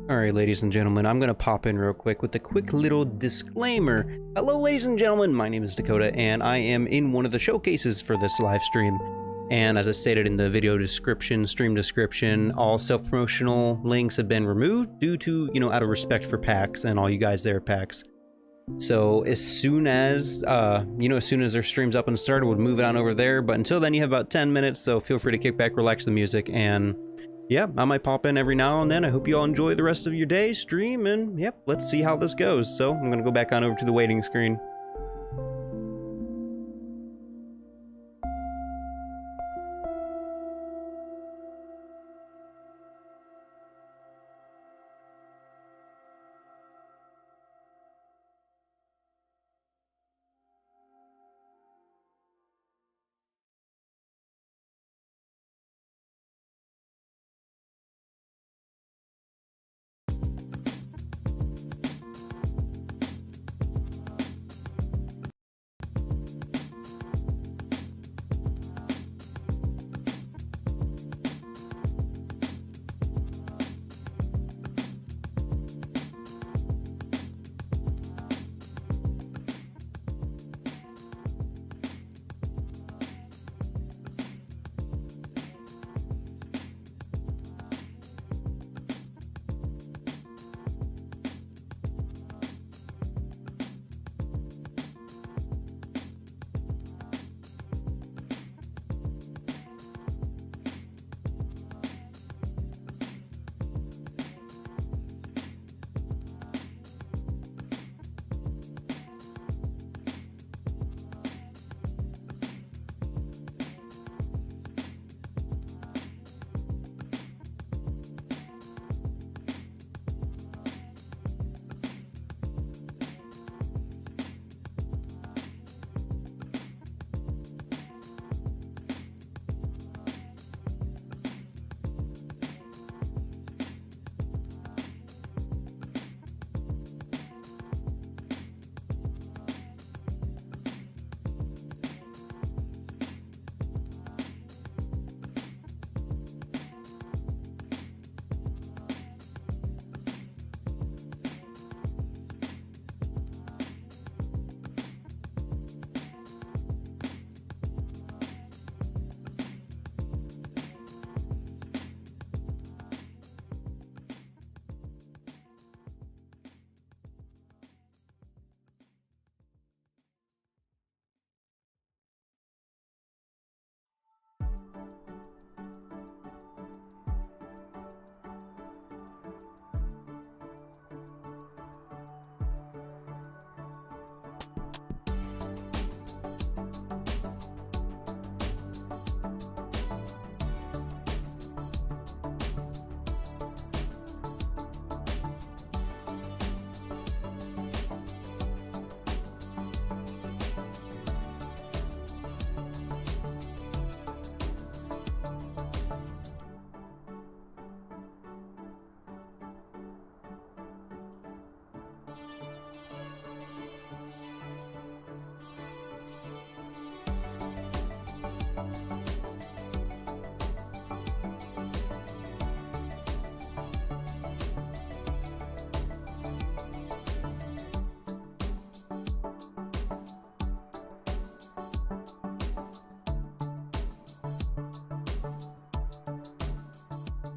Alright, ladies and gentlemen, I'm gonna pop in real quick with a quick little disclaimer. Hello, ladies and gentlemen, my name is Dakota, and I am in one of the showcases for this live stream. And as I stated in the video description, stream description, all self-promotional links have been removed due to, out of respect for PAX and all you guys there at PAX. So as soon as, as soon as their stream's up and started, we'll move it on over there. But until then, you have about 10 minutes, so feel free to kick back, relax the music, and yeah, I might pop in every now and then. I hope you all enjoy the rest of your day, stream, and yep, let's see how this goes. So I'm gonna go back on over to the waiting screen.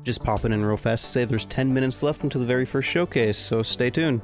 Just popping in real fast to say there's 10 minutes left until the very first showcase, so stay tuned.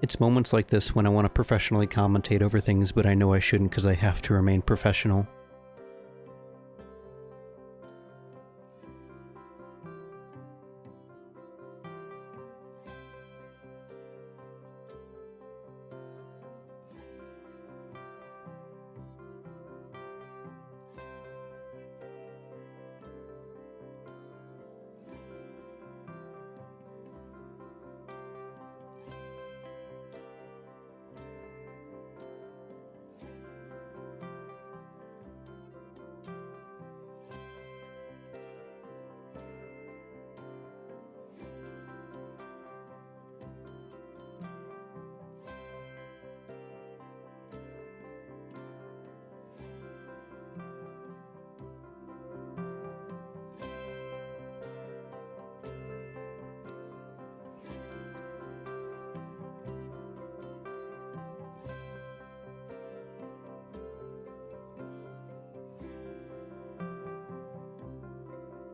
It's moments like this when I want to professionally commentate over things, but I know I shouldn't because I have to remain professional.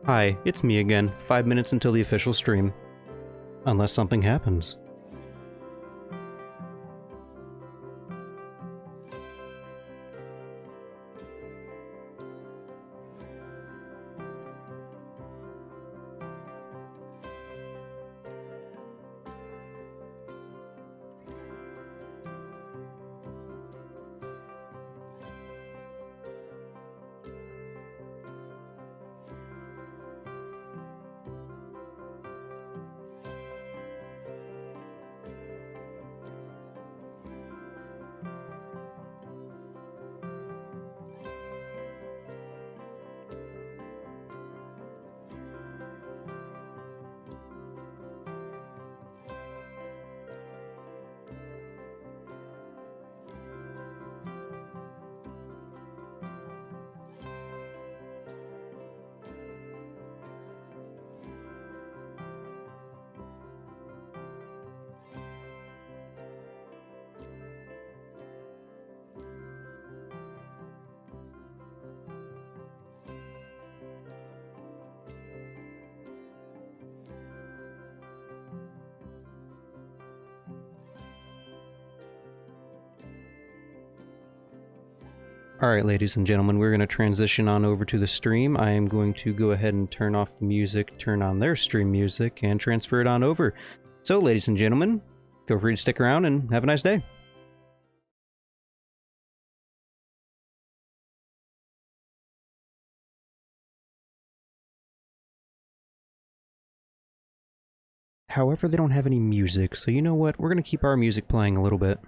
Hi, it's me again, 5 minutes until the official stream. Unless something happens. Alright, ladies and gentlemen, we're going to transition on over to the stream. I am going to go ahead and turn off the music, turn on their stream music, and transfer it on over. So, ladies and gentlemen, feel free to stick around and have a nice day. However, they don't have any music, so you know what? We're going to keep our music playing a little bit.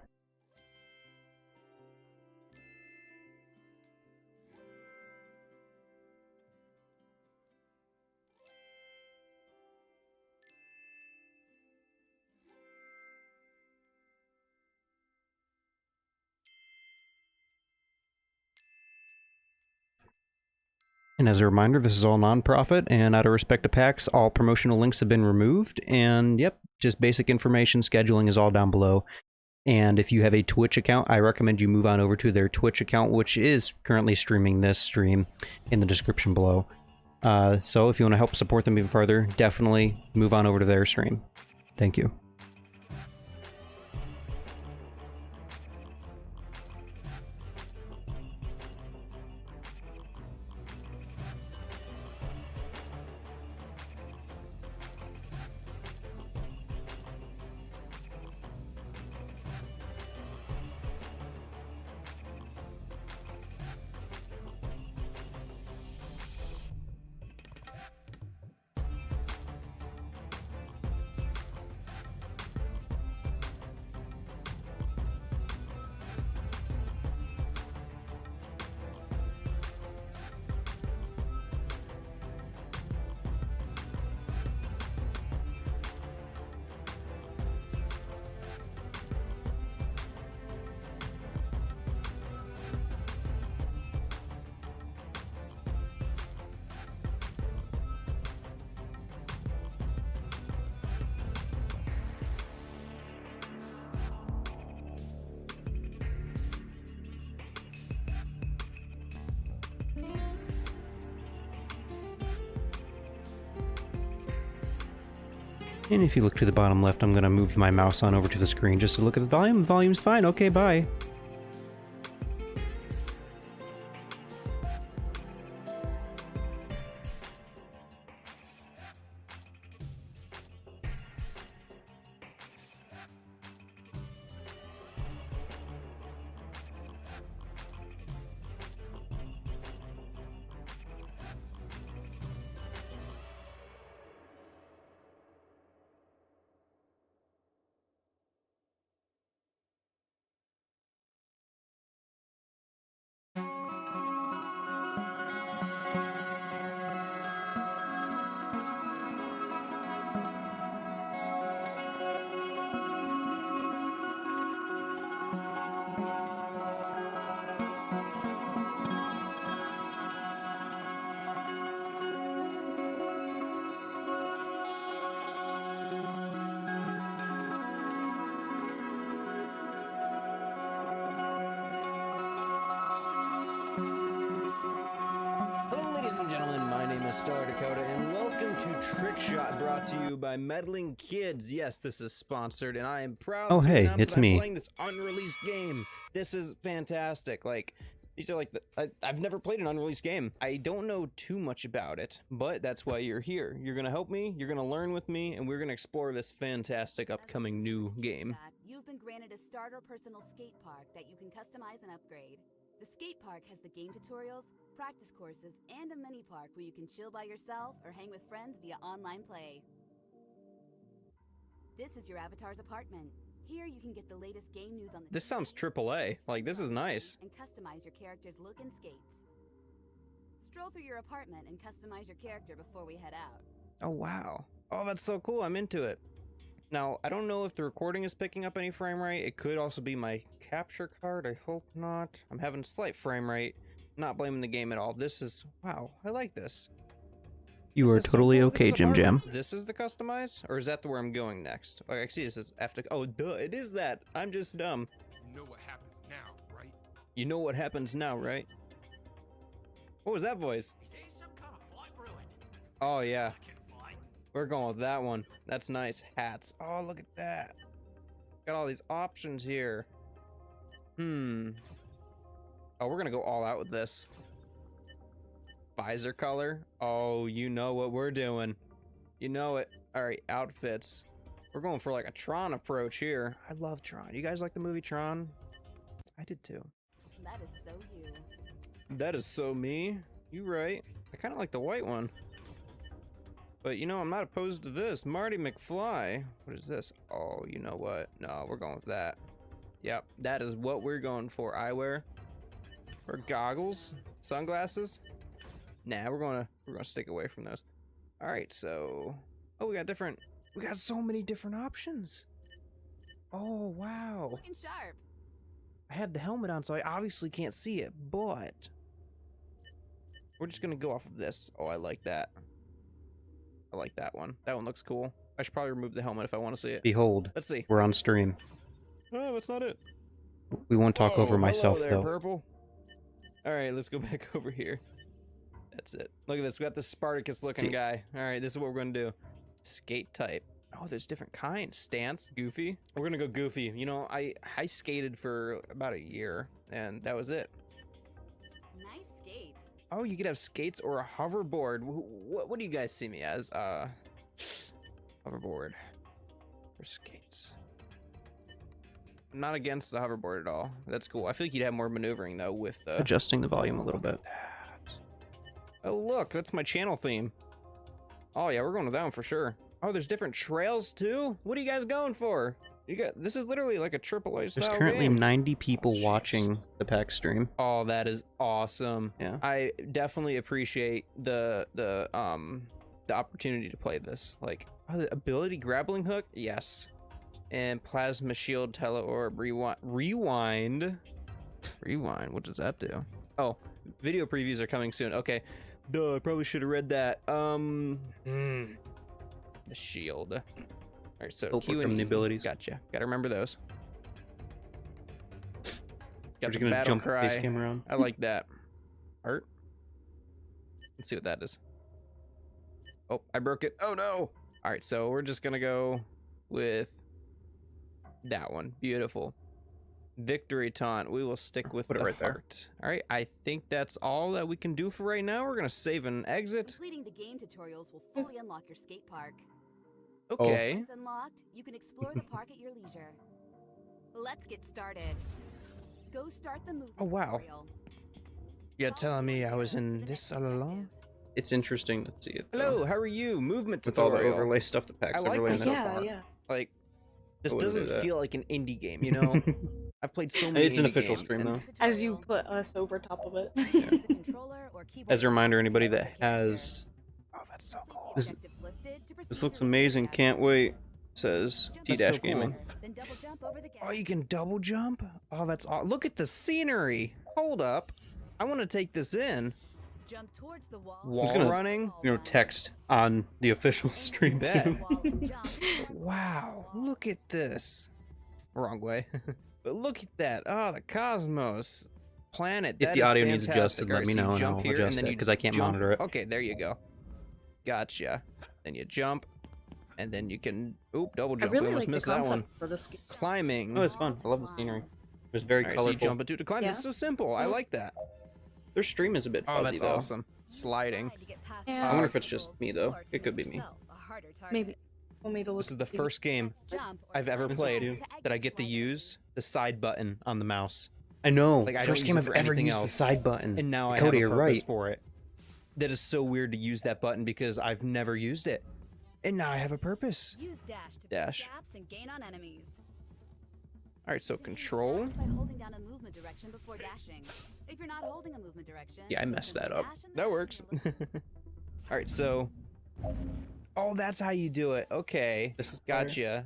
And as a reminder, this is all non-profit, and out of respect to PAX, all promotional links have been removed, and yep, just basic information, scheduling is all down below. And if you have a Twitch account, I recommend you move on over to their Twitch account, which is currently streaming this stream in the description below. So if you want to help support them even further, definitely move on over to their stream. Thank you. And if you look to the bottom left, I'm gonna move my mouse on over to the screen just to look at the volume. Volume's fine. Okay, bye. Ladies and gentlemen, my name is Dakota, and welcome to TRICKSHOT, brought to you by Meddling Kids. Yes, this is sponsored, and I am proud to announce that I'm playing this unreleased game. This is fantastic. Like, these are like I've never played an unreleased game. I don't know too much about it, but that's why you're here. You're gonna help me, you're gonna learn with me, and we're gonna explore this fantastic upcoming new game. You've been granted a starter personal skate park that you can customize and upgrade. The skate park has the game tutorials, practice courses, and a mini park where you can chill by yourself or hang with friends via online play. This is your avatar's apartment. Here you can get the latest game news on the This sounds AAA. Like, this is nice. And customize your character's look and skates. Stroll through your apartment and customize your character before we head out. Oh, wow. Oh, that's so cool. I'm into it. Now, I don't know if the recording is picking up any frame rate. It could also be my capture card. I hope not. I'm having slight frame rate. Not blaming the game at all. This is... Wow, I like this. You are totally okay, Jim Jam. This is the customized? Or is that the where I'm going next? Oh, I see this is after... Oh, duh, it is that. I'm just dumb. You know what happens now, right? You know what happens now, right? What was that voice? Is there some kind of flight ruin? Oh, yeah. I can fly. We're going with that one. That's nice. Hats. Oh, look at that. Got all these options here. Oh, we're gonna go all out with this. Visor color. Oh, you know what we're doing. You know it. All right, outfits. We're going for like a Tron approach here. I love Tron. You guys like the movie Tron? I did too. That is so you. That is so me. You right. I kind of like the white one. But you know, I'm not opposed to this. Marty McFly. What is this? Oh, you know what? No, we're going with that. Yep, that is what we're going for. Eyewear. Or goggles, sunglasses. Nah, we're gonna stick away from those. All right, so we got so many different options. Oh wow! Looking sharp. I have the helmet on, so I obviously can't see it, but we're just gonna go off of this. Oh, I like that. I like that one. That one looks cool. I should probably remove the helmet if I want to see it. Behold, let's see. We're on stream. Oh, that's not it. We won't talk over myself there, though. Purple. All right, let's go back over here. That's it. Look at this. We got the Spartacus looking guy. All right, this is what we're going to do. Skate type. Oh, there's different kinds. Stance, goofy. We're going to go goofy. You know, I skated for about a year, and that was it. Nice skates. Oh, you could have skates or a hoverboard. What do you guys see me as? Hoverboard or skates. I'm not against the hoverboard at all. That's cool. I feel like you'd have more maneuvering though with the adjusting the volume a little bit. Oh look, that's my channel theme. Oh yeah, we're going with that one for sure. Oh, there's different trails too. What are you guys going for? This is literally like a AAA style. There's currently game. 90 people watching the PAX stream. Oh, that is awesome. Yeah. I definitely appreciate the opportunity to play this. Like, oh, the ability grappling hook. Yes. And plasma shield, teleorb, rewind. What does that do? Oh, video previews are coming soon. Okay. Duh, I probably should have read that. The shield. All right, so Q and E. Abilities. Gotcha. Gotta remember those. Got the battle jump cry. Face cam around. I like that. Art. Let's see what that is. Oh, I broke it. Oh no! All right, so we're just gonna go with that one. Beautiful. Victory taunt. We will stick with Put it the right there. heart. All right, I think that's all that we can do for right now. We're gonna save and exit. Completing the game tutorials will fully unlock your skate park. Okay. Once unlocked, you can explore the park at your leisure. Let's get started. Go start the movement Oh, wow. tutorial. You're telling me I was in To this the all next along? objective. It's interesting to see it. though. Hello, how are you? Movement With all the tutorial. overlay stuff that PAX I like overlays this so so far. far. Yeah. Like, this I wouldn't do doesn't that. feel like an indie game, you know? I've played so many. It's an indie official games, stream and- though. As you Tutorial. put us over top of it. Use a controller or keyboard As a reminder, mouse to anybody control that the character. has Oh, that's so cool. This- Objectives listed to this proceed looks to the amazing. next Can't wait. Says Jump T over Dash so cool. Gaming. then double jump over the Oh, gap. you can double jump? Oh, that's aw Look at the scenery. Hold up. I want to take this in. Jump towards the wall. Wall gonna, running. Text on the official stream Bet. too. Wow, look at this. Wrong way. But look at that. Oh, the cosmos. Planet. If That the is audio needs fantastic. adjusted, let Alright, me so you know and jump I'll here, adjust then it, you 'cause I can't jump- monitor it. Okay, there you go. Gotcha. Then you jump, and then you can... Oop, double I jump. We really almost like the missed that one. concept for this game. Climbing. Oh, it's fun. I love the scenery. It was very Alright, so you colorful. jump into to climb. Yeah. This is so simple. I like that. Their stream is a bit fuzzy Oh, that's though. awesome. Sliding. Yeah. I wonder if it's just me though. It could be me. Maybe. Want me to look. This is the first game I've ever played that I get to use the side button on the mouse. I know. Like, I don't First use game it I've for ever anything used the else. side button. And now I Dakota, have a you're purpose right. for it. That is so weird to use that button because I've never used it. And now I have a purpose. Use dash to Dash. dash gaps and gain on enemies. Alright, so control. By holding down a movement direction before dashing. If you're not holding a movement direction, Yeah, I you'll messed simply that up. dash in the That works. direction you're looking. Alright, so... Oh, that's how you do it. Okay. This is Gotcha.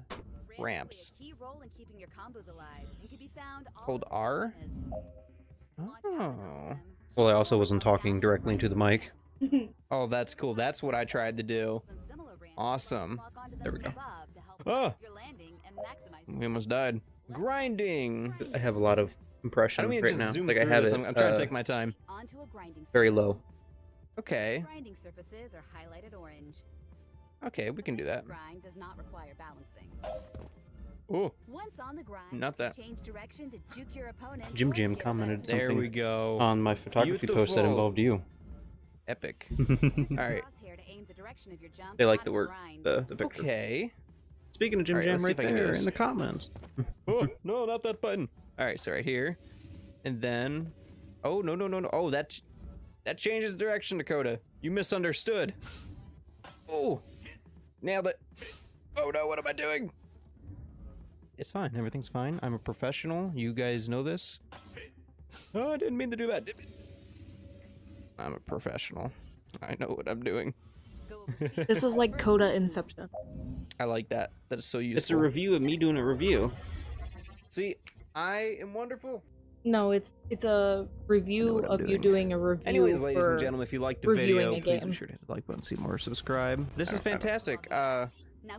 Ramps Ramps. play a key role in keeping your combos alive and can be found all Hold over the R? arenas. Launch out and Oh. off them. Well, I also wasn't talking directly into the mic. Oh, that's cool. That's what I tried to do. And similar ramps, Awesome. lock onto them There we from go. above to help Ah. your landing and maximize We almost died. Grinding. I have a lot of I impressions don't mean to right just now. zoom Like I through have this. it. I'm trying to take my time. onto a grinding very surface. low. Okay. Grinding surfaces are highlighted orange. Okay, we can do that. Grind does not require balancing. Oh, Once on the grind, Not that. change direction to juke your opponent. Jim or Jam get a commented better there something we go. on my photography post that Beautiful. involved you. Epic. Use your Alright. crosshair to aim the direction of your jump, They like not the work, grind. the picture. Okay. Speaking of Jim Alright, Jam let's see right if I can do there this. in the comments. Oh, no, not that button. All right, so right here. And then... Oh, no, no, no, no. Oh, that changes direction, Dakota. You misunderstood. Oh, nailed it. Oh, no, what am I doing? It's fine. Everything's fine. I'm a professional. You guys know this. Oh, I didn't mean to do that. I'm a professional. I know what I'm doing. Go over speed This is like first Coda and boost. Inception. I like that. That is so useful. It's a review of me doing a review. See, I am wonderful. No, it's a review what I'm of you doing. doing a review. Anyways, ladies for and gentlemen, if you liked the reviewing video, a please be game. sure to hit the like button, see more, subscribe. This is I don't- fantastic. Now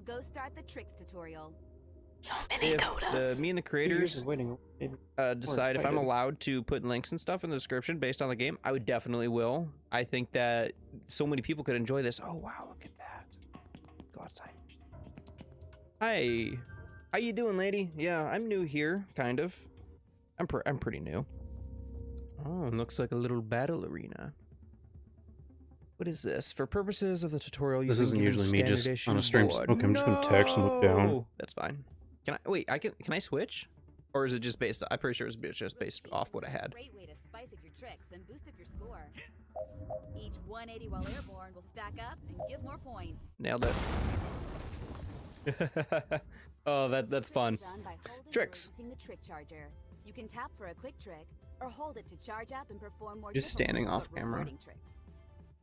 go start the tricks tutorial. So many If Codas. me and the Creators creators waiting. decide if I'm excited. allowed to put links and stuff in the description based on the game, I would definitely will. I think that so many people could enjoy this. Oh wow, look at that. Go outside. Hi. How you doing, lady? Yeah, I'm new here, kind of. I'm pretty new. Oh, it looks like a little battle arena. What is this? For purposes of the tutorial, This you've isn't been given usually me just standard on a issue stream board. smoking. I'm just gonna text and look down. No! That's fine. Can I wait? Can I switch, or is it just based? I'm pretty sure it's just based off what I had. Great way to spice up your tricks and boost up your score. Each 180 while airborne will stack up and give more points. Nailed it. Oh, that's fun. Done by holding or Tricks. releasing the trick charger. You can tap for a quick trick or hold it to charge up and perform more Just difficult standing but off camera. rewarding tricks.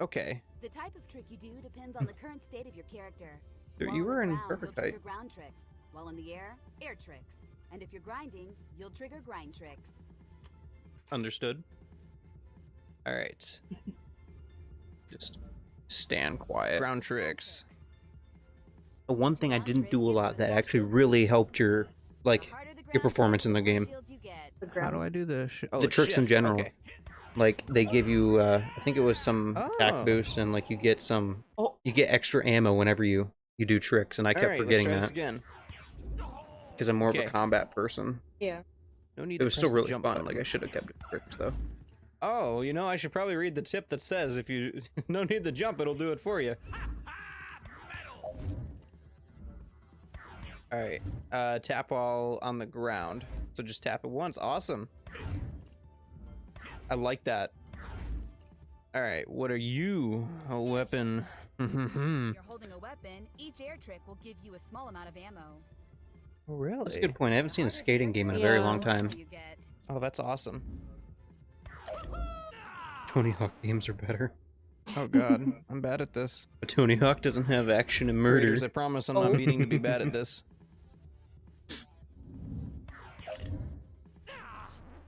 Okay. The type of trick you do depends on the current state of your character. Dude, While you on the were in ground, perfect you'll height. trigger ground tricks, while in the air tricks. And if you're grinding, you'll trigger grind tricks. Understood. All right. Just stand quiet. Ground tricks. The one thing I didn't do a lot that actually really helped your The harder the ground performance trick, in the the more game. shields you get. The How ground. do I do the The tricks in shift. general. Okay. Like they give you, I think it was some Oh. attack boost, and like you get some, Oh. you get extra ammo whenever you you do tricks, and I kept Alright, forgetting let's try this that again. because I'm more of Okay. a combat person. Yeah. No need It to was press still the really jump fun. button. Like I should have kept it tricks though. Oh, you know, I should probably read the tip that says if you no need to jump, it'll do it for you. Alright, tap while on the ground. So just tap it once. Awesome. I like that. Alright, what are you? A weapon. If you're holding a weapon, each air trick will give you a small amount of ammo. Oh, really? That's a good point. I haven't seen a skating game in a very long time. You get. Oh, that's awesome. Tony Hawk games are better. Oh god, I'm bad at this. But Tony Hawk doesn't have action and murder. Creators, I promise I'm not Oh. meaning to be bad at this.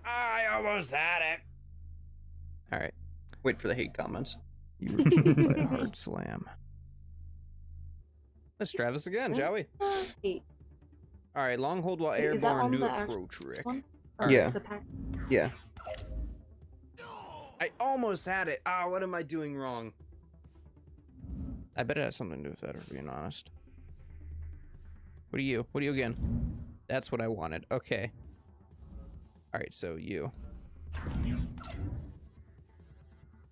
I almost had it. Alright, Wait for the hate comments. you were killed by a hard slam. Let's try this again, shall we? Wait, Alright, long hold while Wait, is that airborne, on do the a actual pro trick. one? Yeah. The pack. Yeah. I almost had it. Ah, what am I doing wrong? I bet it has something to do with that, if being honest. What are you? What are you again? That's what I wanted. Okay. Alright, so you.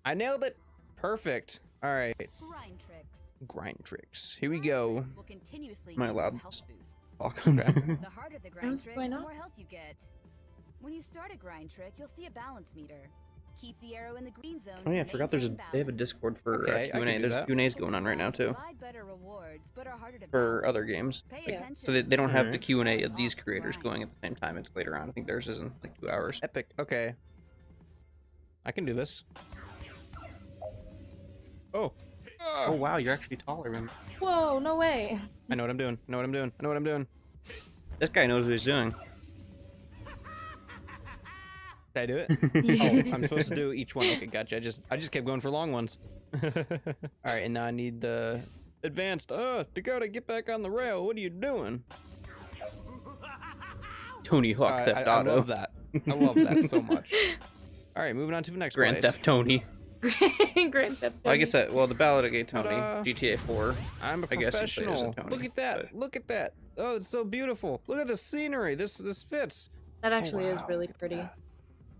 I nailed it. Perfect. Alright. Grind tricks. Grind tricks. Here we Grind go. tricks will continuously Am I give you allowed health boosts. Talk. The harder the grind Yes, trick, why the not? more health you get. When you start a grind trick, you'll see a balance meter. Keep the arrow in the green zone. Oh yeah, I to forgot there's a maintain they have a balance. Discord for Okay, I can Q&A. do There's that. Q&As going on right now too Provide better rewards, but are harder to for balance. other games. Pay Yeah. attention. So they don't have the Alright. Q&A of these creators going at the same time. It's later on. I think theirs is in like 2 hours. Epic. Okay. I can do this. Oh. Oh wow, you're actually taller than Whoa, no way. I know what I'm doing. I know what I'm doing. I know what I'm doing. this guy knows what he's doing. Did I do it? Oh, I'm supposed to do each one. Okay, gotcha. I just kept going for long ones. All right, and now I need the advanced. Dakota, get back on the rail. What are you doing? Tony Hawk Theft I Auto. love that. I love that so much. All right, moving on to the next Grand place. Theft Tony. Grand Theft Well, I guess that. Well, the Ballad of Gay Tony, Ta-da. GTA 4. I'm a I guess you play as a professional. Tony, Look at that. but- Look at that. Oh, it's so beautiful. Look at the scenery. This fits. That actually is wow, really look at pretty. that.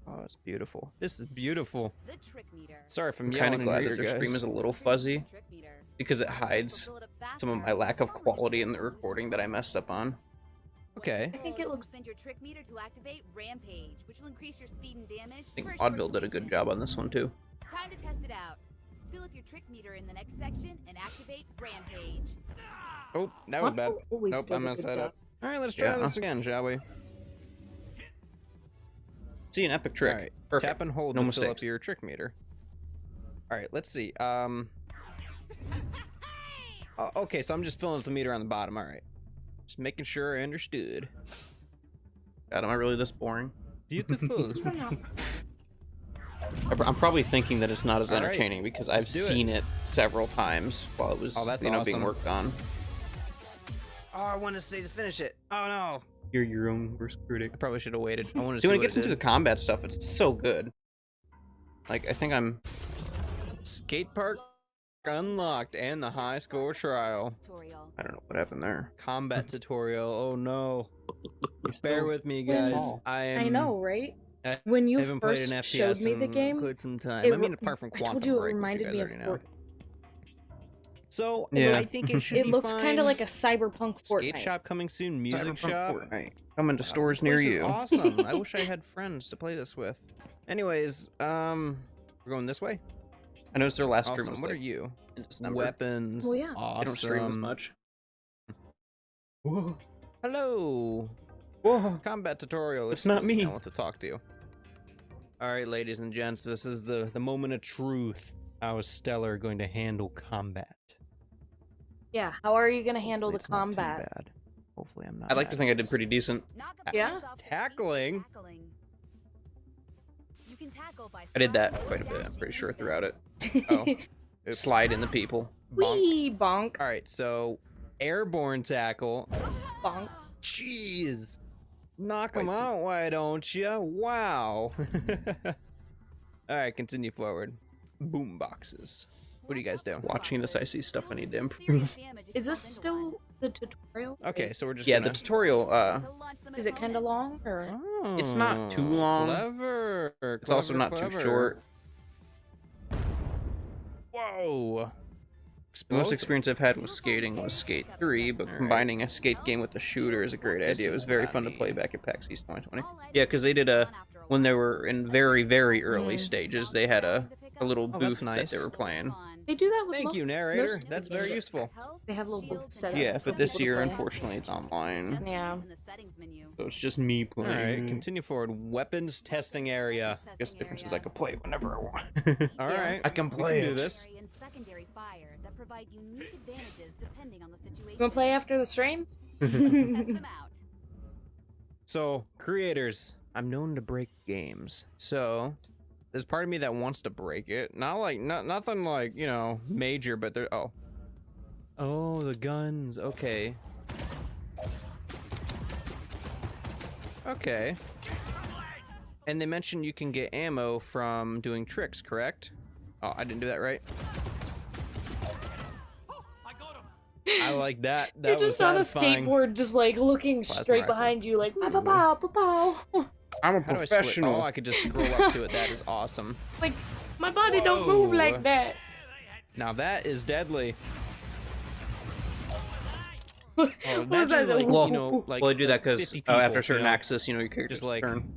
Oh, it's beautiful. This is beautiful. The trick meter. Sorry if I'm I'm yelling kind of glad in that your their ear, stream guys. is a little fuzzy Trick meter. because it hides some of my lack of quality in the recording that I messed up on. Okay. I think it looks- Spend your trick meter to activate Rampage, which will increase your speed and damage. I think for a short Oddville did a good duration. job on this one too. Time to test it out. Fill up your trick meter in the next section and activate Rampage. Oh, that was bad. Oddville always Nope, I does a messed good that job. up. All right, let's try Yeah. this again, shall we? See, an epic trick. All right. Perfect. Tap and hold No to fill up mistakes. your trick meter. All right, let's see. Oh, okay, so I'm just filling up the meter on the bottom. All right. Just making sure I understood. God, am I really this boring? Beautiful. I don't know. I'm probably thinking that it's not as All right, entertaining because I've let's do it. seen it several times while it was Oh, that's being awesome. worked on. Oh, I wanted to say to finish it. Oh no. You're your own worst critic. I probably should have waited. I wanted to See, see when what it gets into the did. combat stuff, it's so good. Like, I think I'm... Skate park unlocked and the high score trial. Tutorial. I don't know what happened there. Combat tutorial. Oh no. You're Bear still- with me, When- guys. I am. I know, right? I When you haven't played first an FPS showed me the in game, quite some time. it I mean, re- apart from I Quantum told you it Break, which reminded guys me of already know. Fortnite. So Yeah. I think it should It be looked fine. kind of like a cyberpunk skate Fortnite. shop coming soon. Music Cyberpunk shop. Fortnite. Coming to Wow, stores this near place is you. Awesome. I wish I had friends to play this with. Anyways, we're going this way. I noticed their last stream Awesome. was What like are you? in December. Weapons. Well, yeah. Awesome. I don't stream as much. Whoa. Hello. Whoa. Combat tutorial. It's not me. I want to talk to you. All right, ladies and gents, this is the moment of truth. How is Stellar going to handle combat? Yeah, how are you gonna handle Hopefully the it's not too combat? bad. Hopefully, I'm not. I like to bad think I at did this. pretty decent. Knock Yeah? opponents off their feet with Tackling? tackling. You can tackle by I did that sliding, quite a bit, I'm dashing, pretty sure, and throughout it. Oh. Oops. Slide in the people. Bonk. Wee bonk, All right, so airborne tackle. bonk. Jeez. Knock them Wait. out, why don't you? Wow. All right, continue forward. Boom boxes. What do you guys do? Watching this, I see stuff I need to improve. Is this still the tutorial? Okay, so we're just Yeah, gonna... the tutorial, Is it kind of long or? Oh, it's not too long. Clever. It's also not too short. Whoa. The most Explosive. experience I've had with skating was Skate 3, but combining a skate game with a shooter is a great idea. It was very fun to play back at PAX East 2020. Yeah, because they did when they were in very, very early stages, they had a little Oh, booth that's nice. that they were playing. They do that with Thank you, narrator. That's very useful. They have little booths set up. Yeah, for but this people to year, play. unfortunately, it's online. Yeah. So it's just me All playing. right, continue forward. Weapons testing area. I guess the difference is I can play it whenever I want. All Yeah. right, I can we play do it. this. You wanna play after the stream? So, creators, I'm known to break games. So, there's part of me that wants to break it. Not like, nothing like, you know, major, but there, oh. Oh, the guns, okay. Okay. And they mentioned you can get ammo from doing tricks, correct? Oh, I didn't do that right. I got him. I like that. That You're was just on a satisfying. skateboard, just like looking Plasma straight rifle. behind you, like pow pow pow pow pow. I'm a How do I switch? professional. Oh, I could just scroll up to it. That is awesome. Like my body don't move Whoa. like that. Now that is deadly. What Oh, was that? imagine, like, Well, you know, like well, I do that because 50 after people, a certain you know? access, you know, your character Just like- turn.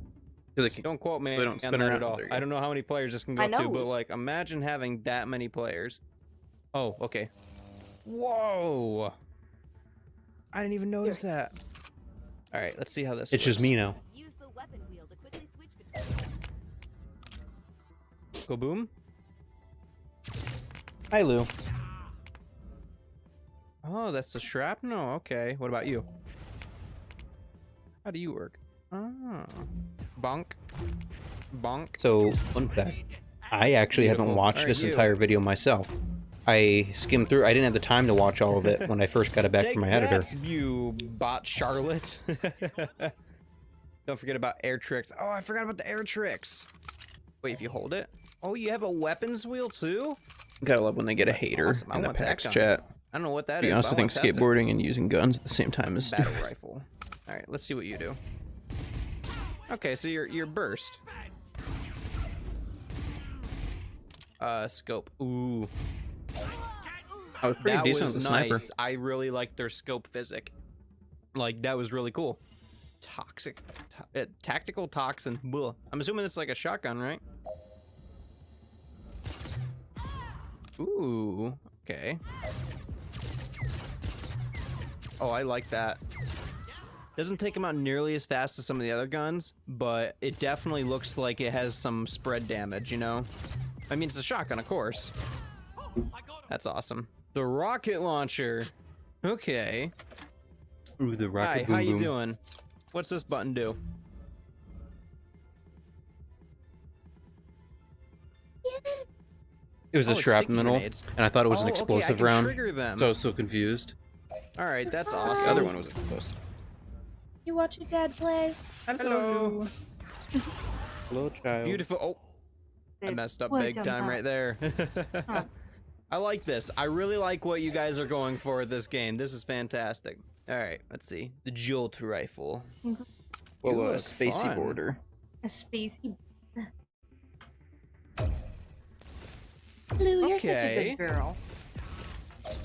Because Don't quote me They don't on spin that around. at all. There you go. I don't know how many players this can go I up to, know. but like, imagine having that many players. Oh, okay. Whoa! I didn't even notice that. All right, let's see how this. it's just works. me now. Use the weapon wheel to quickly switch between. Go boom. Hi, Lou. Oh, that's the shrapnel. Okay. What about you? How do you work? Oh. Bonk. Bonk. So, fun fact, I actually haven't Beautiful. watched Alright, this you. entire video myself. I skimmed through. I didn't have the time to watch all of it when I first got it back Take from my editor. that, you bot Charlotte. Don't forget about air tricks. Oh, I forgot about the air tricks. Wait, if you hold it. Oh, you have a weapons wheel too? Gotta love when they get a hater awesome. I in the want that PAX gun. chat. I don't know what that To be is. honest, I but think wanna test it. skateboarding and using guns at the same time is Battle stupid. rifle. All right, let's see what you do. Okay, so you're burst. Scope. Ooh, I was pretty that decent was with the sniper. nice. I really liked their scope physic. Like that was really cool. Toxic, tactical toxin. Blah. I'm assuming it's like a shotgun, right? Ooh, okay. Oh, I like that. Doesn't take them out nearly as fast as some of the other guns, but it definitely looks like it has some spread damage, you know? I mean, it's a shotgun, of course. That's awesome. The rocket launcher. Okay. Ooh, the rocket Hi, boom how you boom. doing? What's this button do? It was Oh, a it's sticky shrapnel, grenades. and I thought it was an Oh, explosive okay, I can round, trigger them. so I was so confused. All right, that's The awesome. other one was explosive. You watch your dad play? Hello. Hello, child. Beautiful. Oh, I messed up What big the time fuck? right there. Huh. I like this. I really like what you guys are going for with this game. This is fantastic. All right, let's see. The jolt rifle. Well, You a look spacey fun. border. A spacey. Blue, you're such a Okay. good girl.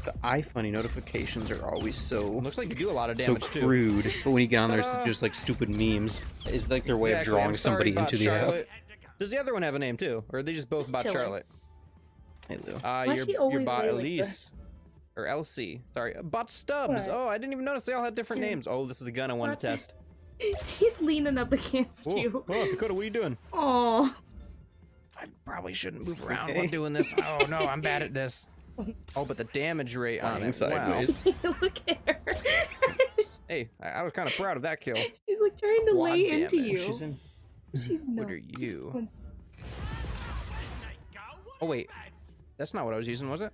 The iFunny notifications are always so Looks like you do a lot of so damage too. crude, but when you get on there, it's Ta-da. just like stupid memes. It's like their way of Exactly. drawing I'm sorry somebody about into the app. Charlotte. Does the other one have a name too, or are they just both Just about chilling. Charlotte? Hey, Lou. Why Your she always bot lay like Elise or Elsie. Sorry, bot Stubbs. What? Oh, I didn't even notice they all had different Yeah. names. Oh, this is the gun I want What? to test. He's leaning up against Oh, you. Dakota, what are you doing? Oh. I probably shouldn't move around Okay. while doing this. Oh no, I'm bad at this. Oh, but the damage rate on Flying it. sideways. Look at her. Wow. Hey, I was kind of proud of that kill. She's like trying to Quad lay into damage. you. She's in. She's not. What are you? Oh wait, that's not what I was using, was it?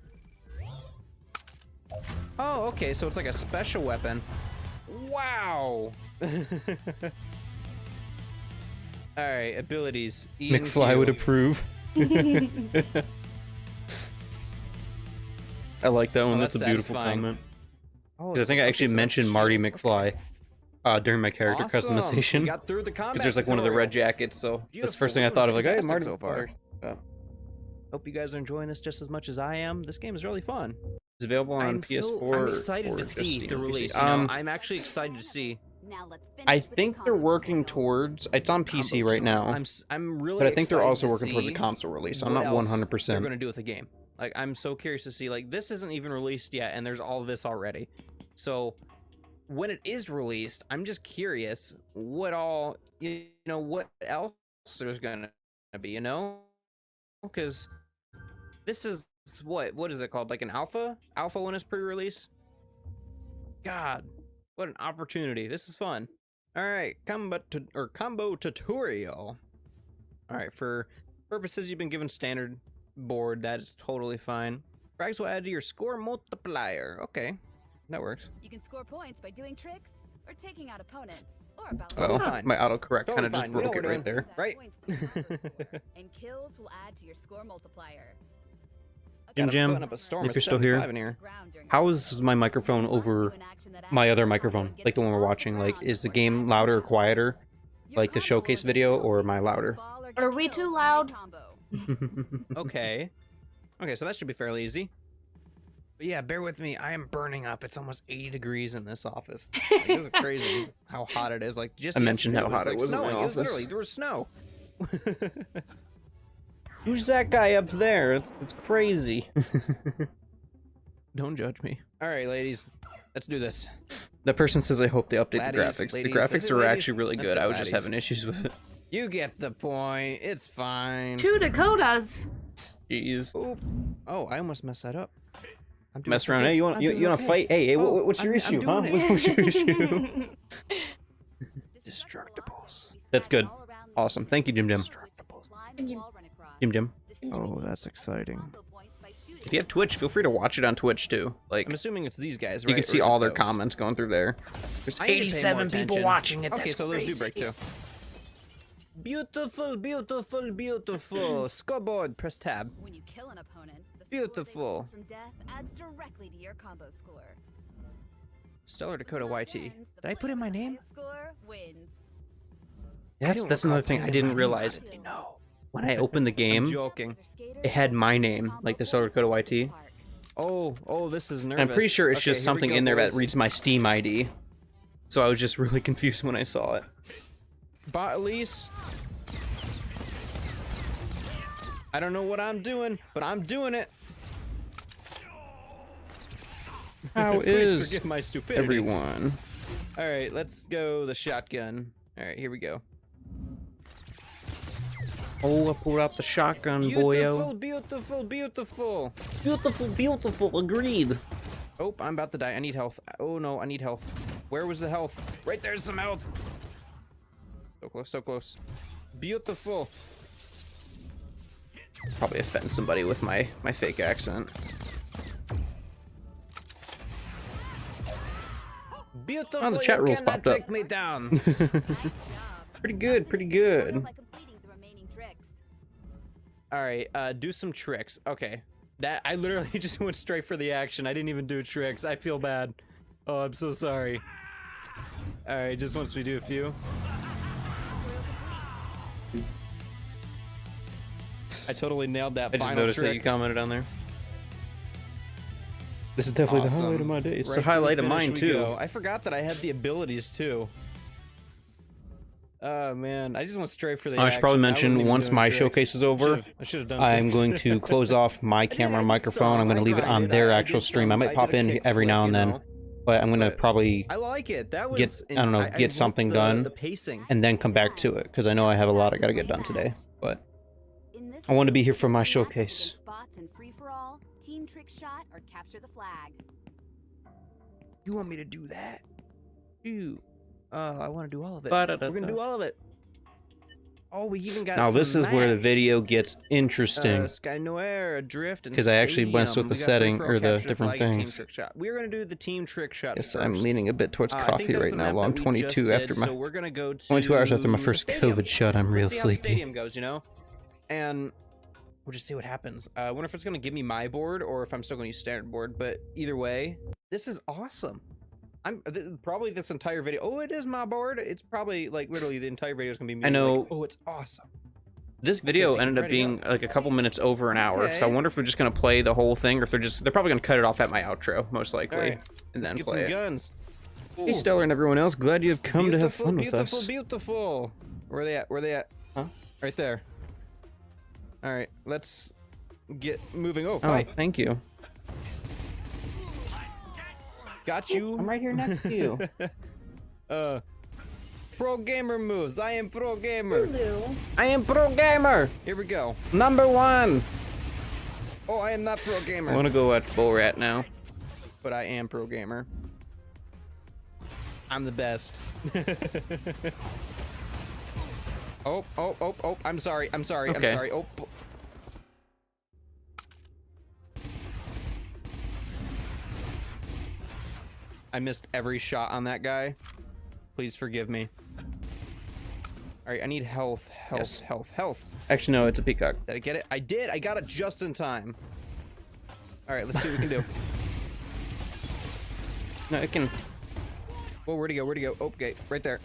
Oh, okay, so it's like a special weapon. Wow. All right, abilities. E and McFly Q. would approve. I like that one. Oh, that's a that's beautiful satisfying. comment. Oh, 'Cause I think I actually mentioned Marty McFly during my character awesome. We customization. got through the combat Because there's like one of the red tutorial. jackets, so that's the Beautiful. first thing I That thought of. was Like, hey, fantastic Marty so far. McFly. Hope you guys are enjoying this just as much as I am. This game is really fun. It's available on PS4. I'm excited or to just see Steam the and PC. release. You know, I'm actually excited to see. Now let's finish I with the think they're combo working tutorial. towards. It's on PC Combo right now, I'm really. but I think they're excited also to working towards a see console release. I'm what not else 100%. They're gonna do with the game. Like, I'm so curious to see. Like, this isn't even released yet, and there's all of this already. So, when it is released, I'm just curious what all what else there's gonna be. You know, because this is what is it called? Like an alpha? Alpha when it's pre-release? God, what an opportunity. This is fun. All right, combo tutorial. All right, for purposes you've been given standard board, that is totally fine. Frags will add to your score multiplier. Okay, that works. You can score points by doing tricks or taking out opponents or about Oh, fine. my autocorrect Totally kind of just fine. We know broke it what we're right doing. there. Right. And kills will add to your score multiplier. Jim God, I'm Jam, setting up a storm if of you're still here, 75 in here. how is my microphone over my other microphone, like the one we're watching? Like, is the game louder or quieter, like the showcase video, or am I louder? Are we too loud? Okay. Okay, so that should be fairly easy. But yeah, bear with me. I am burning up. It's almost 80 degrees in this office. Like, this is crazy how hot it is. Like, just I mentioned yesterday how hot it like was in my snowing. It was office. literally, there was snow. Who's that guy up there? It's crazy. Don't judge me. All right, ladies. Let's do this. That person says, I hope they update Laddies, the graphics. ladies, the graphics are ladies. actually really That's good. it, I was just laddies. having issues with it. You get the point. It's fine. 2 Dakotas. Jeez. Oop. Oh, I almost messed that up. I'm doing Mess around. okay. Hey, you I'm want doing to okay. fight? Hey, Oh, what's your I'm issue, huh? doing it. What's your issue? Destructibles. That's good. Awesome. Thank you, Jim Jim. Jim Jim. Oh, that's exciting. If you have Twitch, feel free to watch it on Twitch too. Like, I'm assuming it's these guys, right? you can Or see is it all their those? comments going through there. There's I need to pay more 87 people attention. watching it. Okay, That's so those do crazy. break too. Beautiful, beautiful, beautiful. Scoreboard. Press tab. When you kill an opponent, the Beautiful. score they lose from death adds directly to your combo score. Stellar Dakota Whoever YT. wins, the Did I put in player my with the name? highest Score wins. That's another thing I didn't realize. No. When I opened the I'm game, joking. it had my name, like the Solar Dakota YT. Oh, this is nervous. And I'm pretty sure it's Okay, just here we something go, in there that boys. reads my Steam ID. So I was just really confused when I saw it. But Elise. I don't know what I'm doing, but I'm doing it. How Please is forgive my stupidity. everyone? All right, let's go the shotgun. All right, here we go. Oh, I pulled out the shotgun, boyo. Beautiful, beautiful. Beautiful, beautiful. Agreed. Oh, I'm about to die. I need health. Oh no, I need health. Where was the health? Right there's some health. So close, so close. Beautiful. Probably offend somebody with my fake accent. Beautiful. Oh, the chat you rules cannot popped up. take me down. Pretty good, pretty good. All right, do some tricks. Okay, that I literally just went straight for the action. I didn't even do tricks. I feel bad. Oh, I'm so sorry. All right, just once we do a few. I totally nailed that. I just final noticed that trick. you commented on there. This is definitely the highlight of my day. It's Right the to highlight of finish mine we too. go. I forgot that I had the abilities too. Oh man, I just went straight for the I should probably action. wasn't mention even once doing my tricks. showcase is over, I should have done I'm tricks. going to close off my camera and microphone. I'm going to leave it on their actual stream. I might pop in every now and then, but I'm going to probably I like it. That was get, I don't know, get like something the, done The pacing. and then come back to it because I know I have a lot I got to get done today. But I want to be here for my showcase. Spots and free for all, team trick shot, or capture the flag. You want me to do that? Ew. I want to do all of it. Ba-da-da-da. We're gonna do all of it. Oh, we even got. Now some this is where the maps. video gets interesting. Sky Noir, Adrift, and 'Cause I actually messed Stadium. with the We got setting, free-for-all, or the capture different flag, and team things. trick shot. We're gonna do the team trick shot. Yes, first. I'm leaning a bit towards I think coffee that's right the now. map Well, I'm that we just 22 after did, my So we're gonna go to 22 hours after my first Stadium. COVID shot. I'm real Let's see how the sleepy. stadium goes, you know, and We'll just see what happens. I wonder if it's gonna give me my board or if I'm still gonna use standard board, but either way, this is awesome. Probably this entire video. Oh, it is my board. It's probably like literally the entire video is gonna be me. I know. Like, oh, it's awesome. This video so ended up ready being like a couple minutes over an hour, so I Okay. wonder if we're just gonna play the whole thing, or if they're probably gonna cut it off at my outro, most likely, All right, and let's then get play some it. guns. Hey, Stellar and everyone else, glad you have come to have fun with beautiful, us. beautiful. Where are they at? Where are they at? Huh? Right there. All right, let's get moving. Oh, Oh, hi. thank you. Got you. I'm right here next to you. Pro gamer moves. I am pro gamer. Lulu. I am pro gamer, Here we go. #1. Oh, I am not pro I gamer, want to go watch Bull Rat now. but I am pro gamer. I'm the best. Oh, oh, oh, oh, I'm sorry. I'm sorry. I'm Okay. sorry. Oh. I missed every shot on that guy. Please forgive me. All right, I need health, health, Yes. health, health. Actually, no, it's a peacock. Did I get it? I did. I got it just in time. All right, let's see what we can do. No, it can. Whoa, where'd he go? Where'd he go? Oh, okay, right there.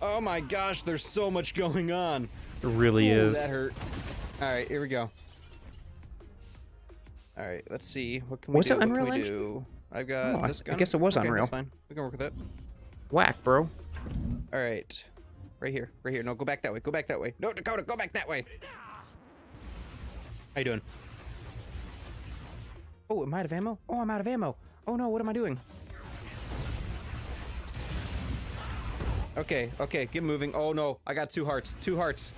Oh my gosh, there's so much going on. It really Ooh, is. that hurt. All right, here we go. All right, let's see. What can Was we it do? What can Unreal we Engine? do? I've got Oh, I this gun. guess it was Okay, Unreal. That's fine. We can work with it. Whack, bro. All right, right here, right here. No, go back that way. Go back that way. No, Dakota, go back that way. How you doing? Oh, am I out of ammo? Oh, I'm out of ammo. Oh no, what am I doing? Okay, okay, get moving. Oh no, I got 2 hearts. 2 hearts.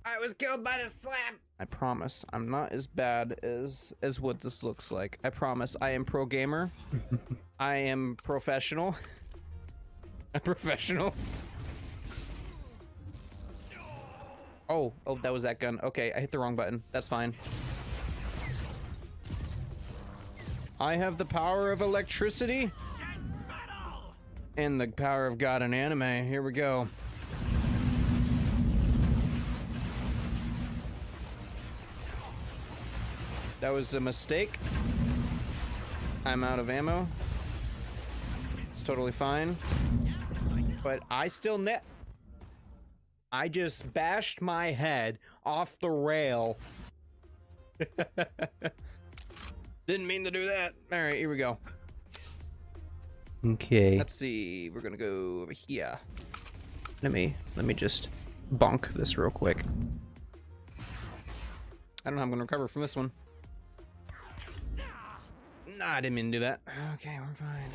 I was killed by the slap. I promise I'm not as bad as what this looks like. I promise I am pro gamer. I am professional. I'm professional. Oh, that was that gun. Okay, I hit the wrong button. That's fine. I have the power of electricity and the power of God in anime. Here we go. That was a mistake. I'm out of ammo. It's totally fine. But I still I just bashed my head off the rail. Didn't mean to do that. All right, here we go. Okay. Let's see. We're gonna go over here. Let me just bonk this real quick. I don't know how I'm gonna recover from this one. Nah, I didn't mean to do that. Okay, we're fine.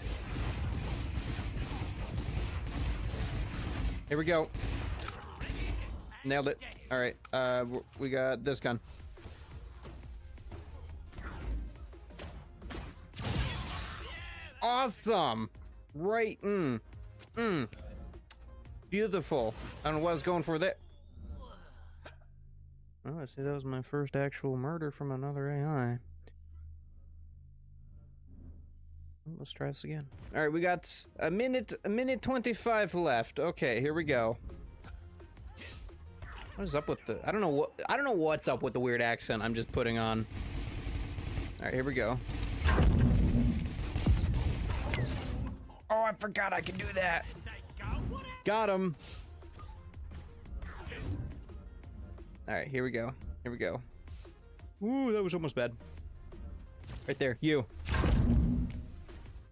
Here we go. Nailed it. All right, we got this gun. Awesome. Right. Beautiful. I don't know what I was going for there. Oh, I see that was my first actual murder from another AI. Let's try this again. All right, we got a minute 25 left. Okay, here we go. What is up with the? I don't know what's up with the weird accent I'm just putting on. All right, here we go. Oh, I forgot I can do that. Got him. All right, here we go. Here we go. Ooh, that was almost bad. Right there, you.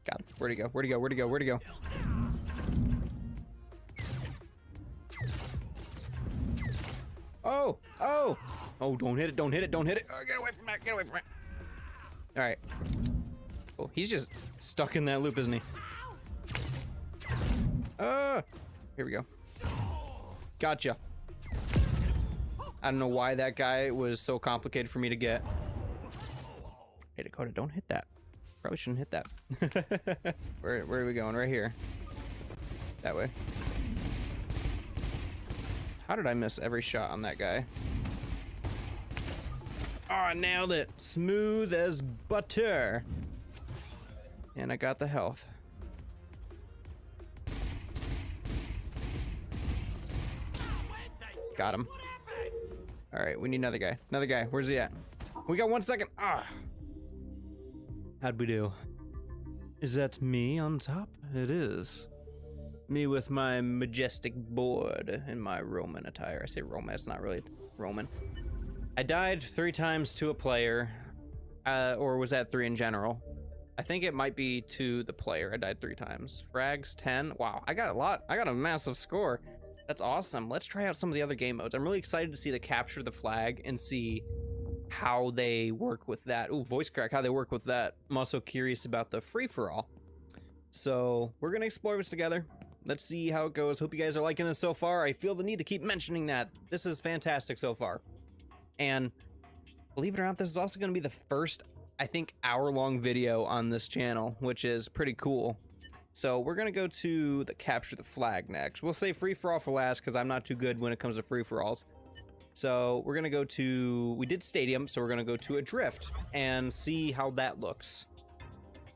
Got him. Where'd he go? Where'd he go? Where'd he go? Where'd he go? Oh! Oh! Oh, don't hit it, don't hit it, don't hit it. Oh, get away from that, get away from it. All right. Oh, he's just stuck in that loop, isn't he? Here we go. Gotcha. I don't know why that guy was so complicated for me to get. Hey, Dakota, don't hit that. Probably shouldn't hit that. Where are we going? Right here. That way. How did I miss every shot on that guy? Oh, I nailed it. Smooth as butter. And I got the health. Got him. All right, we need another guy. Another guy. Where's he at? We got 1 second. Ah. How'd we do? Is that me on top? It is. Me with my majestic board and my Roman attire. I say Roman, it's not really Roman. I died 3 times to a player. Or was that 3 in general? I think it might be to the player. I died 3 times. Frags, 10. Wow, I got a lot. I got a massive score. That's awesome. Let's try out some of the other game modes. I'm really excited to see the capture the flag and see how they work with that. Ooh, voice crack, how they work with that. I'm also curious about the free-for-all. So we're gonna explore this together. Let's see how it goes. Hope you guys are liking this so far. I feel the need to keep mentioning that. This is fantastic so far. And believe it or not, this is also gonna be the first, I think, hour-long video on this channel, which is pretty cool. So we're gonna go to the capture the flag next. We'll say free-for-all for last because I'm not too good when it comes to free-for-alls. So we're gonna go to, we did stadium, so we're gonna go to a drift and see how that looks.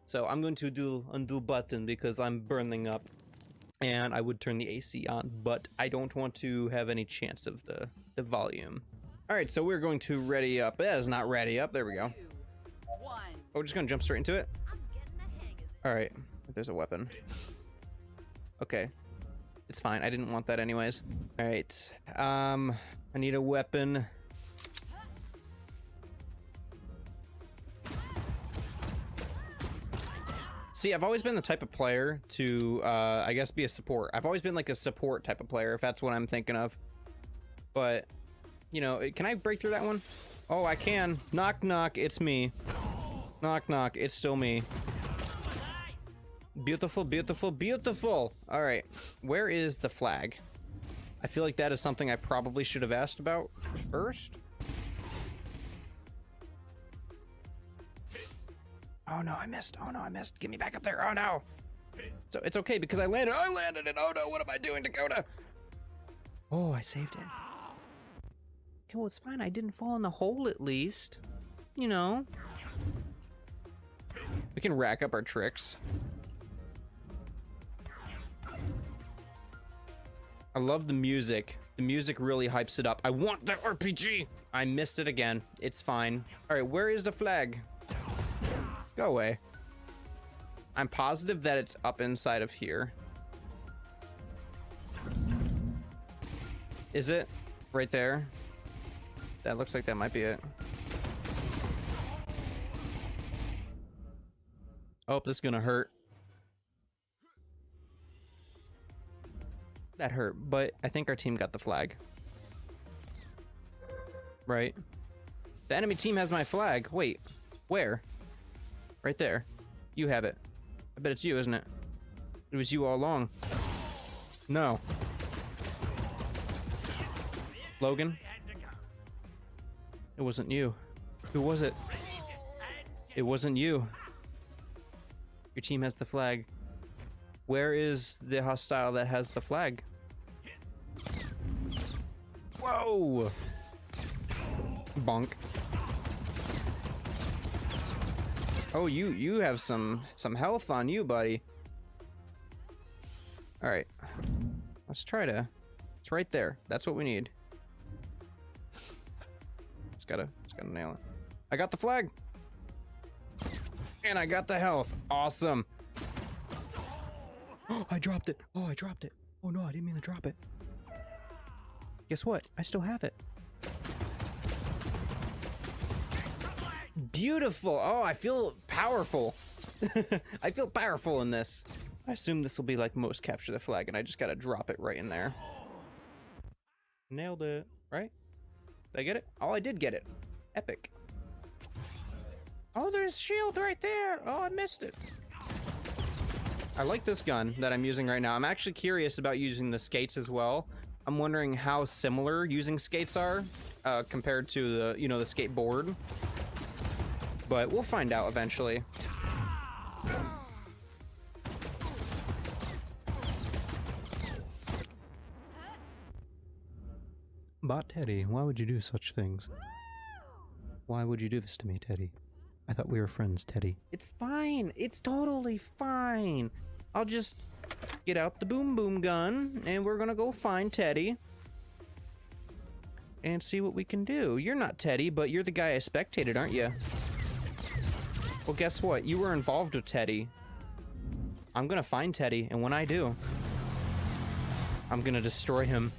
So I'm going to do undo button because I'm burning up and I would turn the AC on, but I don't want to have any chance of the volume. All right, so we're going to ready up. That is not ready up, there we go. Oh, we're just gonna jump straight into it. All right, there's a weapon. Okay, it's fine, I didn't want that anyways. All right, I need a weapon. See, I've always been the type of player to, I guess, be a support. I've always been like a support type of player, if that's what I'm thinking of. But, you know, can I break through that one? Oh, I can. Knock, knock, it's me. Knock, knock, it's still me. Beautiful, beautiful, beautiful. All right, where is the flag? I feel like that is something I probably should have asked about first. Oh no, I missed. Oh no, I missed. Get me back up there. Oh no. So it's okay because I landed. I landed it. Oh no, what am I doing, Dakota? Oh, I saved it. Okay, well, it's fine. I didn't fall in the hole at least. You know. We can rack up our tricks. I love the music. The music really hypes it up. I want the RPG. I missed it again. It's fine. All right, where is the flag? Go away. I'm positive that it's up inside of here. Is it? Right there? That looks like that might be it. Oh, this is gonna hurt. That hurt, but I think our team got the flag. Right? The enemy team has my flag. Wait, where? Right there. You have it. I bet it's you, isn't it? It was you all along. No. Logan? It wasn't you. Who was it? It wasn't you. Your team has the flag. Where is the hostile that has the flag? Whoa! Bonk. Oh, you have some health on you, buddy. All right, let's try to. It's right there. That's what we need. Just gotta nail it. I got the flag, and I got the health. Awesome. Oh, I dropped it. Oh, I dropped it. Oh no, I didn't mean to drop it. Guess what? I still have it. Beautiful. Oh, I feel powerful. I feel powerful in this. I assume this will be like most capture the flag, and I just gotta drop it right in there. Nailed it, right? Did I get it? Oh, I did get it. Epic. Oh, there's shield right there. Oh, I missed it. I like this gun that I'm using right now. I'm actually curious about using the skates as well. I'm wondering how similar using skates are compared to the, you know, the skateboard. But we'll find out eventually. But Teddy, why would you do such things? Why would you do this to me, Teddy? I thought we were friends, Teddy. It's fine. It's totally fine. I'll just get out the boom boom gun and we're gonna go find Teddy. and see what we can do. You're not Teddy, but you're the guy I spectated, aren't you? Well, guess what? You were involved with Teddy. I'm gonna find Teddy, and when I do, I'm gonna destroy him.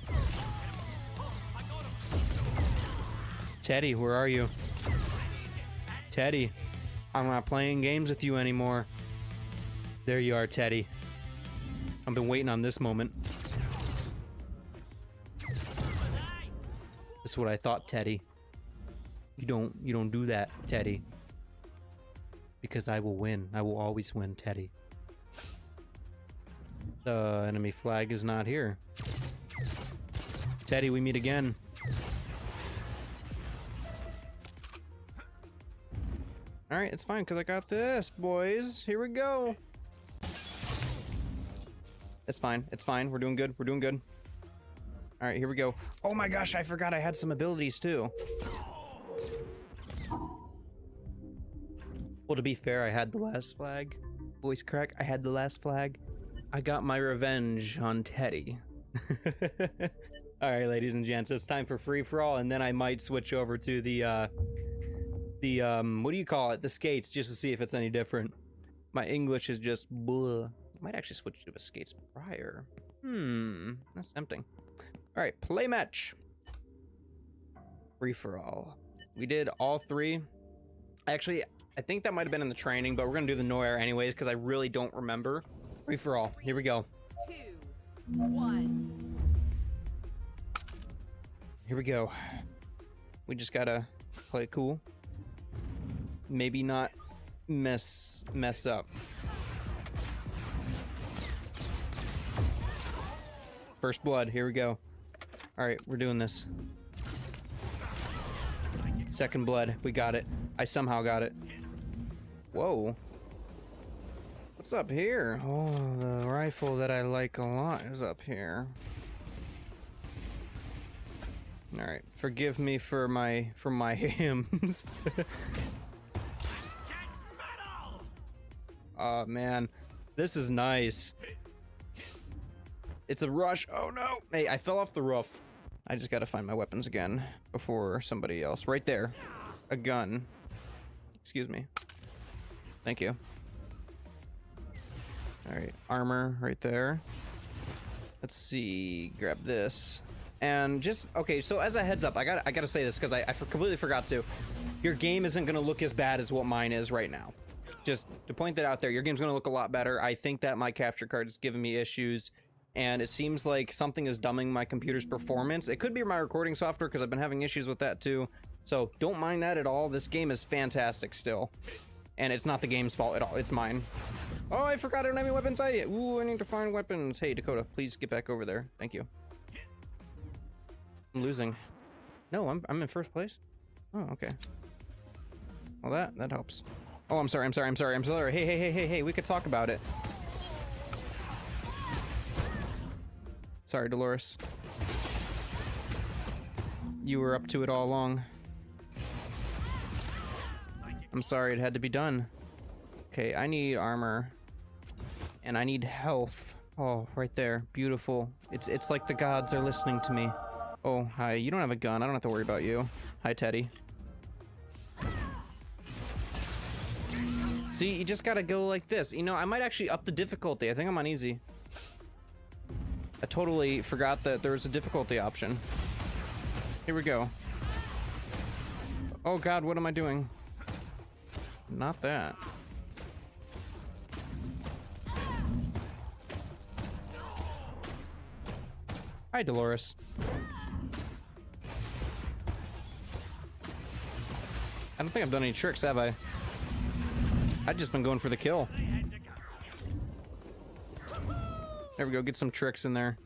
Teddy, where are you? Teddy, I'm not playing games with you anymore. There you are, Teddy. I've been waiting on this moment. This is what I thought, Teddy. You don't do that, Teddy. Because I will win. I will always win, Teddy. The enemy flag is not here. Teddy, we meet again. Alright, it's fine, because I got this, boys. Here we go. It's fine. It's fine. We're doing good. We're doing good. Alright, here we go. Oh my gosh, I forgot I had some abilities, too. Well, to be fair, I had the last flag. Voice crack, I had the last flag. I got my revenge on Teddy. Alright, ladies and gents, it's time for free-for-all, and then I might switch over to the what do you call it? The skates, just to see if it's any different. My English is just blah. I might actually switch to a skates prior. That's tempting. Alright, play match. Free-for-all. We did all three. Actually, I think that might have been in the training, but we're gonna do the no air anyways, because I really don't remember. Free-for-all. Here we go. 2, 1. Here we go. We just gotta play it cool. Maybe not mess up. First blood, here we go. Alright, we're doing this. Second blood, we got it. I somehow got it. Whoa. What's up here? Oh, the rifle that I like a lot is up here. Alright, forgive me for my hymns. Oh man, this is nice. It's a rush. Oh no! Hey, I fell off the roof. I just gotta find my weapons again before somebody else. Right there. A gun. Excuse me. Thank you. Alright, armor right there. Let's see. Grab this. And just, okay, so as a heads up, I gotta say this because I completely forgot to. Your game isn't gonna look as bad as what mine is right now. Just to point that out there, your game's gonna look a lot better. I think that my capture card is giving me issues, and it seems like something is dumbing my computer's performance. It could be my recording software because I've been having issues with that too. So don't mind that at all. This game is fantastic still. And it's not the game's fault at all, it's mine. Oh, I forgot I don't have any weapons. Ooh, I need to find weapons. Hey, Dakota, please get back over there. Thank you. I'm losing. No, I'm in first place. Oh, okay. Well, that helps. Oh, I'm sorry. Hey, we could talk about it. Sorry, Dolores. You were up to it all along. I'm sorry, it had to be done. Okay, I need armor. And I need health. Oh, right there. Beautiful. It's like the gods are listening to me. Oh, hi. You don't have a gun. I don't have to worry about you. Hi, Teddy. See, you just gotta go like this. You know, I might actually up the difficulty. I think I'm on easy. I totally forgot that there was a difficulty option. Here we go. Oh god, what am I doing? Not that. Hi, Dolores. I don't think I've done any tricks, have I? I've just been going for the kill. There we go, get some tricks in there.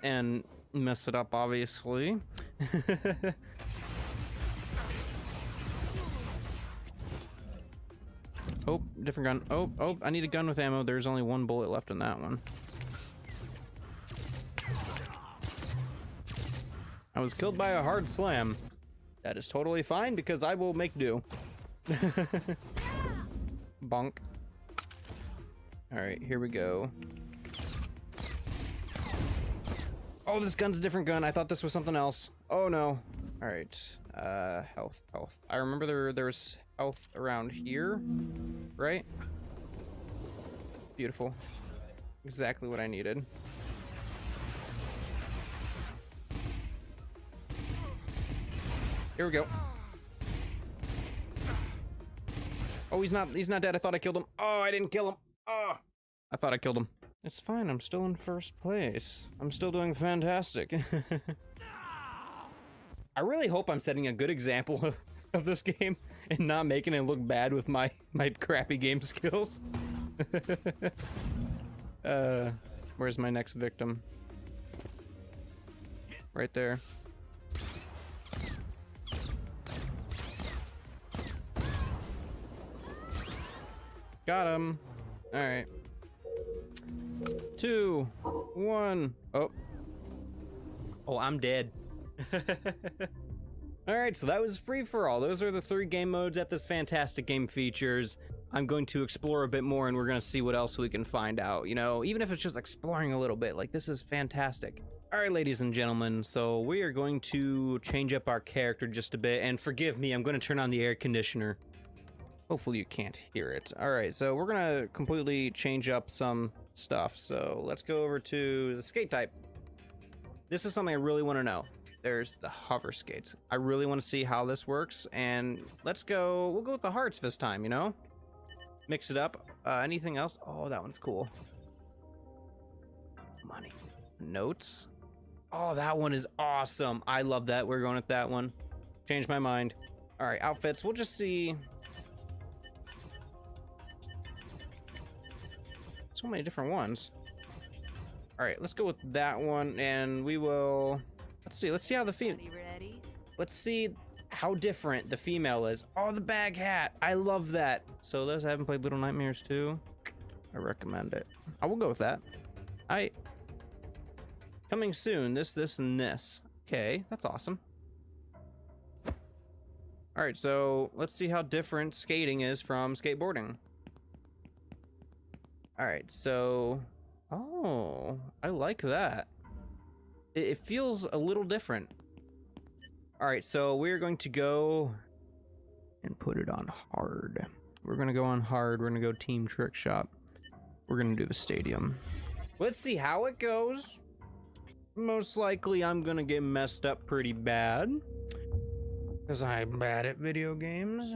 And mess it up, obviously. Oh, different gun. Oh, I need a gun with ammo. There's only one bullet left in that one. I was killed by a hard slam. That is totally fine because I will make do. Bonk. All right, here we go. Oh, this gun's a different gun. I thought this was something else. Oh no. All right. Health. I remember there's health around here, right? Beautiful. Exactly what I needed. Here we go. Oh, he's not dead. I thought I killed him. Oh, I didn't kill him. Oh, I thought I killed him. It's fine. I'm still in first place. I'm still doing fantastic. I really hope I'm setting a good example of this game and not making it look bad with my crappy game skills. Where's my next victim? Right there. Got him. All right. 2, 1. Oh. Oh, I'm dead. All right, so that was free for all. Those are the 3 game modes that this fantastic game features. I'm going to explore a bit more and we're going to see what else we can find out. You know, even if it's just exploring a little bit, like this is fantastic. All right, ladies and gentlemen, so we are going to change up our character just a bit, and forgive me, I'm going to turn on the air conditioner. Hopefully you can't hear it. All right, so we're going to completely change up some stuff. So let's go over to the skate type. This is something I really want to know. There's the hover skates. I really want to see how this works, and we'll go with the hearts this time, you know? Mix it up. Anything else? Oh, that one's cool. Money. Notes. Oh, that one is awesome. I love that. We're going with that one. Changed my mind. All right, outfits. We'll just see. So many different ones. All right, let's go with that one, and we will. Let's see how the female. Let's see how different the female is. Oh, the bag hat. I love that. So those haven't played Little Nightmares 2. I recommend it. I will go with that. Coming soon. This, and this. Okay, that's awesome. All right, so let's see how different skating is from skateboarding. All right, so, oh, I like that. It feels a little different. All right, so we're going to go and put it on hard. We're gonna go on hard. We're gonna go Team TRICKSHOT. We're gonna do the stadium. Let's see how it goes. Most likely I'm gonna get messed up pretty bad, because I'm bad at video games.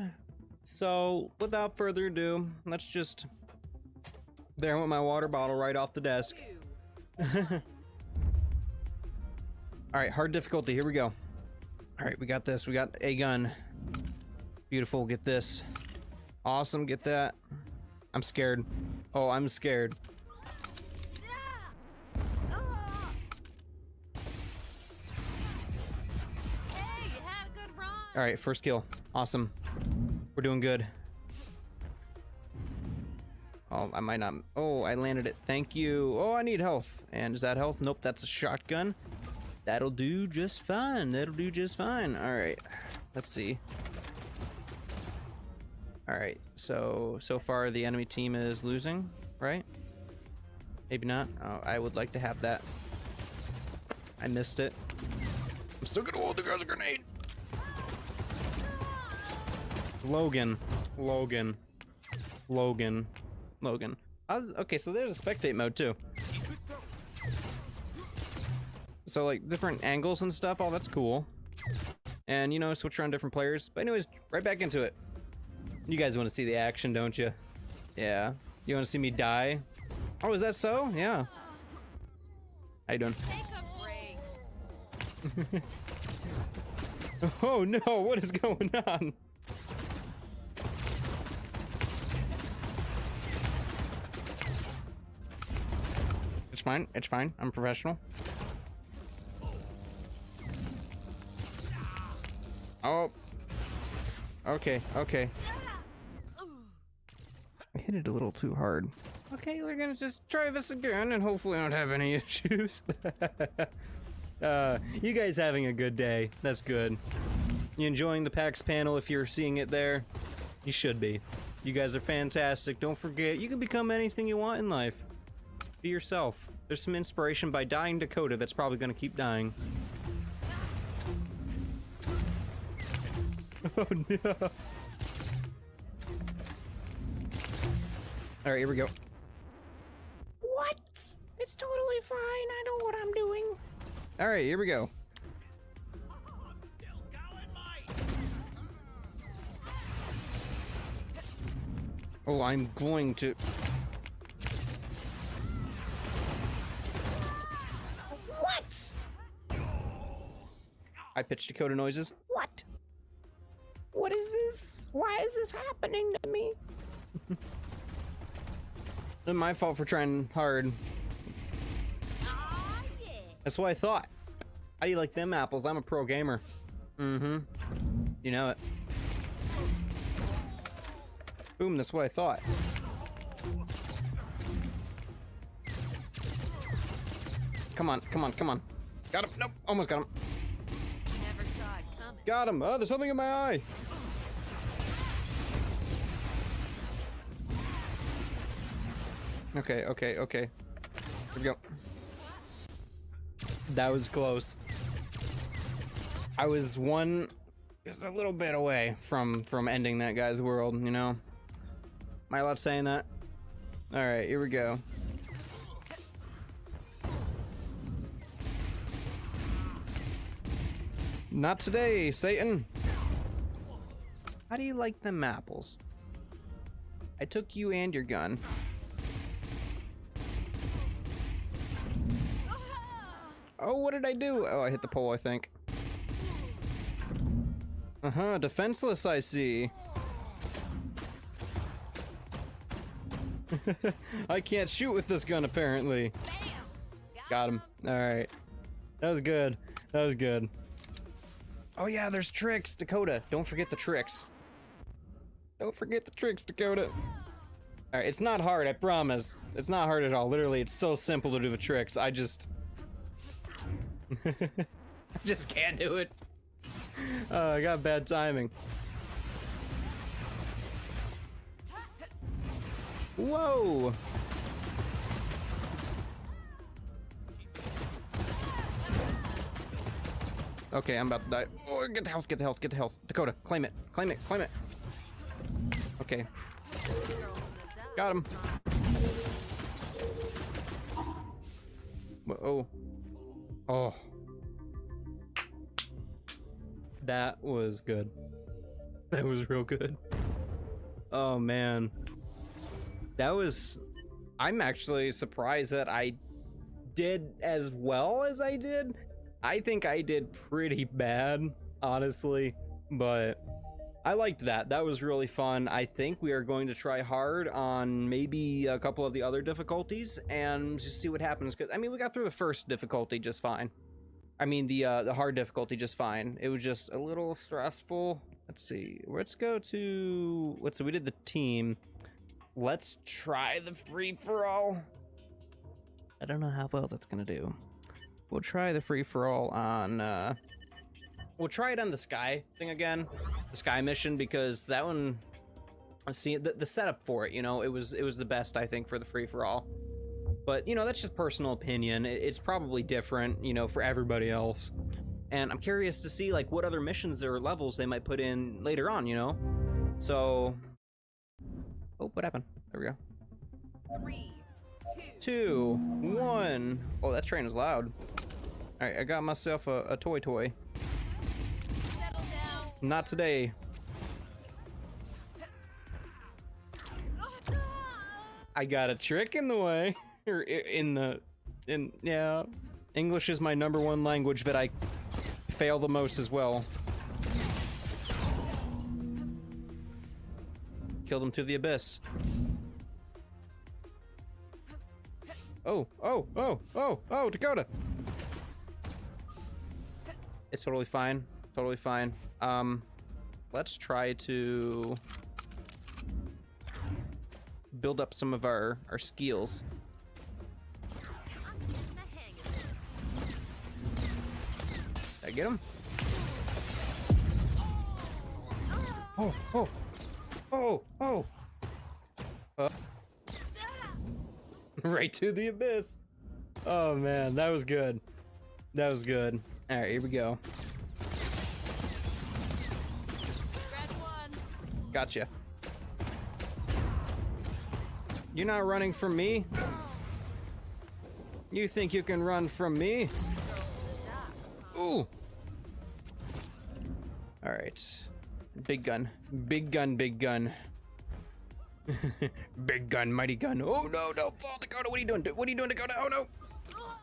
So without further ado, let's just, there went my water bottle right off the desk. All right, hard difficulty, here we go. All right, we got this, we got a gun. Beautiful, get this. Awesome, get that. I'm scared. Oh, I'm scared. All right, first kill. Awesome. We're doing good. Oh, I might not. Oh, I landed it. Thank you. Oh, I need health. And is that health? Nope, that's a shotgun. That'll do just fine. That'll do just fine. All right, let's see. All right, so far the enemy team is losing, right? Maybe not. Oh, I would like to have that. I missed it. I'm still gonna hold the guy's grenade. Logan. Okay, so there's a spectate mode too. So like different angles and stuff, oh, that's cool. And you know, switch around different players. But anyways, right back into it. You guys want to see the action, don't you? Yeah. You want to see me die? Oh, is that so? Yeah. How you doing? Oh no, what is going on? It's fine, it's fine. I'm a professional. Oh. Okay. I hit it a little too hard. Okay, we're gonna just try this again and hopefully I don't have any issues. You guys having a good day. That's good. You enjoying the PAX panel if you're seeing it there? You should be. You guys are fantastic. Don't forget, you can become anything you want in life. Be yourself. There's some inspiration by dying Dakota that's probably gonna keep dying. Oh no. Alright, here we go. What? It's totally fine. I know what I'm doing. Alright, here we go. Oh, I'm going to... What? I pitched Dakota noises. What? What is this? Why is this happening to me? It's my fault for trying hard. That's what I thought. How do you like them apples? I'm a pro gamer. Mm-hmm. You know it. Boom, that's what I thought. Come on, come on, come on. Got him. Nope, almost got him. Never saw it coming. Got him. Oh, there's something in my eye. Okay, okay, okay. Here we go. That was close. I was just a little bit away from ending that guy's world, you know? Am I allowed saying that? Alright, here we go. Not today, Satan. How do you like them apples? I took you and your gun. Oh, what did I do? Oh, I hit the pole, I think. Uh-huh, defenseless, I see. I can't shoot with this gun, apparently. Got him. Alright. That was good. That was good. Oh yeah, there's tricks, Dakota. Don't forget the tricks. Don't forget the tricks, Dakota. Alright, it's not hard, I promise. It's not hard at all. Literally, it's so simple to do the tricks. I just can't do it. I got bad timing. Whoa! Okay, I'm about to die. Oh, get the health, get the health, get the health. Dakota, claim it, claim it, claim it. Okay. Got him. Oh. Oh. That was good. That was real good. Oh man. That was... I'm actually surprised that I did as well as I did. I think I did pretty bad, honestly, but I liked that. That was really fun. I think we are going to try hard on maybe a couple of the other difficulties and just see what happens. Because I mean, we got through the first difficulty just fine. I mean, the hard difficulty just fine. It was just a little stressful. Let's see. Let's go to... Let's see. We did the team. Let's try the free-for-all. I don't know how well that's gonna do. We'll try the free-for-all on... We'll try it on the Sky thing again. The Sky mission, because that one... See, the setup for it, you know, it was the best, I think, for the free-for-all. But, you know, that's just personal opinion. It's probably different, you know, for everybody else. And I'm curious to see, like, what other missions or levels they might put in later on, you know? So... Oh, what happened? There we go. 3, 2, 1. Oh, that train is loud. Alright, I got myself a toy. settle down. Not today. I got a trick in the way. Or yeah. English is my #1 language, but I fail the most as well. Killed him to the abyss. Oh, Dakota! It's totally fine. Totally fine. Let's try to build up some of our skills. I'm getting the hang of this. Did I get him? Oh! Right to the abyss. Oh man, that was good. That was good. All right, here we go. Red one. Gotcha. You're not running from me? You think you can run from me? Ooh. All right. Big gun. Big gun, big gun. Big gun, mighty gun. Oh no, don't fall, Dakota. What are you doing? What are you doing, Dakota? Oh no.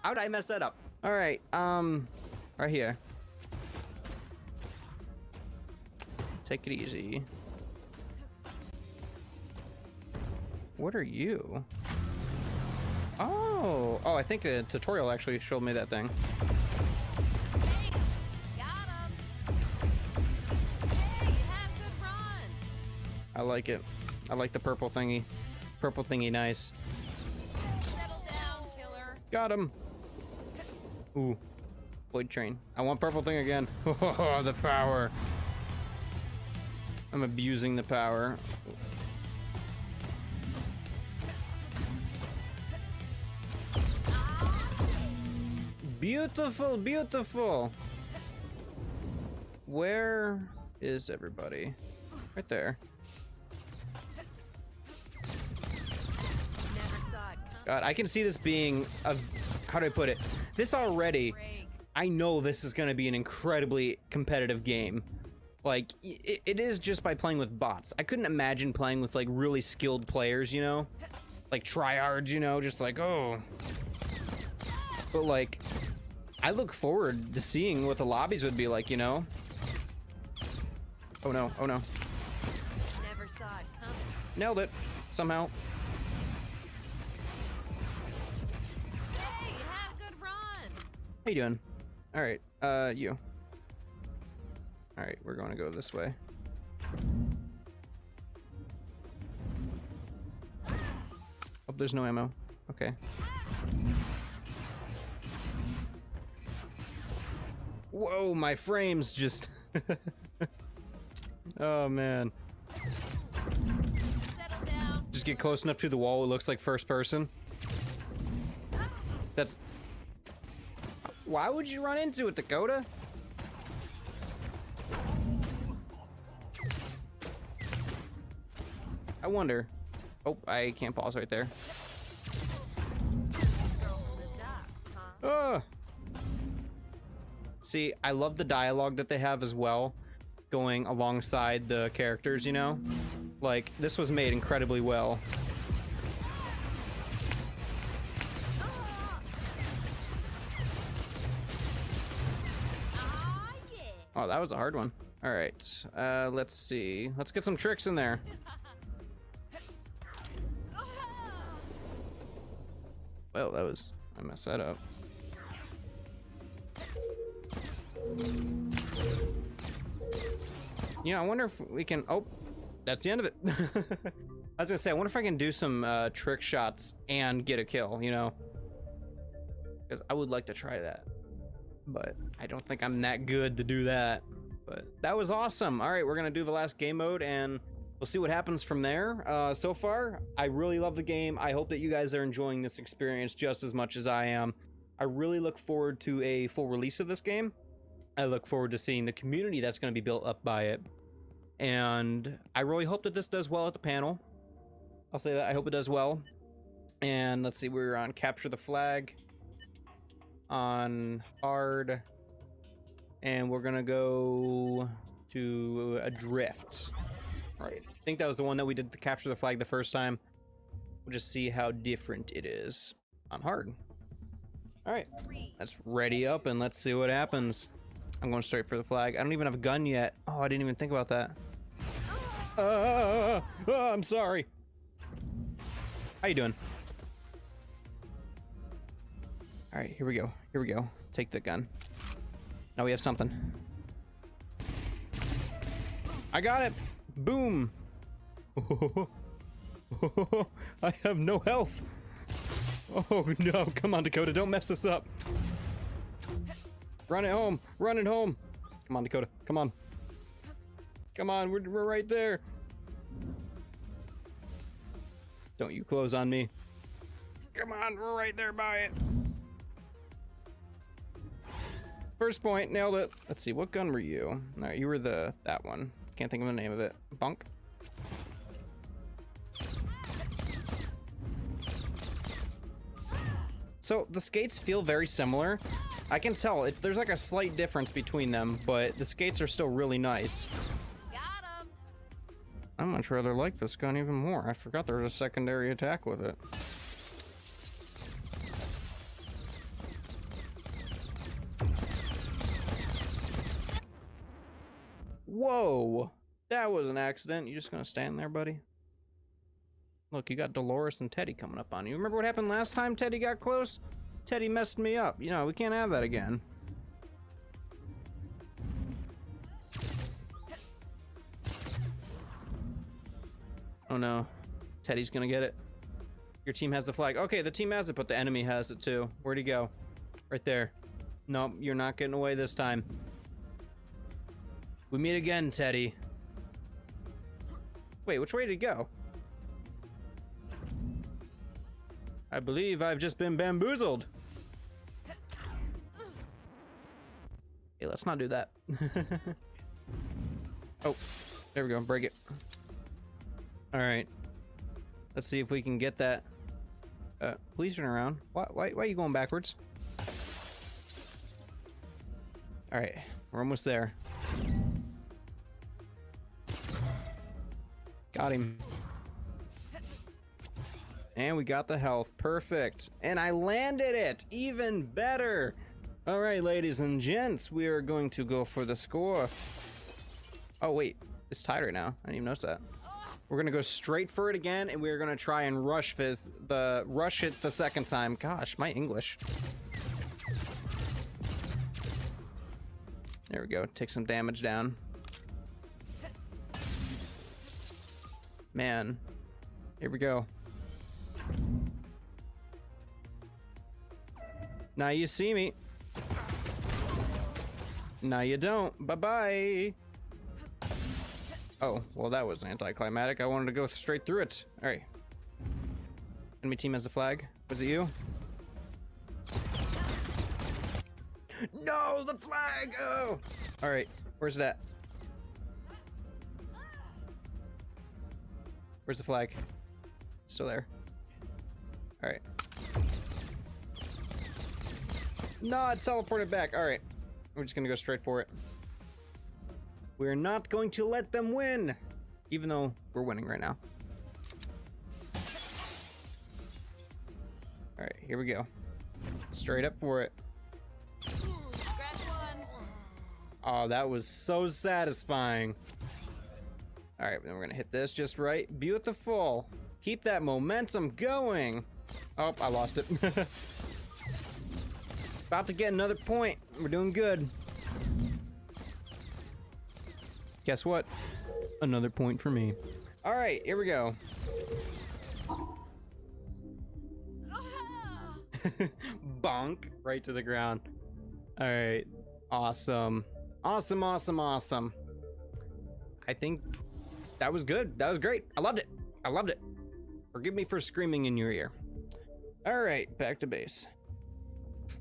How'd I mess that up? All right, right here. Take it easy. What are you? Oh, I think the tutorial actually showed me that thing. Hey, got him. Hey, you had a good run. I like it. I like the purple thingy. Purple thingy, nice. Settle down, killer. Got him. Ooh, Void Train. I want purple thing again. Oh, the power. I'm abusing the power. Beautiful, beautiful. Where is everybody? Right there. Never saw it come. God, I can see this being a, how do I put it? This already, Break. I know this is going to be an incredibly competitive game. Like, it is just by playing with bots. I couldn't imagine playing with, like, really skilled players, you know? Like, tryhards, you know? Just like, oh. But, like, I look forward to seeing what the lobbies would be like, you know? Oh, no. Oh, no. Never saw it coming. Nailed it. Somehow. Hey, you had a good run. How you doing? All right, you. All right, we're going to go this way. Oh, there's no ammo. Okay. Whoa, my frames just... Oh, man. Settle down. Just get close enough to the wall, it looks like first person. That's... Why would you run into it, Dakota? I wonder. Oh, I can't pause right there. Go for the ducks, huh? Ah! See, I love the dialogue that they have as well, going alongside the characters, you know? Like, this was made incredibly well. Ah, yeah. Oh, that was a hard one. All right, let's see. Let's get some tricks in there. Well, I messed that up. You know, I wonder if we can, oh, that's the end of it. I was gonna say, I wonder if I can do some trick shots and get a kill, you know? Because I would like to try that, but I don't think I'm that good to do that. But that was awesome. All right, we're gonna do the last game mode and we'll see what happens from there. So far, I really love the game. I hope that you guys are enjoying this experience just as much as I am. I really look forward to a full release of this game. I look forward to seeing the community that's gonna be built up by it. And I really hope that this does well at the panel. I'll say that, I hope it does well. And let's see, we're on Capture the Flag, on hard, and we're gonna go to Adrift. All right, I think that was the one that we did to Capture the Flag the first time. We'll just see how different it is on hard. All right, let's ready up and let's see what happens. I'm going straight for the flag. I don't even have a gun yet. Oh, I didn't even think about that. I'm sorry. How you doing? All right, here we go. Here we go. Take the gun. Now we have something. I got it. Boom. I have no health. Oh no, come on, Dakota, don't mess this up. Run it home, run it home. Come on, Dakota, come on. Come on, we're right there. Don't you close on me. Come on, we're right there by it. First point, nailed it. Let's see, what gun were you? No, you were that one. Can't think of the name of it. Bunk. So the skates feel very similar. I can tell there's like a slight difference between them, but the skates are still really nice. Got him. I much rather like this gun even more. I forgot there was a secondary attack with it. Whoa, that was an accident. You just gonna stand there, buddy? Look, you got Dolores and Teddy coming up on you. Remember what happened last time Teddy got close? Teddy messed me up. You know, we can't have that again. Oh no, Teddy's gonna get it. Your team has the flag. Okay, the team has it, but the enemy has it too. Where'd he go? Right there. Nope, you're not getting away this time. We meet again, Teddy. Wait, which way did he go? I believe I've just been bamboozled. Hey, let's not do that. Oh, there we go. Break it. All right. Let's see if we can get that. Please turn around. Why are you going backwards? All right, we're almost there. Got him. And we got the health. Perfect. And I landed it. Even better. All right, ladies and gents, we are going to go for the score. Oh, wait. It's tied right now. I didn't even notice that. We're going to go straight for it again, and we're going to try and rush it the second time. Gosh, my English. There we go. Take some damage down. Man. Here we go. Now you see me. Now you don't. Bye-bye. Oh, well, that was anticlimactic. I wanted to go straight through it. All right. Enemy team has the flag. Was it you? No, the flag! Oh! All right. Where's that? Where's the flag? Still there. All right. No, it teleported back. All right. We're just gonna go straight for it. We're not going to let them win, even though we're winning right now. All right, here we go. Straight up for it. Oh, that was so satisfying. All right, then we're gonna hit this just right. Beautiful. Keep that momentum going. Oh, I lost it. About to get another point. We're doing good. Guess what? Another point for me. All right, here we go. Bonk right to the ground. All right, awesome. Awesome, awesome, awesome. I think that was good. That was great. I loved it. I loved it. Forgive me for screaming in your ear. All right, back to base.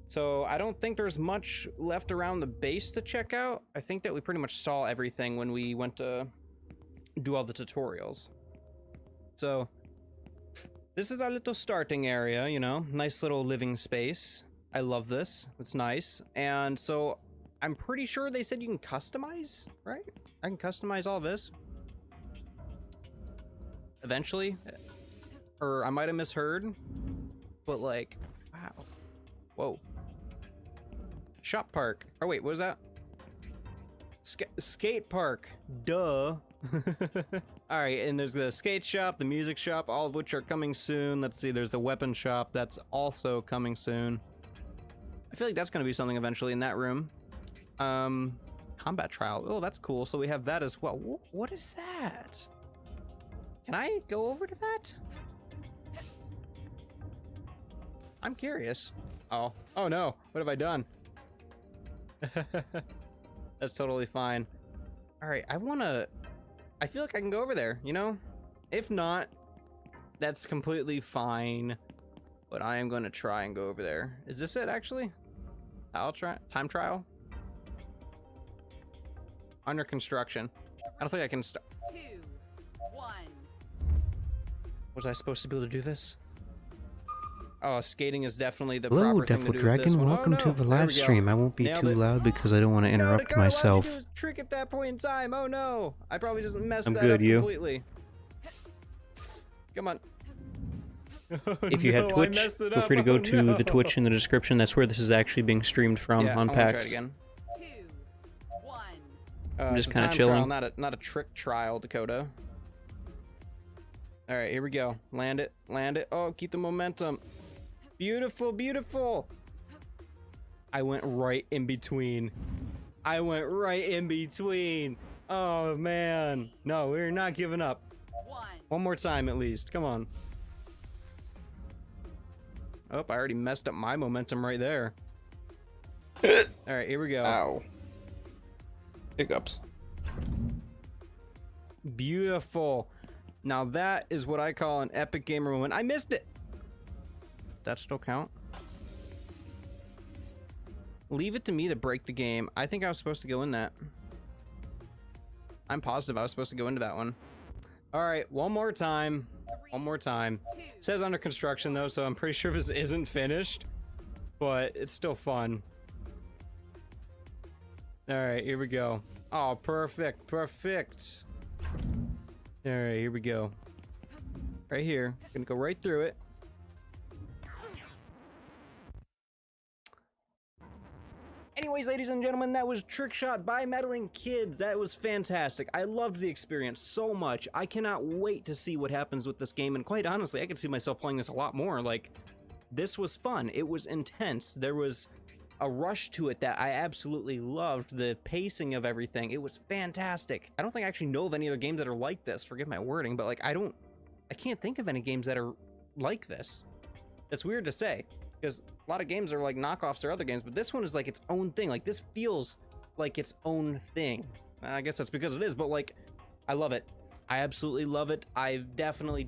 So I don't think there's much left around the base to check out. I think that we pretty much saw everything when we went to do all the tutorials. So this is our little starting area, you know, nice little living space. I love this. It's nice. And so I'm pretty sure they said you can customize, right? I can customize all this eventually, or I might have misheard, but like, wow. Whoa. Shop park. Oh wait, what was that? Skate park. Duh. All right, and there's the skate shop, the music shop, all of which are coming soon. Let's see, there's the weapon shop that's also coming soon. I feel like that's gonna be something eventually in that room. Combat trial. Oh, that's cool. So we have that as well. What is that? Can I go over to that? I'm curious. Oh no, what have I done? That's totally fine. All right, I feel like I can go over there, you know? If not, that's completely fine, but I am gonna try and go over there. Is this it actually? I'll try, time trial? Under construction. I don't think I can start. 2, 1. Was I supposed to be able to do this? Oh, skating is definitely the Hello, proper thing Devil to do with this Dragon. one. Welcome Oh, to no. the There live we go. stream. I won't be Nailed too it. loud because I don't want to No, interrupt Dakota, myself. why'd you do a trick at that point in time? Oh no. I probably just messed I'm that good, up you? completely. Come on. If you had Twitch, feel free to go to the Twitch in the description. That's where this is actually being streamed from Yeah, on I wanna try it PAX. again. 2, 1. I'm just it's a kinda time chilling. Trial, not a trick trial, Dakota. All right, here we go. Land it, land it. Oh, keep the momentum. Beautiful, beautiful. I went right in between. I went right in between. Oh man. No, we're not giving up. 1. One more time at least. Come on. Oh, I already messed up my momentum right there. All right, here we go. Ow. Hiccups. Beautiful. Now that is what I call an epic gamer moment. I missed it. That still count? Leave it to me to break the game. I think I was supposed to go in that. I'm positive I was supposed to go into that one. All right, one more time. One more time. It says under construction though, so I'm pretty sure this isn't finished, but it's still fun. All right, here we go. Oh, perfect, perfect. All right, here we go. Right here, gonna go right through it. Anyways, ladies and gentlemen, that was TRICKSHOT by Meddling Kids. That was fantastic. I loved the experience so much. I cannot wait to see what happens with this game, and quite honestly, I could see myself playing this a lot more. Like, this was fun. It was intense. There was a rush to it that I absolutely loved. The pacing of everything, it was fantastic. I don't think I actually know of any other games that are like this. Forgive my wording, but like, I can't think of any games that are like this. It's weird to say, because a lot of games are like knockoffs or other games, but this one is like its own thing. Like, this feels like its own thing. I guess that's because it is, but like, I love it. I absolutely love it. I definitely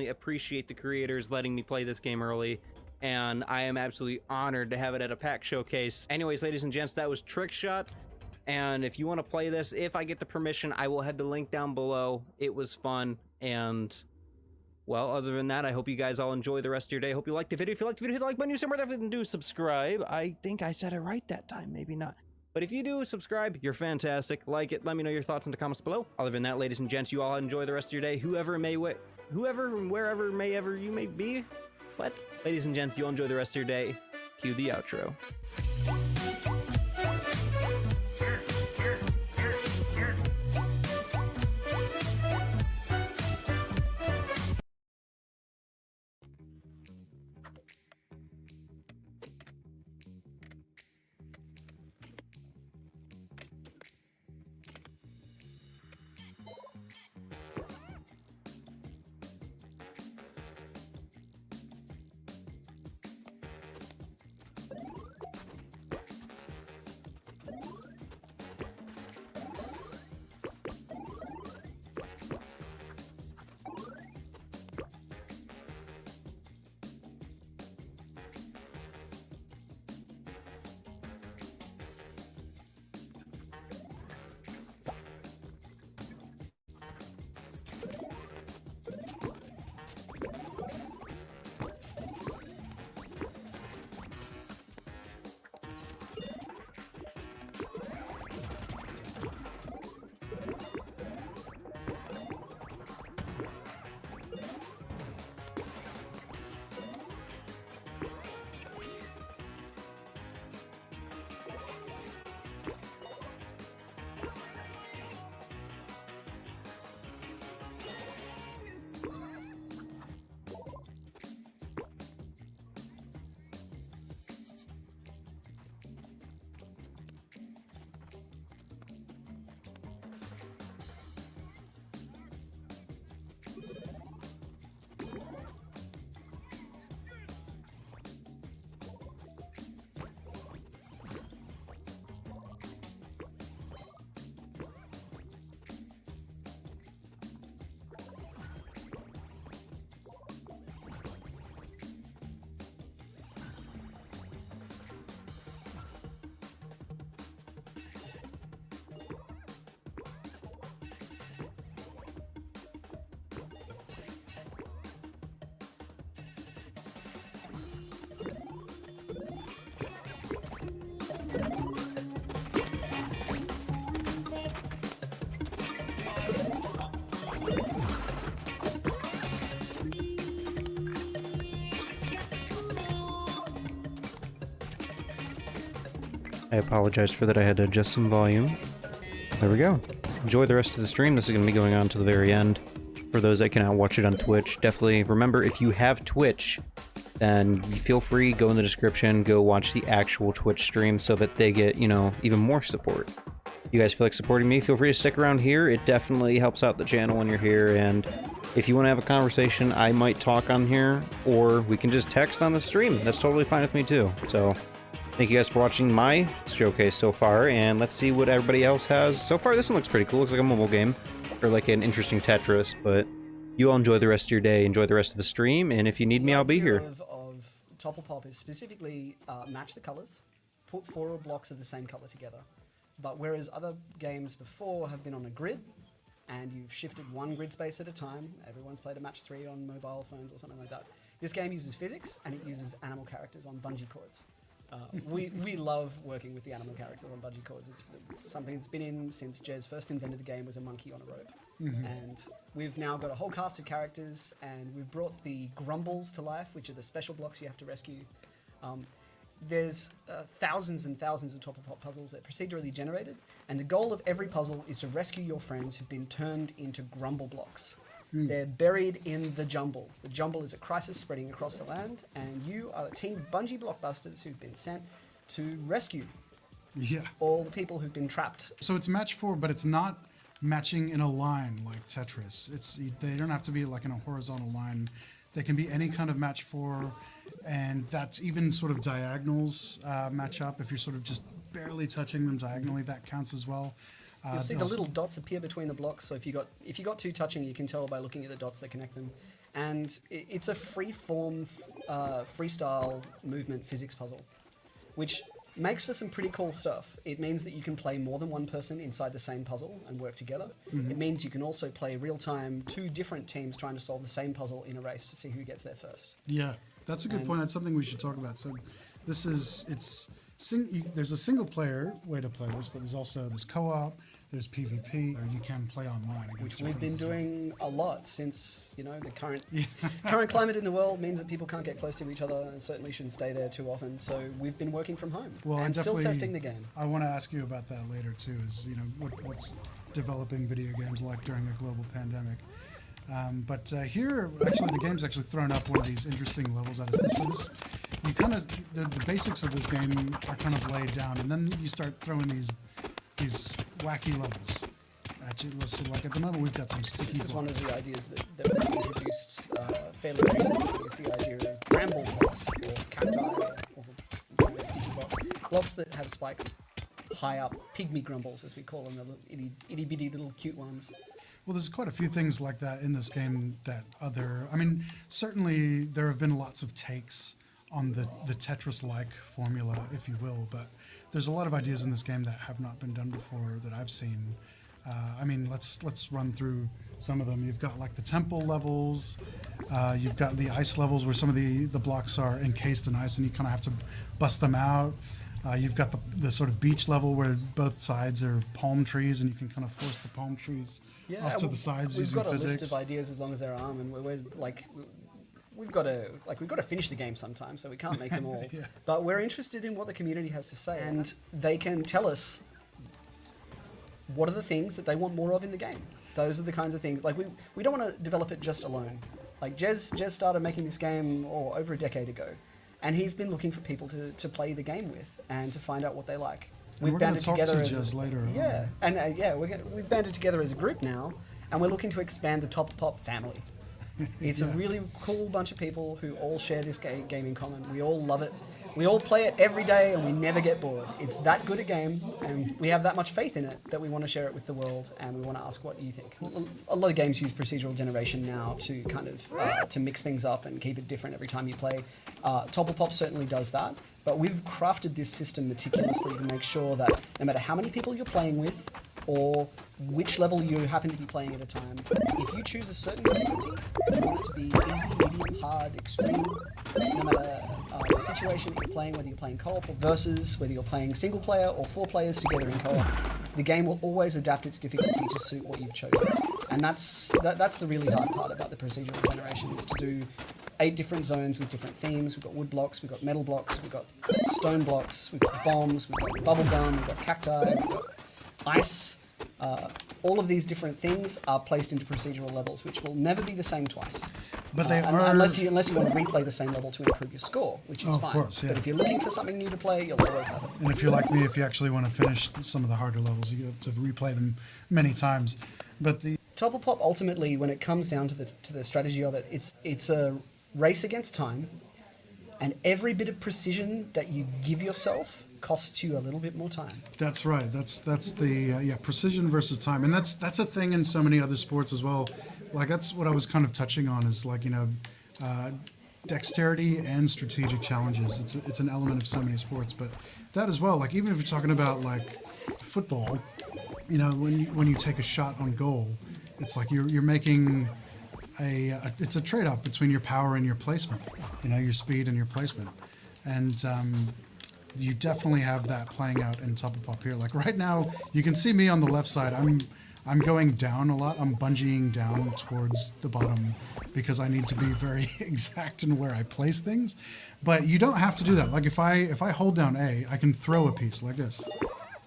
appreciate the creators letting me play this game early, and I am absolutely honored to have it at a PAX showcase. Anyways, ladies and gents, that was TRICKSHOT, and if you want to play this, if I get the permission, I will have the link down below. It was fun, and well, other than that, I hope you guys all enjoy the rest of your day. Hope you liked the video. If you liked the video, hit the like button. You somewhere definitely do subscribe. I think I said it right that time, maybe not. But if you do subscribe, you're fantastic. Like it. Let me know your thoughts in the comments below. Other than that, ladies and gents, you all enjoy the rest of your day. Whoever, wherever, you may be. But ladies and gents, you all enjoy the rest of your day. Cue the outro. I apologize for that. I had to adjust some volume. There we go. Enjoy the rest of the stream. This is going to be going on to the very end. For those that cannot watch it on Twitch, definitely remember, if you have Twitch, then feel free, go in the description, go watch the actual Twitch stream so that they get, you know, even more support. You guys feel like supporting me, feel free to stick around here. It definitely helps out the channel when you're here, and if you want to have a conversation, I might talk on here, or we can just text on the stream. That's totally fine with me too. So thank you guys for watching my showcase so far, and let's see what everybody else has. So far, this one looks pretty cool. Looks like a mobile game, or like an interesting Tetris, but you all enjoy the rest of your day, enjoy the rest of the stream, and if you need me, I'll be here. Of Topple Pop is specifically match the colors, put 4 blocks of the same color together. But whereas other games before have been on a grid, and you've shifted 1 grid space at a time, everyone's played a match 3 on mobile phones or something like that. This game uses physics, and it uses animal characters on bungee cords. We love working with the animal characters on bungee cords. It's something that's been in since Jez first invented the game, was a monkey on a rope. And we've now got a whole cast of characters, and we've brought the grumbles to life, which are the special blocks you have to rescue. There's thousands and thousands of Topple Pop puzzles that are procedurally generated, and the goal of every puzzle is to rescue your friends who've been turned into grumble blocks. They're buried in the jumble. The jumble is a crisis spreading across the land, and you are a team of bungee blockbusters who've been sent to rescue all the people who've been trapped. So it's match 4, but it's not matching in a line like Tetris. They don't have to be like in a horizontal line. They can be any kind of match 4, and that's even sort of diagonals match up. If you're sort of just barely touching them diagonally, that counts as well. You'll see the little dots appear between the blocks, so if you got 2 touching, you can tell by looking at the dots that connect them. And it's a free-form, freestyle movement physics puzzle, which makes for some pretty cool stuff. It means that you can play more than one person inside the same puzzle and work together. It means you can also play real-time 2 different teams trying to solve the same puzzle in a race to see who gets there first. Yeah, that's a good point. That's something we should talk about. So this is, there's a single-player way to play this, but there's co-op, there's PvP, or you can play online. Which we've been doing a lot since, you know, the current climate in the world means that people can't get close to each other and certainly shouldn't stay there too often. So we've been working from home and still testing the game. I want to ask you about that later too, is, you know, what's developing video games like during a global pandemic. But here, actually, the game's actually thrown up one of these interesting levels at us. So this, you kind of, the basics of this game are kind of laid down, and then you start throwing these wacky levels at you. Let's see, like at the moment we've got some sticky blocks. This is one of the ideas that we introduced fairly recently, is the idea of bramble blocks, or cacti, or sticky blocks. Blocks that have spikes high up, pygmy grumbles, as we call them, the little itty-bitty little cute ones. Well, there's quite a few things like that in this game that I mean, certainly there have been lots of takes on the Tetris-like formula, if you will, but there's a lot of ideas in this game that have not been done before that I've seen. I mean, let's run through some of them. You've got like the temple levels, you've got the ice levels where some of the blocks are encased in ice and you kind of have to bust them out. You've got the sort of beach level where both sides are palm trees and you can kind of force the palm trees off to the sides using physics. We've got a list of ideas as long as there are, and we're like, we've got to finish the game sometime, so we can't make them all. But we're interested in what the community has to say, and they can tell us what are the things that they want more of in the game. Those are the kinds of things, like we don't want to develop it just alone. Like Jez started making this game over a decade ago, and he's been looking for people to play the game with and to find out what they like. We've banded together as later. We've banded together as a group now, and we're looking to expand the Topple Pop family. It's a really cool bunch of people who all share this game in common. We all love it. We all play it every day and we never get bored. It's that good a game, and we have that much faith in it that we want to share it with the world, and we want to ask what you think. A lot of games use procedural generation now to kind of to mix things up and keep it different every time you play. Topple Pop certainly does that, but we've crafted this system meticulously to make sure that no matter how many people you're playing with, or which level you happen to be playing at a time, if you choose a certain difficulty, you want it to be easy, medium, hard, extreme, no matter the situation that you're playing, whether you're playing co-op or versus, whether you're playing single player or 4 players together in co-op, the game will always adapt its difficulty to suit what you've chosen. And that's the really hard part about the procedural generation, is to do 8 different zones with different themes. We've got wood blocks, we've got metal blocks, we've got stone blocks, we've got bombs, we've got bubble gum, we've got cacti, we've got ice. All of these different things are placed into procedural levels, which will never be the same twice. But they are... Unless you want to replay the same level to improve your score, which is of fine. course, yeah. But if you're looking for something new to play, you'll always have it. And if you're like me, if you actually want to finish some of the harder levels, you have to replay them many times. But the Topple Pop, ultimately, when it comes down to the strategy of it, it's a race against time, and every bit of precision that you give yourself costs you a little bit more time. That's right. That's the precision versus time, and that's a thing in so many other sports as well. Like that's what I was kind of touching on is like dexterity and strategic challenges. It's an element of so many sports, but that as well. Like even if you're talking about like football, when you take a shot on goal, it's like you're making it's a trade-off between your power and your placement. Your speed and your placement, and you definitely have that playing out in Topple Pop here. Like right now, you can see me on the left side. I'm going down a lot. I'm bungeeing down towards the bottom because I need to be very exact in where I place things. But you don't have to do that. Like if I hold down A, I can throw a piece like this.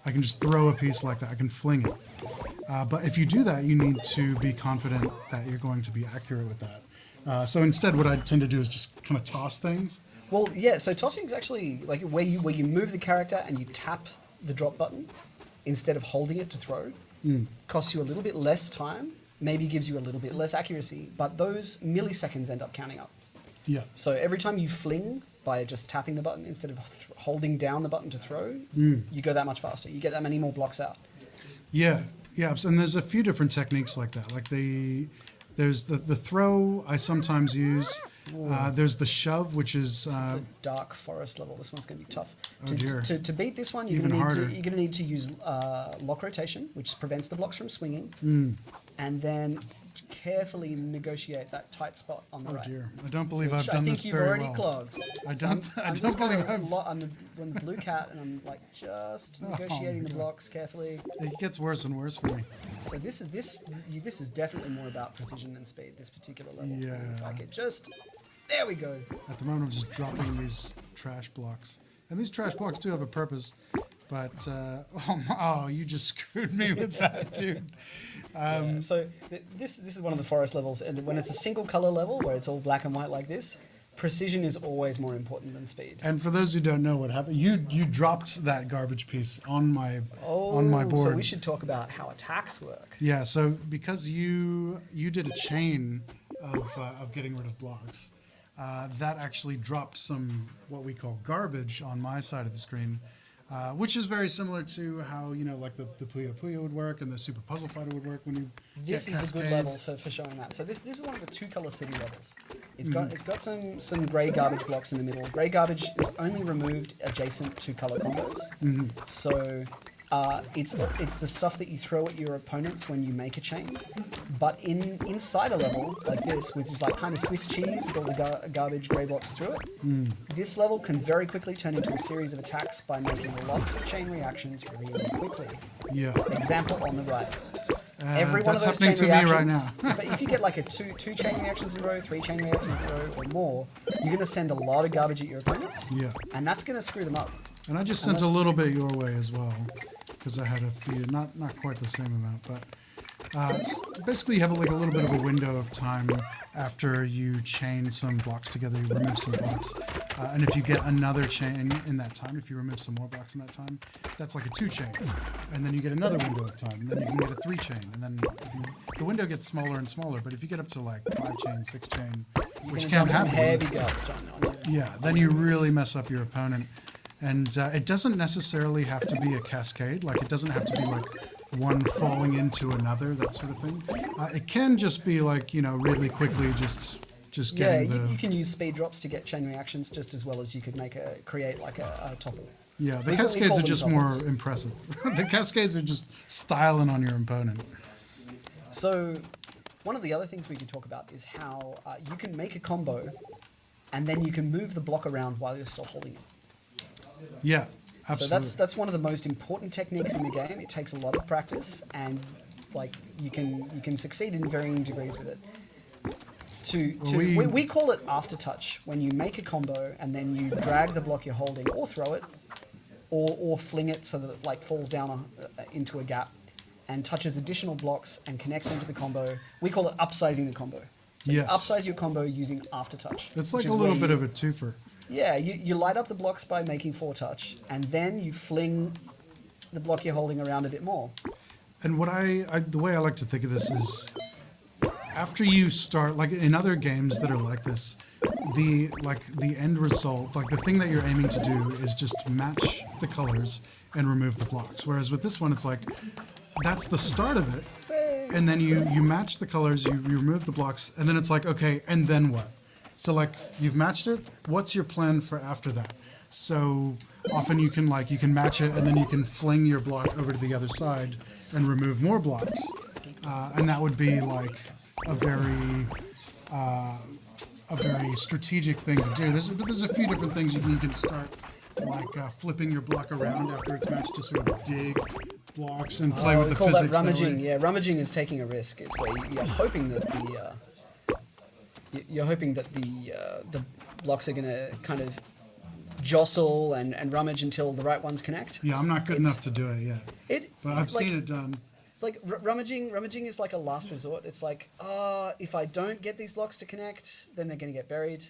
I can just throw a piece like that. I can fling it. But if you do that, you need to be confident that you're going to be accurate with that. So instead, what I tend to do is just kind of toss things. Well, yeah, so tossing is actually like where you move the character and you tap the drop button instead of holding it to throw. Costs you a little bit less time, maybe gives you a little bit less accuracy, but those milliseconds end up counting up. Yeah. So every time you fling by just tapping the button instead of holding down the button to throw, you go that much faster. You get that many more blocks out. Yeah, yeah, and there's a few different techniques like that. Like there's the throw I sometimes use. There's the shove, which is... This is the dark forest level. This one's going to be tough. Oh dear. To beat this one, you're going to need to use lock rotation, which prevents the blocks from swinging, and then carefully negotiate that tight spot on the right. Oh dear, I don't believe I've done this very well. I think you've already clogged. I don't believe I've... I'm the blue cat, and I'm like just negotiating the blocks carefully. It gets worse and worse for me. So this is definitely more about precision than speed. This particular level. Yeah. If I could just... There we go. At the moment, I'm just dropping these trash blocks. And these trash blocks do have a purpose, but... you just screwed me with that, dude. So this is one of the forest levels, and when it's a single color level, where it's all black and white like this, precision is always more important than speed. And for those who don't know what happened, you dropped that garbage piece on my board. So we should talk about how attacks work. Yeah, so because you did a chain of getting rid of blocks, that actually dropped some what we call garbage on my side of the screen, which is very similar to how like the Puyo Puyo would work and the Super Puzzle Fighter would work when you. This is a good level for showing that. So this is one of the 2-color city levels. It's got some gray garbage blocks in the middle. Gray garbage is only removed adjacent to color combos. So it's the stuff that you throw at your opponents when you make a chain. But inside a level like this, which is like kind of Swiss cheese with all the garbage gray blocks through it, this level can very quickly turn into a series of attacks by making lots of chain reactions really quickly. Yeah. Example on the right. Every one of those chain reactions, right now. if you get like a two chain reactions in a row, 3 chain reactions in a row, or more, you're going to send a lot of garbage at your opponents. Yeah. And that's going to screw them up. And I just sent a little bit your way as well, because I had a few, not quite the same amount, but basically you have like a little bit of a window of time after you chain some blocks together, you remove some blocks. And if you get another chain in that time, if you remove some more blocks in that time, that's like a 2 chain. And then you get another window of time, and then you can get a 3 chain. And then the window gets smaller and smaller, but if you get up to like 5 chain, 6 chain, which can happen. Heavy garbage on yeah, then you really mess up your opponent. And it doesn't necessarily have to be a cascade. Like it doesn't have to be like one falling into another, that sort of thing. It can just be like, really quickly just getting you can use speed drops to get chain reactions just as well as you could create like a topple. Yeah, the cascades are just more impressive. The cascades are just styling on your opponent. So one of the other things we could talk about is how you can make a combo and then you can move the block around while you're still holding it. Yeah, absolutely. So that's one of the most important techniques in the game. It takes a lot of practice, and like you can succeed in varying degrees with it. We call it aftertouch. When you make a combo and then you drag the block you're holding, or throw it, or fling it so that it like falls down into a gap, and touches additional blocks and connects them to the combo. We call it upsizing the combo. So you upsize your combo using aftertouch. It's like a little bit of a twofer. Yeah, you light up the blocks by making 4-touch, and then you fling the block you're holding around a bit more. And what the way I like to think of this is, after you start, like in other games that are like this, the end result, like the thing that you're aiming to do is just match the colors and remove the blocks. Whereas with this one, it's like, that's the start of it. And then you match the colors, you remove the blocks, and then it's like, okay, and then what? So like, you've matched it, what's your plan for after that? So often you can match it, and then you can fling your block over to the other side and remove more blocks. And that would be like a very strategic thing to do. There's a few different things you can start, like flipping your block around after it's matched to sort of dig blocks and play with the call physics. That rummaging. Yeah, rummaging is taking a risk. It's where you're hoping that the blocks are going to kind of jostle and rummage until the right ones connect. Yeah, I'm not good enough to do it yet. But I've seen it done. Like rummaging is like a last resort. It's like, if I don't get these blocks to connect, then they're going to get buried.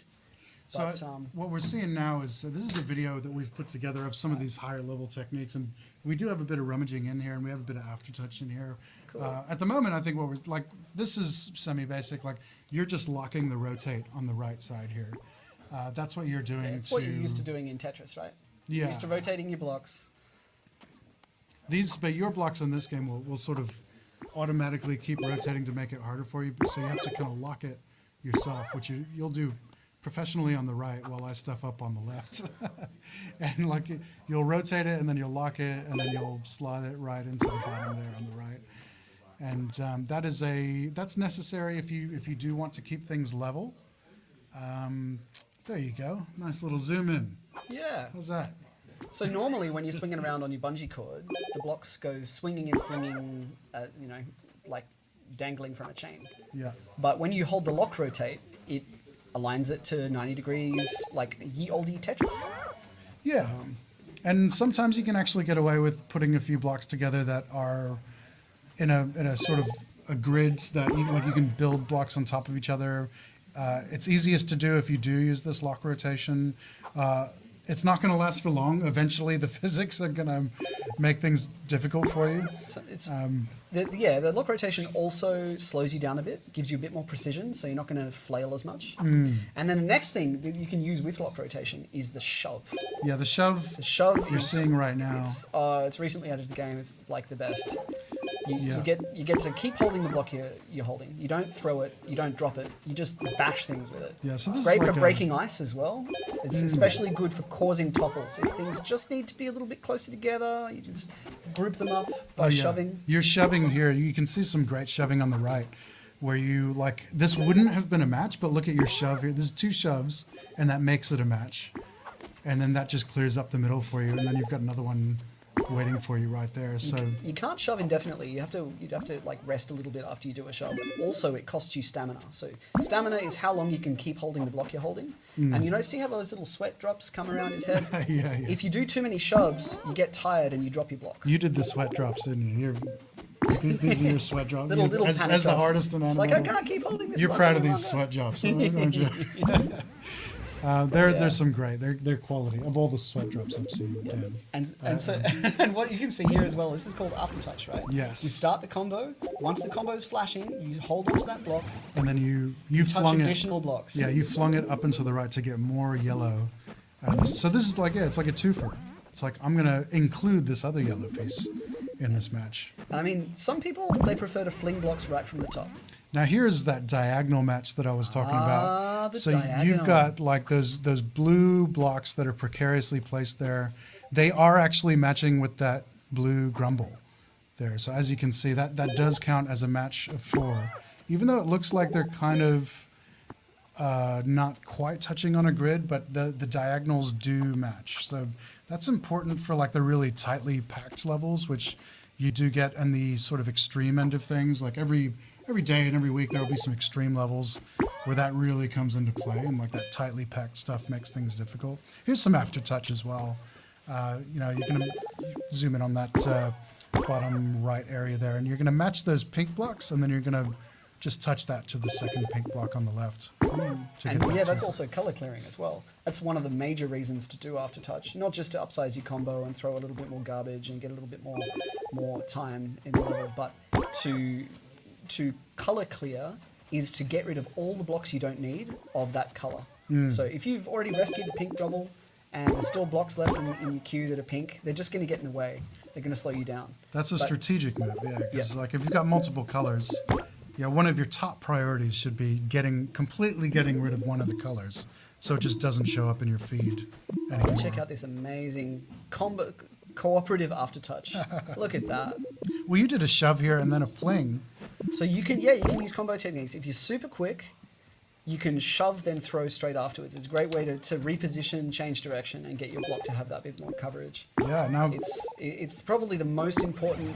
So what we're seeing now is, this is a video that we've put together of some of these higher level techniques, and we do have a bit of rummaging in here, and we have a bit of aftertouch in here. Cool. At the moment, I think what we're like, this is semi-basic. Like, you're just locking the rotate on the right side here. That's what you're doing. Yeah, it's what you're used to doing in Tetris, right? Yeah. You're used to rotating your blocks. But your blocks in this game will sort of automatically keep rotating to make it harder for you. So you have to kind of lock it yourself, which you'll do professionally on the right while I stuff up on the left. And like you'll rotate it, and then you'll lock it, and then you'll slot it right into the bottom there on the right. And that's necessary if you do want to keep things level. There you go. Nice little zoom in. Yeah. How's that? So normally when you're swinging around on your bungee cord, the blocks go swinging and flinging, like dangling from a chain. Yeah. But when you hold the lock rotate, it aligns it to 90 degrees, like ye olde Tetris. Yeah. And sometimes you can actually get away with putting a few blocks together that are in a sort of a grid that you can build blocks on top of each other. It's easiest to do if you do use this lock rotation. It's not going to last for long. Eventually, the physics are going to make things difficult for you. So the lock rotation also slows you down a bit, gives you a bit more precision, so you're not going to flail as much. And then the next thing that you can use with lock rotation is the shove. Yeah, the shove. The shove you're seeing right now. It's recently added to the game. It's like the best. You get to keep holding the block you're holding. You don't throw it. You don't drop it. You just bash things with it. Yeah, so this it's great is like for breaking ice as well. It's especially good for causing topples. If things just need to be a little bit closer together, you just group them up by shoving. You're shoving here. You can see some great shoving on the right, where you this wouldn't have been a match, but look at your shove here. There's 2 shoves, and that makes it a match. And then that just clears up the middle for you, and then you've got another one waiting for you right there. So you can't shove indefinitely. You'd have to like rest a little bit after you do a shove. Also, it costs you stamina. So stamina is how long you can keep holding the block you're holding. And see how those little sweat drops come around his head? Yeah. If you do too many shoves, you get tired and you drop your block. You did the sweat drops, didn't you? These are your sweat drops. Little as the hardest in It's like, I can't keep holding this. You're proud of these sweat drops, aren't you? There's some great. They're quality of all the sweat drops I've seen. Yeah. And what you can see here as well. This is called aftertouch, right? Yes. You start the combo. Once the combo is flashing, you hold onto that block. And then you flung additional blocks. Yeah, you flung it up and to the right to get more yellow out of this. So this is it's like a twofer. It's like, I'm gonna include this other yellow piece in this match. I mean, some people, they prefer to fling blocks right from the top. Now here's that diagonal match that I was talking about. So diagonal. You've got like those blue blocks that are precariously placed there. They are actually matching with that blue grumble there. So as you can see, that does count as a match of 4. Even though it looks like they're kind of not quite touching on a grid, but the diagonals do match. So that's important for like the really tightly packed levels, which you do get in the sort of extreme end of things. Like every day and every week there will be some extreme levels where that really comes into play, and like that tightly packed stuff makes things difficult. Here's some aftertouch as well. You know, you're gonna zoom in on that bottom right area there, and you're gonna match those pink blocks, and then you're gonna just touch that to the second pink block on the left. And yeah, that's also color clearing as well. That's one of the major reasons to do aftertouch, not just to upsize your combo and throw a little bit more garbage and get a little bit more time in the level, but to color clear is to get rid of all the blocks you don't need of that color. So if you've already rescued the pink double and there's still blocks left in your queue that are pink, they're just going to get in the way. They're going to slow you down. That's a strategic move, yeah. Because like if you've got multiple colors, yeah, one of your top priorities should be completely getting rid of one of the colors, so it just doesn't show up in your feed anymore. Check out this amazing cooperative aftertouch. Look at that. Well, you did a shove here and then a fling. So you can use combo techniques. If you're super quick, you can shove then throw straight afterwards. It's a great way to reposition, change direction, and get your block to have that bit more coverage. Yeah, now it's probably the most important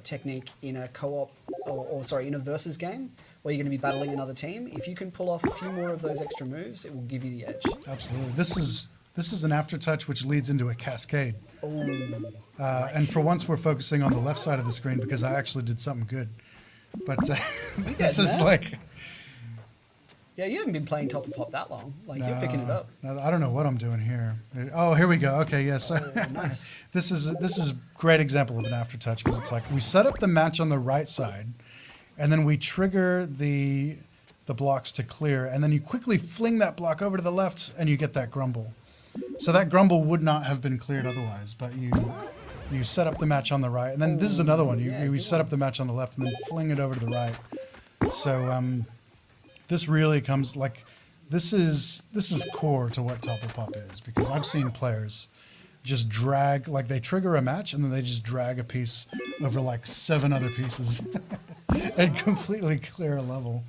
technique in a co-op or in a versus game where you're going to be battling another team. If you can pull off a few more of those extra moves, it will give you the edge. Absolutely. This is an aftertouch which leads into a cascade. And for once, we're focusing on the left side of the screen because I actually did something good. But this is like. Yeah, you haven't been playing Top of Pop that long. Like, you're picking it up. I don't know what I'm doing here. Oh, here we go. Okay, yes. Nice. This is a great example of an aftertouch because it's like we set up the match on the right side, and then we trigger the blocks to clear, and then you quickly fling that block over to the left, and you get that grumble. So that grumble would not have been cleared otherwise, but you set up the match on the right, and then this is another one. We set up the match on the left, and then fling it over to the right. So this really comes like this is core to what Top of Pop is, because I've seen players just drag, like they trigger a match and then they just drag a piece over like 7 other pieces and completely clear a level.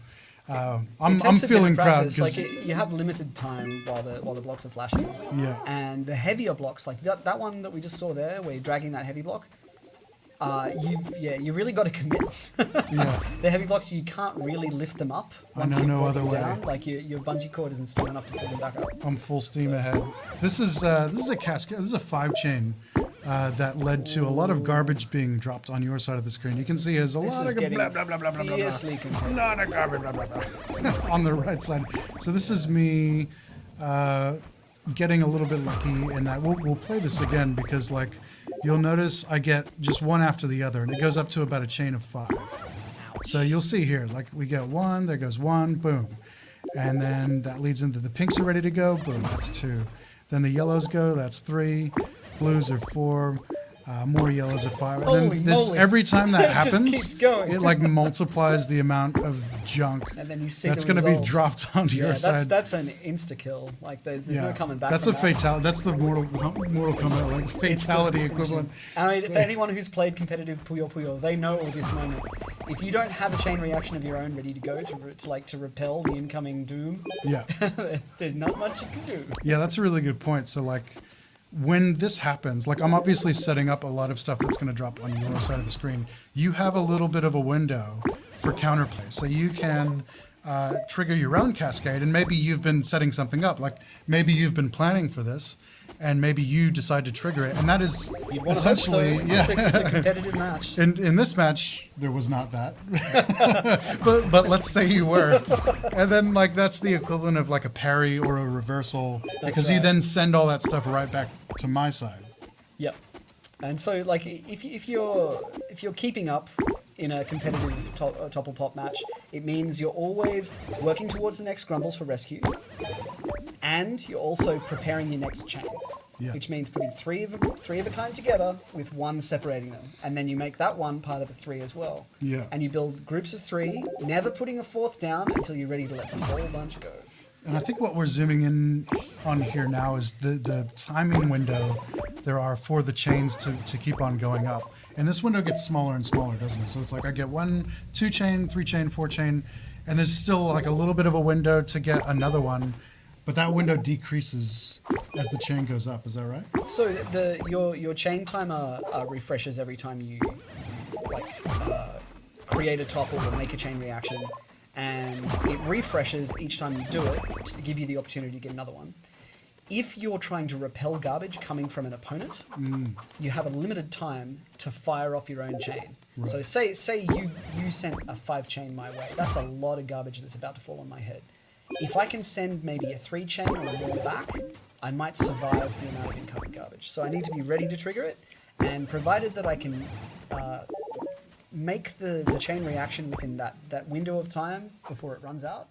I'm feeling proud because like you have limited time while the blocks are flashing. Yeah. And the heavier blocks, like that one that we just saw there, where you're dragging that heavy block, you really got to commit. Yeah. The heavy blocks, you can't really lift them up. Once I know you no other way. down. Like your bungee cord isn't strong enough to pull them back up. I'm full steam ahead. This is a cascade. This is a 5-chain that led to a lot of garbage being dropped on your side of the screen. You can see there's a lot of blah blah blah blah blah blah. Fiercely competitive. Lot of garbage blah blah blah on the right side. So this is me getting a little bit lucky in that. We'll play this again because like you'll notice I get just one after the other, and it goes up to about a chain of 5. So you'll see here, like we get 1, there goes 1, boom. And then that leads into the pinks are ready to go, boom, that's 2. Then the yellows go, that's 3. Blues are 4. More yellows are 5. And then this, every time that happens, just keeps going. it like multiplies the amount of junk And then you see that's the going to be result. dropped onto your side. That's an insta kill. Like there's no coming back. That's from a fatality. That's the Mortal Kombat like fatality equivalent. And I mean, for anyone who's played competitive Puyo Puyo, they know all this moment. If you don't have a chain reaction of your own ready to go to repel the incoming doom, Yeah. there's not much you can do. Yeah, that's a really good point. So like when this happens, like I'm obviously setting up a lot of stuff that's going to drop on your side of the screen. You have a little bit of a window for counterplay. So you can trigger your own cascade, and maybe you've been setting something up. Like maybe you've been planning for this, and maybe you decide to trigger it. And that is essentially, it's a competitive match. In this match, there was not that. but let's say you were. And then like that's the equivalent of like a parry or a reversal, because you then send all that stuff right back to my side. Yep. And so like if you're keeping up in a competitive top or pop match, it means you're always working towards the next grumbles for rescue, and you're also preparing your next chain. Yeah. Which means putting three of a kind together with 1 separating them, and then you make that one part of the 3 as well. Yeah. And you build groups of 3, never putting a 4th down until you're ready to let the whole bunch go. And I think what we're zooming in on here now is the timing window there are for the chains to keep on going up. And this window gets smaller and smaller, doesn't it? So it's like I get 1, 2 chain, 3 chain, 4 chain, and there's still like a little bit of a window to get another one, but that window decreases as the chain goes up. Is that right? So your chain timer refreshes every time you create a topple or make a chain reaction, and it refreshes each time you do it to give you the opportunity to get another one. If you're trying to repel garbage coming from an opponent, you have a limited time to fire off your own chain. Right. So say you sent a 5 chain my way. That's a lot of garbage that's about to fall on my head. If I can send maybe a 3 chain or more back, I might survive the amount of incoming garbage. So I need to be ready to trigger it, and provided that I can make the chain reaction within that window of time before it runs out,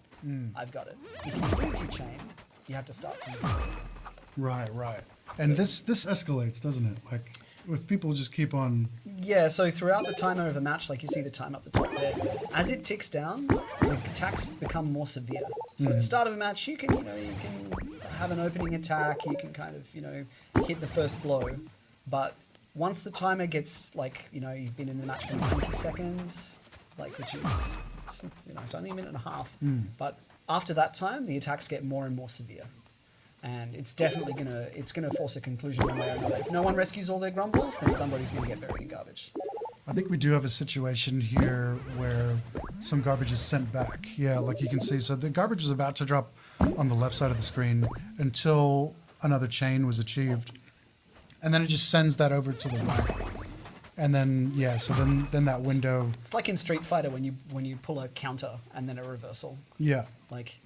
I've got it. If you lose your chain, you have to start from zero again. Right. And this escalates, doesn't it? Like, if people just keep on... Yeah, so throughout the timer of a match, like you see the time up the top there, as it ticks down, the attacks become more severe. So at the start of a match, you can have an opening attack, you can kind of, hit the first blow. But once the timer gets, like, you've been in the match for 90 seconds, like, which is, it's only a minute and a half. But after that time, the attacks get more and more severe. And it's definitely gonna force a conclusion one way or another. If no one rescues all their grumbles, then somebody's gonna get buried in garbage. I think we do have a situation here where some garbage is sent back. Yeah, like you can see. So the garbage was about to drop on the left side of the screen until another chain was achieved. And then it just sends that over to the right. And then, yeah, so then that window... It's like in Street Fighter when you pull a counter and then a reversal. Yeah. Like,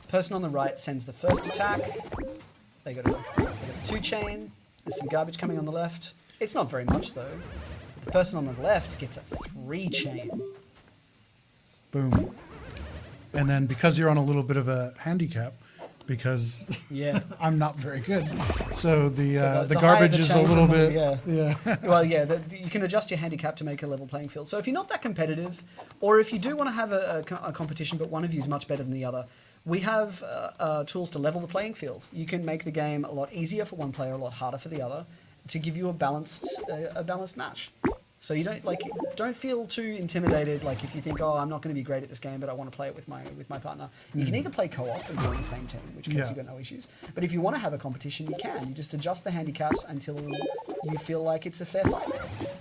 person on the right sends the first attack. They got a 2 chain. There's some garbage coming on the left. It's not very much though. The person on the left gets a 3 chain. Boom. And then because you're on a little bit of a handicap, because I'm not very good, so the garbage is a little bit... Yeah. Well, yeah, you can adjust your handicap to make a level playing field. So if you're not that competitive, or if you do want to have a competition but one of you is much better than the other, we have tools to level the playing field. You can make the game a lot easier for one player, a lot harder for the other, to give you a balanced match. So you don't feel too intimidated. Like if you think, oh, I'm not going to be great at this game, but I want to play it with my partner. You can either play co-op and be on the same team, in which case you've got no issues. But if you want to have a competition, you can. You just adjust the handicaps until you feel like it's a fair fight.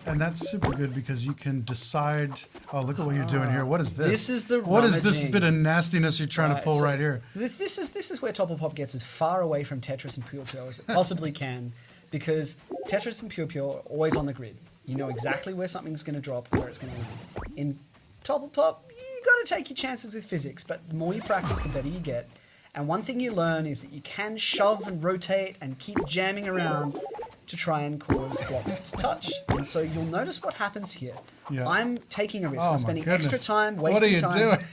And that's super good because you can decide. Oh, look at what you're doing here. What is this? This is the What is this bit of nastiness you're trying to pull right here? This is where Topple Pop gets as far away from Tetris and Pure Pure as it possibly can, because Tetris and Pure Pure are always on the grid. You know exactly where something's going to drop, where it's going to land. In Topple Pop, you got to take your chances with physics, but the more you practice, the better you get. And one thing you learn is that you can shove and rotate and keep jamming around to try and cause blocks to touch. And so you'll notice what happens here. Yeah. I'm taking a risk. I'm spending extra time, wasting time. What are you doing?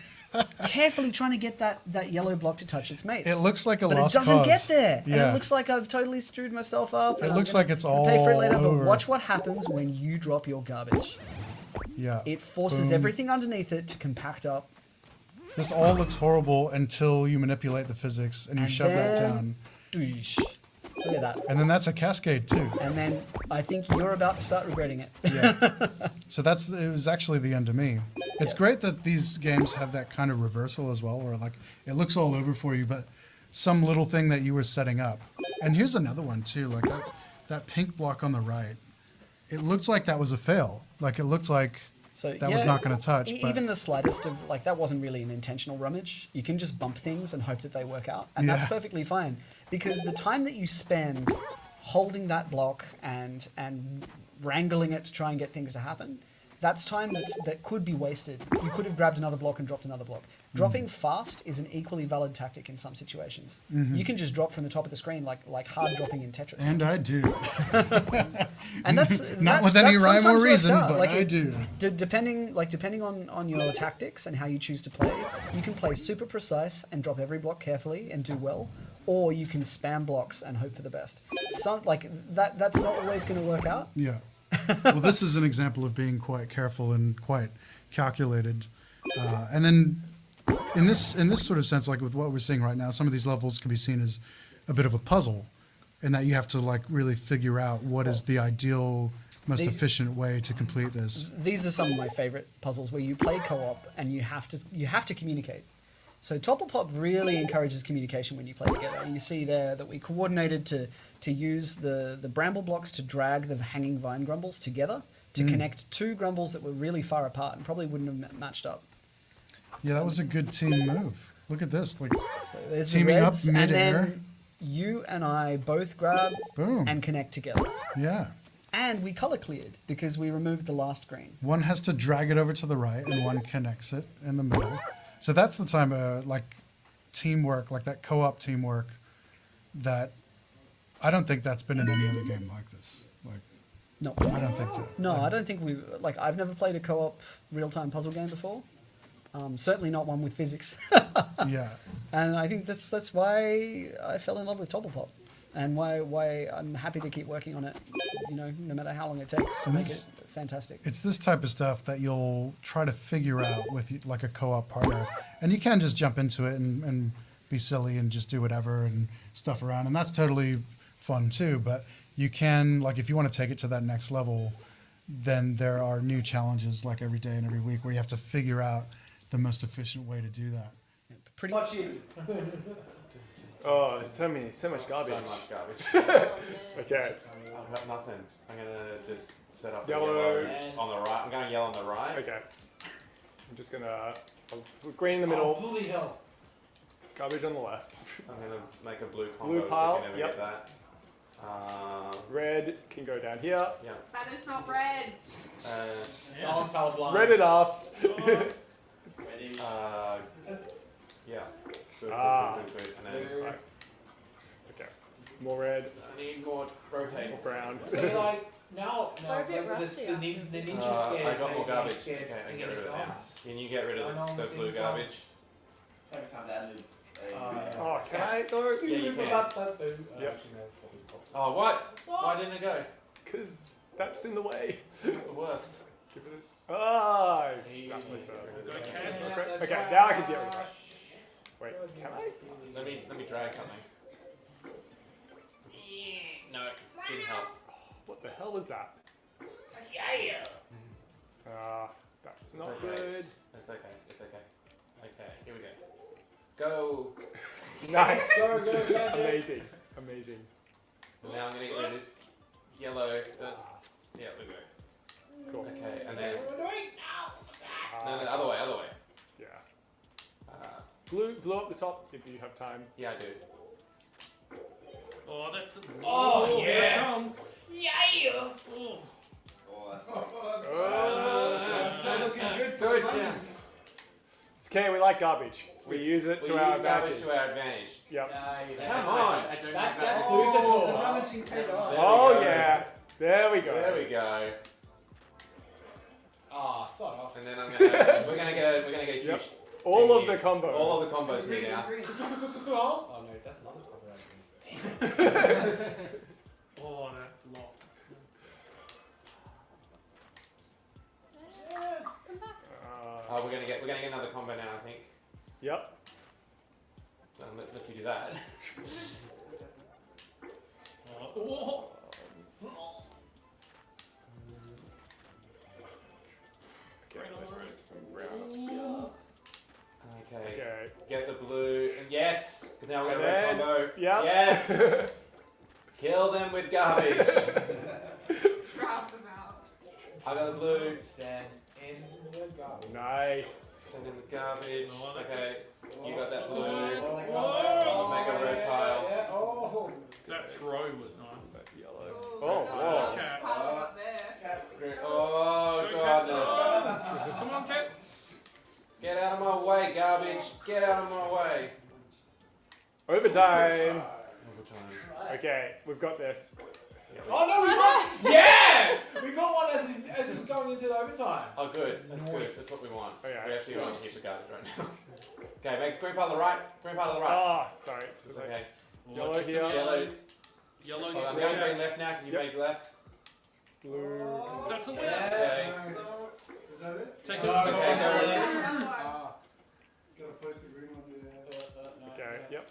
Carefully trying to get that yellow block to touch its mates. It looks like a lost cause. But it doesn't get there. Yeah. And it looks like I've totally screwed myself up. It looks like it's all pay for it later, over. But watch what happens when you drop your garbage. Yeah. It forces everything underneath it to compact up. This all looks horrible until you manipulate the physics and you shove that down. Doosh. Look at that. And then that's a cascade too. And then I think you're about to start regretting it. Yeah. So it was actually the end of me. It's great that these games have that kind of reversal as well, where like it looks all over for you, but some little thing that you were setting up. And here's another one too, like that pink block on the right. It looks like that was a fail. Like it looked like that was not going to touch. Even the slightest of, like, that wasn't really an intentional rummage. You can just bump things and hope that they work out. And that's perfectly fine. Because the time that you spend holding that block and wrangling it to try and get things to happen, that's time that could be wasted. You could have grabbed another block and dropped another block. Dropping fast is an equally valid tactic in some situations. You can just drop from the top of the screen like hard dropping in Tetris. And I do. And that's not with any rhyme or reason, but like I do. Depending on your tactics and how you choose to play, you can play super precise and drop every block carefully and do well, or you can spam blocks and hope for the best. That's not always going to work out. Yeah. Well, this is an example of being quite careful and quite calculated. And then in this sort of sense, like with what we're seeing right now, some of these levels can be seen as a bit of a puzzle, in that you have to like really figure out what is the ideal, most efficient way to complete this. These are some of my favorite puzzles where you play co-op and you have to communicate. So Topple Pop really encourages communication when you play together. And you see there that we coordinated to use the bramble blocks to drag the hanging vine grumbles together to connect 2 grumbles that were really far apart and probably wouldn't have matched up. Yeah, that was a good team move. Look at this, like So there's teaming the up reds, and mid-air. then you and I both grab Boom. and connect together. Yeah. And we color cleared because we removed the last green. One has to drag it over to the right, and one connects it in the middle. So that's the time, like teamwork, like that co-op teamwork. That I don't think that's been in any other game like this. Like, No. I don't think so. No, I don't think I've never played a co-op real-time puzzle game before. Certainly not one with physics. Yeah. And I think that's why I fell in love with Topplepop, and why I'm happy to keep working on it. You know, no matter how long it takes to make it fantastic. It's this type of stuff that you'll try to figure out with like a co-op partner, and you can just jump into it and be silly and just do whatever and stuff around, and that's totally fun too. But you can, like, if you want to take it to that next level, then there are new challenges like every day and every week where you have to figure out the most efficient way to do that. Pretty Oh, there's so much garbage. So much garbage. Okay. I've got nothing. I'm gonna just set up Yellow. the yellow on the right. I'm going yellow on the right. Okay. I'm just gonna I'll put green in the middle. Holy hell. Garbage on the left. I'm gonna make a blue combo. Blue pile, If we can ever yep. get that. Red can go down here. Yeah. That is not red. Someone's colorblind. It's red enough. Yeah. Good, Ah. good. And then Right. Okay. More red, I need more rotate. more brown. So like now, They're a bit like, rusty, the I think. ninja I scares got more make me garbage. scared Okay, I singing can get rid a of it now. song. Can you get rid I know of I'm the singing blue a song. garbage? Every time that loop. Oh, can I go? Yeah, you can. Yep. Oh, what? Why didn't it go? Because that's in the way. The worst. Give it a... Ah! That's myself. Okay, now I can get rid of it. Wait, can I? Let me drag something. No, didn't help. What the hell is that? Yeah. Ah, that's not It's good. okay. It's okay. It's okay. Okay, here we go. Go. Nice. Go, go, go. Amazing. Amazing. And now I'm gonna get rid of this yellow. Yeah, we go. Cool. Okay, and then Ah, no, other way, other way. Yeah. Uh, Blue up the top if you have time. yeah, I do. Oh, that's. Oh, yes. Oh, that's not Oh, not looking good. Good, Jim. It's okay, we like garbage. We use it We to our use garbage advantage. to our advantage. Yep. Come on. That's Oh, loser the talk. rummaging paid off. There Oh we go. yeah. There we go. There we go. Ah, sod off. And then we're gonna get a huge. Yep. All of thing the here. combos. All of the combos here now. Oh no, that's another copyright. Oh, that lock. Oh, we're gonna get another combo now, I think. Yep. Unless you do that. Oh. Okay, let's just get some brown up here. Okay. Okay. Get the blue. And yes! Because now we're And gonna red then- combo. Yep. Yes! Kill them with garbage. Drop them out. I got the blue. Sand in the garbage. Nice. Send in the garbage. Oh, that's- Okay. You got that blue. Oh, Make a red pile. yeah, oh. That throw was nice. That yellow. Oh, Oh, God. whoa. Cat. Pile up there. Oh, Go, goodness. Come on, Cat. Get out of my way, garbage. Get out of my way. Overtime. Overtime. Okay, we've got this. Oh no, we got. Yeah! We got one as it was going into the overtime. Oh, good. That's good. That's what we want. Okay. We actually want to keep the garbage right now. Okay, make green pile to the right. Green pile to the right. Ah, sorry. It's okay. Yellow Just here. some Yellows. Yellows. Oh, I'm going green left now because you made left. Blue. That's a win. Okay. Is that it? Take No, it. no, Okay, no, go. no. Gotta place the green one there. Okay, yep.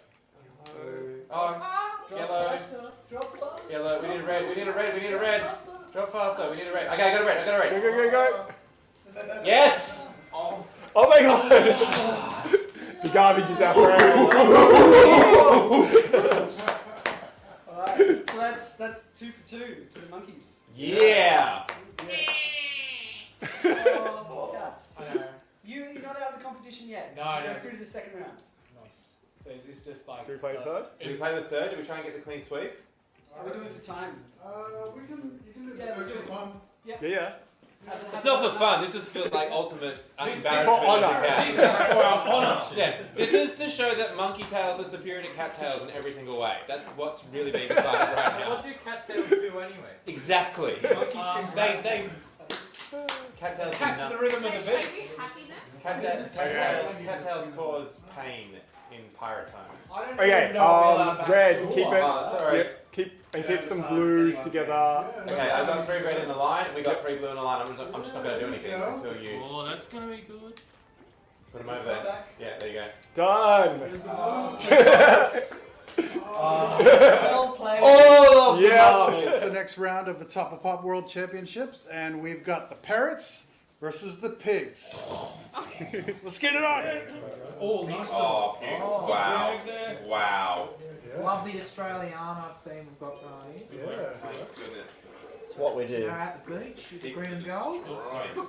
Oh, yellow. Drop faster. Yellow. We need a red. We need a red. We need a red. Drop faster. We need a red. Okay, I got a red. I got a Go, red. go, go, go. Yes! Oh my god! The garbage is our friend. Alright, so that's 2 for 2 to the monkeys. Yeah! Oh, cats. I know. You're not out of the competition competition yet. No, Go no. through to the second round. Nice. So is this just like? Do we play the third? Do we play the third? Do we try and get the clean sweep? Are we doing it for time? You can do Yeah, that we're for doing fun. Yeah. It's not for fun. This is for like ultimate For embarrassment of the honor. cat. This is for our honor. Yeah, this is to show that monkey tails are superior to cat tails in every single way. That's what's really being decided right now. What do cat tails do anyway? Exactly. They Cat tails do cat to the nothing. rhythm of They the show beat. you happiness. Cat tails cause pain in pirate times. I don't Okay, even know about red, backstory. keep it. Oh, sorry. Yep, keep some blues together. Okay, I've got 3 red in the line. We got 3 blue in the line. I'm just not going to do anything until you Oh, that's gonna be good. put them over there. Yeah, there you go. Done. Well played. All of Yeah. It's the next round of the Top of Pop World Championships, and we've got the parrots versus the pigs. Let's get it on. Oh, nice. Oh, pigs. Wow. Jag there. Wow. Love the Australiana theme we've got going. My goodness. It's what we do. They're at the beach with the green and gold. Right.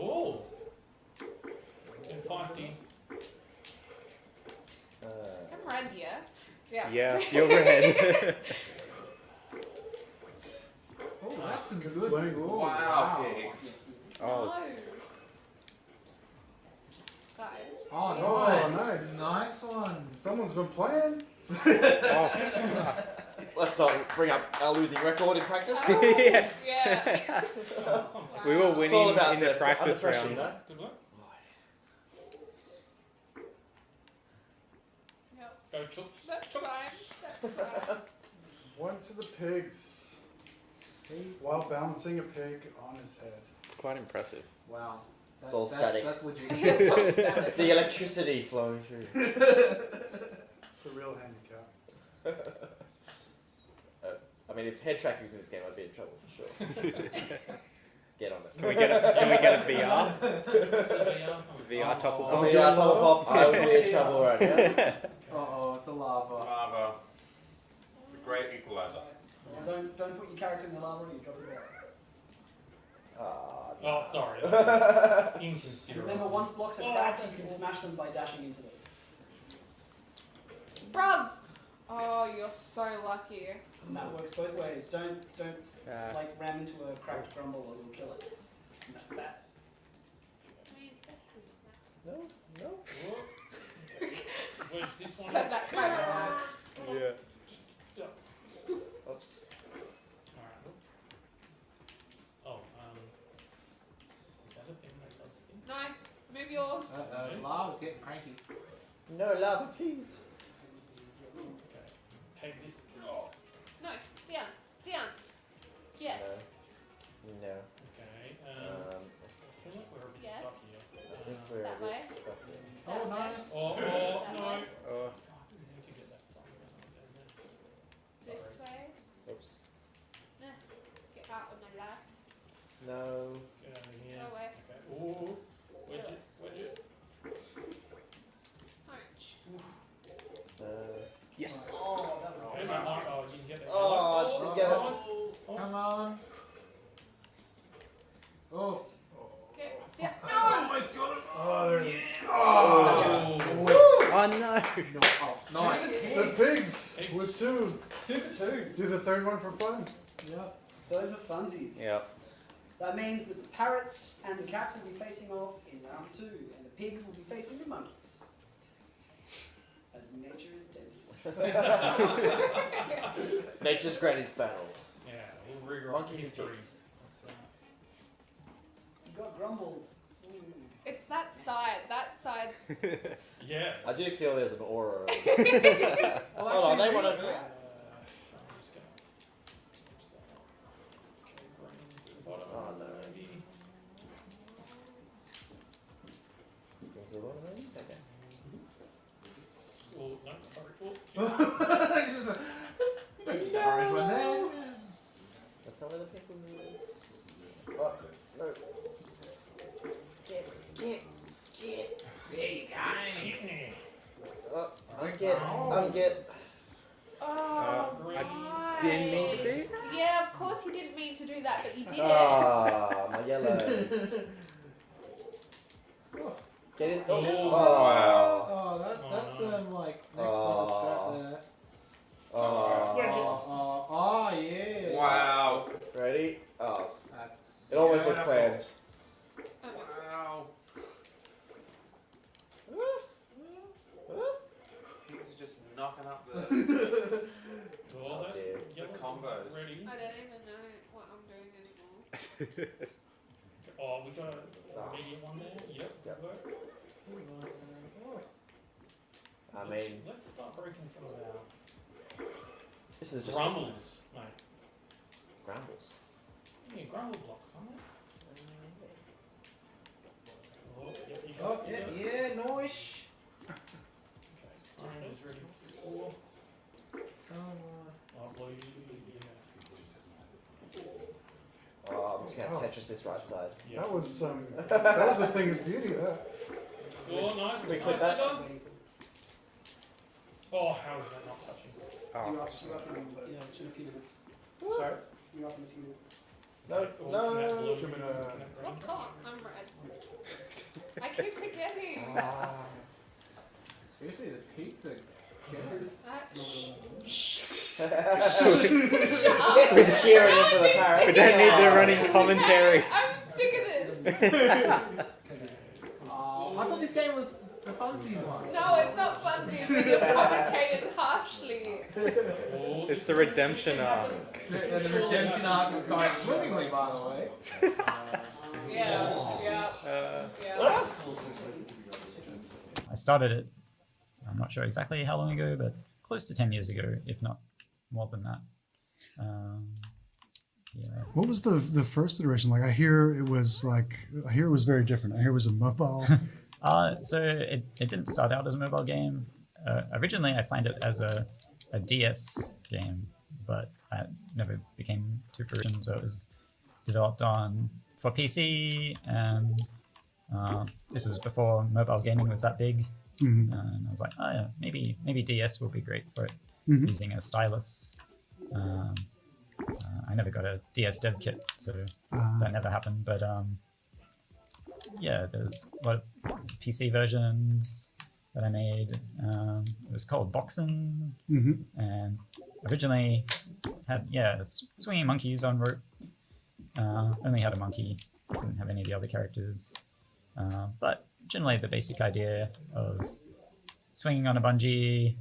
Oh. And feisty. I'm red, yeah. Yeah. Yeah, you're red. Oh, that's some good. Wow, pigs. Oh, No. Guys. Oh, nice. nice. Nice one. Someone's been playing. Let's not bring up our losing record in practice. yeah. Yeah. We were It's all winning about in the practice under pressure, rounds. you know? Good work. Yep. Go chooks. That's Chooks. fine. That's fine. One to the pigs, while balancing a pig on his head. It's quite impressive. Wow. It's all static. That's all static. It's the electricity flowing through. It's the real handicap. I mean, if head tracking was in this game, I'd be in trouble for sure. Get on it. Can we get a VR? It's a VR top of Oh, pop? VR top of pop, I would be in trouble right now. Uh-oh, it's the lava. Lava. The great equalizer. Now don't put your character in the lava or you drop your ball. Oh, sorry. That was inconsiderate. Remember, once blocks are cracked, you can smash them by dashing into them. Bruv! Oh, you're so lucky. And that works both ways. Don't Ah. like ram into a cracked grumble or you'll kill it. And that's bad. No, no. Where's this one? Said that kind of Yeah. Oops. Alright. Oh, is that a thing that does the thing? No, move yours. Lava's getting cranky. No, lava, please. Okay. Hey, this. No, down, down. Yes. No. Okay. Um, I feel like we're a bit Yes. stuck here. I think we're that a bit way. stuck here. That way. Oh, That no. way. Oh. We need to get that song down there. This way. Oops. Nah. Get out of my lap. No. Get out of here. Go away. Okay. Ooh. Wedge it. Wedge it. Punch. Yes. Oh, that was Hey, my heart. Oh, you can get it. Oh, didn't get it. Oh, Come on. Oh. Okay, down. Oh, there it is. Oh. Oh no. Nice. The pigs with 2. 2 for 2. Do the third one for fun. Yep. Those are funsies. Yeah. That means that the parrots and the cats will be facing off in round 2, and the pigs will be facing the monkeys. As nature intended. Nature's greatest battle. Yeah, we'll rewrite Monkeys and history. pigs. You got grumbled. Ooh. It's that side. That side. Yeah. I do feel there's an aura. Well, Hold on, actually, they went over there. I'm just gonna push that up. Okay, green to the bottom. Oh, no. Maybe. Green to the bottom, maybe? Okay. Oh, no, sorry. Oh, Don't get that orange one there. That's not where the people move. Oh, no. Get. there you go. Oh, unget. Oh, green. right. Didn't mean to do that. Yeah, of course you didn't mean to do that, but you did it. Ah, my yellows. Get it. Oh, Oh, wow. wow. That's like next Oh. level strat there. Oh, Yeah. Wow. ready? Oh, That's it almost looked planned. Wow. Things are just knocking up the Oh, that dear. yellow's combos. ready. I don't even know what I'm doing anymore. Oh, we got a medium one there. Yep. Yep. Work. Nice. I mean, Let's start breaking some of our this is just grumbles, mate. Grumbles. Yeah, grumble blocks, aren't they? Oh, yep, you Oh, got it, yeah, you got it. yeah, nice. Iron is ready for 4. Oh, blue, yeah. Oh, I'm just gonna Tetris this right side. Yeah. That was a thing of beauty. That. Oh, nice. Quick Nice, clip that. done. Oh, how is that not touching? You're up in a few minutes. Sorry? You're up in a few minutes. No, Oh, looking at no. blue, Do you want me to- looking at green. What color? I'm red. I keep forgetting. Ah. Seriously, the pizza. Get the cheering for the parrots. We don't need the running commentary. I'm sick of this. I thought this game was the funsies one. No, it's not funsies when you're commentated harshly. Oh, It's the redemption arc. The redemption arc is going swimmingly, by the way. Yeah. I started it, I'm not sure exactly how long ago, but close to 10 years ago, if not more than that. Yeah. What was the first iteration like? I hear it was very different. I hear it was a mobile. So it didn't start out as a mobile game. Originally, I planned it as a DS game, but it never became to fruition. So it was developed for PC, and this was before mobile gaming was that big. Mm-hmm. And I was like, oh yeah, maybe DS will be great for it, Mm-hmm. using a stylus. I never got a DS dev kit, so that never happened. But yeah, there's a lot of PC versions that I made. It was called Boxin, and originally had swinging monkeys on rope. Only had a monkey, didn't have any of the other characters. But generally the basic idea of swinging on a bungee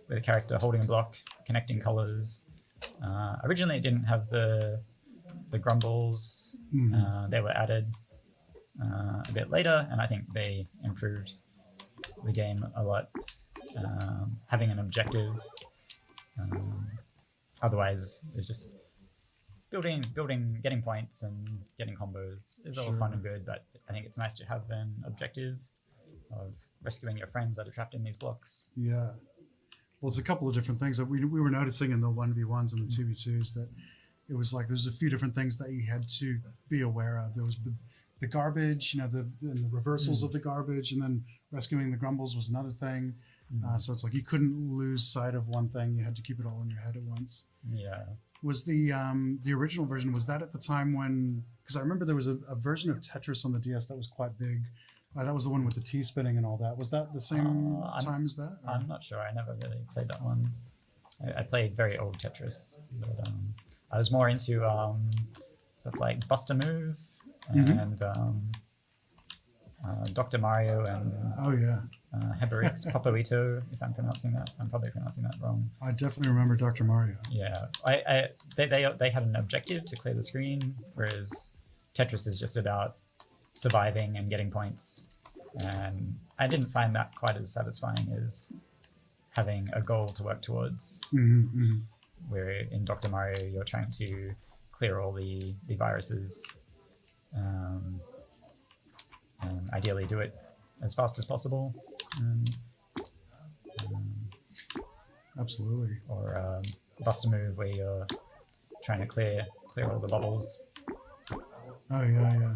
with a character holding a block, connecting colors. Originally it didn't have the grumbles. They were added a bit later, and I think they improved the game a lot. Having an objective. Otherwise it's just building, getting points and getting combos is all fun and good, but I think it's nice to have an objective of rescuing your friends that are trapped in these blocks. Yeah. Well, it's a couple of different things that we were noticing in the 1v1s and the 2v2s, that it was like there's a few different things that you had to be aware of. There was the garbage, the reversals of the garbage, and then rescuing the grumbles was another thing. So it's like you couldn't lose sight of one thing. You had to keep it all in your head at once. Yeah. Was the original version, was that at the time when, because I remember there was a version of Tetris on the DS that was quite big. That was the one with the T spinning and all that. Was that the same time as that? I'm not sure. I never really played that one. I played very old Tetris, but I was more into stuff like Bust a Move and Dr. Mario and Heberic's Popoito, if I'm pronouncing that. I'm probably pronouncing that wrong. I definitely remember Dr. Mario. Yeah, they had an objective to clear the screen, whereas Tetris is just about surviving and getting points. And I didn't find that quite as satisfying as having a goal to work towards. Where in Dr. Mario, you're trying to clear all the viruses. And ideally do it as fast as possible. Absolutely. Or Bust a Move, where you're trying to clear all the bubbles. Oh yeah.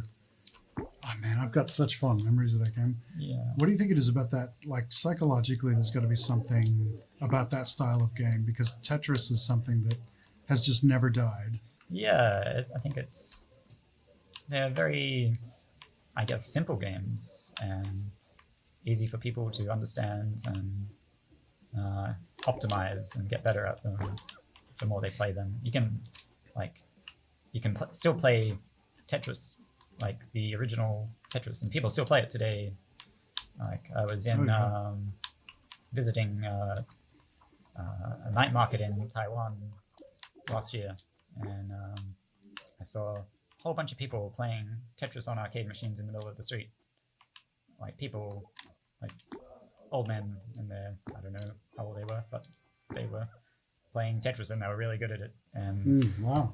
Oh man, I've got such fond memories of that game. Yeah. What do you think it is about that? Like psychologically, there's got to be something about that style of game, because Tetris is something that has just never died. Yeah, I think they're very, I guess, simple games, and easy for people to understand and optimize and get better at them the more they play them. You can still play Tetris, like the original Tetris, and people still play it today. Like I was in visiting a night market in Taiwan last year, and I saw a whole bunch of people playing Tetris on arcade machines in the middle of the street. Like people, like old men in their, I don't know how old they were, but they were playing Tetris and they were really good at it. And wow.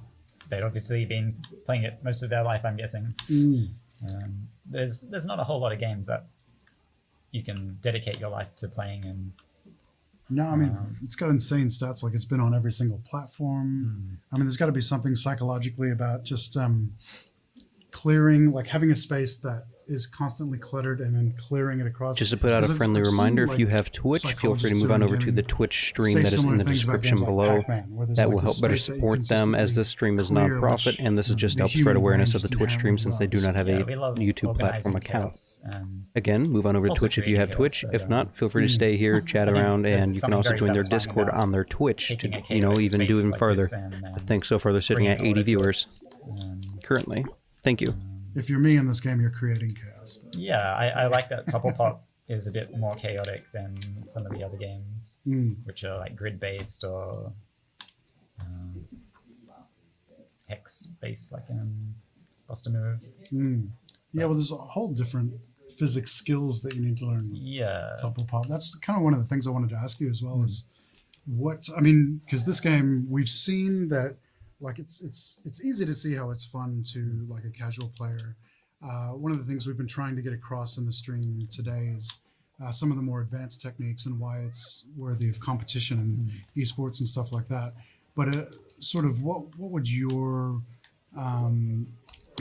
They'd obviously been playing it most of their life, I'm guessing. There's not a whole lot of games that you can dedicate your life to playing. And no, I mean, it's got insane stats. Like it's been on every single platform. I mean, there's got to be something psychologically about just clearing, like having a space that is constantly cluttered and then clearing it across. Just to put out a friendly reminder, if you have Twitch, feel free to move on over to the Twitch stream that is in the description below. That will help better support them, as this stream is non-profit, and this is just help spread awareness of the Twitch stream since they do not have a YouTube platform account. Again, move on over to Twitch if you have Twitch. If not, feel free to stay here, chat around, and you can also join their Discord on their Twitch to, you know, even do even further. But thanks so far, they're sitting at 80 viewers currently. Thank you. If you're me in this game, you're creating chaos. But. Yeah, I like that Topplepop is a bit more chaotic than some of the other games, which are like grid-based or hex-based, like in Buster Move. Yeah, well, there's a whole different physics skills that you need to learn. Yeah. Topplepop. That's kind of one of the things I wanted to ask you as well is what, I mean, because this game, we've seen that like it's easy to see how it's fun to like a casual player. One of the things we've been trying to get across in the stream today is some of the more advanced techniques and why it's worthy of competition and esports and stuff like that. But sort of what would your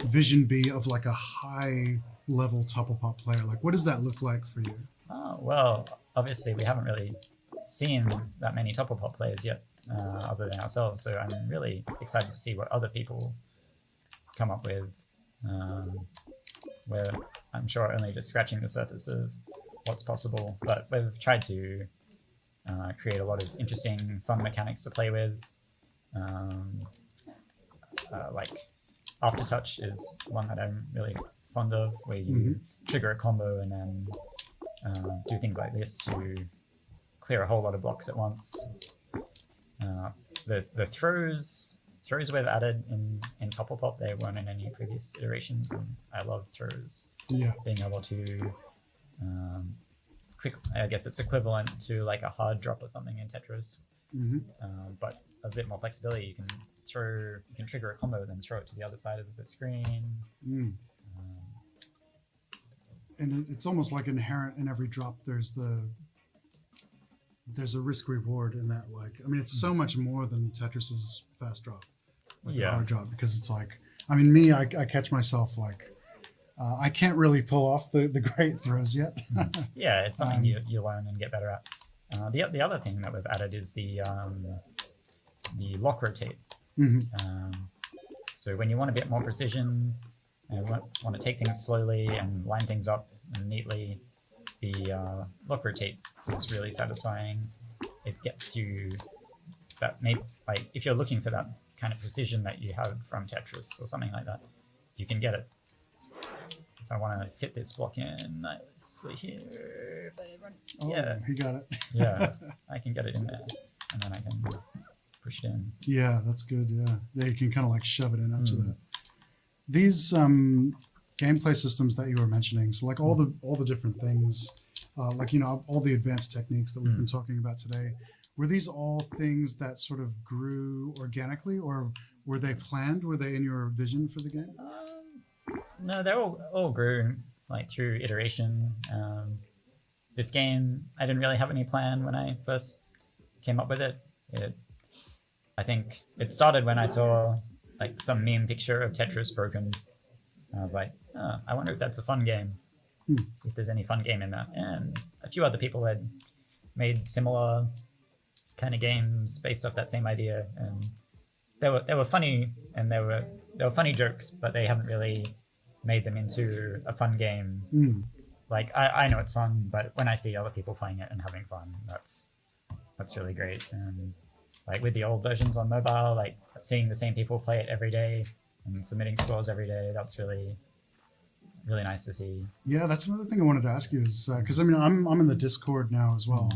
vision be of like a high level Topplepop player? Like what does that look like for you? Well, obviously we haven't really seen that many Topplepop players yet. Other than ourselves, so I'm really excited to see what other people come up with. We're, I'm sure, only just scratching the surface of what's possible, but we've tried to create a lot of interesting, fun mechanics to play with. Like Aftertouch is one that I'm really fond of, where you trigger a combo and then do things like this to clear a whole lot of blocks at once. The throws we've added in Topplepop, they weren't in any previous iterations, and I love throws. Yeah. Being able to I guess it's equivalent to like a hard drop or something in Tetris, but a bit more flexibility. You can trigger a combo, then throw it to the other side of the screen. And it's almost like inherent in every drop. There's a risk reward in that. Like, I mean, it's so much more than Tetris's fast drop, like the hard drop, because it's like, I mean, me, I catch myself like, I can't really pull off the great throws yet. Yeah, it's something you learn and get better at. The other thing that we've added is the lock rotate. So when you want a bit more precision and want to take things slowly and line things up and neatly, the lock rotate is really satisfying. It gets you that, maybe like if you're looking for that kind of precision that you have from Tetris or something like that, you can get it. If I want to fit this block in nicely here, yeah, he got it. Yeah, I can get it in there, and then I can push it in. Yeah, that's good. Yeah, you can kind of like shove it in after that. These gameplay systems that you were mentioning, so like all the different things, like, you know, all the advanced techniques that we've been talking about today, were these all things that sort of grew organically, or were they planned? Were they in your vision for the game? No, they all grew like through iteration. This game, I didn't really have any plan when I first came up with it. I think it started when I saw like some meme picture of Tetris broken. And I was like, oh, I wonder if that's a fun game. If there's any fun game in that. And a few other people had made similar kind of games based off that same idea, and they were funny, and they were funny jokes, but they haven't really made them into a fun game. like I know it's fun, but when I see other people playing it and having fun, that's really great. And like with the old versions on mobile, like seeing the same people play it every day and submitting scores every day, that's really nice to see. Yeah, that's another thing I wanted to ask you is because I mean I'm in the Discord now as well,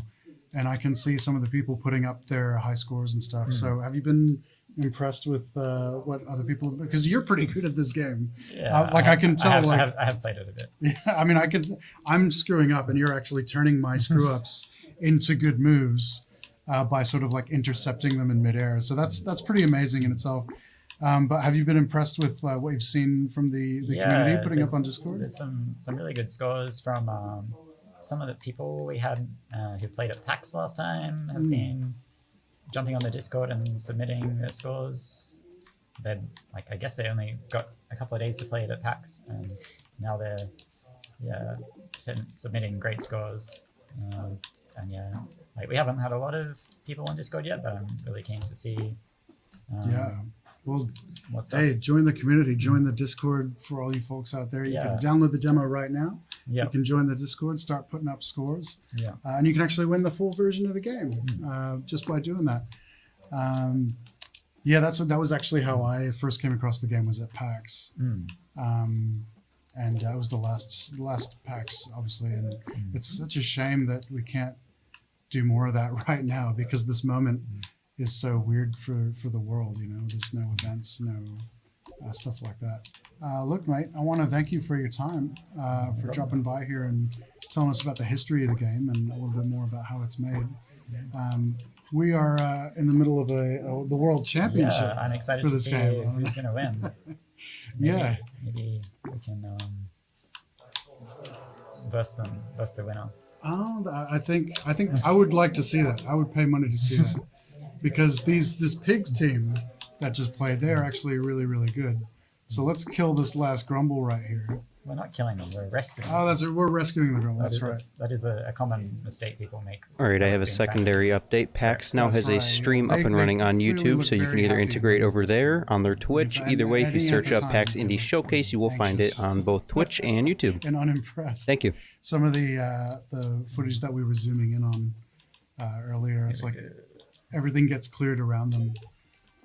and I can see some of the people putting up their high scores and stuff. So have you been impressed with what other people? Because you're pretty good at this game. Yeah, I can tell. I have played it a bit. Yeah, I mean I'm screwing up, and you're actually turning my screw ups into good moves by sort of like intercepting them in midair. So that's pretty amazing in itself. But have you been impressed with what you've seen from the community putting up on Discord? There's some really good scores from some of the people we had who played at PAX last time have been jumping on the Discord and submitting their scores. They'd I guess they only got a couple of days to play it at PAX, and now they're submitting great scores. And yeah, we haven't had a lot of people on Discord yet, but I'm really keen to see. Well, hey, join the community, join the Discord for all you folks out there. You can download the demo right now. You can join the Discord, start putting up scores. And you can actually win the full version of the game just by doing that. That was actually how I first came across the game, was at PAX. And it was the last PAX, obviously. And it's such a shame that we can't do more of that right now, because this moment is so weird for the world, you know. There's no events, no stuff like that. Look, mate, I want to thank you for your time, for dropping by here and telling us about the history of the game and a little bit more about how it's made. We are in the middle of the World Championship. Yeah, I'm excited for to this see game. who's going to win. Maybe we can verse the winner. Oh, I think I would like to see that. I would pay money to see that. Because this pigs team that just played, they are actually really, really good. So let's kill this last grumble right here. We're not killing them, we're rescuing them. Oh, we're rescuing the grumble, that's right. That is a common mistake people make. Alright, I have a secondary update. PAX now has a stream up and running on YouTube, so you can either integrate over there, on their Twitch. Either way, if you search up PAX Indie Showcase, you will find it on both Twitch and YouTube. And unimpressed. Thank you. Some of the footage that we were zooming in on earlier, it's like everything gets cleared around them,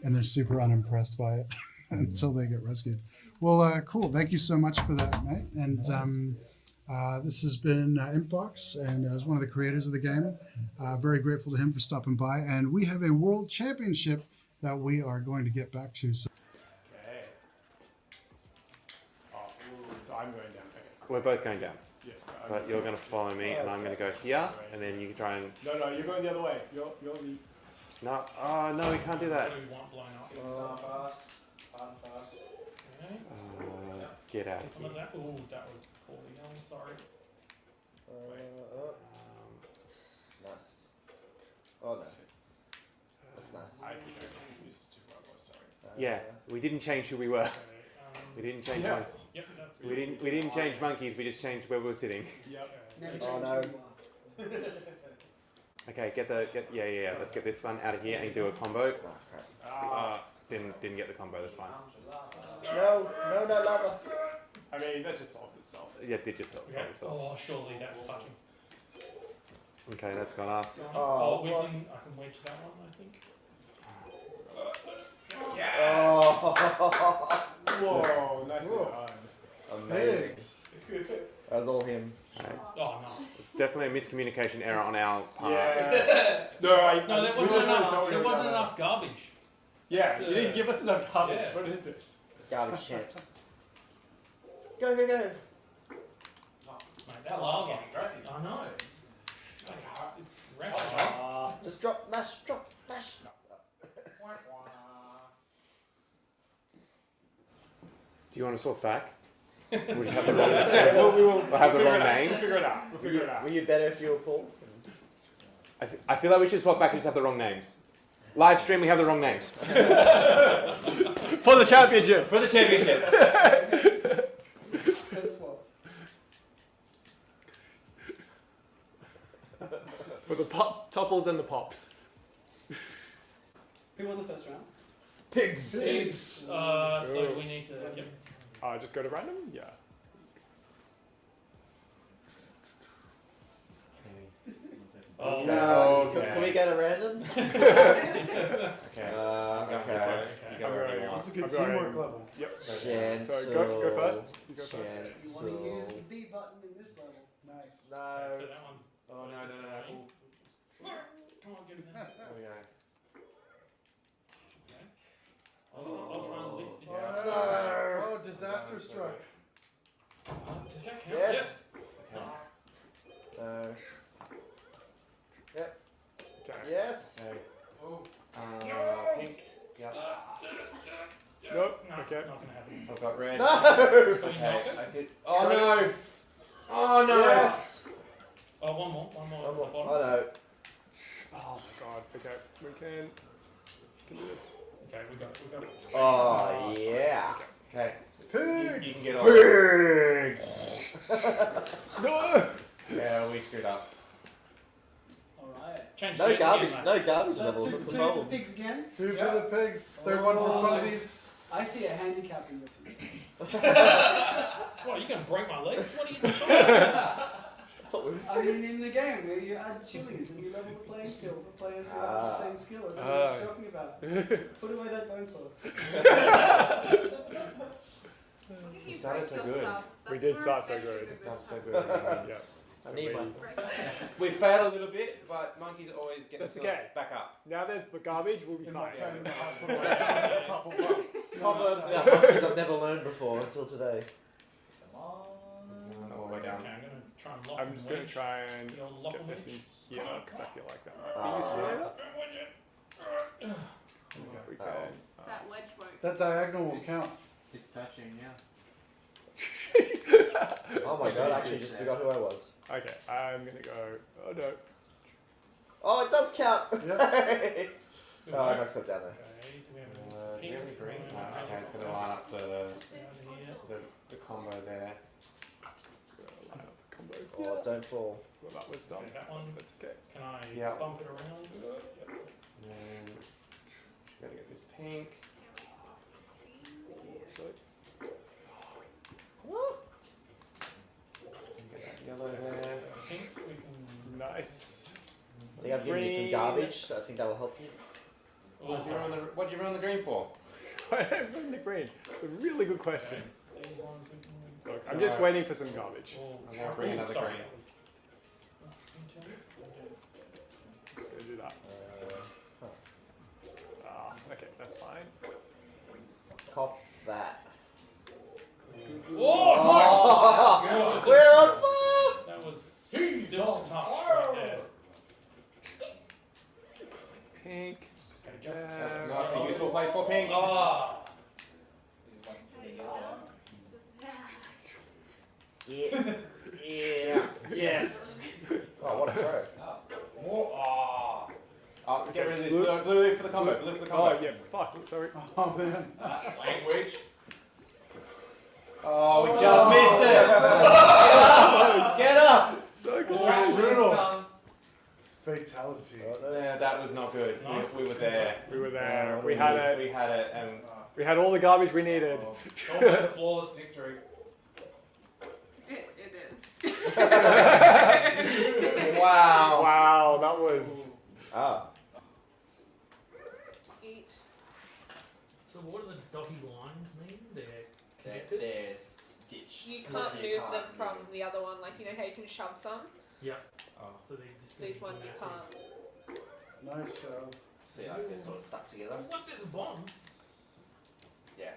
and they're super unimpressed by it until they get rescued. Well, cool. Thank you so much for that, mate. And this has been Impbox, and as one of the creators of the game, very grateful to him for stopping by. And we have a world championship that we are going to get back to. So. Okay. So I'm going down. Okay. We're both going down. Yeah. But you're going to follow me, and I'm going to go here, and then you can try and... No, you're going the other way. You're the... No, no, we can't do that. Fast. Get out of here. Oh, that was poorly done, sorry. Nice. Oh no. That's nice. I think this is too far. Sorry. Yeah, we didn't change who we were. We didn't change monkeys. Yep, We didn't change monkeys, we just changed where we were sitting. Yep. Oh no. Okay, yeah. Let's get this one out of here and do a combo. Didn't get the combo. That's fine. No, lava. I mean, that just solved itself. Yeah, it did just solve itself. Oh, surely that's touching. Okay, that's got us. I can wedge that one, I think. Oh. Whoa, nicely done. Amazing. That was all him. Right. Oh no. It's definitely a miscommunication error on our part. Yeah. No, there wasn't enough garbage. Yeah, you didn't give us enough garbage. Yeah. What is this? Garbage champs. Go. Mate, that lava. I know. It's wrecked. Just drop, mash. Do you want to swap back? We'll just have the wrong, we'll have the wrong names. We'll figure it out. Were you better if you were Paul? I feel like we should swap back and just have the wrong names. Live stream, we have the wrong names. For the championship. For the championship. For the topples and the pops. Who won the first round? Pigs. So we need to... Yep. Just go to random? Yeah. Oh, No, okay. can we get a random? Okay. Okay. You go wherever you want. This is a good teamwork level. Yep. Gentle. So go first. You go first. Gentle. You want to use the B button in this level. Nice. So No. that one's. Oh no. Come on, give me that. Oh yeah. I'll try and lift this Oh, up. no. Oh, disaster struck. Does that count? Yes. Nice. No. Yep. Okay. Yes. Okay. Pink. Yep. Nope. No, Okay. it's not gonna happen. I've got red. No. Okay. I could. Oh no. Oh no. Yes. Oh, one more. Oh at the bottom. no. Oh my god. Okay. We can do this. Okay, we got it. Oh yeah. Okay. Pigs. You can get on. Pigs. No. Yeah, we screwed up. Alright. Change No shit garbage. again, No mate. garbage So levels. that's That's the two problem. pigs again. 2 for the pigs. Third one for funsies. I see a handicap in your future. What, are you going to break my legs? What are you talking about? I thought we were I mean, friends. in the game where you add chilies and you level the playing field for players who have the same skill. I don't know what you're talking about. Put away that bone sword. We started so good. We did start so good. We started so good. Yeah. I need my. We failed a little bit, but monkeys always get That's themselves okay. back up. Now there's garbage. We'll be In fine. my time in the hospital, top of up. Proverbs about monkeys I've never learned before until today. All the way down. Okay, I'm going to try and lock I'm and just gonna wedge. try and You'll lock get and this in wedge. here because I feel like that might be useful later. We can. That wedge won't. That diagonal will count. It's touching, yeah. Oh my god, I actually just forgot who I was. Okay, I'm gonna go. Oh no. Oh, it does count! Yep. Oh, I knocked that down there. Okay, do we have Do a you have any green? No, okay, it's gonna line up the combo there. Line up the combo. Oh, don't fall. Well, that was done. Okay, that one. That's okay. Can I Yeah. bump it around? And then just gotta get this pink. Get that yellow there. Pinks, we can. Nice. I think I've given you some Green. garbage, so I think that will help you. Oh, What do you ruin the green for? Why am I in the green? It's a really good question. These ones we can. Look, I'm just waiting for some garbage. Oh, I'm gonna bring another sorry, green. that was- Just gonna do that. Okay, that's fine. Cop that. Oh, nice! We're on fire! That was silk touch right there. Pink. Okay, just. That's not a useful place for pink. Oh! Yeah. Yes. Oh, what a throw. Oh, get rid of this blue for the combo. Blue for the combo. Oh yeah, fuck. Sorry. Oh man. Language. Oh, we just missed it. Get up. So close. Brutal. Fatality. Yeah, that was not good. Nice. We were there. We were there. Oh, We had it. We had it, and We had all the garbage we needed. Almost a flawless victory. It is. wow. Wow, that was. Ah. Eat. So what do the dotty lines mean? They're There's stitch. You can't move them from the other one. Like, you know how you can shove some? yeah. Oh, so they just These ones you massive. can't. Nice show. See, like they're sort of stuck together. What? There's a bomb. Yeah.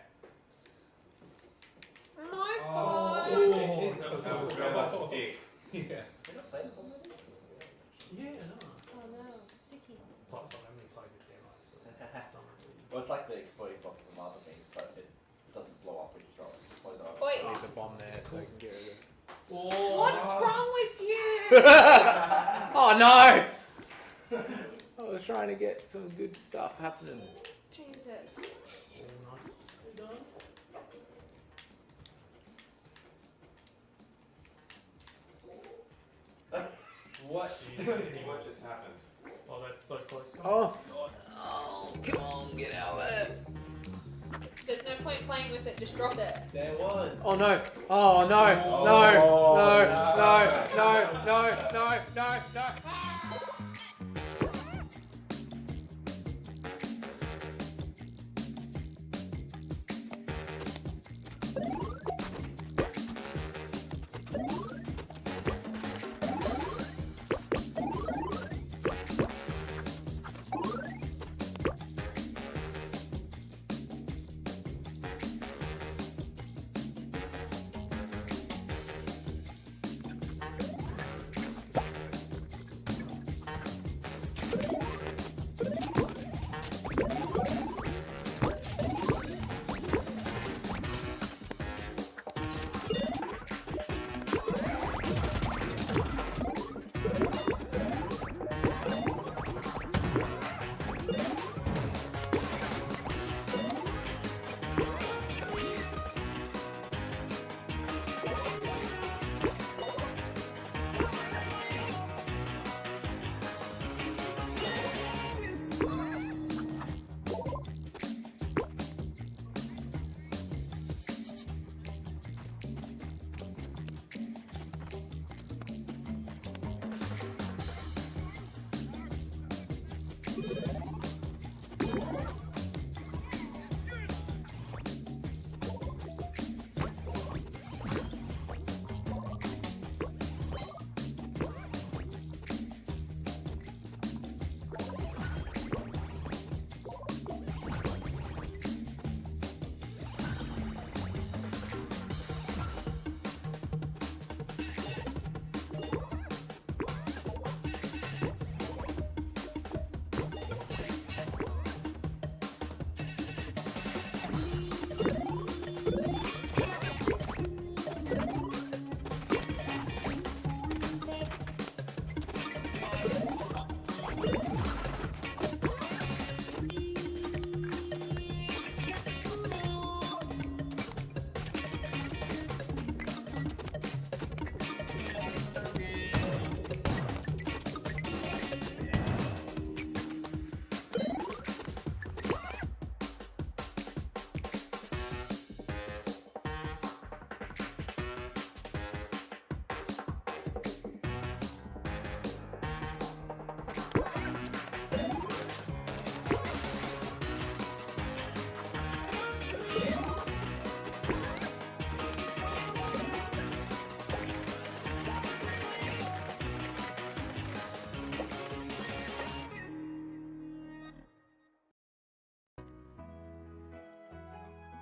My Oh, fault. that was That stick. Yeah. We're not playing the ball, Yeah, no. Oh no, sticky. Plus, I haven't played the demo, so that's something. Well, it's like the exploding box in the lava thing, but it doesn't blow up when you throw it. It blows up. Wait. Leave the bomb there so I can get rid of it. What's wrong with you? Oh no! I was trying to get some good stuff happening. Jesus. All nicely done. What just happened? Oh, that's so close. Oh! Oh, come on, get out of there! There's no point playing with it, just drop it. There was. Oh no! Oh no! No! No! No! No! No! No! No! No!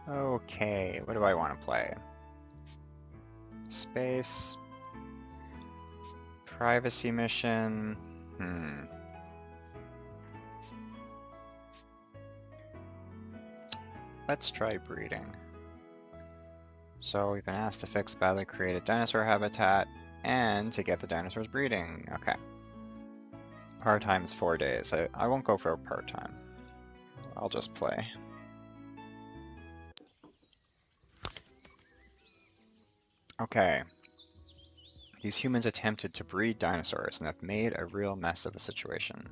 Okay, what do I want to play? Space. Privacy mission. Let's try breeding. So we've been asked to fix badly created dinosaur habitat and to get the dinosaurs breeding. Okay. Part-time is 4 days. I won't go for a part-time. I'll just play. Okay. These humans attempted to breed dinosaurs and have made a real mess of the situation.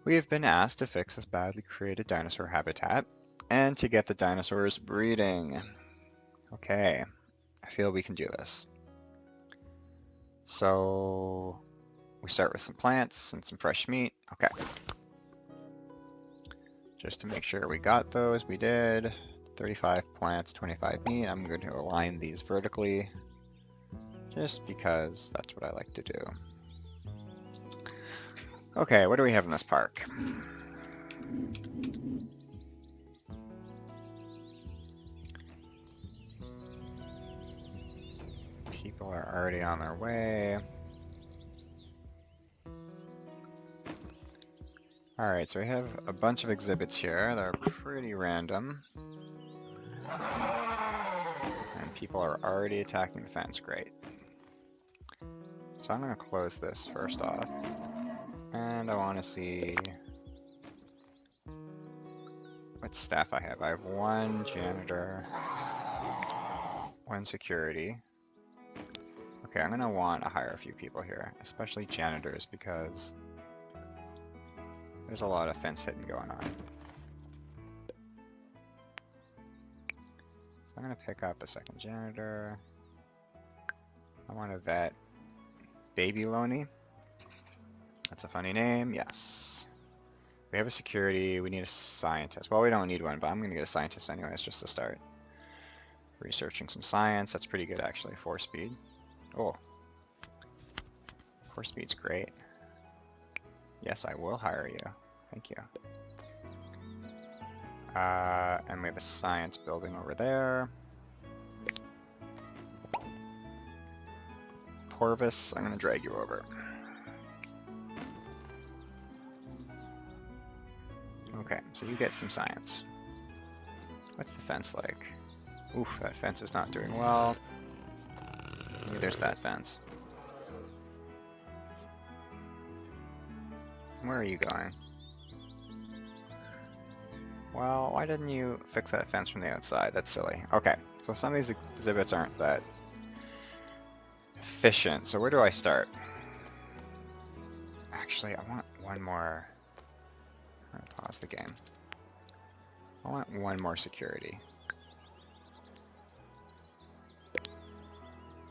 We have been asked to fix this badly created dinosaur habitat and to get the dinosaurs breeding. Okay. I feel we can do this. So we start with some plants and some fresh meat. Okay. Just to make sure we got those, we did. 35 plants, 25 meat. I'm going to align these vertically just because that's what I like to do. Okay, what do we have in this park? People are already on their way. Alright, so we have a bunch of exhibits here. They're pretty random. And people are already attacking the fence. Great. So I'm going to close this first off. And I want to see what staff I have. I have 1 janitor, 1 security. Okay, I'm going to want to hire a few people here, especially janitors, because there's a lot of fence hitting going on. So I'm going to pick up a second janitor. I want to vet Baby Loney. That's a funny name, yes. We have a security, we need a scientist. Well, we don't need one, but I'm going to get a scientist anyways, just to start. Researching some science, that's pretty good actually. 4 speed. Oh. 4 speed's great. Yes, I will hire you. Thank you. And we have a science building over there. Porvis, I'm going to drag you over. Okay, so you get some science. What's the fence like? Oof, that fence is not doing well. Neither's that fence. Where are you going? Well, why didn't you fix that fence from the outside? That's silly. Okay, so some of these exhibits aren't that efficient. So where do I start? Actually, I want one more. I'm gonna pause the game. I want one more security.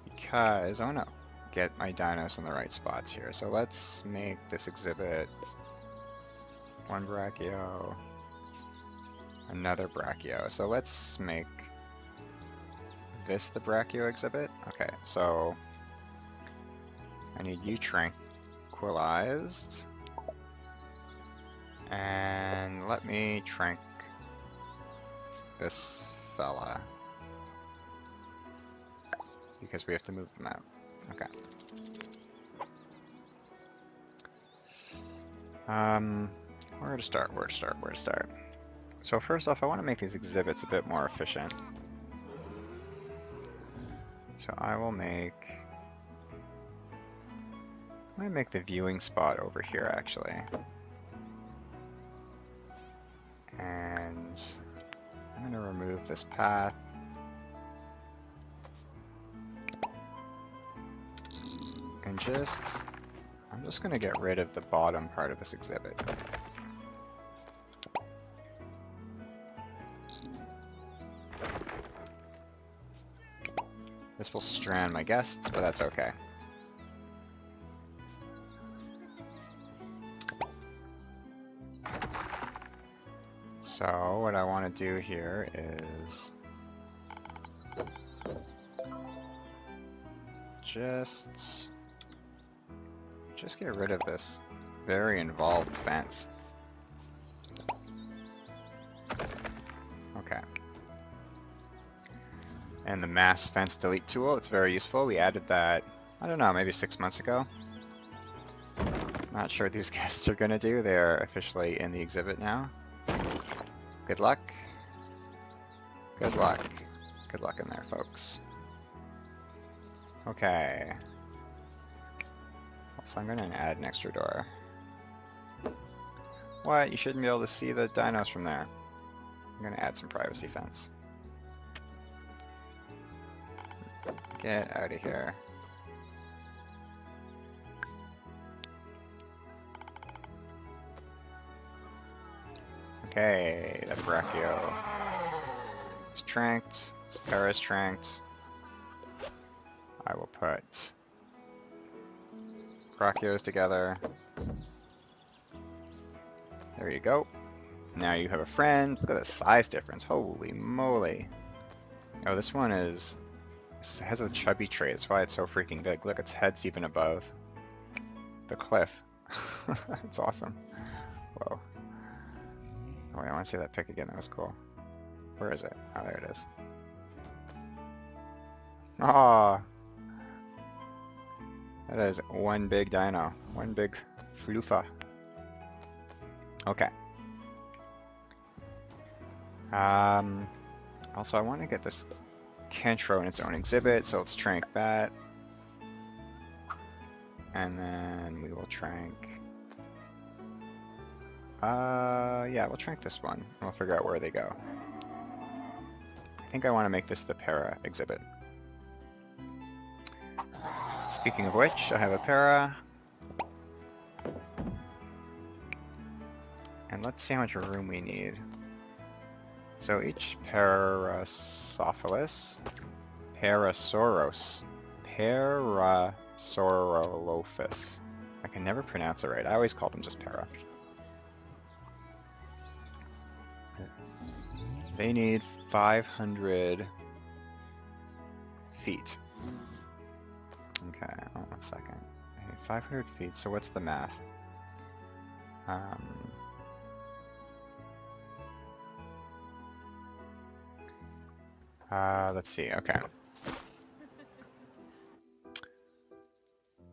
Because I want to get my dinos in the right spots here. So let's make this exhibit 1 brachio, another brachio. So let's make this the brachio exhibit. Okay, so I need you tranquilized. And let me trank this fella. Because we have to move them out. Okay. Where to start? Where to start? Where to start? So first off, I want to make these exhibits a bit more efficient. So I will make... I'm going to make the viewing spot over here, actually. And I'm going to remove this path. And I'm just going to get rid of the bottom part of this exhibit. This will strand my guests, but that's okay. So what I want to do here is just get rid of this very involved fence. Okay. And the mass fence delete tool, it's very useful. We added that, I don't know, maybe 6 months ago. Not sure what these guests are gonna do. They're officially in the exhibit now. Good luck. Good luck. Good luck in there, folks. Okay. So I'm gonna add an extra door. What? You shouldn't be able to see the dinos from there. I'm gonna add some privacy fence. Get out of here. Okay, the Brachio is tranked. Spara is tranked. I will put Brachios together. There you go. Now you have a friend. Look at the size difference. Holy moly. Oh, this one has a chubby trait. That's why it's so freaking big. Look, its head's even above the cliff. It's awesome. Whoa. Oh wait, I want to see that pic again. That was cool. Where is it? Oh, there it is. Ah, that is one big dino. One big floofa. Okay. Also, I want to get this Kentro in its own exhibit, so let's trank that. And then we will trank... yeah, we'll trank this one. And we'll figure out where they go. I think I want to make this the para exhibit. Speaking of which, I have a para. And let's see how much room we need. So each Parasaurolophus, I can never pronounce it right. I always call them just para. They need 500 feet. Okay, oh, 1 second. They need 500 feet, so what's the math? Let's see, okay.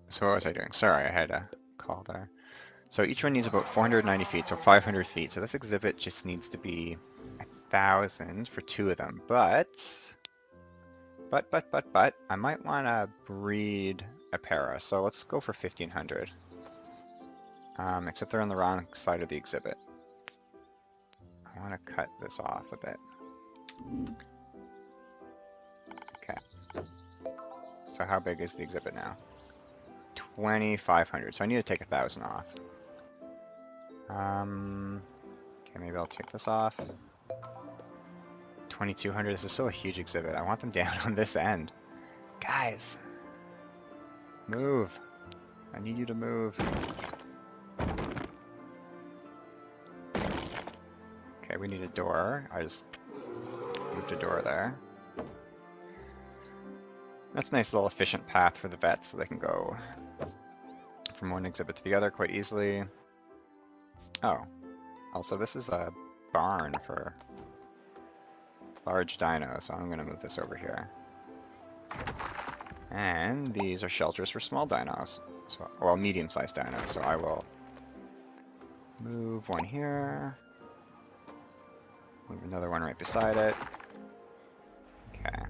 So what was I doing? Sorry, I had a call there. So each one needs about 490 feet, so 500 feet. So this exhibit just needs to be 1,000 for 2 of them. But, I might want to breed a para, so let's go for 1,500. Except they're on the wrong side of the exhibit. I want to cut this off a bit. Okay. So how big is the exhibit now? 2,500. So I need to take 1,000 off. Okay, maybe I'll take this off. 2,200. This is still a huge exhibit. I want them down on this end. Guys! Move! I need you to move. Okay, we need a door. I just moved a door there. That's a nice little efficient path for the vets, so they can go from one exhibit to the other quite easily. Oh. Also, this is a barn for large dinos, so I'm going to move this over here. And these are shelters for small dinos. So, well, medium-sized dinos, so I will move one here. Move another one right beside it. Okay.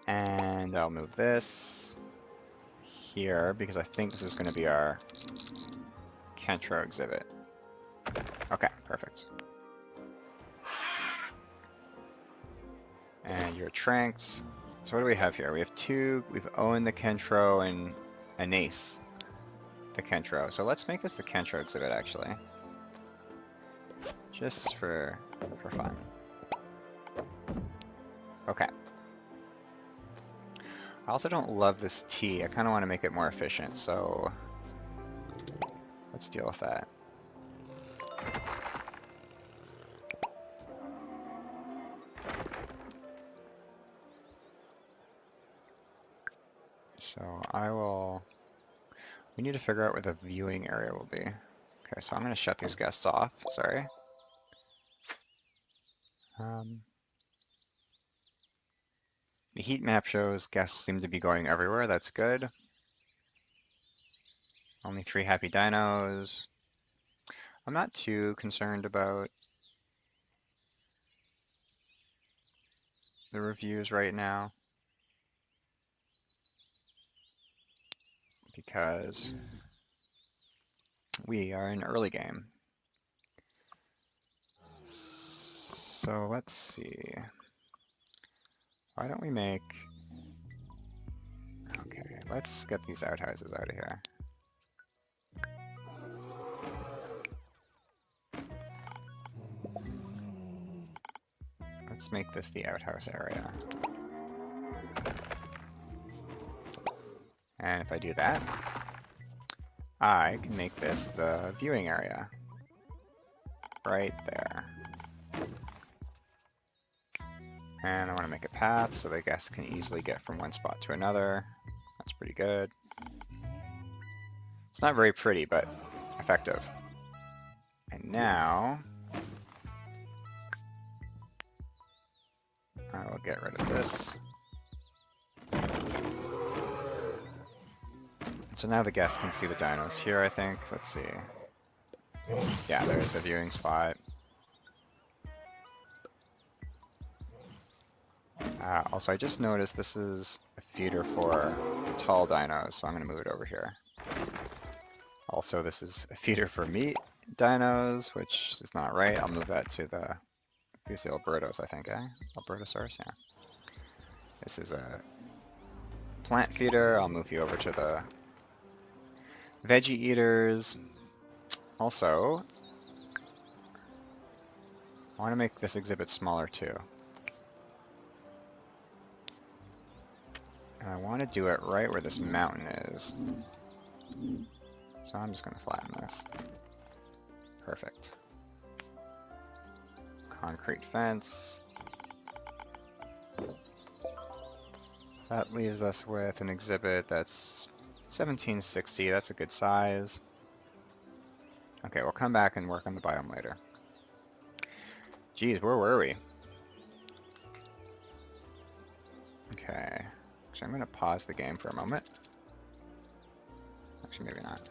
And I'll move this here, because I think this is going to be our Kentro exhibit. Okay, perfect. And you're tranked. So what do we have here? We have 2, we've owned the Kentro and an ace the Kentro. So let's make this the Kentro exhibit, actually. Just for fun. Okay. I also don't love this T. I kind of want to make it more efficient, so let's deal with that. So I will... We need to figure out where the viewing area will be. Okay, so I'm going to shut these guests off. Sorry. The heat map shows guests seem to be going everywhere. That's good. Only 3 happy dinos. I'm not too concerned about the reviews right now, because we are in early game. So let's see. Why don't we make... Okay, let's get these outhouses out of here. Let's make this the outhouse area. And if I do that, I can make this the viewing area. Right there. And I want to make a path so the guests can easily get from one spot to another. That's pretty good. It's not very pretty, but effective. And now I will get rid of this. So now the guests can see the dinos here, I think. Let's see. Yeah, there's the viewing spot. Also, I just noticed this is a feeder for tall dinos, so I'm going to move it over here. Also, this is a feeder for meat dinos, which is not right. I'll move that to these Albertos, I think, eh? Albertosaurus, yeah. This is a plant feeder. I'll move you over to the veggie eaters. Also, I want to make this exhibit smaller too. And I want to do it right where this mountain is. So I'm just going to flatten this. Perfect. Concrete fence. That leaves us with an exhibit that's 1760. That's a good size. Okay, we'll come back and work on the biome later. Geez, where were we? Okay. Actually, I'm going to pause the game for a moment. Actually, maybe not.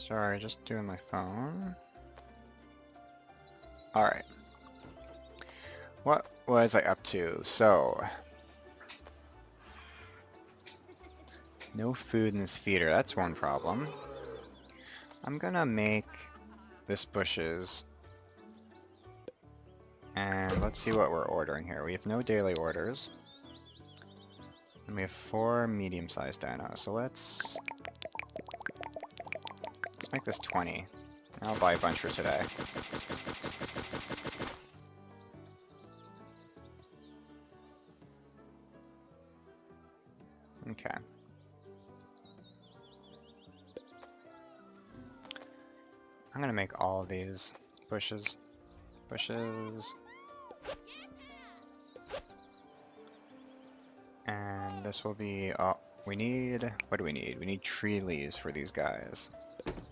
Sorry, just doing my phone. Alright. What was I up to? So, no food in this feeder, that's one problem. I'm gonna make this bushes. And let's see what we're ordering here. We have no daily orders. And we have 4 medium-sized dinos, so let's make this 20. I'll buy a bunch for today. Okay. I'm gonna make all of these bushes. And this will be, we need, what do we need? We need tree leaves for these guys.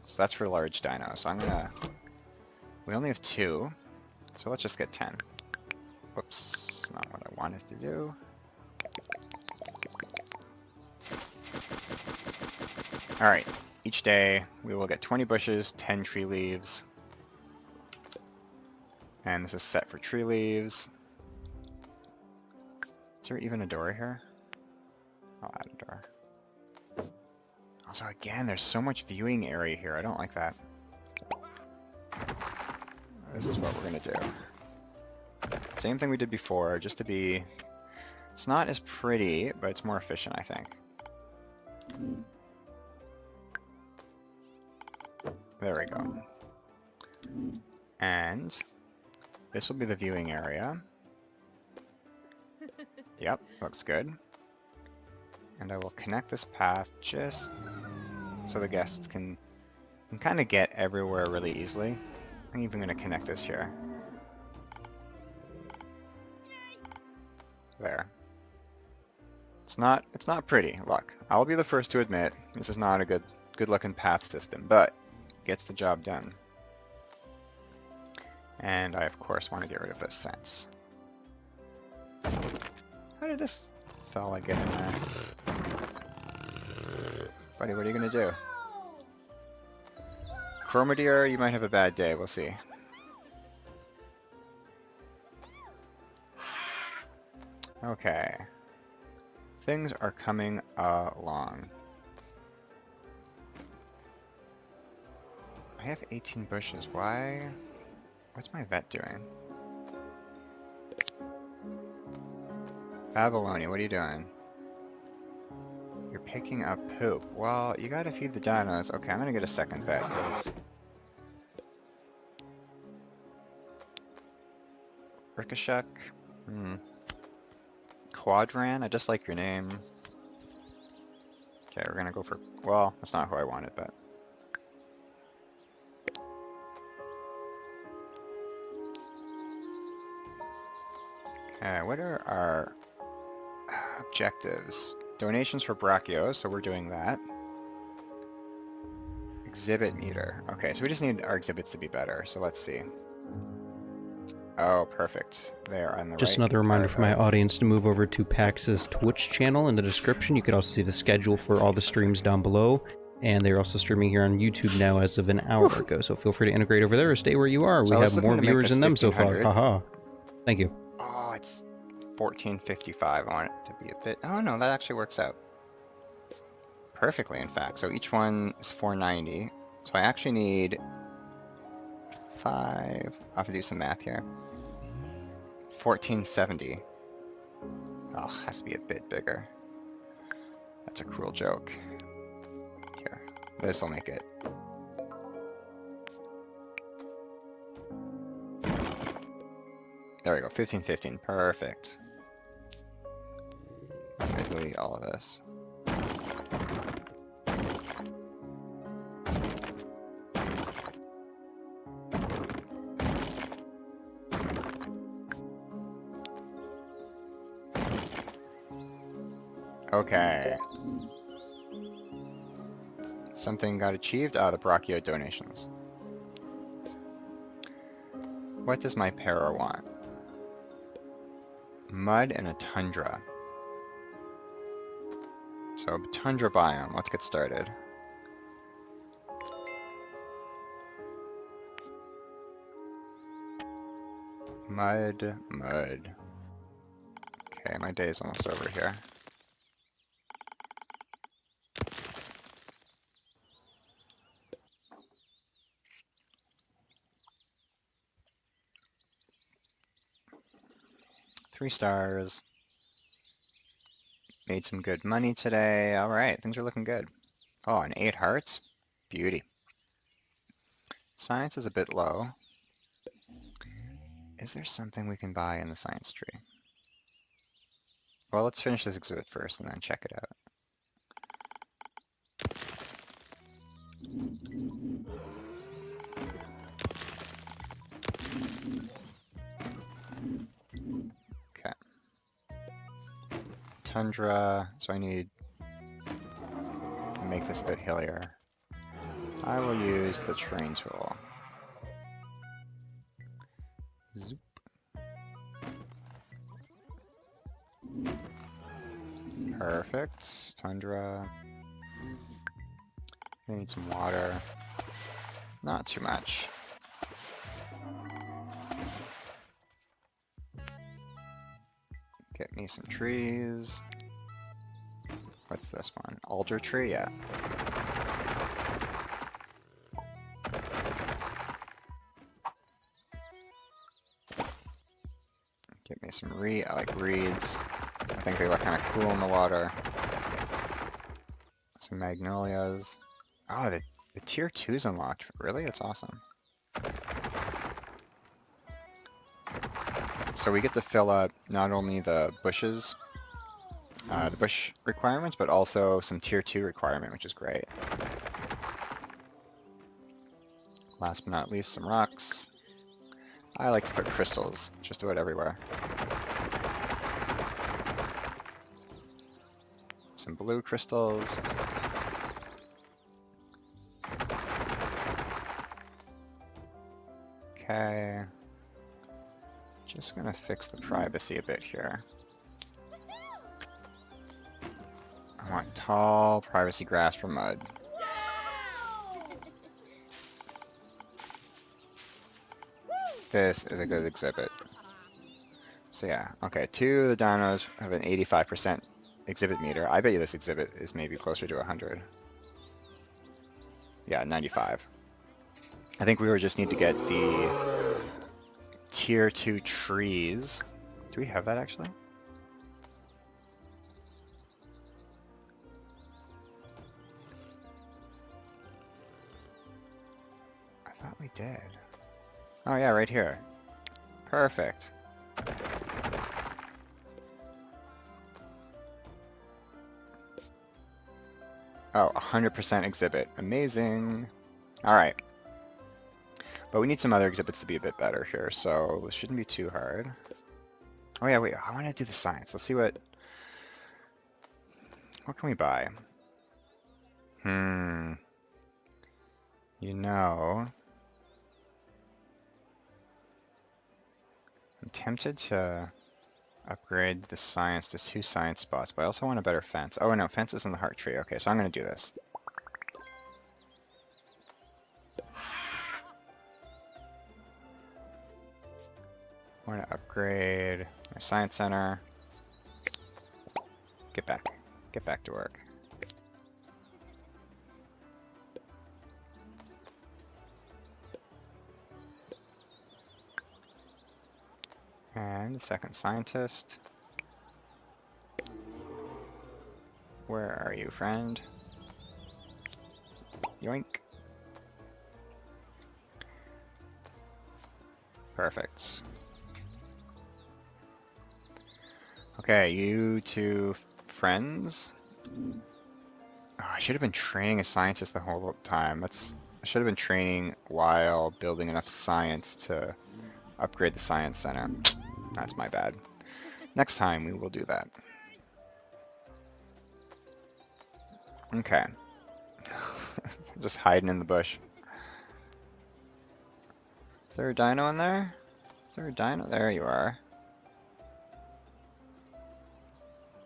So that's for large dinos. So I'm gonna, we only have 2, so let's just get 10. Whoops, not what I wanted to do. Alright, each day we will get 20 bushes, 10 tree leaves. And this is set for tree leaves. Is there even a door here? I'll add a door. Also, again, there's so much viewing area here. I don't like that. this is what we're gonna do. Same thing we did before, just to be... It's not as pretty, but it's more efficient, I think. There we go. And this will be the viewing area. Yep, looks good. And I will connect this path just so the guests can kind of get everywhere really easily. I'm even going to connect this here. There. It's not pretty, look. I'll be the first to admit this is not a good looking path system, but it gets the job done. And I of course want to get rid of this fence. How did this fella get in there? Buddy, what are you gonna do? Chromadeer, you might have a bad day, we'll see. Okay. Things are coming along. I have 18 bushes, why? What's my vet doing? Babylonia, what are you doing? You're picking up poop. Well, you gotta feed the dinos. Okay, I'm gonna get a second vet, please. Ricochet. Quadran, I just like your name. Okay, we're gonna go for... Well, that's not who I wanted, but... Okay, what are our objectives? Donations for Brachios, so we're doing that. Exhibit meter. Okay, so we just need our exhibits to be better, so let's see. Oh, perfect. They are on the Just right another reminder part for my of- audience to move over to PAX's Twitch channel in the description. You could also see the schedule for all the streams down below. And they're also streaming here on YouTube now as of an hour ago, so feel free to integrate over there or stay where you are. So I We was have looking more to make viewers this than them so far. 1500. Haha. Thank you. Oh, it's 1455. I want it to be a bit... Oh no, that actually works out perfectly, in fact. So each one is 490. So I actually need 5... I'll have to do some math here. 1470. Oh, has to be a bit bigger. That's a cruel joke. Here, this will make it. There we go, 1515, perfect. Okay, delete all of this. Okay. Something got achieved out of the Brachio donations. What does my para want? Mud and a tundra. So, tundra biome, let's get started. Mud, mud. Okay, my day is almost over here. Three stars. Made some good money today. Alright, things are looking good. Oh, and 8 hearts? Beauty. Science is a bit low. Is there something we can buy in the science tree? Well, let's finish this exhibit first and then check it out. Okay. Tundra, so I need to make this a bit hillier. I will use the terrain tool. Zoop. Perfect. Tundra. I need some water. Not too much. Get me some trees. What's this one? Alder tree? Yeah. Get me some reed. I like reeds. I think they look kind of cool in the water. Some magnolias. Oh, the tier 2's unlocked. Really? It's awesome. So we get to fill up not only the bushes, the bush requirements, but also some tier 2 requirement, which is great. Last but not least, some rocks. I like to put crystals just about everywhere. Some blue crystals. Okay. Just gonna fix the privacy a bit here. I want tall privacy grass for mud. This is a good exhibit. So yeah, okay, 2 of the dinos have an 85% exhibit meter. I bet you this exhibit is maybe closer to 100. Yeah, 95. I think we just need to get the tier 2 trees. Do we have that actually? I thought we did. Oh yeah, right here. Perfect. Oh, 100% exhibit. Amazing. Alright. But we need some other exhibits to be a bit better here, so this shouldn't be too hard. Oh yeah, wait, I want to do the science. Let's see what can we buy? You know, I'm tempted to upgrade the science to 2 science spots, but I also want a better fence. Oh no, fence is in the heart tree. Okay, so I'm going to do this. I want to upgrade my science center. Get back to work. And the second scientist. Where are you, friend? Yoink. Perfect. Okay, you 2 friends. Oh, I should have been training a scientist the whole time. I should have been training while building enough science to upgrade the science center. That's my bad. Next time we will do that. Okay. Just hiding in the bush. Is there a dino in there? Is there a dino? There you are.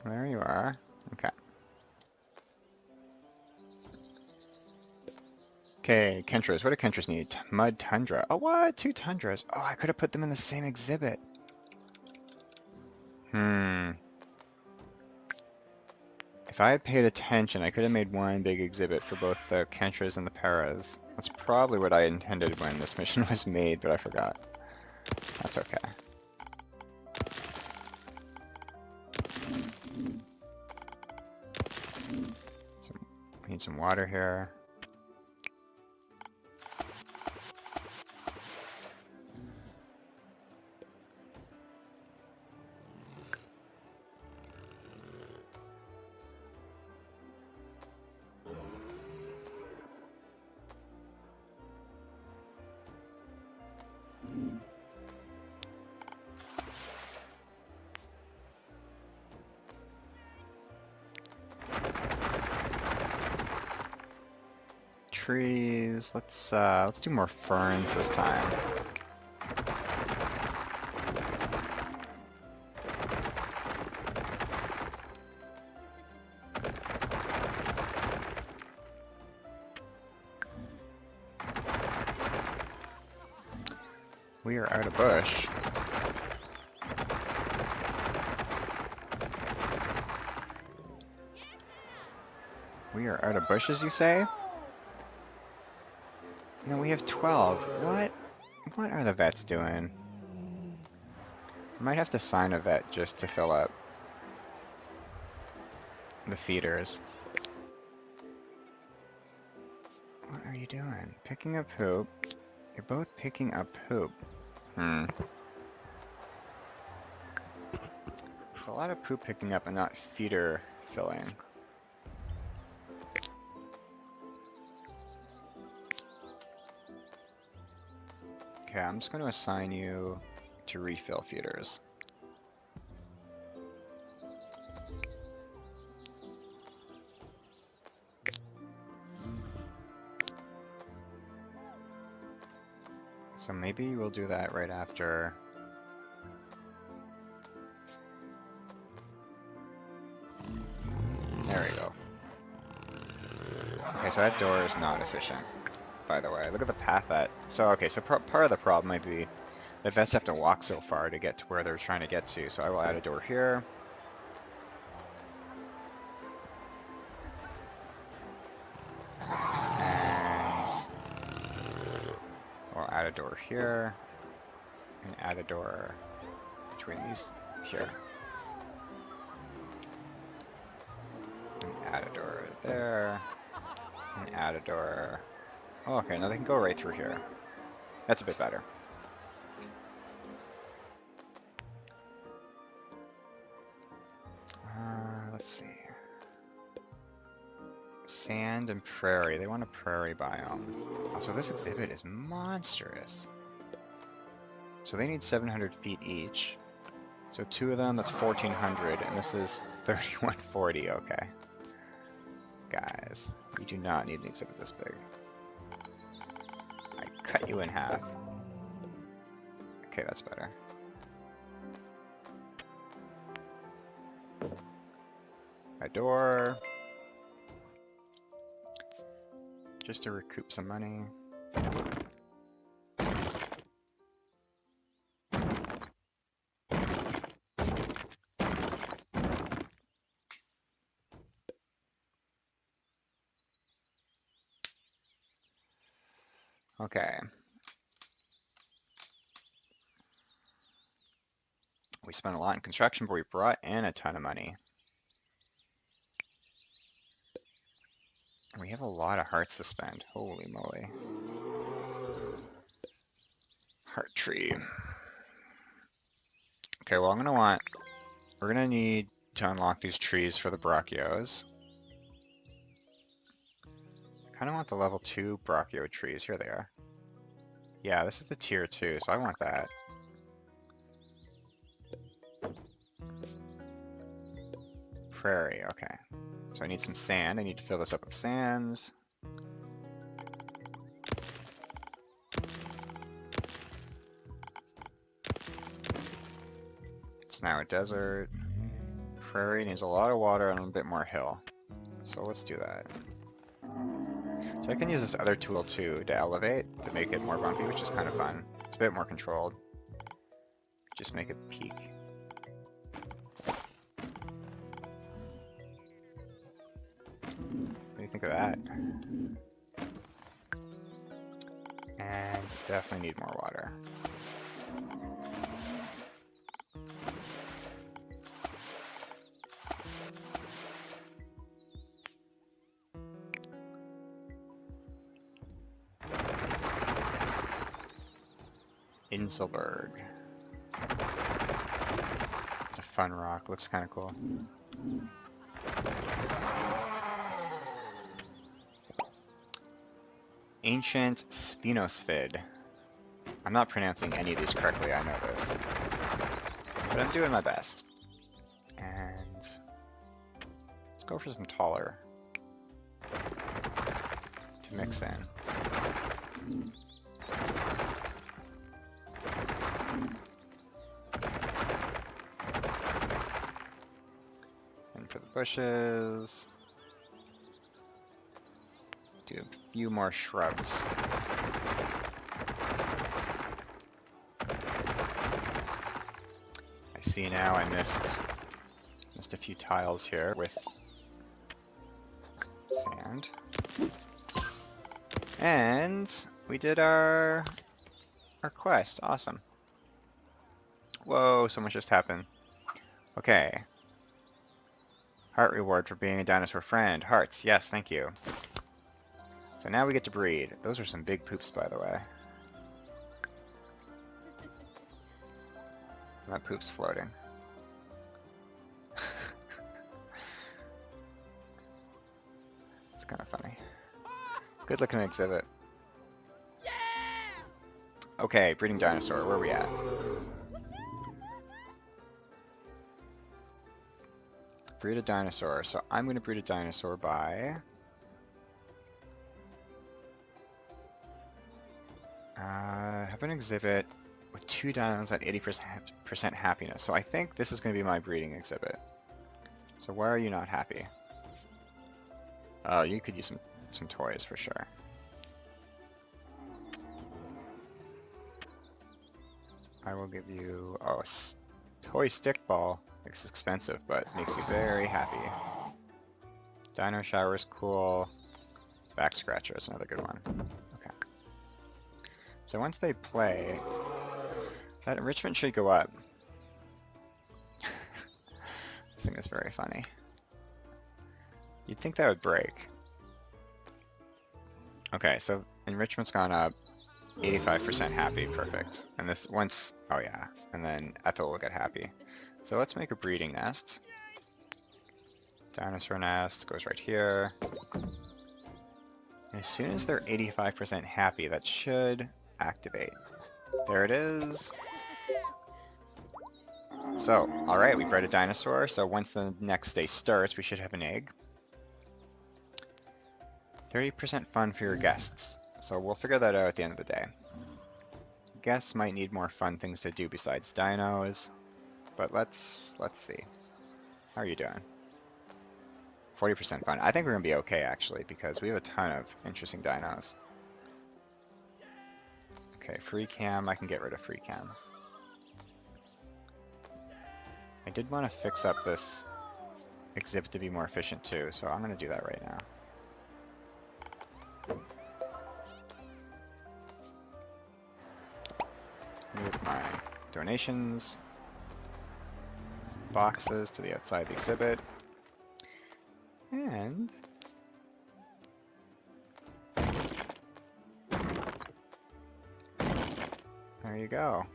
There you are. Okay. Okay, Kentras. What do Kentras need? Mud Tundra. Oh, what? 2 Tundras. Oh, I could have put them in the same exhibit. If I had paid attention, I could have made one big exhibit for both the Kentras and the Paras. That's probably what I intended when this mission was made, but I forgot. That's okay. We need some water here. Trees. Let's do more ferns this time. We are out of bush. We are out of bushes, you say? No, we have 12. What? What are the vets doing? Might have to sign a vet just to fill up the feeders. What are you doing? Picking up poop. You're both picking up poop. There's a lot of poop picking up and not feeder filling. Okay, I'm just going to assign you to refill feeders. So maybe we'll do that right after. There we go. Okay, so that door is not efficient, by the way. Look at the path that... So, okay, so part of the problem might be the vets have to walk so far to get to where they're trying to get to. So I will add a door here. And we'll add a door here. And add a door between these here. And add a door there. And add a door. Oh, okay, now they can go right through here. That's a bit better. Let's see. Sand and prairie. They want a prairie biome. Also, this exhibit is monstrous. So they need 700 feet each. So two of them, that's 1,400, and this is 3,140, okay. Guys, you do not need an exhibit this big. I cut you in half. Okay, that's better. A door. Just to recoup some money. Okay. We spent a lot in construction, but we brought in a ton of money. We have a lot of hearts to spend. Holy moly. Heart tree. Okay, well we're gonna need to unlock these trees for the brachios. I kinda want the level 2 brachio trees. Here they are. Yeah, this is the tier 2, so I want that. Prairie, okay. So I need some sand. I need to fill this up with sands. It's now a desert. Prairie needs a lot of water and a bit more hill. So let's do that. So I can use this other tool too to elevate, to make it more bumpy, which is kind of fun. It's a bit more controlled. Just make it peak. What do you think of that? And definitely need more water. Inselberg. It's a fun rock, looks kind of cool. Ancient Spinosphed. I'm not pronouncing any of these correctly, I know this. But I'm doing my best. And let's go for some taller to mix in. And for the bushes, do a few more shrubs. I see now I missed a few tiles here with sand. And we did our quest. Awesome. Whoa, so much just happened. Okay. Heart reward for being a dinosaur friend. Hearts, yes, thank you. So now we get to breed. Those are some big poops, by the way. That poop's floating. It's kind of funny. Good looking exhibit. Okay, breeding dinosaur. Where are we at? Breed a dinosaur. So I'm going to breed a dinosaur by... have an exhibit with 2 dinos at 80% happiness. So I think this is going to be my breeding exhibit. So why are you not happy? Oh, you could use some toys for sure. I will give you... Oh, a toy stick ball. It's expensive, but makes you very happy. Dino shower is cool. Back scratcher is another good one. Okay. So once they play, that enrichment should go up. This thing is very funny. You'd think that would break. Okay, so enrichment's gone up. 85% happy, perfect. And this once, oh yeah, and then Ethel will get happy. So let's make a breeding nest. Dinosaur nest goes right here. And as soon as they're 85% happy, that should activate. There it is. So, alright, we bred a dinosaur, so once the next day starts, we should have an egg. 30% fun for your guests. So we'll figure that out at the end of the day. Guests might need more fun things to do besides dinos, but let's see. How are you doing? 40% fun. I think we're gonna be okay actually, because we have a ton of interesting dinos. Okay, free cam. I can get rid of free cam. I did want to fix up this exhibit to be more efficient too, so I'm gonna do that right now. Move my donations boxes to the outside of the exhibit. And there you go.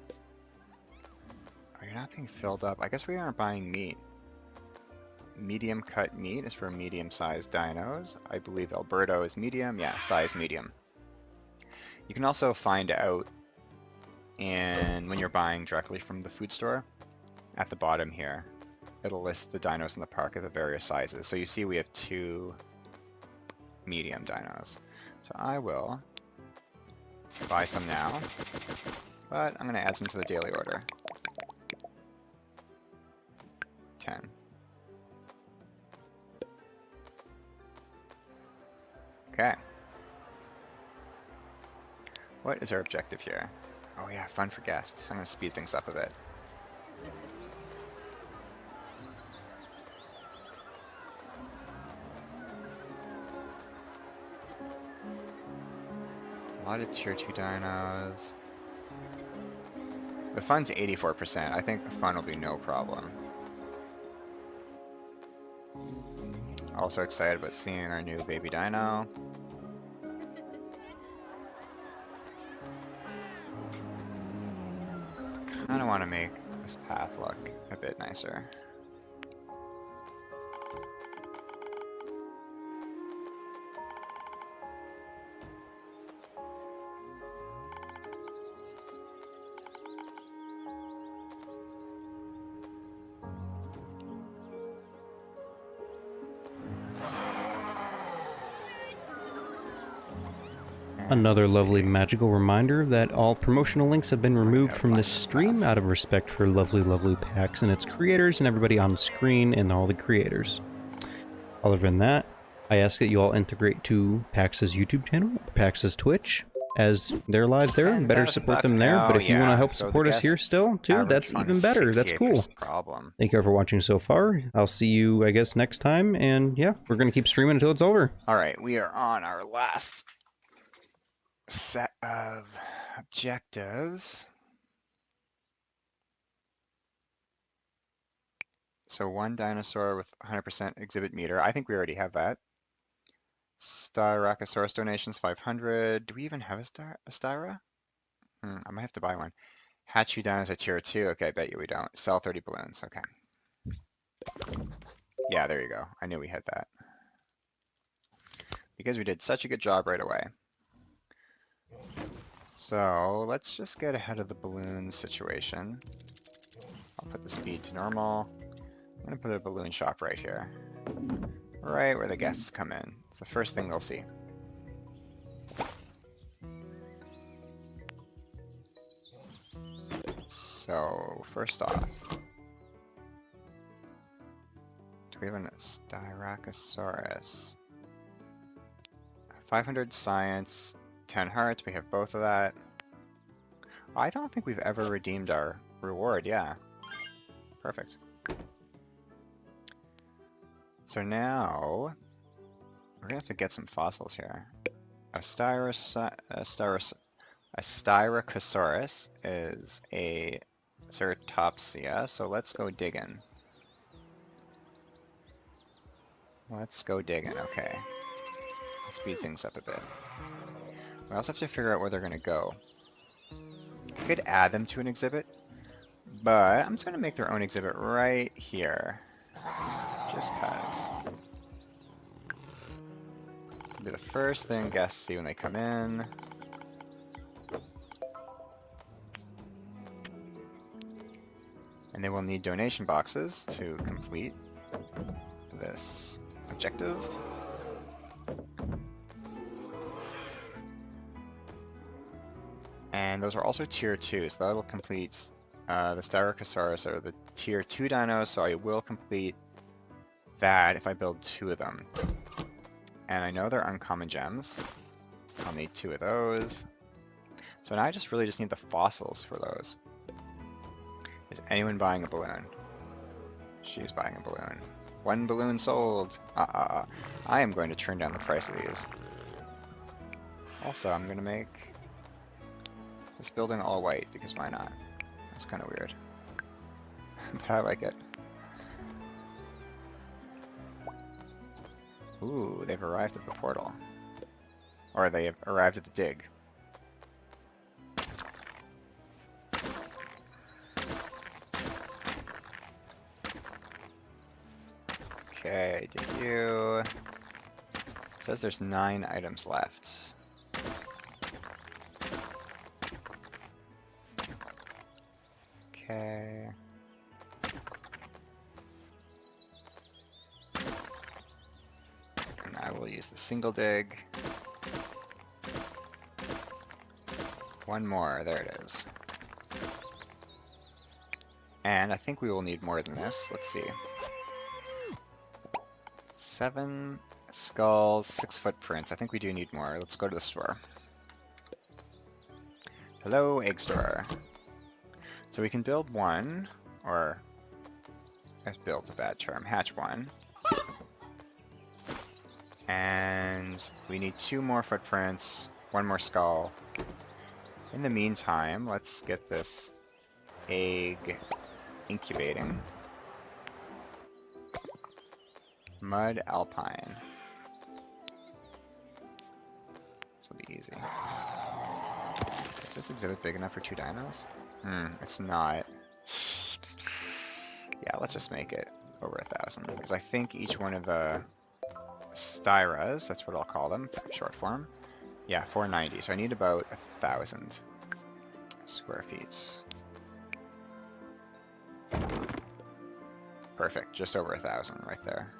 Oh, you're not being filled up. I guess we aren't buying meat. Medium cut meat is for medium-sized dinos. I believe Alberto is medium. Yeah, size medium. You can also find out when you're buying directly from the food store, at the bottom here, it'll list the dinos in the park of the various sizes. So you see we have 2 medium dinos. So I will buy some now, but I'm going to add some to the daily order. 10. Okay. What is our objective here? Oh yeah, fun for guests. I'm going to speed things up a bit. A lot of tier 2 dinos. The fun's 84%. I think the fun will be no problem. Also excited about seeing our new baby dino. Kind of want to make this path look a bit nicer. Another lovely magical reminder that all promotional links have been removed from this stream out of respect for lovely PAX and its creators and everybody on screen and all the creators. Other than that, I ask that you all integrate to PAX's YouTube channel, PAX's Twitch, as they're live there and better support them there. But if you want to help support us here still, too, that's even better. That's cool. Thank you all for watching so far. I'll see you, I guess, next time. And yeah, we're going to keep streaming until it's over. All right, we are on our last set of objectives. So 1 dinosaur with 100% exhibit meter. I think we already have that. Styracosaurus donations 500. Do we even have a Styra? I might have to buy one. Hatch you down as a tier 2. Okay, I bet you we don't. Sell 30 balloons. Okay. Yeah, there you go. I knew we had that. Because we did such a good job right away. So let's just get ahead of the balloon situation. I'll put the speed to normal. I'm going to put a balloon shop right here. Right where the guests come in. It's the first thing they'll see. So, first off, do we have a Styracosaurus? 500 science, 10 hearts, we have both of that. I don't think we've ever redeemed our reward, yeah. Perfect. So now, we're gonna have to get some fossils here. A Styracosaurus is a Certopsia, so let's go digging. Let's go digging, okay. Let's speed things up a bit. We also have to figure out where they're gonna go. I could add them to an exhibit, but I'm just gonna make their own exhibit right here. Just cause. It'll be the first thing guests see when they come in. And they will need donation boxes to complete this objective. And those are also tier 2, so that'll complete the Styracosaurus or the tier 2 dinos, so I will complete that if I build 2 of them. And I know they're uncommon gems. I'll need 2 of those. So now I really just need the fossils for those. Is anyone buying a balloon? She's buying a balloon. 1 balloon sold! I am going to turn down the price of these. Also, I'm going to make this building all white, because why not? It's kind of weird. But I like it. Ooh, they've arrived at the portal. Or they have arrived at the dig. Okay, did you... It says there's 9 items left. Okay. And I will use the single dig. 1 more, there it is. And I think we will need more than this. Let's see. 7 skulls, 6 footprints. I think we do need more. Let's go to the store. Hello, egg store. So we can build 1, or I guess build's a bad term, hatch 1. And we need 2 more footprints, 1 more skull. In the meantime, let's get this egg incubating. Mud Alpine. This will be easy. Is this exhibit big enough for 2 dinos? It's not. Yeah, let's just make it over 1,000, because I think each one of the Styras, that's what I'll call them, short form. Yeah, 490, so I need about 1,000 square feet. Perfect, just over 1,000 right there.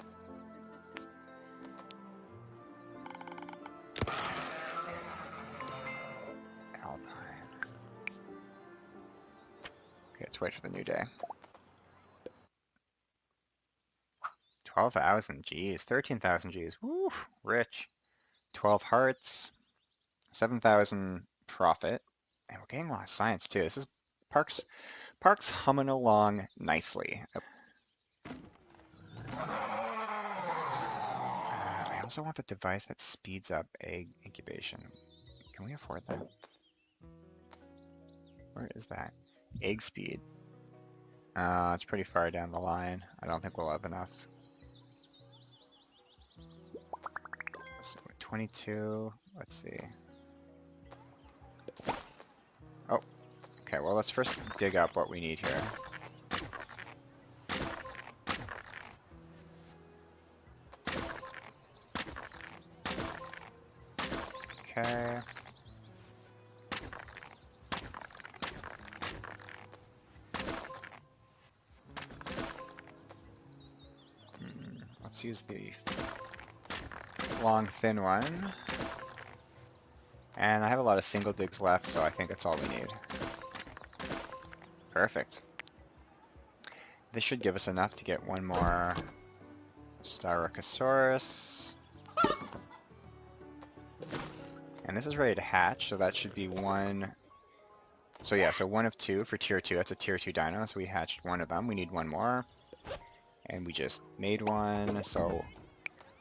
Let's wait for the new day. 12,000 Gs, 13,000 Gs. Woo, rich. 12 hearts, 7,000 profit, and we're getting a lot of science too. This is Parks humming along nicely. I also want the device that speeds up egg incubation. Can we afford that? Where is that? Egg speed. It's pretty far down the line. I don't think we'll have enough. So 22. Let's see. Oh, okay. Well, let's first dig up what we need here. Okay. Let's use the long, thin one. And I have a lot of single digs left, so I think that's all we need. Perfect. This should give us enough to get one more Styracosaurus. And this is ready to hatch, so that should be one. So yeah, so 1 of 2 for tier 2. That's a tier 2 dino, so we hatched one of them. We need one more. And we just made one, so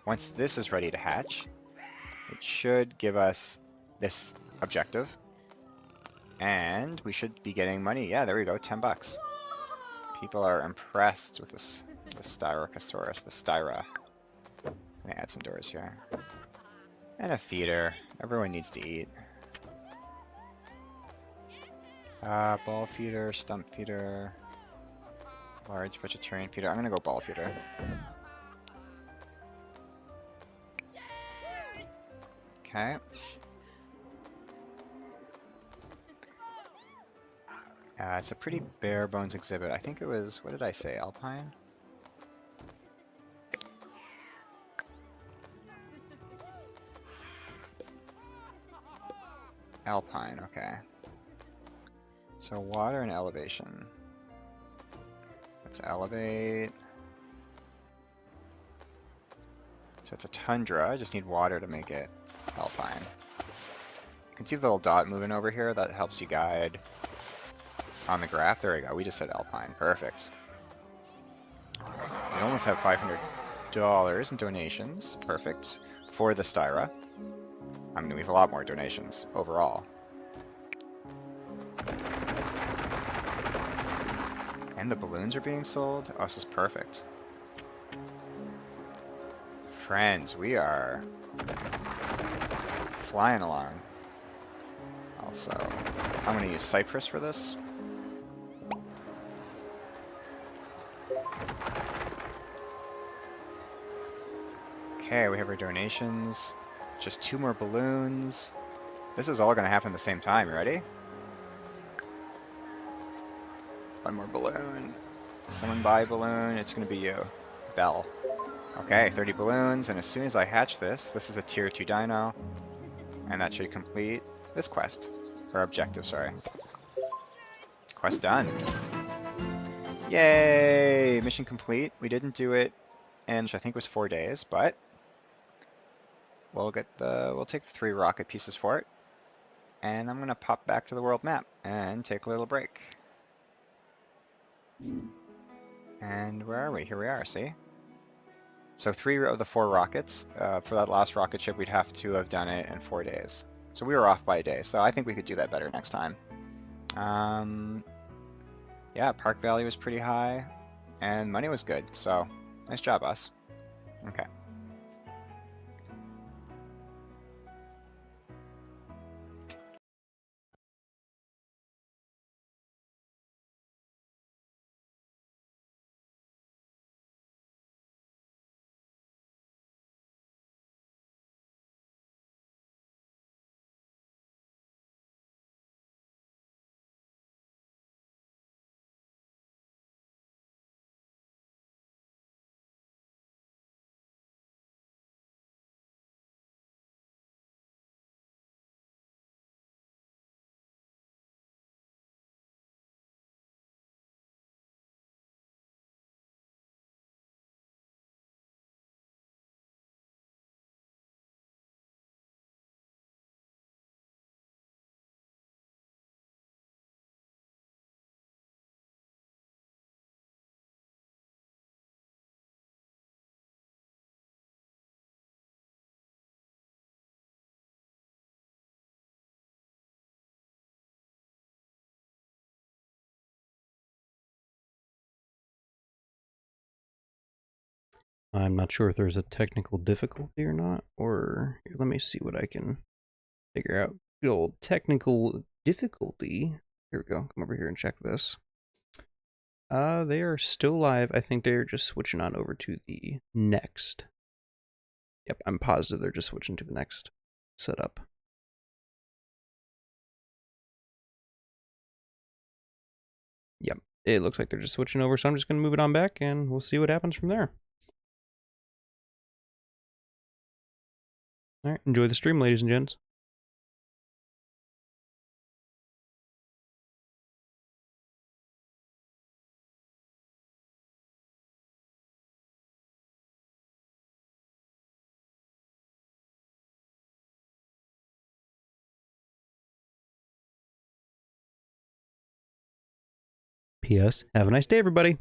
once this is ready to hatch, it should give us this objective. And we should be getting money. Yeah, there we go, 10 bucks. People are impressed with this, the Styracosaurus, the Styra. I'm gonna add some doors here. And a feeder. Everyone needs to eat. Ball feeder, stump feeder, large vegetarian feeder. I'm gonna go ball feeder. Okay. It's a pretty bare bones exhibit. I think it was, what did I say, Alpine? Alpine, okay. So water and elevation. Let's elevate. So it's a tundra, I just need water to make it alpine. You can see the little dot moving over here, that helps you guide on the graph. There we go, we just said alpine, perfect. We almost have $500 in donations, perfect, for the Styra. I mean, we have a lot more donations overall. And the balloons are being sold? Oh, this is perfect. Friends, we are flying along. Also, I'm going to use Cypress for this. Okay, we have our donations. Just 2 more balloons. This is all going to happen at the same time. You ready? 1 more balloon. Someone buy a balloon. It's going to be you. Bell. Okay, 30 balloons, and as soon as I hatch this, this is a tier 2 dino, and that should complete this quest. Or objective, sorry. Quest done. Yay! Mission complete. We didn't do it in, I think it was 4 days, but we'll take the 3 rocket pieces for it, and I'm gonna pop back to the world map and take a little break. And where are we? Here we are, see? So 3 of the 4 rockets. For that last rocket ship, we'd have to have done it in 4 days. So we were off by a day, so I think we could do that better next time. Yeah, park value was pretty high, and money was good, so nice job, us. Okay. I'm not sure if there's a technical difficulty or not, or here, let me see what I can figure out. Good old technical difficulty. Here we go. Come over here and check this. They are still live. I think they're just switching on over to the next. Yep, I'm positive they're just switching to the next setup. Yep, it looks like they're just switching over, so I'm just going to move it on back, and we'll see what happens from there. Alright, enjoy the stream, ladies and gents. P.S. Have a nice day, everybody.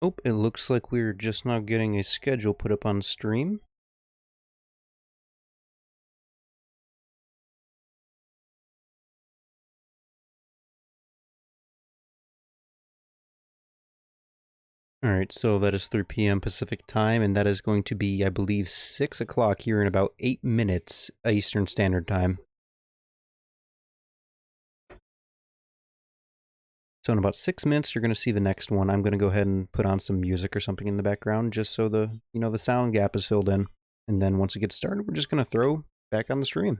Oh, it looks like we're just now getting a schedule put up on stream. Alright, so that is 3 p.m. Pacific time, and that is going to be, I believe, 6 o'clock here in about 8 minutes Eastern Standard Time. So in about 6 minutes, you're going to see the next one. I'm going to go ahead and put on some music or something in the background just so the sound gap is filled in. And then once it gets started, we're just going to throw back on the stream.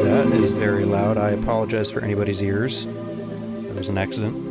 That is very loud. I apologize for anybody's ears. There was an accident.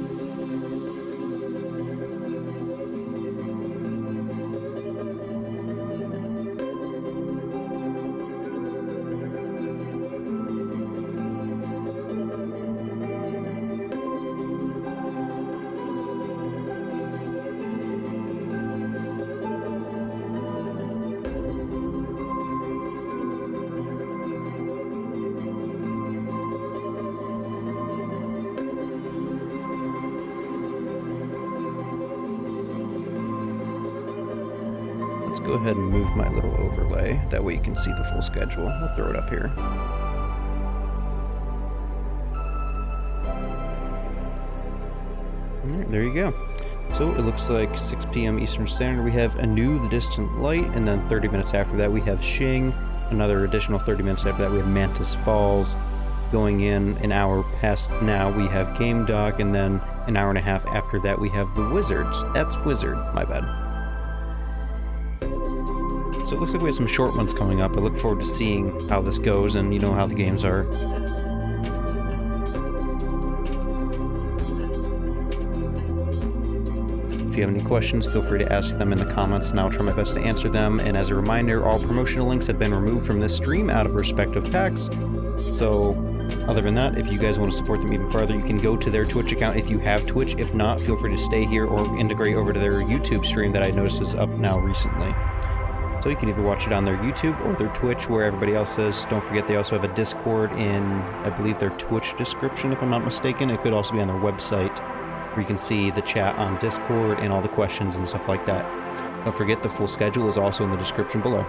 Go ahead and move my little overlay. That way you can see the full schedule. I'll throw it up here. Alright, there you go. So it looks like 6 p.m. Eastern Standard. We have Anew, the Distant Light, and then 30 minutes after that we have Shing. Another additional 30 minutes after that we have Mantis Falls. Going in an hour past now we have Game Dog, and then an hour and a half after that we have The Wizards. That's Wizard, my bad. So it looks like we have some short ones coming up. I look forward to seeing how this goes and how the games are. If you have any questions, feel free to ask them in the comments and I'll try my best to answer them. And as a reminder, all promotional links have been removed from this stream out of respect of PAX. So other than that, if you guys want to support them even further, you can go to their Twitch account if you have Twitch. If not, feel free to stay here or integrate over to their YouTube stream that I noticed is up now recently. So you can either watch it on their YouTube or their Twitch, where everybody else is. Don't forget they also have a Discord in, I believe, their Twitch description, if I'm not mistaken. It could also be on their website, where you can see the chat on Discord and all the questions and stuff like that. Don't forget the full schedule is also in the description below.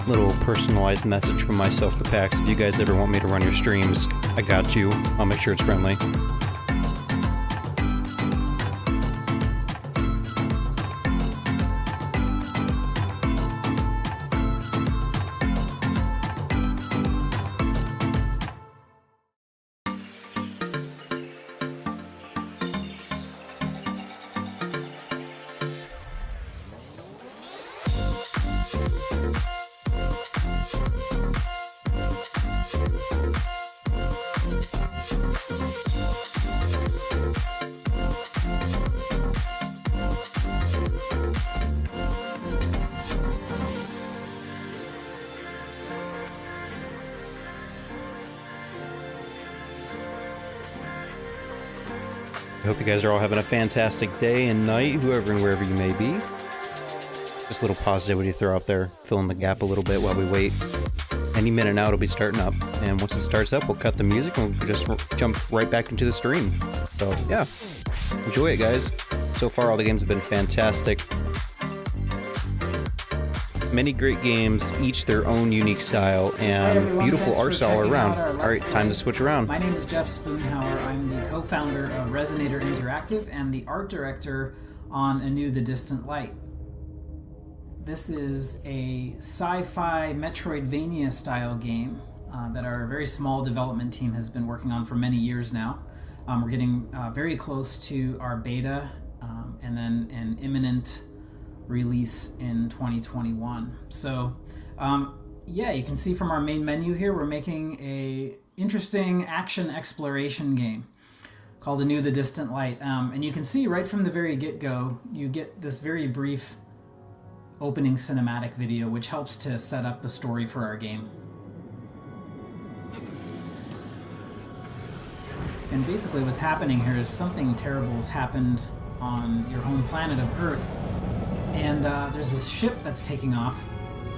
Little personalized message from myself to PAX. If you guys ever want me to run your streams, I got you. I'll make sure it's friendly. I hope you guys are all having a fantastic day and night, whoever and wherever you may be. Just a little positivity to throw out there, fill in the gap a little bit while we wait. Any minute now it'll be starting up, and once it starts up, we'll cut the music and we'll just jump right back into the stream. So yeah, enjoy it, guys. So far, all the games have been fantastic. Many great games, each their own unique style, and beautiful art style all around. Alright, time to switch around. My name is Jeff Spoonhauer. I'm the co-founder of Resonator Interactive and the art director on Anew the Distant Light. This is a sci-fi Metroidvania style game that our very small development team has been working on for many years now. We're getting very close to our beta and then an imminent release in 2021. So yeah, you can see from our main menu here, we're making a interesting action exploration game called Anew the Distant Light. And you can see right from the very get-go, you get this very brief opening cinematic video, which helps to set up the story for our game. And basically what's happening here is something terrible has happened on your home planet of Earth. And there's this ship that's taking off,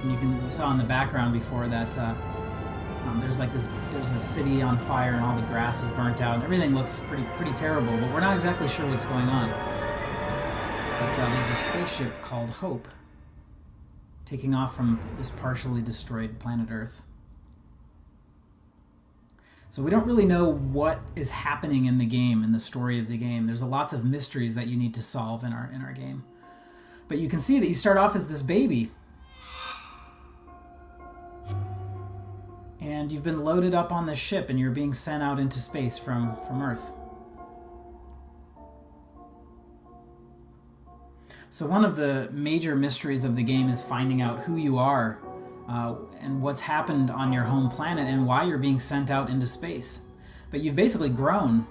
and you saw in the background before that there's a city on fire and all the grass is burnt out and everything looks pretty terrible, but we're not exactly sure what's going on. But there's a spaceship called Hope taking off from this partially destroyed planet Earth. So we don't really know what is happening in the game, in the story of the game. There's lots of mysteries that you need to solve in our game. But you can see that you start off as this baby. And you've been loaded up on this ship and you're being sent out into space from Earth. So one of the major mysteries of the game is finding out who you are and what's happened on your home planet and why you're being sent out into space. But you've basically grown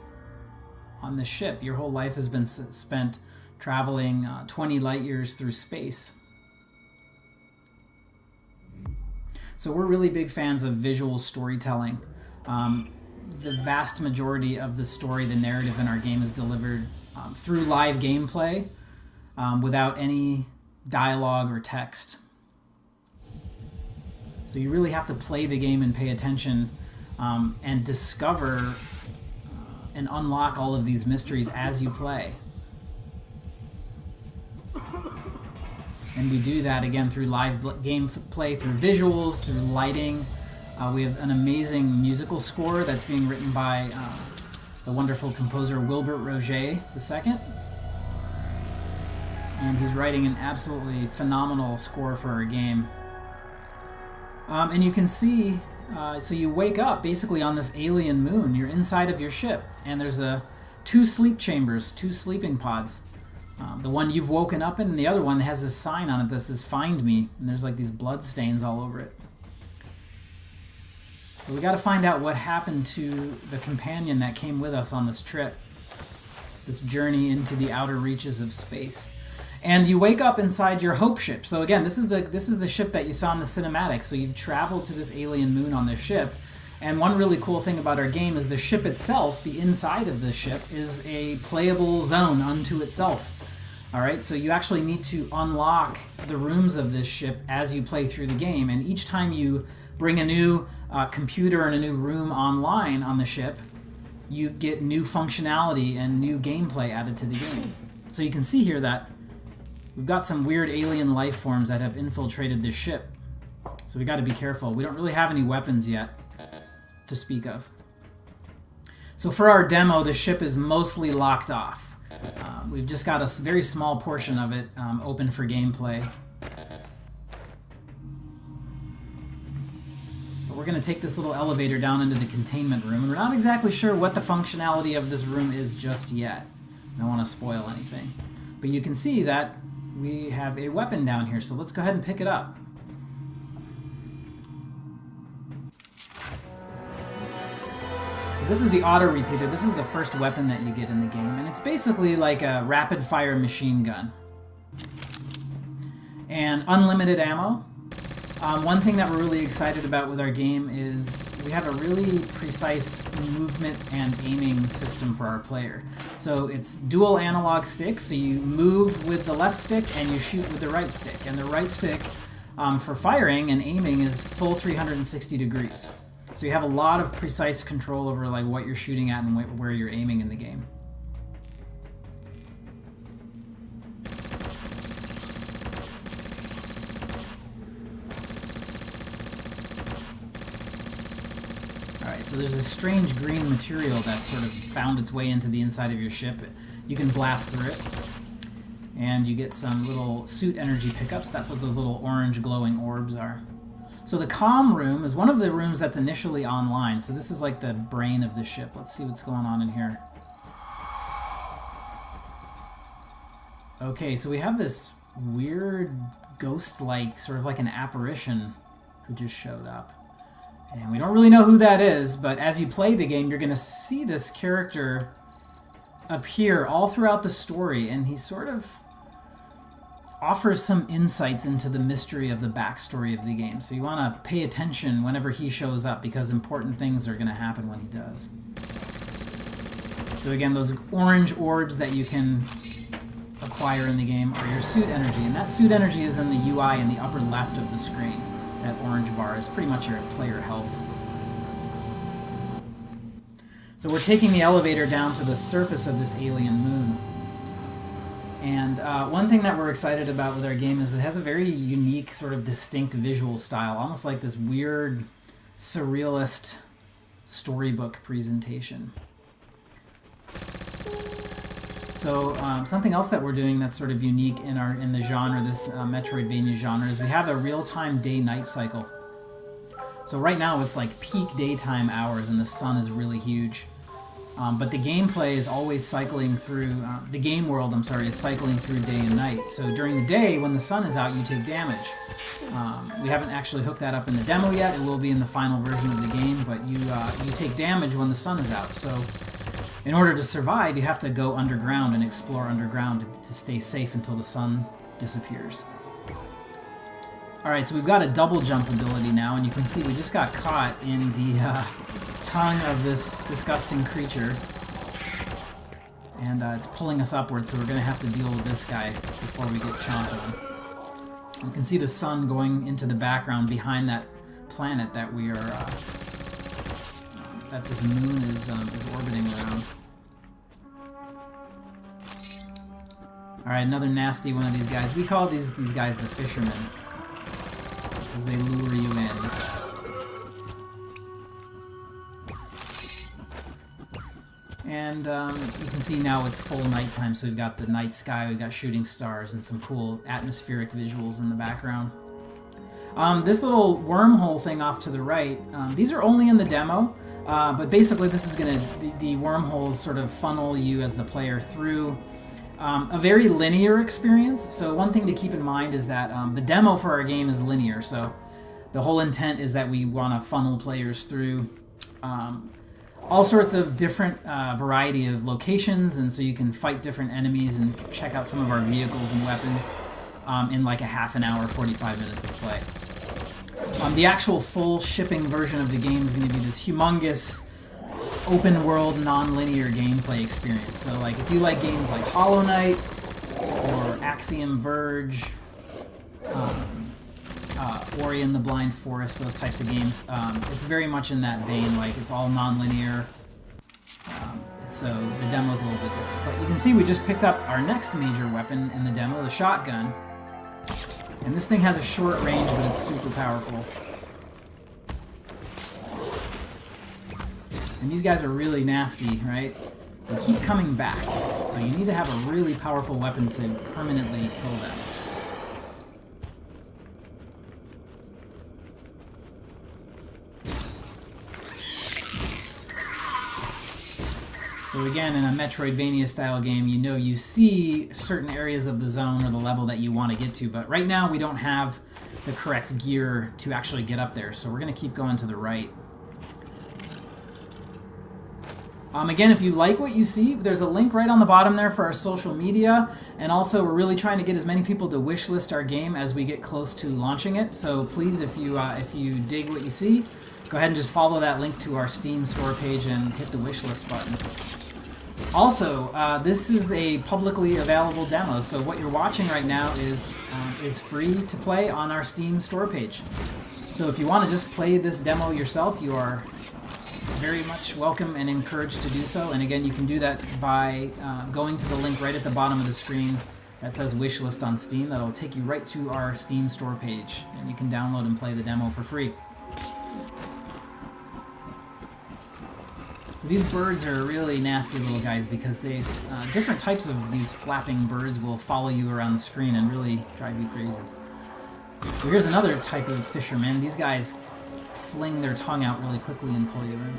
on this ship. Your whole life has been spent traveling 20 light years through space. So we're really big fans of visual storytelling. The vast majority of the story, the narrative in our game is delivered through live gameplay without any dialogue or text. So you really have to play the game and pay attention and discover and unlock all of these mysteries as you play. And we do that again through live gameplay, through visuals, through lighting. We have an amazing musical score that's being written by the wonderful composer Wilbert Roger II. And he's writing an absolutely phenomenal score for our game. And you can see, so you wake up basically on this alien moon. You're inside of your ship, and there's two sleep chambers, two sleeping pods. The one you've woken up in, and the other one has this sign on it that says "Find Me," and there's like these blood stains all over it. So we got to find out what happened to the companion that came with us on this trip, this journey into the outer reaches of space. And you wake up inside your Hope ship. So again, this is the ship that you saw in the cinematic. So you've traveled to this alien moon on this ship. And one really cool thing about our game is the ship itself, the inside of the ship, is a playable zone unto itself. All right, so you actually need to unlock the rooms of this ship as you play through the game. And each time you bring a new computer and a new room online on the ship, you get new functionality and new gameplay added to the game. So you can see here that we've got some weird alien life forms that have infiltrated this ship. So we got to be careful. We don't really have any weapons yet to speak of. So for our demo, the ship is mostly locked off. We've just got a very small portion of it open for gameplay. But we're going to take this little elevator down into the containment room, and we're not exactly sure what the functionality of this room is just yet. I don't want to spoil anything. But you can see that we have a weapon down here, so let's go ahead and pick it up. So this is the auto repeater. This is the first weapon that you get in the game, and it's basically like a rapid fire machine gun. And unlimited ammo. One thing that we're really excited about with our game is we have a really precise movement and aiming system for our player. So it's dual analog stick, so you move with the left stick and you shoot with the right stick. And the right stick for firing and aiming is full 360 degrees. So you have a lot of precise control over like what you're shooting at and where you're aiming in the game. Alright, so there's this strange green material that sort of found its way into the inside of your ship. You can blast through it. And you get some little suit energy pickups. That's what those little orange glowing orbs are. So the comm room is one of the rooms that's initially online. So this is like the brain of the ship. Let's see what's going on in here. Okay, so we have this weird ghost-like, sort of like an apparition who just showed up. And we don't really know who that is, but as you play the game, you're going to see this character appear all throughout the story, and he sort of offers some insights into the mystery of the backstory of the game. So you want to pay attention whenever he shows up, because important things are going to happen when he does. So again, those orange orbs that you can acquire in the game are your suit energy, and that suit energy is in the UI in the upper left of the screen. That orange bar is pretty much your player health. So we're taking the elevator down to the surface of this alien moon. And one thing that we're excited about with our game is it has a very unique, sort of distinct visual style, almost like this weird, surrealist storybook presentation. So something else that we're doing that's sort of unique in the genre, this Metroidvania genre, is we have a real-time day-night cycle. So right now it's like peak daytime hours and the sun is really huge. But the gameplay is always cycling through, the game world, I'm sorry, is cycling through day and night. So during the day, when the sun is out, you take damage. We haven't actually hooked that up in the demo yet. It will be in the final version of the game, but you take damage when the sun is out. So in order to survive, you have to go underground and explore underground to stay safe until the sun disappears. Alright, so we've got a double jump ability now, and you can see we just got caught in the tongue of this disgusting creature. And it's pulling us upwards, so we're going to have to deal with this guy before we get chomped on. You can see the sun going into the background behind that planet that we are, that this moon is orbiting around. Alright, another nasty one of these guys. We call these guys the fishermen, because they lure you in. And you can see now it's full nighttime, so we've got the night sky, we've got shooting stars, and some cool atmospheric visuals in the background. This little wormhole thing off to the right, these are only in the demo, but basically this is going to, the wormholes sort of funnel you as the player through a very linear experience. So one thing to keep in mind is that the demo for our game is linear, so the whole intent is that we want to funnel players through all sorts of different variety of locations, and so you can fight different enemies and check out some of our vehicles and weapons in like a half an hour, 45 minutes of play. The actual full shipping version of the game is going to be this humongous open world non-linear gameplay experience. So like if you like games like Hollow Knight or Axiom Verge, Ori and the Blind Forest, those types of games, it's very much in that vein. Like it's all non-linear, so the demo is a little bit different. But you can see we just picked up our next major weapon in the demo, the shotgun. And And this thing has a short range, but it's super powerful. And these guys are really nasty, right? They keep coming back, so you need to have a really powerful weapon to permanently kill them. So again, in a Metroidvania style game, you know you see certain areas of the zone or the level that you want to get to, but right now we don't have the correct gear to actually get up there, so we're going to keep going to the right. Again, if you like what you see, there's a link right on the bottom there for our social media, and also we're really trying to get as many people to wishlist our game as we get close to launching it. So please, if you dig what you see, go ahead and just follow that link to our Steam store page and hit the wishlist button. Also, this is a publicly available demo, so what you're watching right now is free to play on our Steam store page. So if you want to just play this demo yourself, you are very much welcome and encouraged to do so. And again, you can do that by going to the link right at the bottom of the screen that says wishlist on Steam. That'll take you right to our Steam store page, and you can download and play the demo for free. So these birds are really nasty little guys because they different types of these flapping birds will follow you around the screen and really drive you crazy. So here's another type of fisherman. These guys fling their tongue out really quickly and pull you in.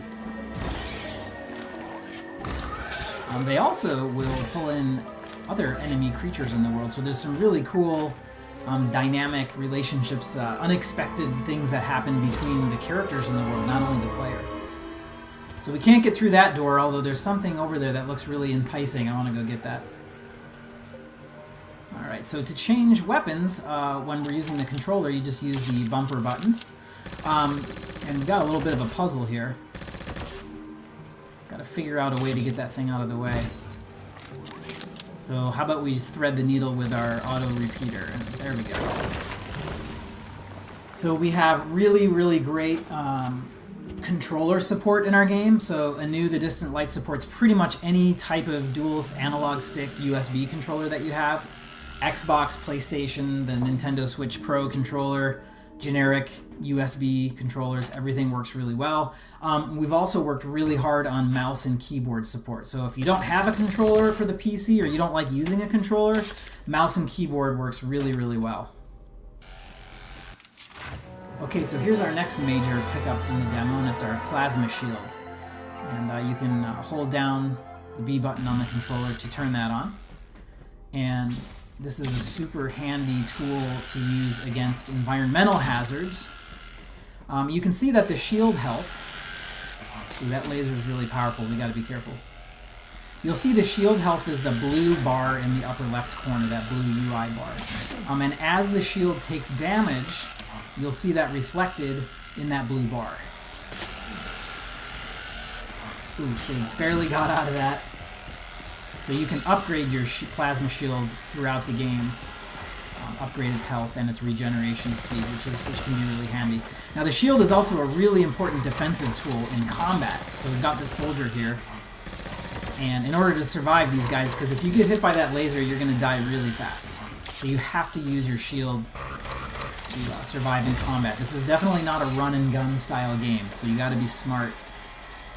They also will pull in other enemy creatures in the world, so there's some really cool dynamic relationships, unexpected things that happen between the characters in the world, not only the player. So we can't get through that door, although there's something over there that looks really enticing. I want to go get that. Alright, so to change weapons, when we're using the controller, you just use the bumper buttons. And we've got a little bit of a puzzle here. Got to figure out a way to get that thing out of the way. So how about we thread the needle with our auto repeater, and there we go. So we have really, really great controller support in our game. So Anu the Distant Light supports pretty much any type of dual analog stick USB controller that you have. Xbox, PlayStation, the Nintendo Switch Pro controller, generic USB controllers, everything works really well. We've also worked really hard on mouse and keyboard support. So if you don't have a controller for the PC or you don't like using a controller, mouse and keyboard works really, really well. Okay, so here's our next major pickup in the demo, and it's our plasma shield. And you can hold down the B button on the controller to turn that on. And this is a super handy tool to use against environmental hazards. You can see that the shield health, see that laser is really powerful, we gotta be careful. You'll see the shield health is the blue bar in the upper left corner, that blue UI bar. And as the shield takes damage, you'll see that reflected in that blue bar. Ooh, so barely got out of that. So you can upgrade your plasma shield throughout the game, upgrade its health and its regeneration speed, which can be really handy. Now the shield is also a really important defensive tool in combat. So we've got this soldier here, and in order to survive these guys, because if you get hit by that laser, you're going to die really fast. So you have to use your shield to survive in combat. This is definitely not a run and gun style game, so you got to be smart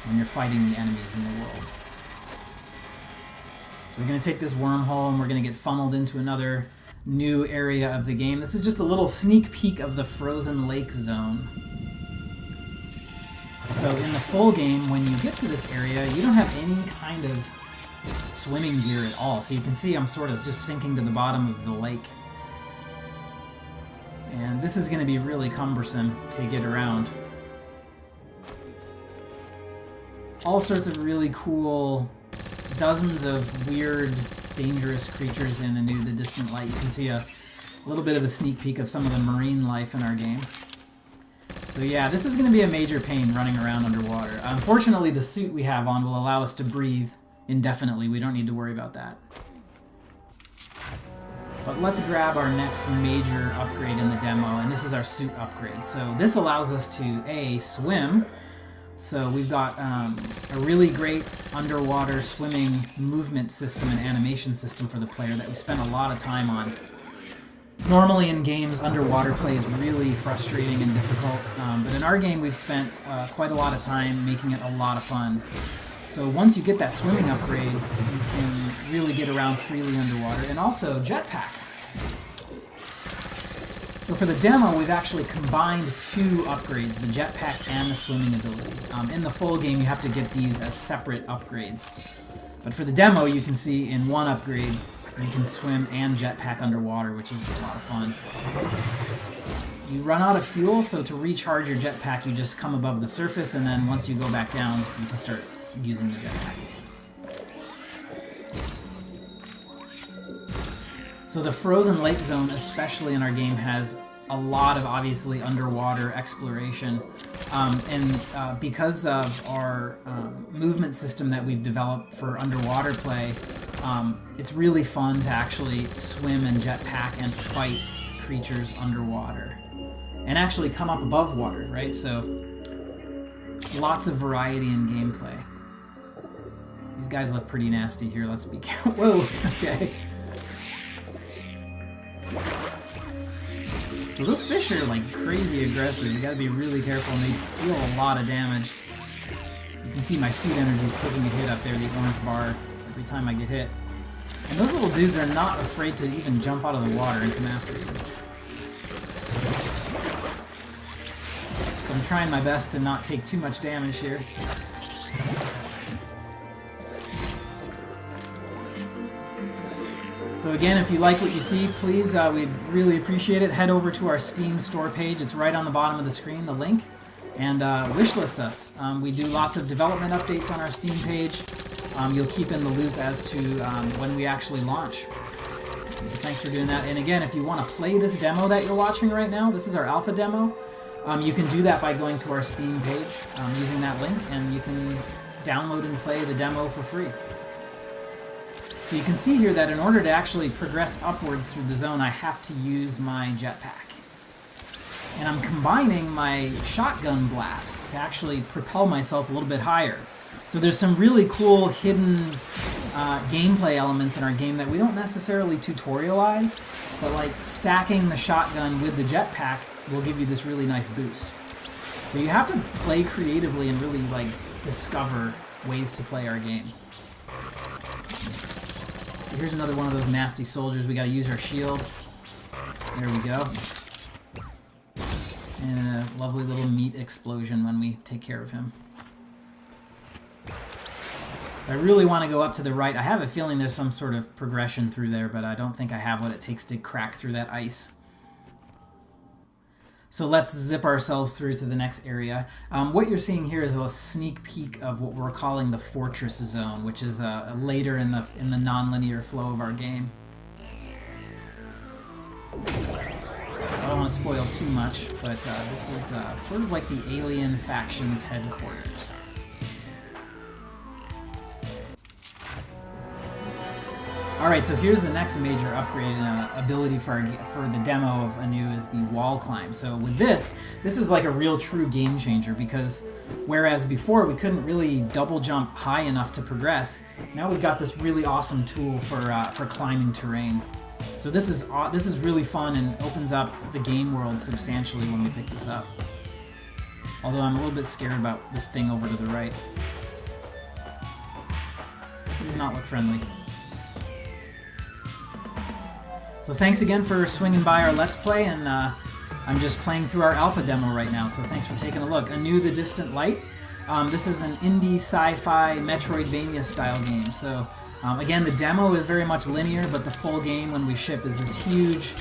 when you're fighting the enemies in the world. So we're going to take this wormhole and we're going to get funneled into another new area of the game. This is just a little sneak peek of the frozen lake zone. So in the full game, when you get to this area, you don't have any kind of swimming gear at all. So you can see I'm sort of just sinking to the bottom of the lake. And this is going to be really cumbersome to get around. All sorts of really cool, dozens of weird, dangerous creatures in Anu the Distant Light. You can see a little bit of a sneak peek of some of the marine life in our game. So yeah, this is going to be a major pain running around underwater. Unfortunately, the suit we have on will allow us to breathe indefinitely. We don't need to worry about that. But let's grab our next major upgrade in the demo, and this is our suit upgrade. So this allows us to, A, swim. So we've got a really great underwater swimming movement system and animation system for the player that we spent a lot of time on. Normally in games, underwater play is really frustrating and difficult, but in our game we've spent quite a lot of time making it a lot of fun. So once you get that swimming upgrade, you can really get around freely underwater, and also jetpack. So for the demo, we've actually combined two upgrades, the jetpack and the swimming ability. In the full game, you have to get these as separate upgrades. But for the demo, you can see in one upgrade, you can swim and jetpack underwater, which is a lot of fun. You run out of fuel, so to recharge your jetpack, you just come above the surface, and then once you go back down, you can start using the jetpack. So the frozen lake zone, especially in our game, has a lot of obviously underwater exploration. Because of our movement system that we've developed for underwater play, it's really fun to actually swim and jetpack and fight creatures underwater. And actually come up above water, right? So lots of variety in gameplay. These guys look pretty nasty here, let's be careful. Whoa, okay. So those fish are like crazy aggressive. You gotta be really careful, and they deal a lot of damage. You can see my suit energy is taking a hit up there, the orange bar, every time I get hit. And those little dudes are not afraid to even jump out of the water and come after you. So I'm trying my best to not take too much damage here. So again, if you like what you see, please, we'd really appreciate it. Head over to our Steam store page. It's right on the bottom of the screen, the link. And wishlist us. We do lots of development updates on our Steam page. You'll keep in the loop as to when we actually launch. So thanks for doing that. And again, if you want to play this demo that you're watching right now, this is our alpha demo. You can do that by going to our Steam page, using that link, and you can download and play the demo for free. So you can see here that in order to actually progress upwards through the zone, I have to use my jetpack. And I'm combining my shotgun blast to actually propel myself a little bit higher. So there's some really cool hidden gameplay elements in our game that we don't necessarily tutorialize, but like stacking the shotgun with the jetpack will give you this really nice boost. So you have to play creatively and really like discover ways to play our game. So here's another one of those nasty soldiers. We gotta use our shield. There we go. And a lovely little meat explosion when we take care of him. So I really want to go up to the right. I have a feeling there's some sort of progression through there, but I don't think I have what it takes to crack through that ice. So let's zip ourselves through to the next area. What you're seeing here is a sneak peek of what we're calling the Fortress Zone, which is later in the non-linear flow of our game. I don't want to spoil too much, but this is sort of like the alien faction's headquarters. Alright, so here's the next major upgrade ability for the demo of Anu is the wall climb. So with this is like a real true game changer, because whereas before we couldn't really double jump high enough to progress, now we've got this really awesome tool for climbing terrain. So this is really fun and opens up the game world substantially when we pick this up. Although I'm a little bit scared about this thing over to the right. It does not look friendly. So thanks again for swinging by our Let's Play, and I'm just playing through our alpha demo right now, so thanks for taking a look. Anu the Distant Light. This is an indie sci-fi Metroidvania style game. So again, the demo is very much linear, but the full game when we ship is this huge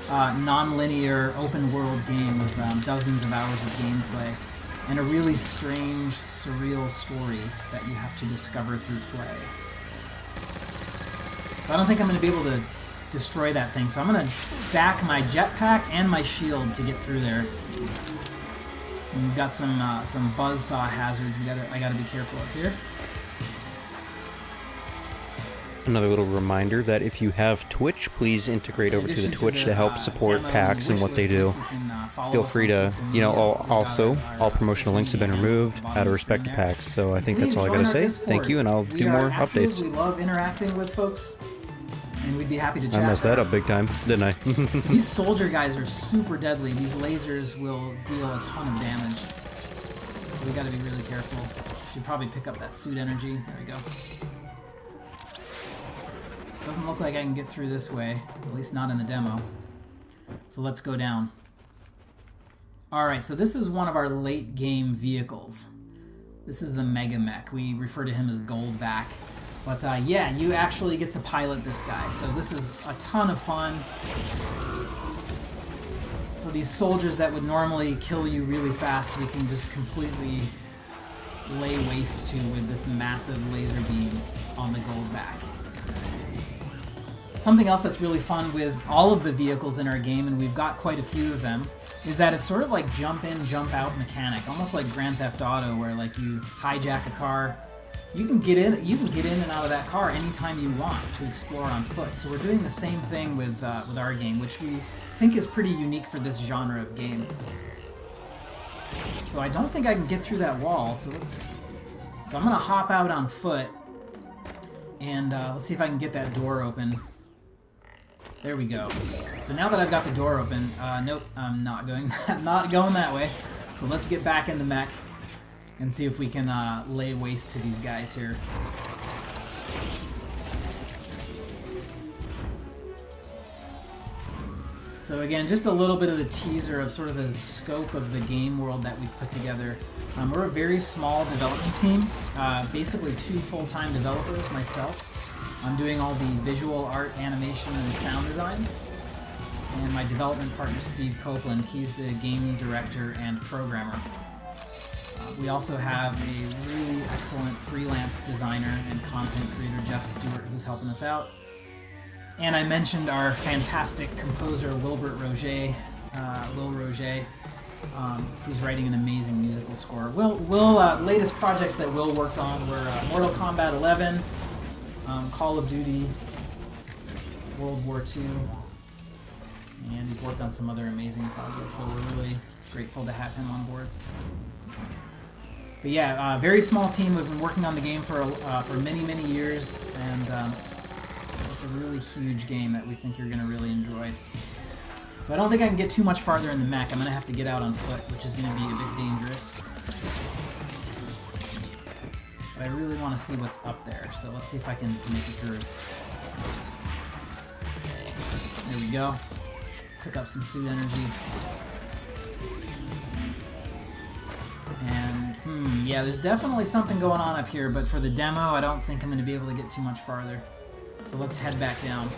non-linear open world game with dozens of hours of gameplay and a really strange, surreal story that you have to discover through play. So I don't think I'm going to be able to destroy that thing, so I'm going to stack my jetpack and my shield to get through there. And we've got some buzzsaw hazards I gotta be careful of here. Another little reminder that if you have Twitch, please integrate over to the Twitch to help support PAX and what they do. Feel free to, also, all promotional links have been removed out of respect to PAX, so I think that's all I gotta say. Thank you, and I'll do more updates. We love interacting with folks. and we'd be happy to chat. I messed that up big time, didn't I? So these soldier guys are super deadly. These lasers will deal a ton of damage. So we gotta be really careful. Should probably pick up that suit energy. There we go. Doesn't look like I can get through this way, at least not in the demo. So let's go down. Alright, so this is one of our late game vehicles. This is the Mega Mech. We refer to him as Goldback. But yeah, you actually get to pilot this guy. So this is a ton of fun. So these soldiers that would normally kill you really fast, we can just completely lay waste to with this massive laser beam on the Goldback. Something else that's really fun with all of the vehicles in our game, and we've got quite a few of them, is that it's sort of like jump in, jump out mechanic, almost like Grand Theft Auto, where like you hijack a car, you can get in and out of that car anytime you want to explore on foot. So we're doing the same thing with our game, which we think is pretty unique for this genre of game. So I don't think I can get through that wall. So I'm gonna hop out on foot, and let's see if I can get that door open. There we go. So now that I've got the door open, nope, I'm not going that way. So let's get back in the mech and see if we can lay waste to these guys here. So again, just a little bit of the teaser of sort of the scope of the game world that we've put together. We're a very small development team, basically 2 full-time developers, myself. I'm doing all the visual art, animation, and sound design. And my development partner, Steve Copeland, he's the game director and programmer. We also have a really excellent freelance designer and content creator, Jeff Stewart, who's helping us out. And I mentioned our fantastic composer, Wilbert Roger, Will Roger, who's writing an amazing musical score. Latest projects that Will worked on were Mortal Kombat 11, Call of Duty, World War II, and he's worked on some other amazing projects, so we're really grateful to have him on board. But yeah, very small team. We've been working on the game for many, many years, and it's a really huge game that we think you're going to really enjoy. So I don't think I can get too much farther in the mech. I'm going to have to get out on foot, which is going to be a bit dangerous. But I really want to see what's up there, so let's see if I can make it through. There we go. Pick up some suit energy. And, yeah, there's definitely something going on up here, but for the demo, I don't think I'm going to be able to get too much farther. So let's head back down.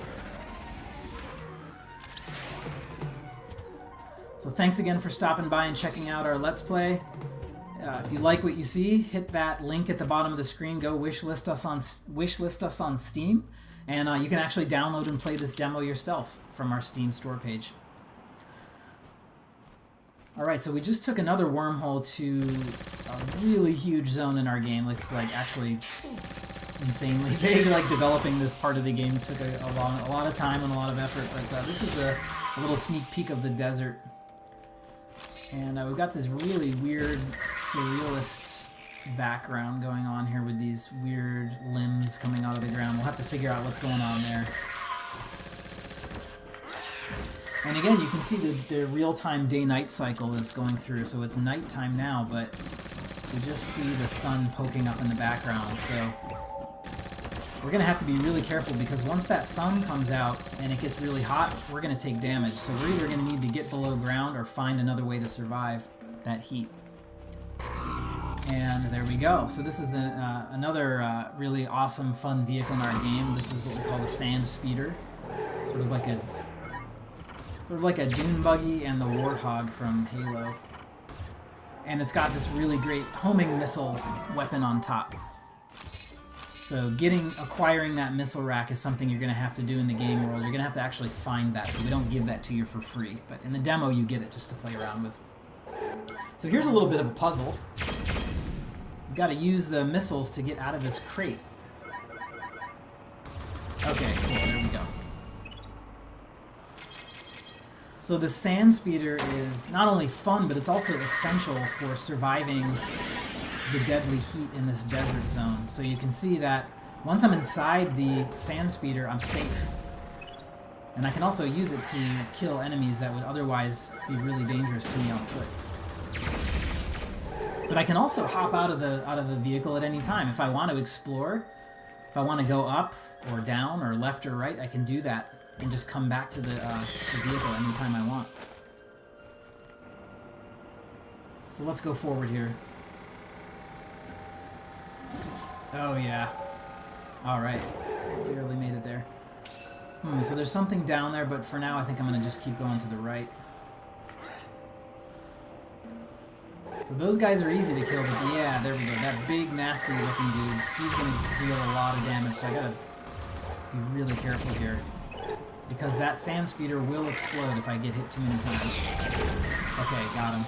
So thanks again for stopping by and checking out our Let's Play. If you like what you see, hit that link at the bottom of the screen. Go wishlist us on Steam, and you can actually download and play this demo yourself from our Steam store page. Alright, so we just took another wormhole to a really huge zone in our game. This is like actually insanely big. Like developing this part of the game took a lot of time and a lot of effort, but this is a little sneak peek of the desert. And we've got this really weird surrealist background going on here with these weird limbs coming out of the ground. We'll have to figure out what's going on there. And again, you can see the real-time day-night cycle is going through, so it's nighttime now, but you just see the sun poking up in the background, so we're going to have to be really careful, because once that sun comes out and it gets really hot, we're going to take damage. So we're either going to need to get below ground or find another way to survive that heat. And there we go. So this is another really awesome, fun vehicle in our game. This is what we call the Sand Speeder. Sort of like a dune buggy and the Warthog from Halo. And it's got this really great homing missile weapon on top. So acquiring that missile rack is something you're going to have to do in the game world. You're going to have to actually find that, so we don't give that to you for free. But in the demo, you get it just to play around with. So here's a little bit of a puzzle. You've got to use the missiles to get out of this crate. Okay, cool, there we go. So the Sand Speeder is not only fun, but it's also essential for surviving the deadly heat in this desert zone. So you can see that once I'm inside the Sand Speeder, I'm safe. And I can also use it to kill enemies that would otherwise be really dangerous to me on foot. But I can also hop out of the vehicle at any time. If I want to explore, if I want to go up or down or left or right, I can do that and just come back to the vehicle anytime I want. So let's go forward here. Oh yeah. Alright. Barely made it there. So there's something down there, but for now I think I'm going to just keep going to the right. So those guys are easy to kill, but yeah, there we go. That big, nasty looking dude, he's going to deal a lot of damage, so I gotta be really careful here. Because that sand speeder will explode if I get hit too many times. Okay, got him.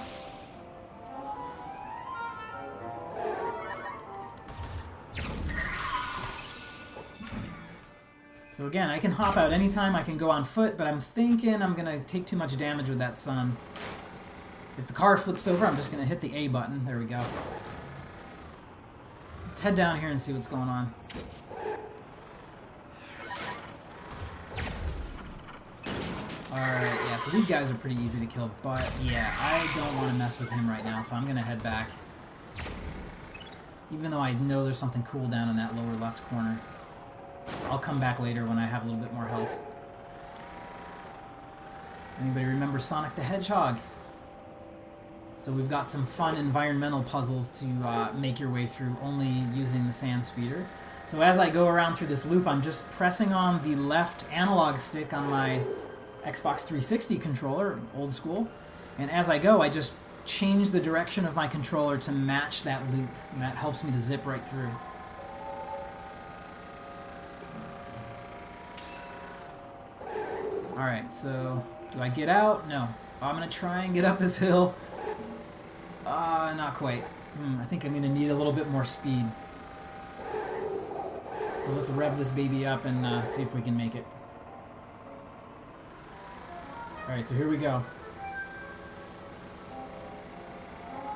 So again, I can hop out anytime, I can go on foot, but I'm thinking I'm going to take too much damage with that sun. If the car flips over, I'm just going to hit the A button. There we go. Let's head down here and see what's going on. Alright, yeah, so these guys are pretty easy to kill, but yeah, I don't want to mess with him right now, so I'm going to head back. Even though I know there's something cool down in that lower left corner. I'll come back later when I have a little bit more health. Anybody remember Sonic the Hedgehog? So we've got some fun environmental puzzles to make your way through only using the sand speeder. So as I go around through this loop, I'm just pressing on the left analog stick on my Xbox 360 controller, old school. And as I go, I just change the direction of my controller to match that loop. And that helps me to zip right through. Alright, so do I get out? No. I'm going to try and get up this hill. Not quite. I think I'm going to need a little bit more speed. So let's rev this baby up and see if we can make it. Alright, so here we go.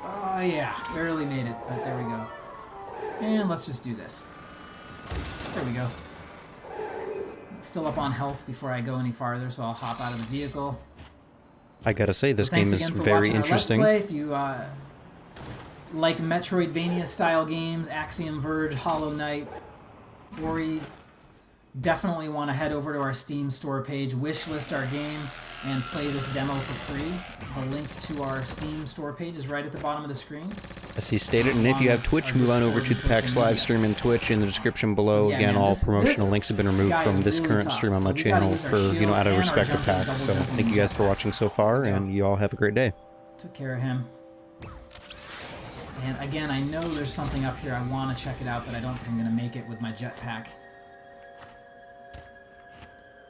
Oh yeah, barely made it, but there we go. And let's just do this. There we go. Fill up on health before I go any farther, so I'll hop out of the vehicle. I gotta say, this game is very interesting. Let's Play. If you like Metroidvania-style games, Axiom Verge, Hollow Knight, Ori, definitely want to head over to our Steam store page, wishlist our game, and play this demo for free. The link to our Steam store page is right at the bottom of the screen. As he stated, and if you have Twitch, move on over to the PAX live stream and Twitch in the description below. Yeah, again, man, all promotional links have been removed from this really current tough. stream on So my we gotta channel use our for, shield out of and respect our to jumping, PAX. So double jumping thank you guys for watching so far, and you all have a great day. Took care of him. And again, I know there's something up here. I want to check it out, but I don't think I'm going to make it with my jetpack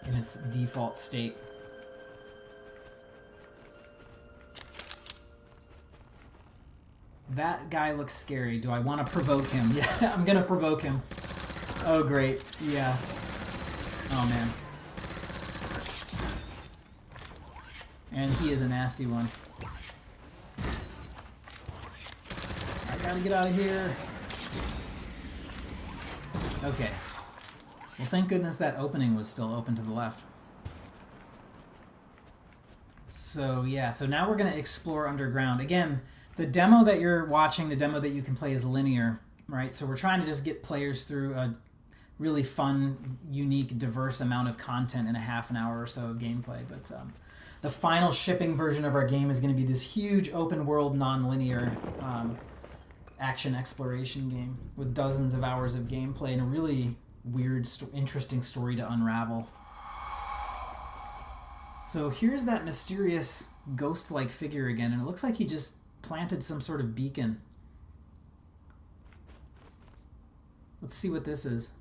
in its default state. That guy looks scary. Do I want to provoke him? Yeah, I'm going to provoke him. Oh, great. Yeah. Oh, man. And he is a nasty one. I gotta get out of here. Okay. Well, thank goodness that opening was still open to the left. So, yeah, so now we're gonna explore underground. Again, the demo that you're watching, the demo that you can play is linear, right? So we're trying to just get players through a really fun, unique, diverse amount of content in a half an hour or so of gameplay. But the final shipping version of our game is going to be this huge open world, non-linear action exploration game with dozens of hours of gameplay and a really weird, interesting story to unravel. So here's that mysterious ghost-like figure again, and it looks like he just planted some sort of beacon. Let's see what this is.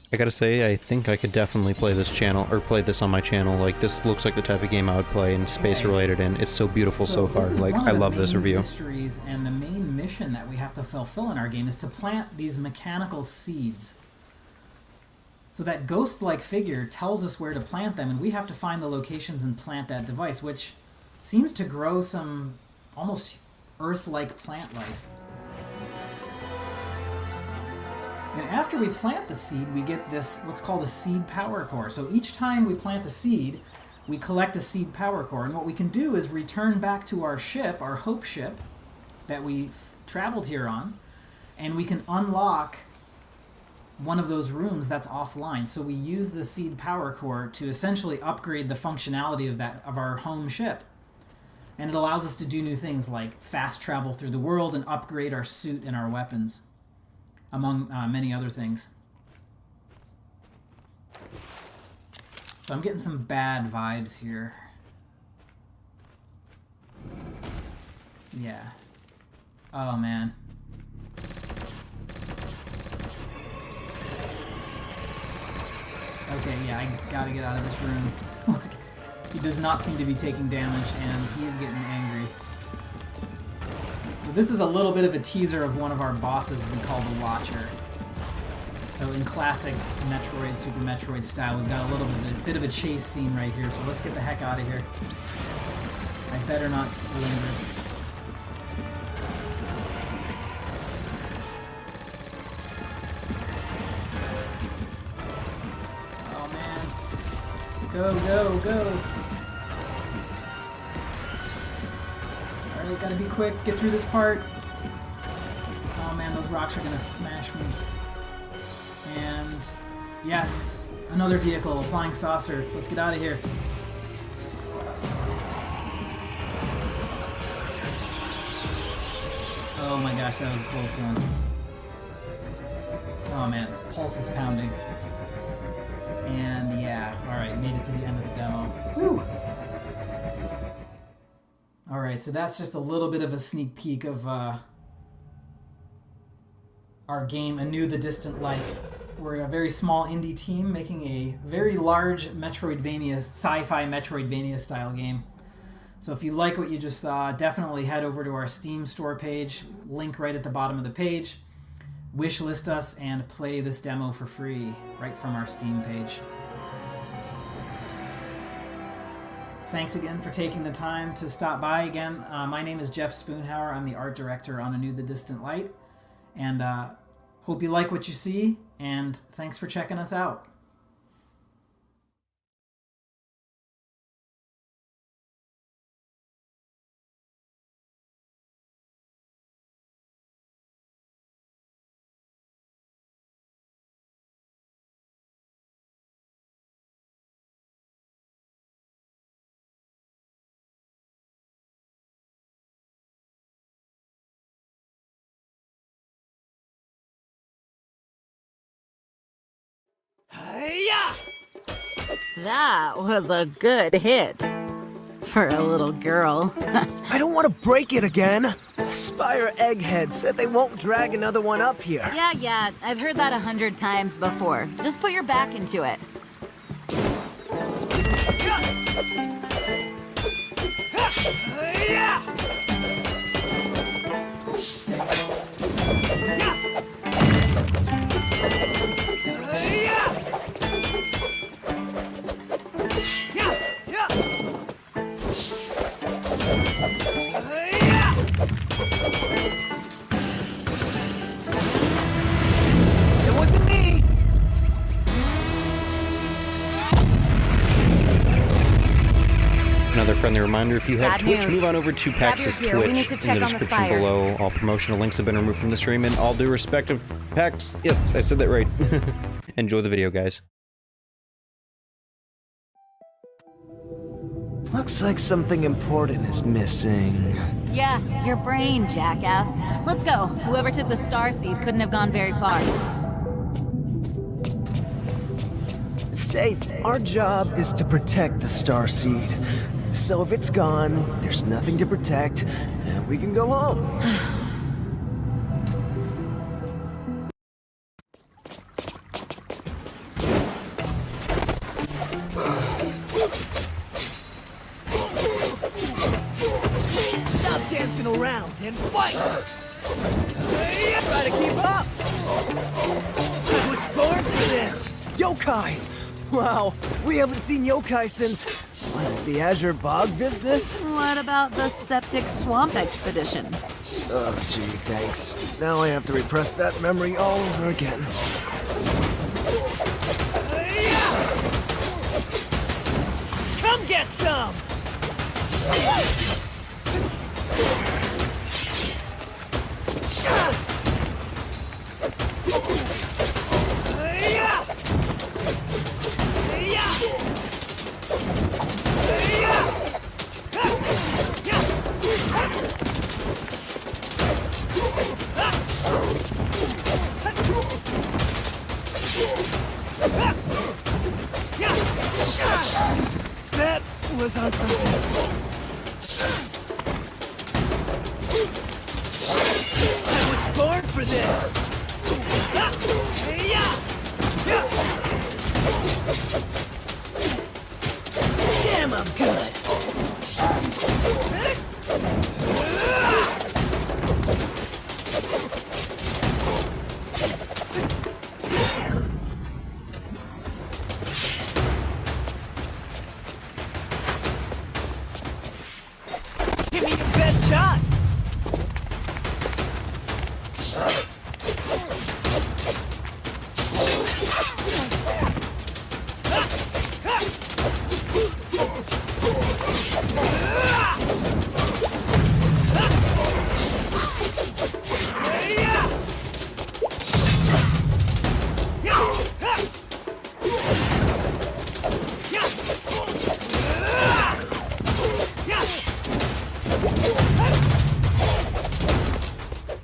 I gotta say, I think I could definitely play this channel, or play this on my channel. Like, this looks like the type of game I would play and space-related, and it's so beautiful so far. Like, I love this review. Mysteries and the main mission that we have to fulfill in our game is to plant these mechanical seeds. So that ghost-like figure tells us where to plant them, and we have to find the locations and plant that device, which seems to grow some almost Earth-like plant life. And after we plant the seed, we get this, what's called a seed power core. So each time we plant a seed, we collect a seed power core. And what we can do is return back to our ship, our Hope ship, that we traveled here on, and we can unlock one of those rooms that's offline. So we use the seed power core to essentially upgrade the functionality of our home ship. And it allows us to do new things like fast travel through the world and upgrade our suit and our weapons, among many other things. So I'm getting some bad vibes here. Yeah. Oh, man. Okay, yeah, I gotta get out of this room. He does not seem to be taking damage, and he is getting angry. So this is a little bit of a teaser of one of our bosses we call the Watcher. So in classic Metroid, Super Metroid style, we've got a little bit of a chase scene right here, so let's get the heck out of here. I better not linger. Oh man. Go, go, go. Alright, gotta be quick, get through this part. Oh man, those rocks are gonna smash me. And yes, another vehicle, a flying saucer. Let's get out of here. Oh my gosh, that was a close one. Oh man, pulse is pounding. And yeah, alright, made it to the end of the demo. Whew! Alright, so that's just a little bit of a sneak peek of our game, Anew the Distant Light. We're a very small indie team making a very large Metroidvania, sci-fi Metroidvania style game. So if you like what you just saw, definitely head over to our Steam store page, link right at the bottom of the page, wishlist us, and play this demo for free right from our Steam page. Thanks again for taking the time to stop by again. My name is Jeff Spoonhauer. I'm the art director on Anew the Distant Light. And hope you like what you see, and thanks for checking us out. That was a good hit. For a little girl. I don't want to break it again. Spire Egghead said they won't drag another one up here. Yeah, I've heard that 100 times before. Just put your back into it. It wasn't me. Another friendly reminder, if you have Bad Twitch, news. move on over to Grab PAX's your gear. We Twitch need to in check the on the description spire. below. All promotional links have been removed from the stream, and all due respect of PAX. Yes, I said that right. Enjoy the video, guys. Looks like something important is missing. Yeah, your brain, jackass. Let's go. Whoever took the star seed couldn't have gone very far. Say, our job is to protect the Star Seed. So if it's gone, there's nothing to protect, and we can go home. Stop dancing around and fight! Try to keep up! I was born for this! Yokai! Wow, we haven't seen yokai since... Was it the Azure Bog business? What about the septic swamp expedition? Oh, gee, thanks. Now I have to repress that memory all over again. Come get some! That was on purpose. I was born for this. Damn, I'm good. Give me your best shot!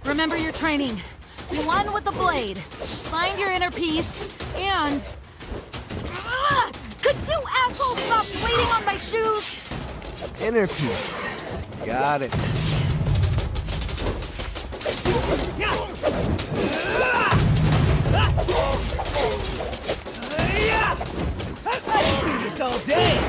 Remember your training. One with the blade. Find your inner peace, and... Could you assholes stop waiting on my shoes? Inner peace. Got it. I can do this all day!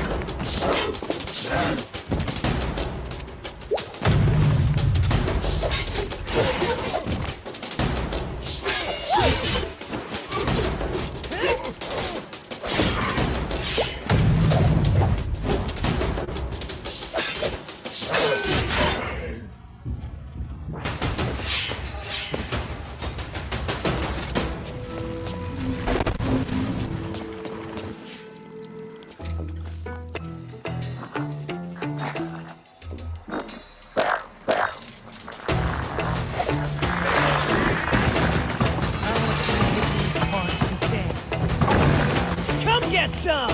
Come get some!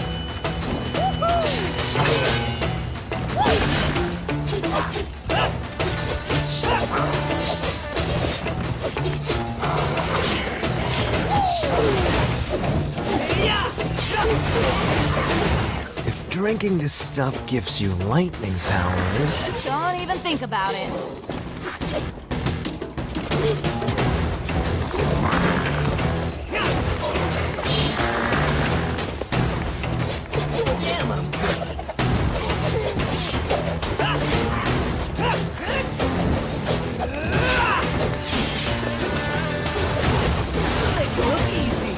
If drinking this stuff gives you lightning powers... Don't even think about it. Damn, I'm good. Make it look easy.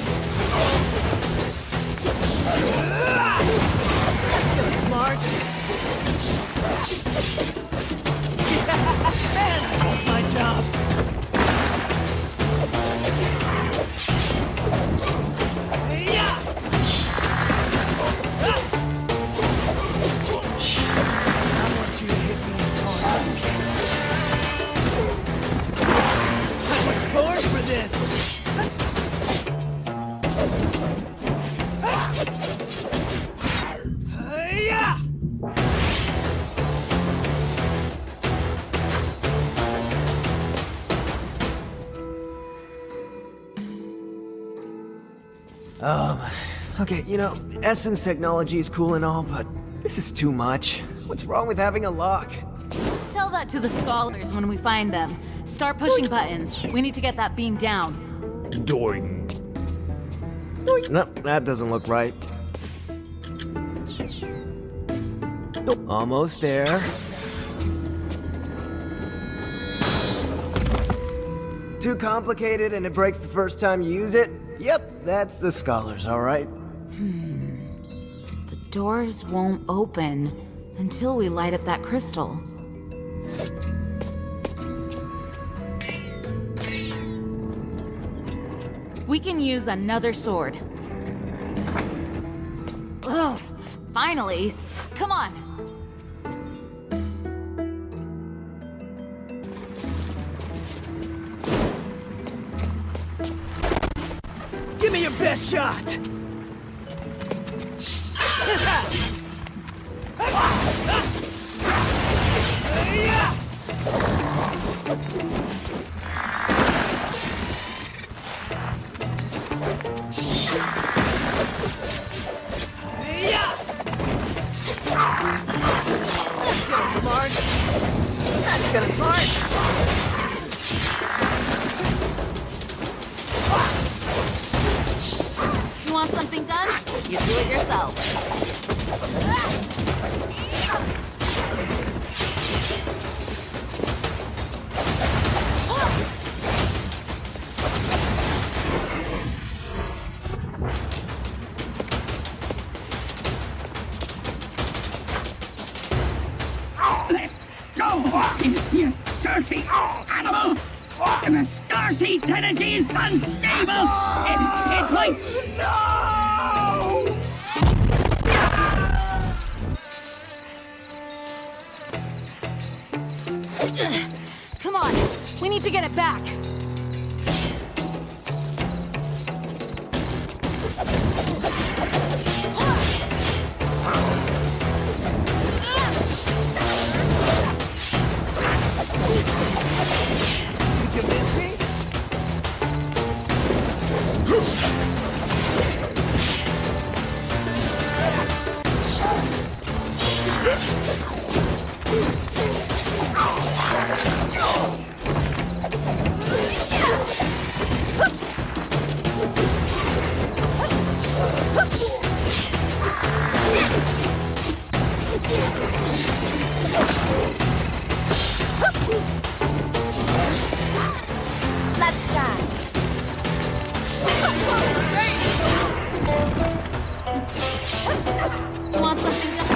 Let's go, smart. Man, I love my job. Okay, you know, Essence technology is cool and all, but this is too much. What's wrong with having a lock? Tell that to the scholars when we find them. Start pushing buttons. We need to get that beam down. Doing. No, that doesn't look right. Almost there. Too complicated and it breaks the first time you use it? Yep, that's the scholars, all right. doors won't open until we light up that crystal. We can use another sword. Ugh, finally! Come on! Give me your best shot! That's kinda smart. That's kinda smart. You want something done? You do it yourself. Go walking, you dirty animal! The starseed's energy is unstable! It might... No! Come on, we need to get it back. Did you miss me? Let's dance. Want something done?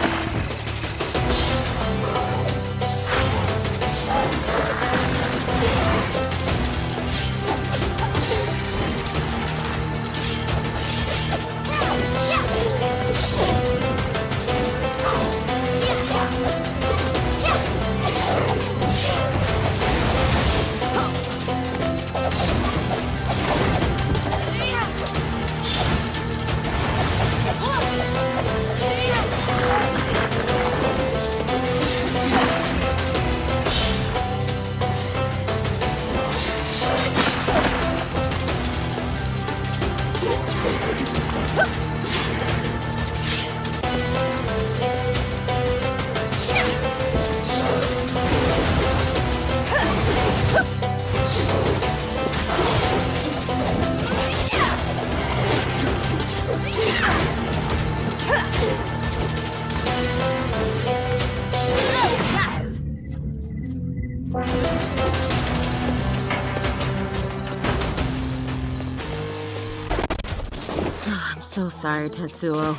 I'm so sorry, Tetsuo.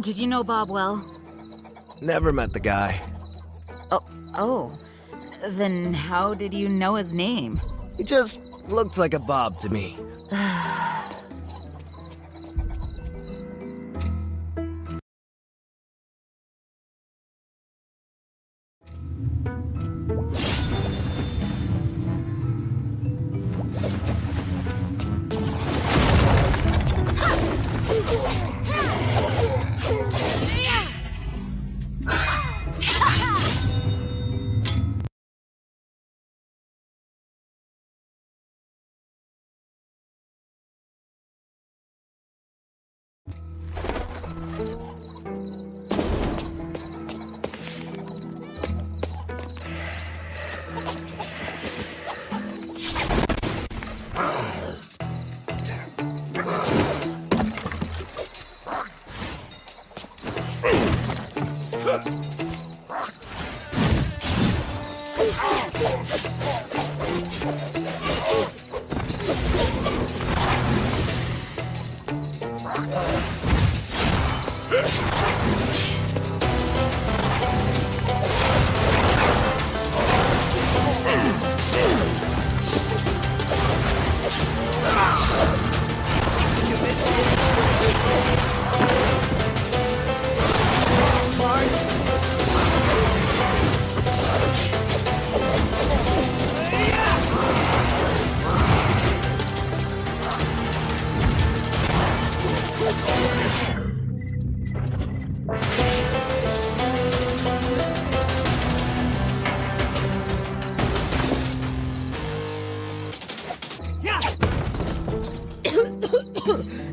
Did you know Bob well? Never met the guy. Oh. Then how did you know his name? He just looked like a Bob to me.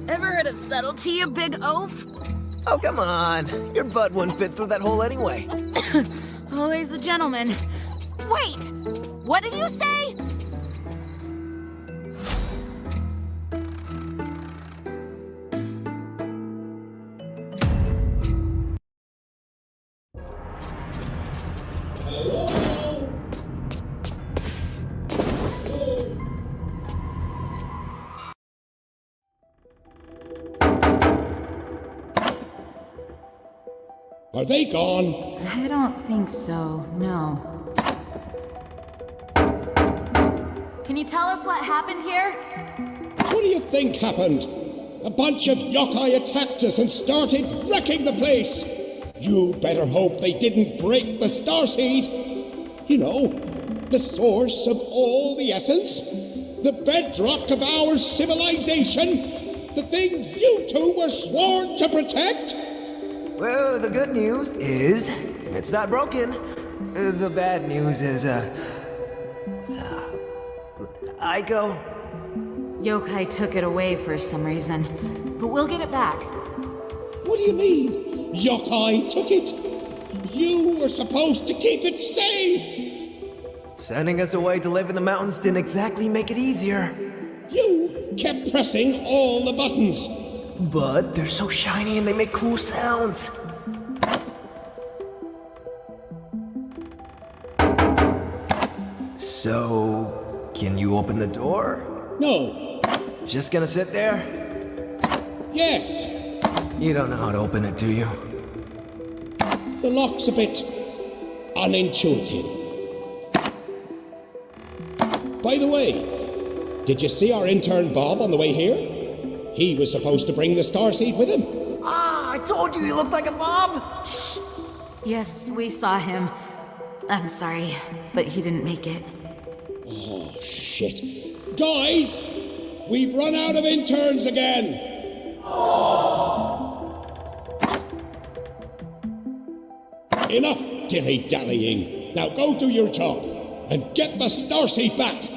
Ever heard of subtlety, you big oaf? Oh, come on. Your butt wouldn't fit through that hole anyway. Always a gentleman. Wait! What did you say? Are they gone? I don't think so, no. Can you tell us what happened here? What do you think happened? A bunch of yokai attacked us and started wrecking the place! You better hope they didn't break the starseed! You know, the source of all the essence? The bedrock of our civilization? The thing you two were sworn to protect? Well, the good news is it's not broken. The bad news is, Aiko. Yokai took it away for some reason, but we'll get it back. What do you mean? Yokai took it? You were supposed to keep it safe! Sending us away to live in the mountains didn't exactly make it easier. You kept pressing all the buttons. But they're so shiny and they make cool sounds. So, can you open the door? No. Just gonna sit there? Yes. You don't know how to open it, do you? The lock's a bit unintuitive. By the way, did you see our intern Bob on the way here? He was supposed to bring the starseed with him. Ah, I told you he looked like a Bob! Shh. Yes, we saw him. I'm sorry, but he didn't make it. Oh, shit. Guys, we've run out of interns again! Enough dilly-dallying. Now go do your job and get the starseed back!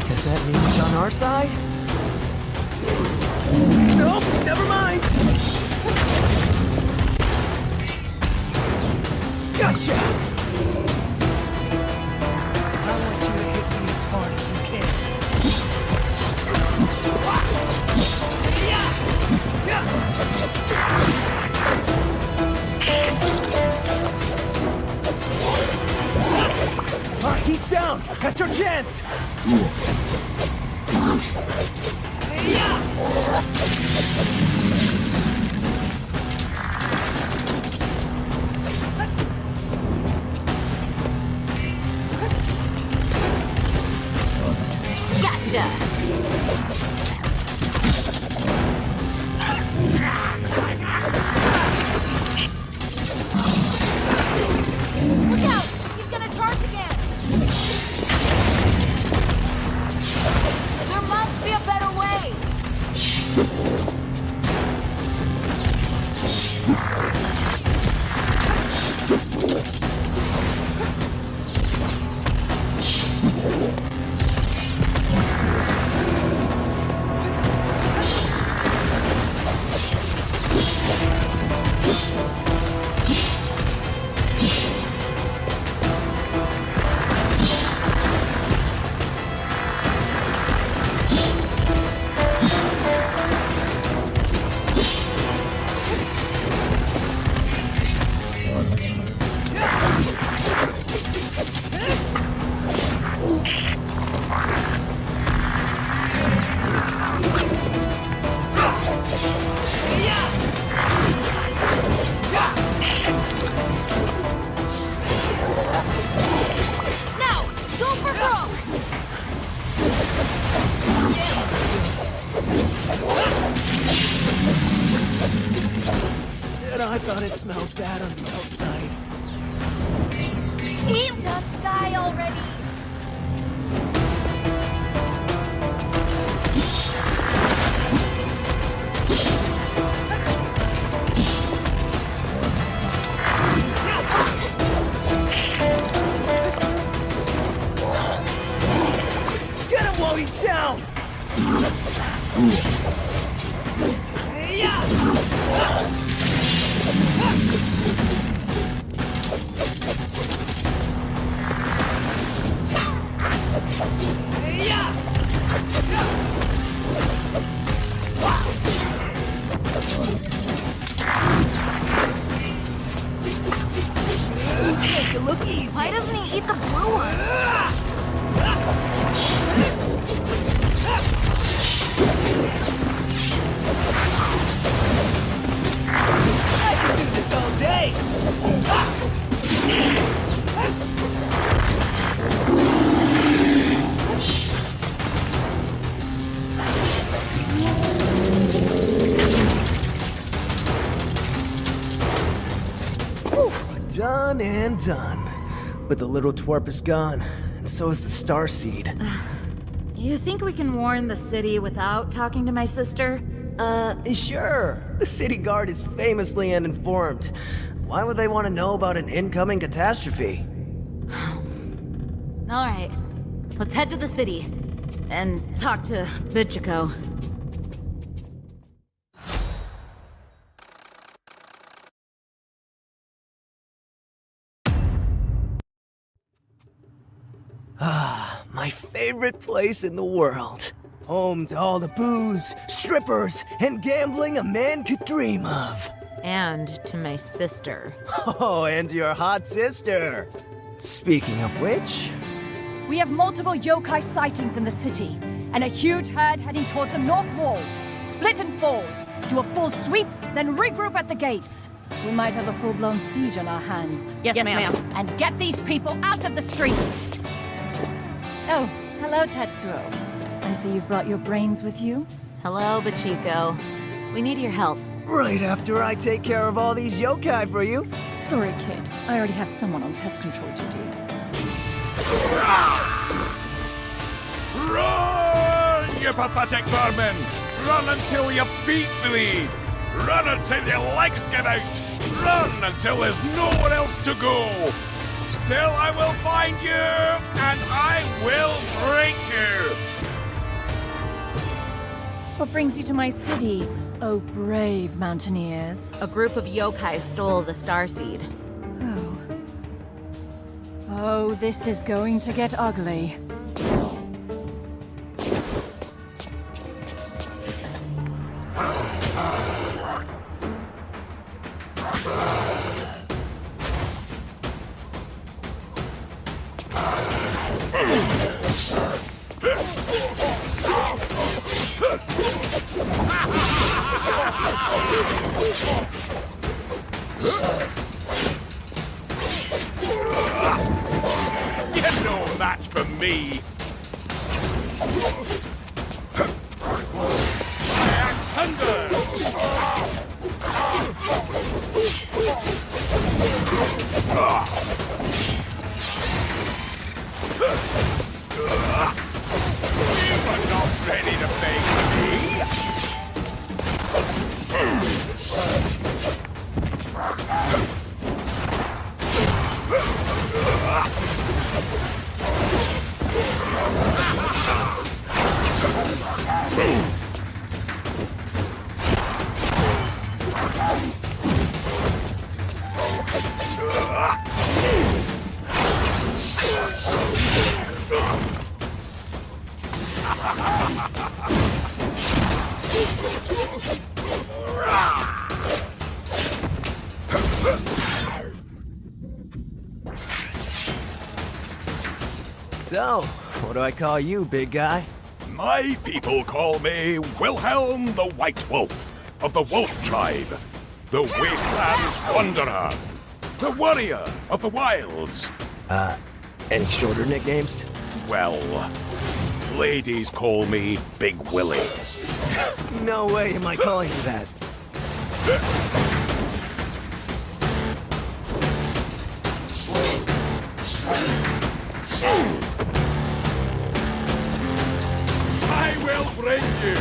Does that mean he's on our side? Nope, never mind. Gotcha! I want you to hit me as hard as you can. Alright, he's down! That's your chance! Look out! He's gonna charge again! There must be a better way! I thought it smelled bad on the outside. Just die already! Get him while he's down! Make it look easy. Why doesn't he eat the blue ones? I can do this all day! Whew, done and done. But the little twerp is gone, and so is the starseed. You think we can warn the city without talking to my sister? Sure. The city guard is famously uninformed. Why would they want to know about an incoming catastrophe? All right, let's head to the city and talk to Bichiko. Ah, my favorite place in the world. Home to all the booze, strippers, and gambling a man could dream of. And to my sister. Oh, and your hot sister. Speaking of which... We have multiple yokai sightings in the city, and a huge herd heading towards the north wall. Split in fours, do a full sweep, then regroup at the gates. We might have a full-blown siege on our hands. Yes, ma'am. And get these people out of the streets! Oh, hello, Tetsuo. I see you've brought your brains with you. Hello, Bichiko. We need your help. Right after I take care of all these yokai for you. Sorry, kid. I already have someone on pest control duty. Run, you pathetic vermin! Run until your feet bleed! Run until your legs give out! Run until there's nowhere else to go! Still, I will find you, and I will break you! What brings you to my city, oh brave mountaineers? A group of yokai stole the starseed. Oh. Oh, this is going to get ugly. You're no match for me! Thunder! You are not ready to face me! So, what do I call you, big guy? My people call me Wilhelm the White Wolf of the Wolf Tribe, the Wasteland's Wanderer, the Warrior of the Wilds. Any shorter nicknames? Well, ladies call me Big Willie. No way am I calling you that. I will bring you.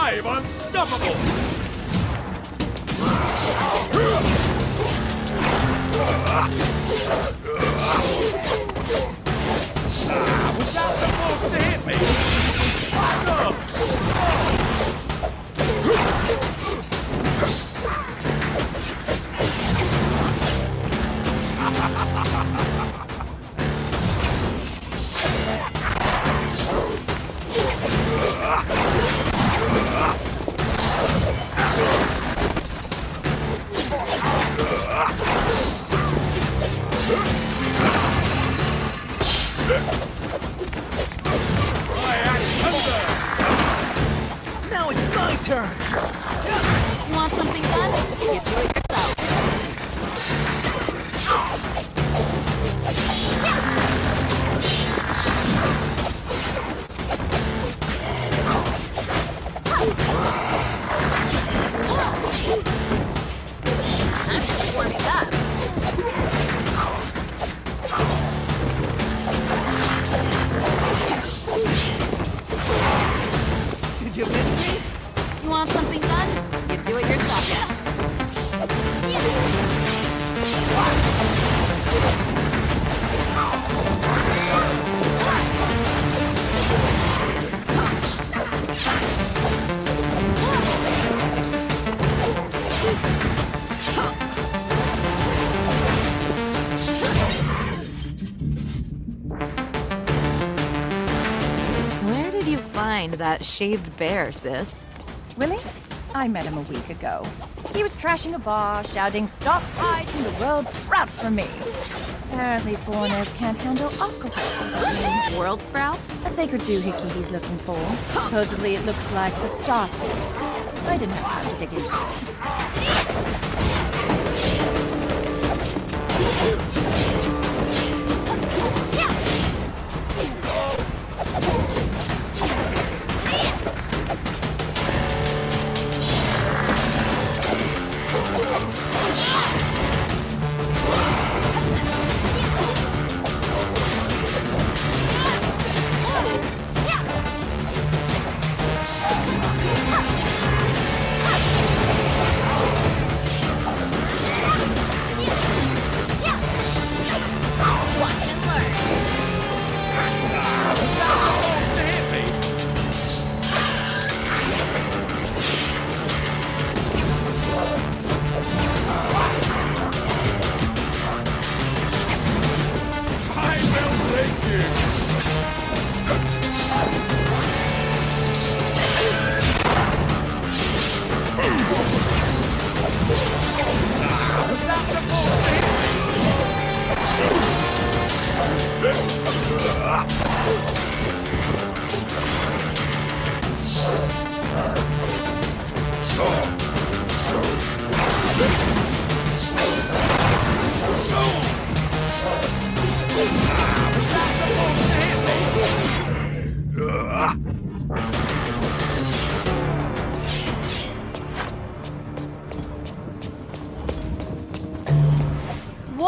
I'm unstoppable! Was that supposed to hit me? Now it's my turn! You want something done? You do it yourself. I'm just warming up. Did you miss me? You want something done? You do it yourself. Where did you find that shaved bear, sis? Willie? I met him a week ago. He was trashing a bar, shouting, "Stop hiding the world sprout from me." Apparently foreigners can't handle alcohol. World sprout? A sacred doohickey he's looking for. Supposedly it looks like the star seed. I didn't have time to dig into it.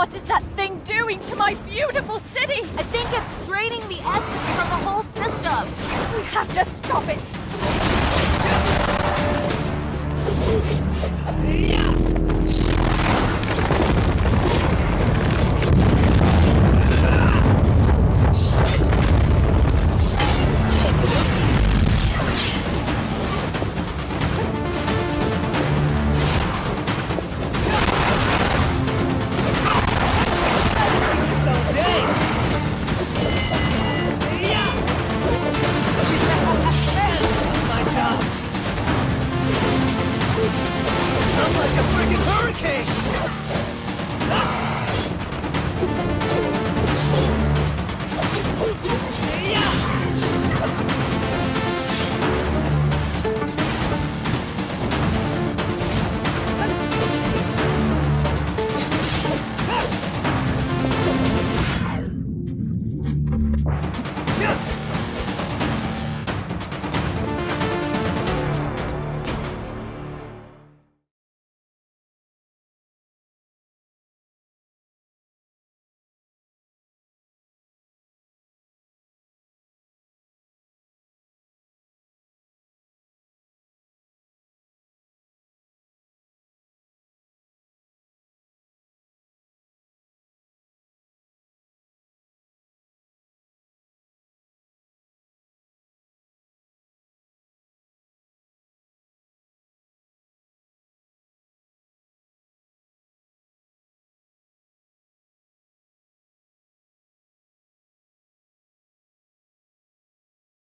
What is that thing doing to my beautiful city? I think it's draining the essence from the whole system. We have to stop it.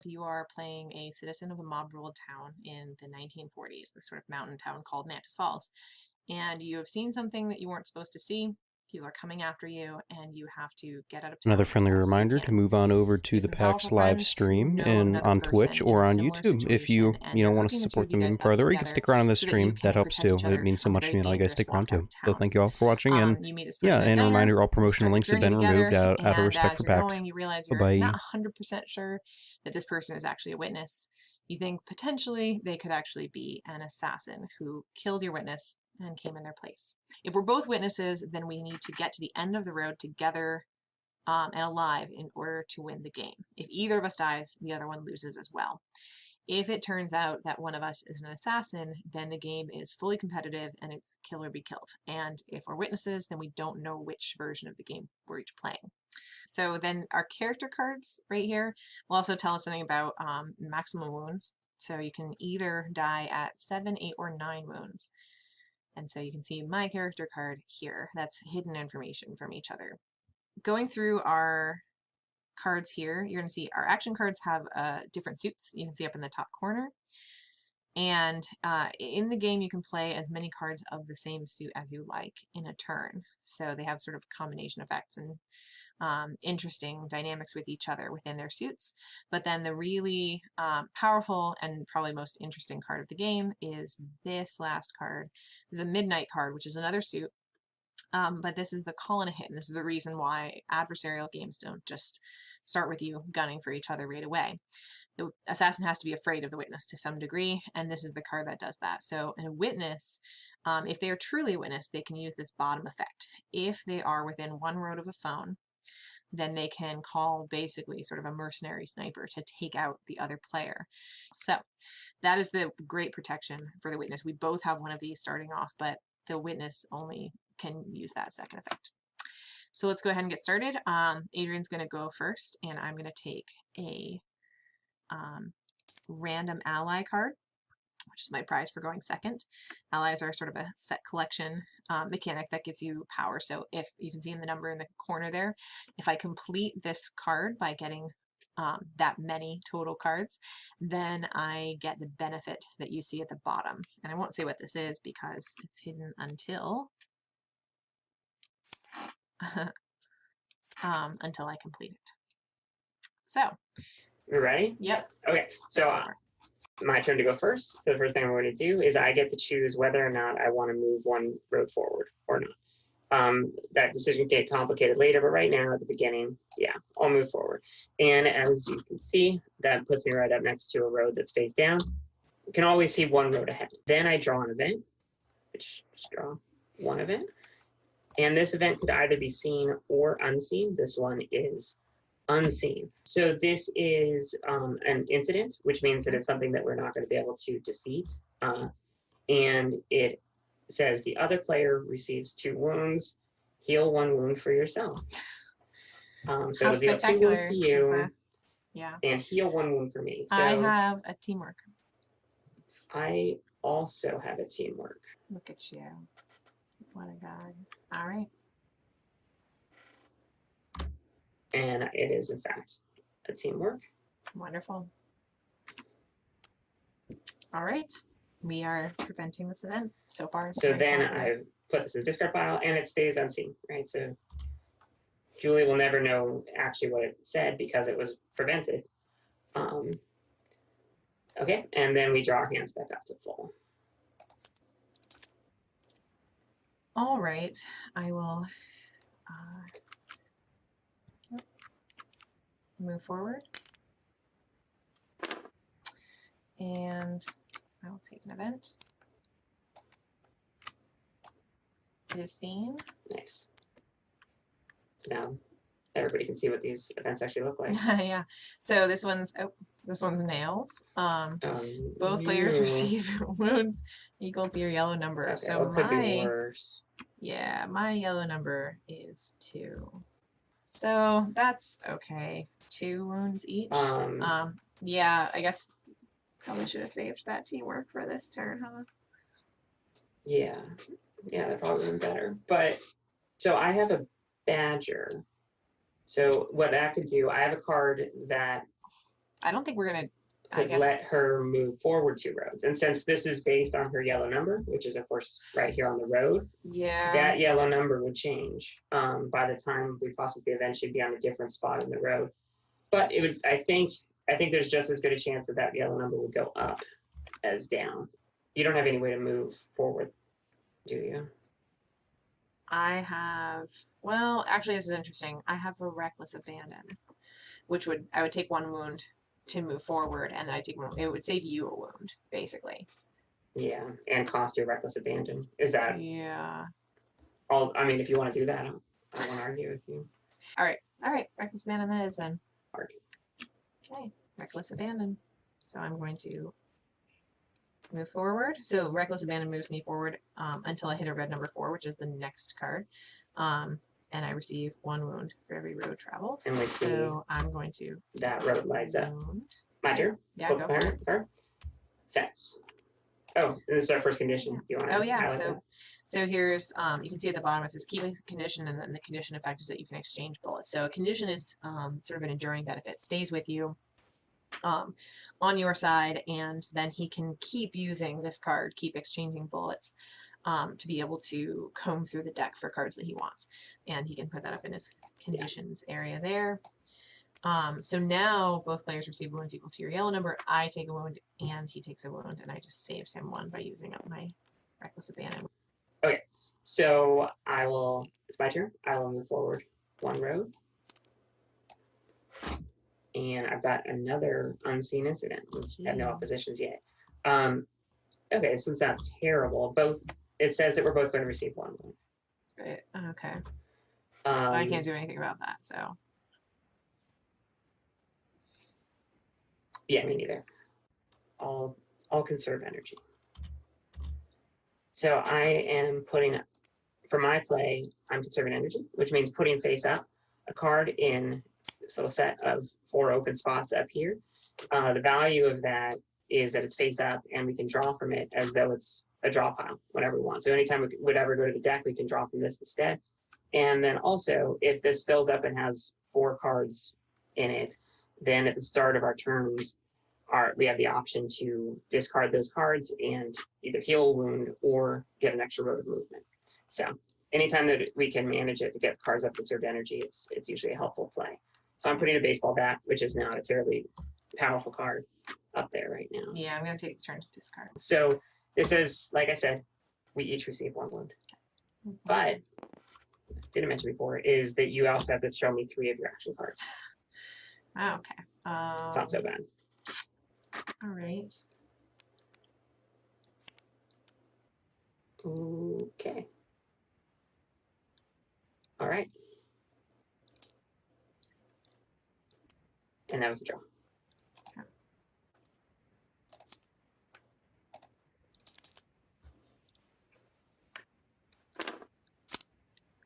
You are playing a citizen of a mob-ruled town in the 1940s, this sort of mountain town called Mantis Falls. And you have seen something that you weren't supposed to see. People are coming after you, and you have to get out of town. Another friendly reminder to move on over to the PAX live stream and on Twitch or on YouTube if you want to support them even further. Or you can stick around on the stream. That helps too. It means so much to me, and all you guys stick around too. So thank you all for watching, and and a reminder: all promotional links have been removed out of respect for PAX. You realize you're Bye. not 100% sure that this person is actually a witness. You think potentially they could actually be an assassin who killed your witness and came in their place. If we're both witnesses, then we need to get to the end of the road together and alive in order to win the game. If either of us dies, the other one loses as well. If it turns out that one of us is an assassin, then the game is fully competitive and it's kill or be killed. And if we're witnesses, then we don't know which version of the game we're each playing. So then our character cards right here will also tell us something about maximum wounds. So you can either die at 7, 8, or 9 wounds. And so you can see my character card here. That's hidden information from each other. Going through our cards here, you're going to see our action cards have different suits. You can see up in the top corner. And in the game, you can play as many cards of the same suit as you like in a turn. So they have sort of combination effects and interesting dynamics with each other within their suits. But then the really powerful and probably most interesting card of the game is this last card. This is a Midnight card, which is another suit. But this is the call and a hit, and this is the reason why adversarial games don't just start with you gunning for each other right away. The assassin has to be afraid of the witness to some degree, and this is the card that does that. So in a witness, if they are truly a witness, they can use this bottom effect. If they are within 1 road of a phone, then they can call basically sort of a mercenary sniper to take out the other player. So that is the great protection for the witness. We both have one of these starting off, but the witness only can use that second effect. So let's go ahead and get started. Adrian's going to go first, and I'm going to take a random ally card, which is my prize for going second. Allies are sort of a set collection mechanic that gives you power. So if you can see in the number in the corner there, if I complete this card by getting that many total cards, then I get the benefit that you see at the bottom. And I won't say what this is because it's hidden until until I complete it. So, you ready? Yep. Okay, so my turn to go first. So the first thing I'm going to do is I get to choose whether or not I want to move 1 road forward or not. That decision can get complicated later, but right now at the beginning, yeah, I'll move forward. And as you can see, that puts me right up next to a road that's face down. You can always see 1 road ahead. Then I draw an event, which just draw 1 event. And this event could either be seen or unseen. This one is unseen. So this is an incident, which means that it's something that we're not going to be able to defeat. And it says the other player receives 2 wounds, heal 1 wound for yourself. So it'll deal 2 wounds to you, yeah, and heal 1 wound for me. So I have a teamwork. I also have a teamwork. Look at you. What a guy. All right. And it is, in fact, a teamwork. Wonderful. All right. We are preventing this event so far. So then I put this in the discard pile, and it stays unseen, right? So Julie will never know actually what it said because it was prevented. Okay, and then we draw our hands back up to full. All right. I will move forward. And I will take an event. It is seen. Nice. Now everybody can see what these events actually look like. Yeah. So this one's nails. Both players receive wounds equal to your yellow number. Okay, so well, it could be worse. Yeah, my yellow number is 2. So that's okay. 2 wounds each. Yeah, I guess probably should have saved that teamwork for this turn, huh? Yeah, that probably would have been better. But so I have a badger. So what that could do, I have a card that I don't think we're gonna could let her move forward 2 roads. And since this is based on her yellow number, which is of course right here on the road, yeah, that yellow number would change. By the time we process the event, she'd be on a different spot in the road. But it would, I think there's just as good a chance that that yellow number would go up as down. You don't have any way to move forward, do you? I have, well, actually this is interesting. I have a reckless abandon, which I would take 1 wound to move forward, and I take 1. It would save you a wound, basically. Yeah, and cost you reckless abandon. Is that? Yeah. I mean, if you want to do that, I won't argue with you. All right, reckless abandon that is then. Okay, reckless abandon. So I'm going to move forward. So reckless abandon moves me forward until I hit a red number 4, which is the next card. And I receive 1 wound for every road traveled. And we see so I'm going to that road lights up. My turn. Yeah, go for it. Fence. Oh, this is our first condition. You want to highlight that? So here's you can see at the bottom it says keeping condition, and then the condition effect is that you can exchange bullets. So a condition is sort of an enduring benefit, stays with you on your side, and then he can keep using this card, keep exchanging bullets to be able to comb through the deck for cards that he wants, and he can put that up in his conditions area there. So now both players receive wounds equal to your yellow number. I take a wound and he takes a wound, and I just saved him 1 by using up my reckless abandon. Okay, so it's my turn. I will move forward 1 road. And I've got another unseen incident, which have no oppositions yet. Okay, so it's not terrible. It says that we're both going to receive 1 wound. Right. Okay. I can't do anything about that, so. Yeah, me neither. I'll conserve energy. So I am putting, for my play, I'm conserving energy, which means putting face up a card in this little set of 4 open spots up here. The value of that is that it's face up, and we can draw from it as though it's a draw pile whenever we want. So anytime we would ever go to the deck, we can draw from this instead. And then also, if this fills up and has 4 cards in it, then at the start of our turns, we have the option to discard those cards and either heal a wound or get an extra road of movement. So anytime that we can manage it to get cards up conserved energy, it's usually a helpful play. So I'm putting a baseball bat, which is not a terribly powerful card, up there right now. Yeah, I'm going to take the turn to discard. So this is, like I said, we each receive 1 wound. But, didn't mention before, is that you also have to show me 3 of your action cards. Oh, okay. It's not so bad. All right. Okay. now we can draw.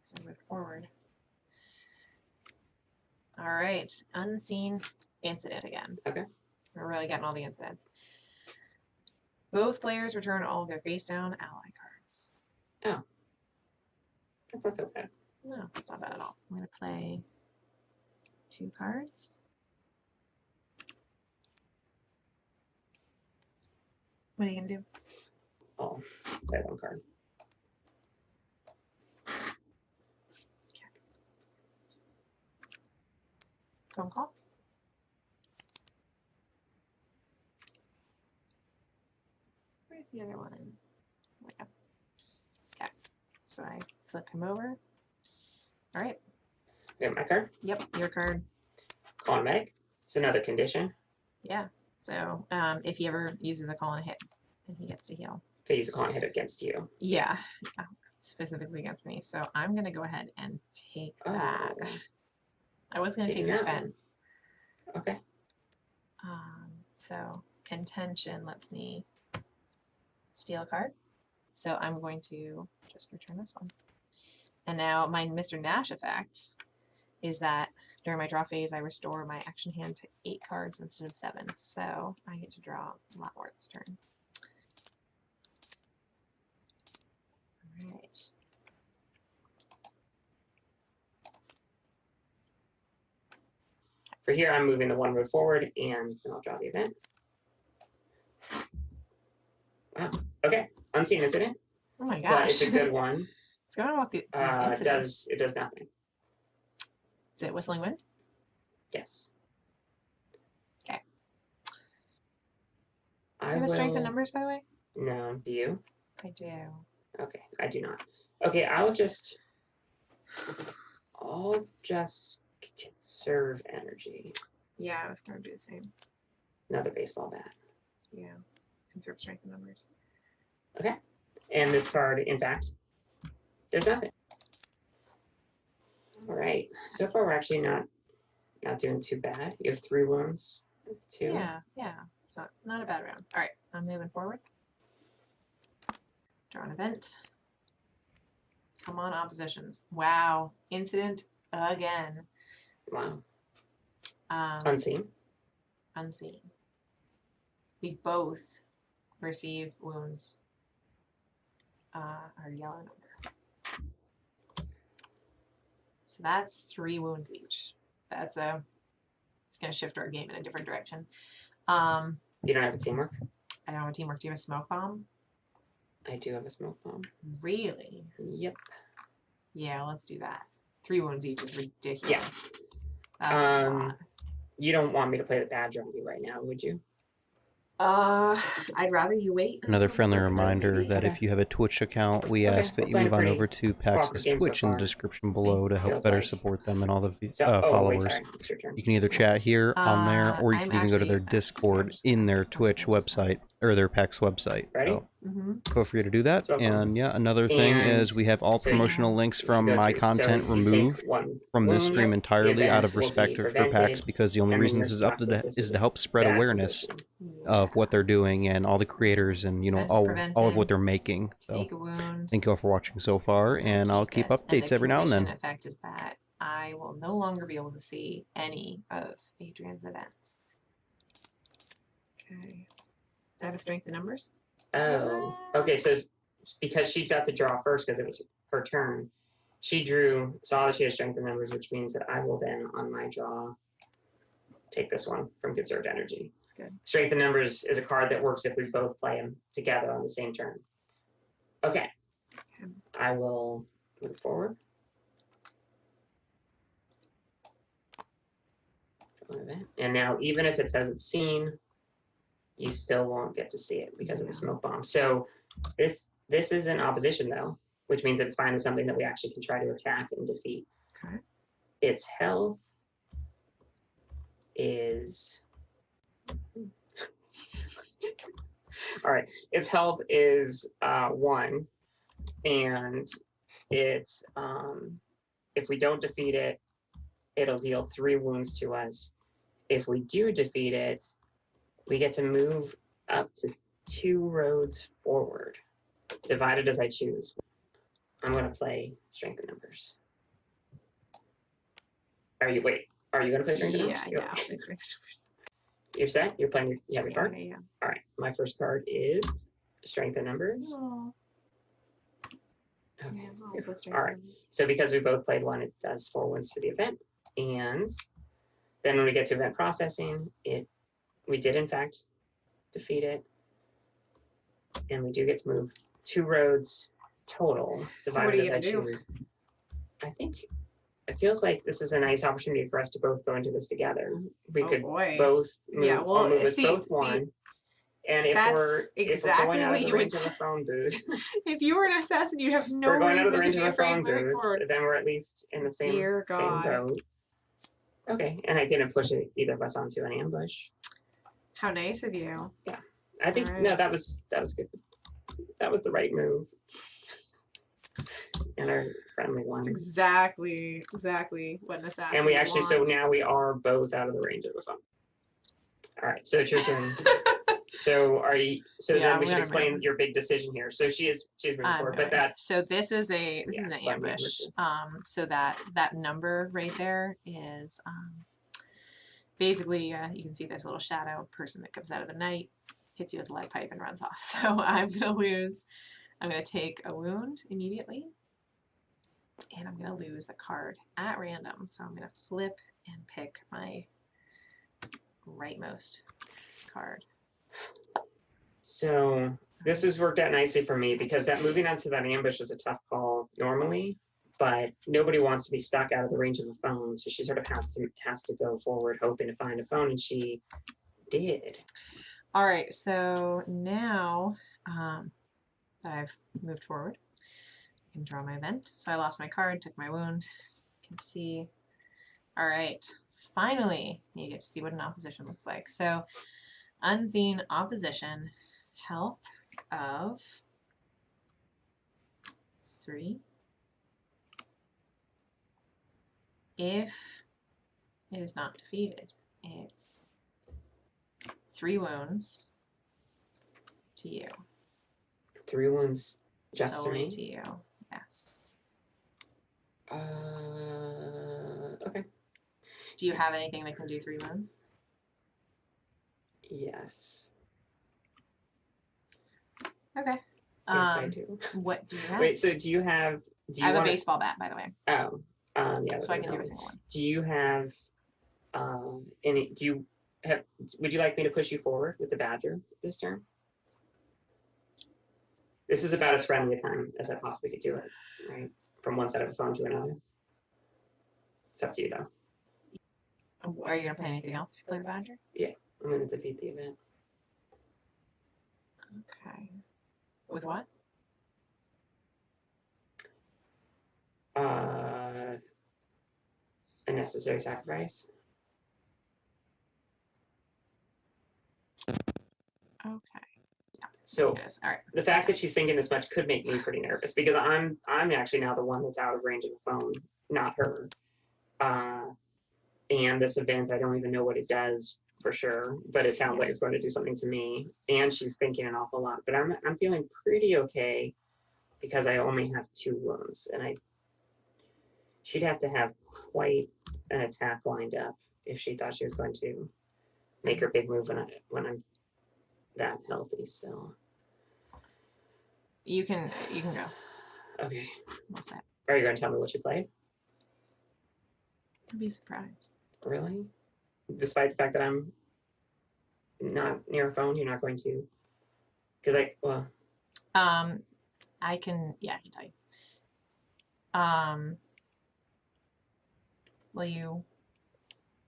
So move forward. All right, unseen incident again. Okay. We're really getting all the incidents. Both players return all of their face down ally cards. Oh. That's not so bad. No, it's not bad at all. I'm going to play 2 cards. What are you going to do? Oh, play 1 card. Phone call? Where's the other one? Yeah. Okay. So I flip him over. All right. Get my card? Yep, your card. Automatic. It's another condition. Yeah. So if he ever uses a call and a hit, then he gets to heal. Okay, use a call and hit against you. Yeah. Specifically against me. So I'm going to go ahead and take that. I was going to take your fence. Okay. So contention lets me steal a card. So I'm going to just return this one. And now my Mr. Nash effect is that during my draw phase, I restore my action hand to 8 cards instead of 7. So I get to draw a lot more this turn. All right. For here, I'm moving the 1 road forward, and then I'll draw the event. Wow. Okay. Unseen incident. Oh my But gosh. it's a good one. What's going on with the It does nothing. Is it Whistling Wind? Yes. Okay. I Do you have a strength in will- numbers, by the way? No. Do you? I do. Okay. I do not. Okay. I'll just conserve energy. Yeah, I was going to do the same. Another baseball bat. Yeah. Conserve strength in numbers. Okay. And this card, in fact, does nothing. All right. So far, we're actually not doing too bad. You have 3 wounds. 2. Yeah, yeah. It's not a bad round. All right, I'm moving forward. Draw an event. Come on, oppositions. Wow. Incident again. Wow. Unseen. Unseen. We both receive wounds. Our yellow number. So that's 3 wounds each. It's going to shift our game in a different direction. You don't have a teamwork? I don't have a teamwork. Do you have a smoke bomb? I do have a smoke bomb. Really? Yep. Yeah, let's do that. 3 wounds each is ridiculous. Yeah. That's a lot. You don't want me to play the badge on you right now, would you? I'd rather you wait. Another friendly reminder that if you have a Twitch account, we ask that you move on over to PAX's Twitch in the description below to help better support them and all the followers. You can either chat here on there, or you can even go to their Discord in their Twitch website, or their PAX website. So feel free to do that. And yeah, another thing is we have all promotional links from my content removed from this stream entirely out of respect for PAX, because the only reason this is up is to help spread awareness of what they're doing and all the creators and, you know, all of what they're making. So thank you all for watching so far, and I'll keep updates every now and then. The effect is that I will no longer be able to see any of Adrian's events. Okay. I have a strength in numbers. Oh. Okay, so because she got to draw first because it was her turn, she saw that she has strength in numbers, which means that I will then, on my draw, take this one from Conserved Energy. Good. Strength in numbers is a card that works if we both play them together on the same turn. Okay. I will move forward. And now, even if it says it's seen, you still won't get to see it because of the smoke bomb. So this is in opposition, though, which means it's finally something that we actually can try to attack and defeat. Okay. Its health is... All right. Its health is 1, and it's if we don't defeat it, it'll deal 3 wounds to us, if we do defeat it, we get to move up to 2 roads forward, divided as I choose. I'm going to play Strength in Numbers. Are you going to play Strength in Numbers? Yeah, I'll play Strength in Numbers. You're set? You're playing, you have your card? Yeah. All right, my first card is Strength in Numbers. Oh. Okay. Yeah, all right, so because we both played one, it does 4 wins to the event. And then when we get to event processing, we did in fact defeat it. And we do get to move 2 roads total. So what do you divided as I do? choose. I think it feels like this is a nice opportunity for us to both go into this together. We could both move, Yeah, well, move as see- both one. And if That's we're exactly going out what of the you would range of a phone booth, If you were an assassin, you'd have no we're going out of reason the range to be of a afraid phone moving booth, forward. then we're at least in the same, Dear same God. boat. Okay, and I didn't push either of us onto an ambush. How nice of you. Yeah, I think Alright. no, that was good. That was the right move. And our friendly one. Exactly what an assassin And we actually, so wants. now we are both out of the range of the phone. All right, so it's your turn. So are you? So Yeah, then we I'm should gonna explain move. your big decision here. So she's moving forward, but Okay. that So this is an slightly ambush. ambushes. So that number right there is basically you can see there's a little shadow person that comes out of the night, hits you with a lead pipe and runs off. So I'm gonna take a wound immediately, and I'm gonna lose a card at random. So I'm gonna flip and pick my rightmost card. So this has worked out nicely for me because that moving on to that ambush is a tough call normally, but nobody wants to be stuck out of the range of a phone, so she sort of has to go forward hoping to find a phone, and she did. All right, so now that I've moved forward, I can draw my event. So I lost my card, took my wound. You can see. All right, finally, you get to see what an opposition looks like. So unseen opposition, health of 3. If it is not defeated, it's 3 wounds to you. 3 wounds just to Solely me? to you, yes. Okay. Do you have anything that can do 3 wounds? Yes. Okay. Yes, I do. What do you have? Wait, so do you have... I have a baseball bat, by the way. Oh, yeah. So I can do a single one. Do you have would you like me to push you forward with the badger this turn? This is about as friendly a time as I possibly could do it, right? From one side of a phone to another. It's up to you, though. Are you going to play anything else if you play the badger? Yeah, I'm going to defeat the event. Okay. With what? A necessary sacrifice. Okay. So All right. the fact that she's thinking this much could make me pretty nervous because I'm actually now the one that's out of range of the phone, not her. And this event, I don't even know what it does for sure, but it sounds like it's going to do something to me. And she's thinking an awful lot, but I'm feeling pretty okay because I only have 2 wounds, and she'd have to have quite an attack lined up if she thought she was going to make her big move when I'm that healthy still. You can go. Okay. What's that? Are you going to tell me what you played? I'd be surprised. Really? Despite the fact that I'm not near a phone, you're not going to? Because I can tell you.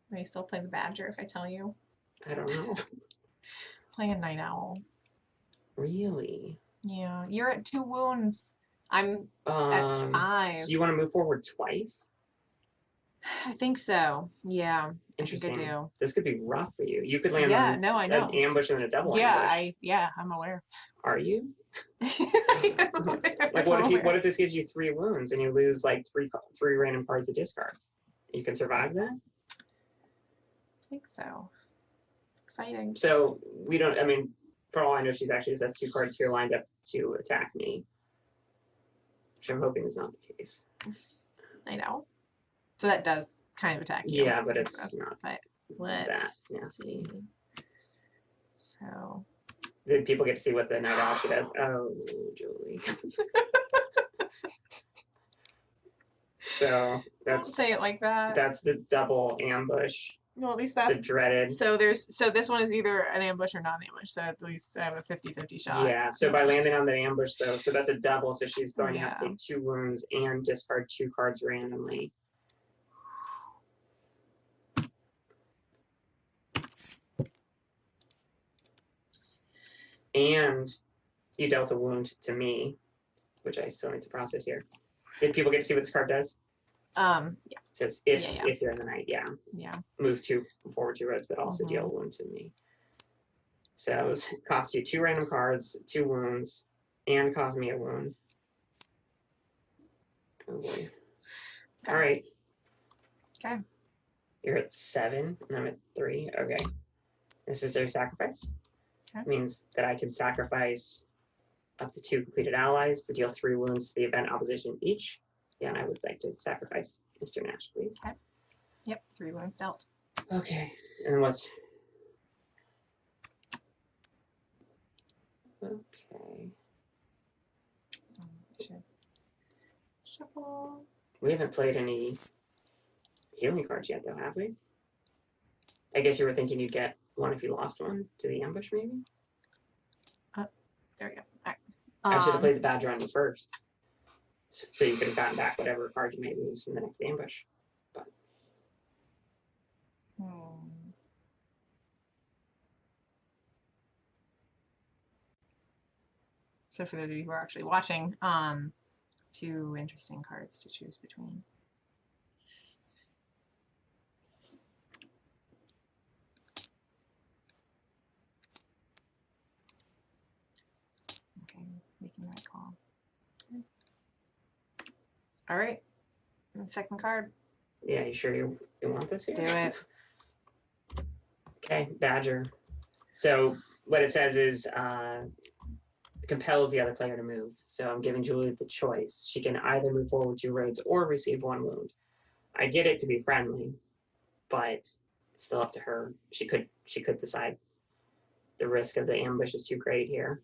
Will you still play the badger if I tell you? I don't know. Play a night owl. Really? Yeah, you're at 2 wounds. I'm at 5. So you want to move forward twice? I think so. Yeah. Interesting. I think I do. This could be rough for you. You could land on I know. an ambush and a double ambush. I'm aware. Are you? Like what if this gives you 3 wounds and you lose like three random cards of discards? You can survive that? think so. Exciting. So we don't. I mean, for all I know, she's actually just has 2 cards here lined up to attack me, which I'm hoping is not the case. I know. So that does kind of attack you. Yeah, but it's not but let's that. see. So. Did people get to see what the Night Owl she does? Oh, Julie. So that's. Don't say it like that. That's the double ambush. Well, at least that's the dreaded. So this one is either an ambush or non-ambush. So at least I have a 50-50 shot. Yeah. So by landing on the ambush though, so that's a double. So she's going to have to take 2 wounds and discard 2 cards randomly. And you dealt a wound to me, which I still need to process here. Did people get to see what this card does? Yeah. It says if you're in the night, yeah. Move 2 forward 2 roads, but also deal a wound to me. So it costs you 2 random cards, 2 wounds, and cost me a wound. Oh boy. All right. Okay. You're at 7, and I'm at 3. Okay. This is their sacrifice. Okay. Means that I can sacrifice up to 2 completed allies to deal 3 wounds to the event opposition each. Yeah, and I would like to sacrifice Mr. Nash, please. Okay. Yep, 3 wounds dealt. Okay, and then what's... Okay. Shuffle. We haven't played any healing cards yet, though, have we? I guess you were thinking you'd get one if you lost one to the ambush, maybe? There we go. All right. I should have played the Badger on you first. So you could have gotten back whatever card you may lose from the next ambush. But So for those of you who are actually watching, 2 interesting cards to choose between. Okay, making the right call. Okay. All right. Second card. yeah, you sure you want this here? Do it. Okay, Badger. So what it says is compels the other player to move. So I'm giving Julie the choice. She can either move forward 2 roads or receive 1 wound. I did it to be friendly, but it's still up to her. She could decide the risk of the ambush is too great here.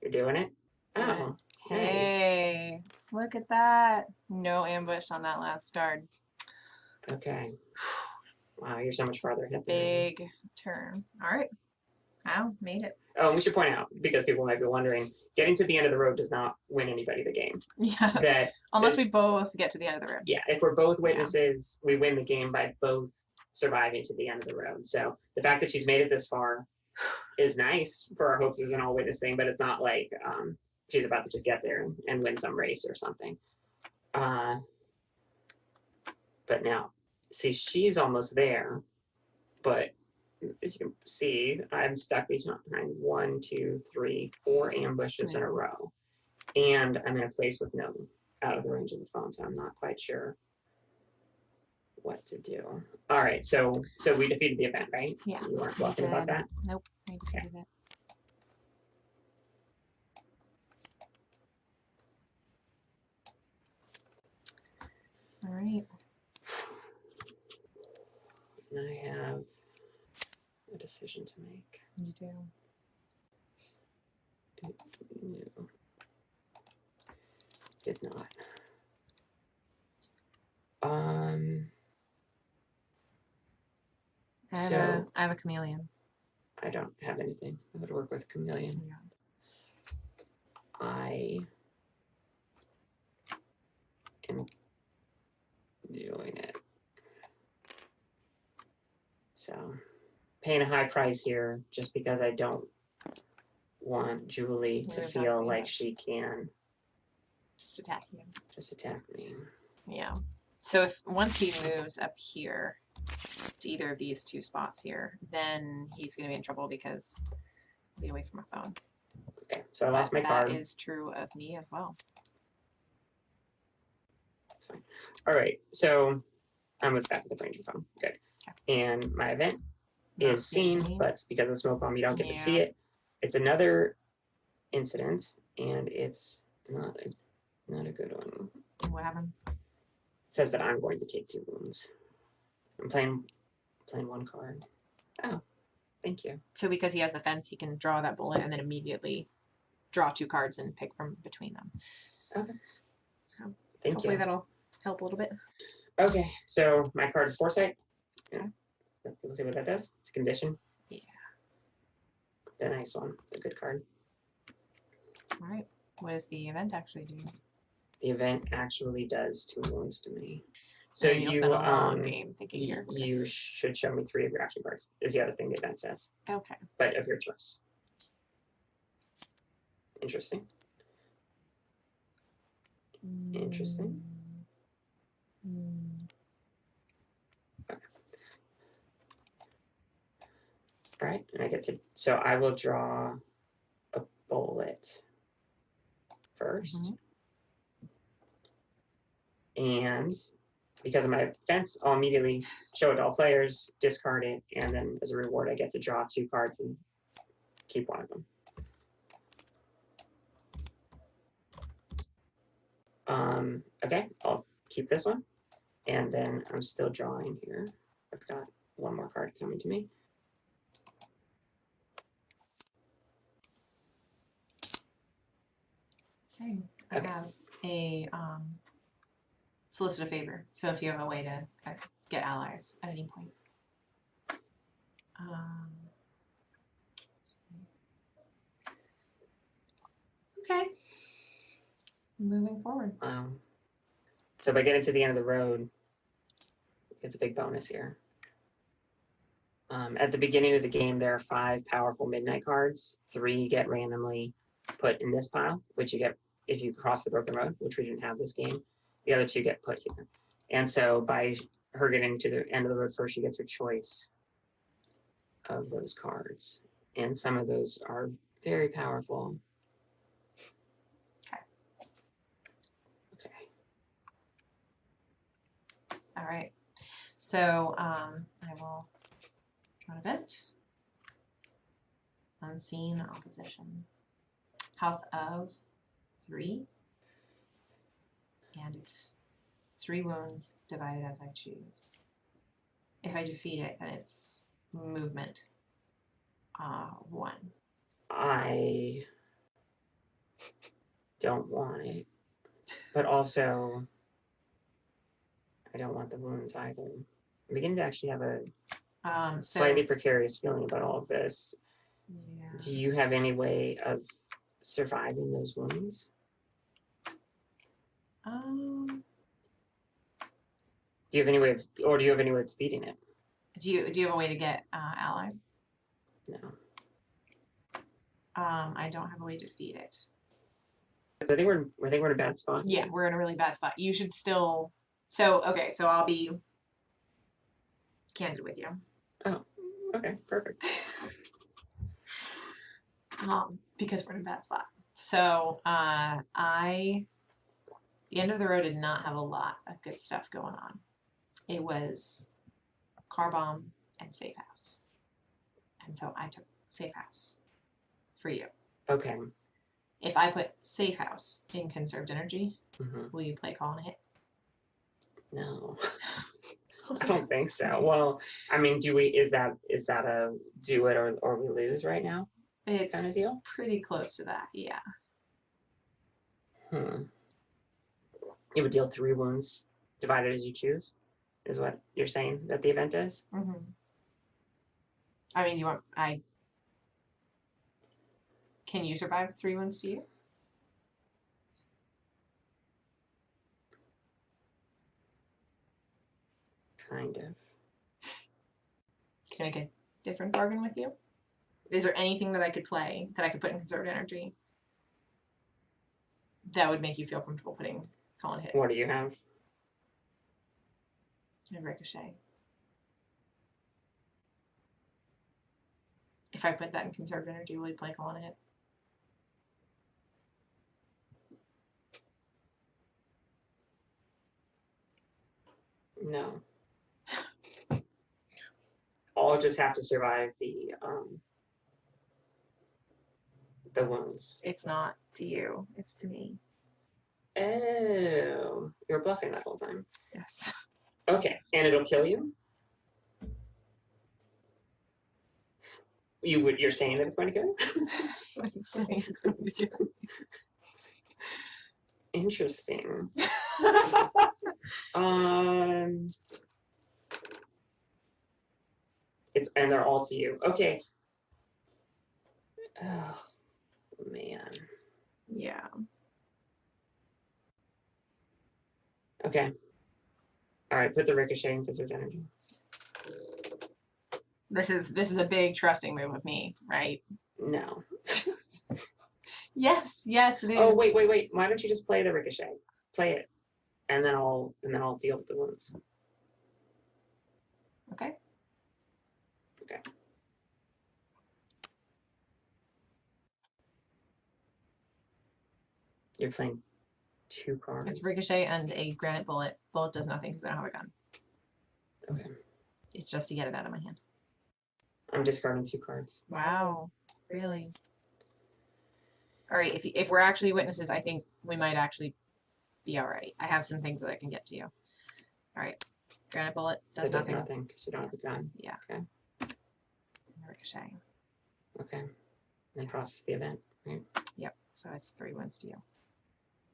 You're doing it? Oh, hey, look at that. No ambush on that last card. Okay. Wow, you're so much farther ahead. Big turn. All right. Wow, made it. Oh, and we should point out, because people might be wondering, getting to the end of the road does not win anybody the game. Yeah. Unless we both get to the end of the road. Yeah, if we're both witnesses, we win the game by both surviving to the end of the road. So the fact that she's made it this far is nice for our hopes as an all witness thing, but it's not like she's about to just get there and win some race or something. But now, see, she's almost there, but as you can see, I'm stuck behind 1, 2, 3, 4 ambushes in a row. And I'm in a place with no out of the range of the phone, so I'm not quite sure what to do. All right, so we defeated the event, right? Yeah. You weren't bluffing about that? Nope, we defeated it. All right. And I have a decision to make. You do. No. Did not. I have a chameleon. I don't have anything that would work with chameleon. Yeah. I am doing it. So, paying a high price here just because I don't want Julie to feel like she can just attack you. Just attack me. Yeah. So if once he moves up here to either of these 2 spots here, then he's going to be in trouble because he'll be away from a phone. Okay, so I lost my card. That is true of me as well. That's fine. All right, so I was back with the ranger phone. Good. And my event Not is seen, maintained. but because of the smoke bomb, you don't get to see Yeah. it. It's another incident, and it's not a good one. What happens? It says that I'm going to take 2 wounds. I'm playing 1 card. Oh, thank you. So because he has the fence, he can draw that bullet and then immediately draw 2 cards and pick from between them. Okay. So Thank hopefully you. that'll help a little bit. Okay, so my card is Foresight. Yeah. Let's see what that does. It's a condition. Yeah. The nice one. A good card. All right. What does the event actually do? The event actually does 2 wounds to me. So And you'll you spend a long game thinking you should show me 3 of your action cards. Is the other thing the event says. Okay. But of your choice. Interesting. Interesting. Okay. All right, and I get to. So I will draw a bullet first. And because of my fence, I'll immediately show it to all players, discard it, and then as a reward, I get to draw 2 cards and keep 1 of them. Okay, I'll keep this one, and then I'm still drawing here. I've got 1 more card coming to me. Okay. I have a solicit a favor. So if you have a way to get allies at any point. Okay. Moving forward. So if I get into the end of the road, it's a big bonus here. At the beginning of the game, there are 5 powerful midnight cards. 3 get randomly put in this pile, which you get if you cross the broken road, which we didn't have this game. The other 2 get put here. And so by her getting to the end of the road first, she gets her choice of those cards. And some of those are very powerful. All right. So I will draw an event. Unseen opposition. House of 3. And it's 3 wounds divided as I choose. If I defeat it, then it's movement 1. I don't want it. But also, I don't want the wounds either. I'm beginning to actually have a slightly precarious feeling about all of this. Yeah. Do you have any way of surviving those wounds? Do you have any way of, or do you have any way of defeating it? Do you have a way to get allies? No. I don't have a way to defeat it. I think we're in a bad spot. Yeah, we're in a really bad spot. You should still. So okay, so I'll be candid with you. Oh, okay, perfect. Because we're in a bad spot. So the end of the road did not have a lot of good stuff going on. It was car bomb and safe house, and so I took safe house for you. Okay. If I put safe house in conserved energy, will you play call and hit? No. I don't think so. Well, I mean, is that a do it or we lose right now? It's kind of deal? Pretty close to that, yeah. You would deal 3 wounds divided as you choose, is what you're saying that the event is? I mean, can you survive 3 wounds to you? Kind of. Can I make a different bargain with you? Is there anything that I could play, that I could put in conserved energy, that would make you feel comfortable putting call and hit? What do you have? A ricochet. If I put that in conserved energy, will you play call and hit? No. I'll just have to survive the wounds. It's not to you. It's to me. Oh, you're bluffing that whole time. Yes. Okay, and it'll kill you? You're saying that it's going to kill you? I'm saying it's going to kill you. Interesting. And they're all to you. Okay. Oh, man. Yeah. Okay. All right, put the ricochet in Physical Energy. This is a big trusting move of me, right? No. Yes, it is. Oh, wait. Why don't you just play the ricochet? Play it. And then I'll deal with the wounds. Okay. Okay. You're playing 2 cards. It's ricochet and a granite bullet. Bullet does nothing because I don't have a gun. Okay. It's just to get it out of my hand. I'm discarding 2 cards. Wow. Really? All right. If we're actually witnesses, I think we might actually be all right. I have some things that I can get to you. All right. Granite bullet does nothing. Nothing because you don't have a gun. Yeah. Okay. Ricochet. Okay. Then process the event, right? Yep. So it's 3 wounds to you.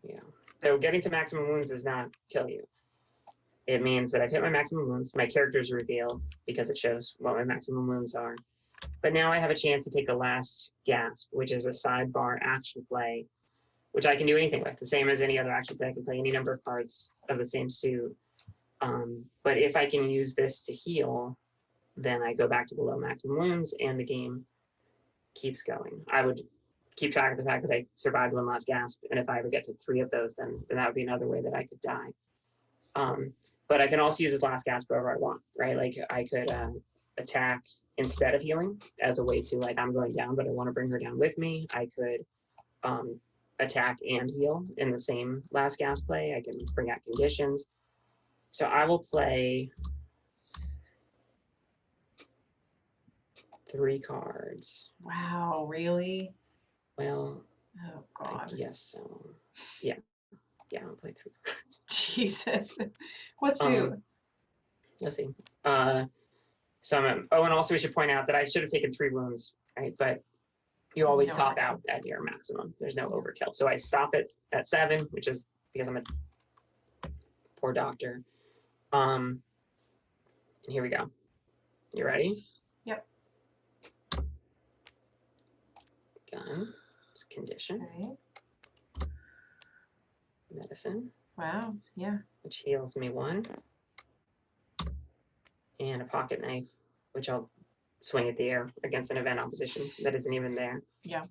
Yeah. So getting to maximum wounds does not kill you. It means that I've hit my maximum wounds. My character is revealed because it shows what my maximum wounds are. But now I have a chance to take the last gasp, which is a sidebar action play, which I can do anything with, the same as any other action play. I can play any number of cards of the same suit. But if I can use this to heal, then I go back to below maximum wounds, and the game keeps going. I would keep track of the fact that I survived 1 last gasp, and if I ever get to 3 of those, then that would be another way that I could die. But I can also use this last gasp wherever I want, right? Like I could attack instead of healing as a way to, like, I'm going down, but I want to bring her down with me. I could attack and heal in the same last gasp play. I can bring out conditions. So I will play 3 cards. Wow, really? Well, oh God. Yes. So, yeah, I'll play 3 cards. Jesus. What suit? Let's see. So and also we should point out that I should have taken 3 wounds, right? But you always top out at your maximum. There's no overkill. So I stop it at 7, which is because I'm a poor doctor. And here we go. You ready? Yep. Gun. Condition. Okay. Medicine. Wow. Yeah. Which heals me 1. And a pocket knife, which I'll swing at the air against an event opposition that isn't even there. Yeah.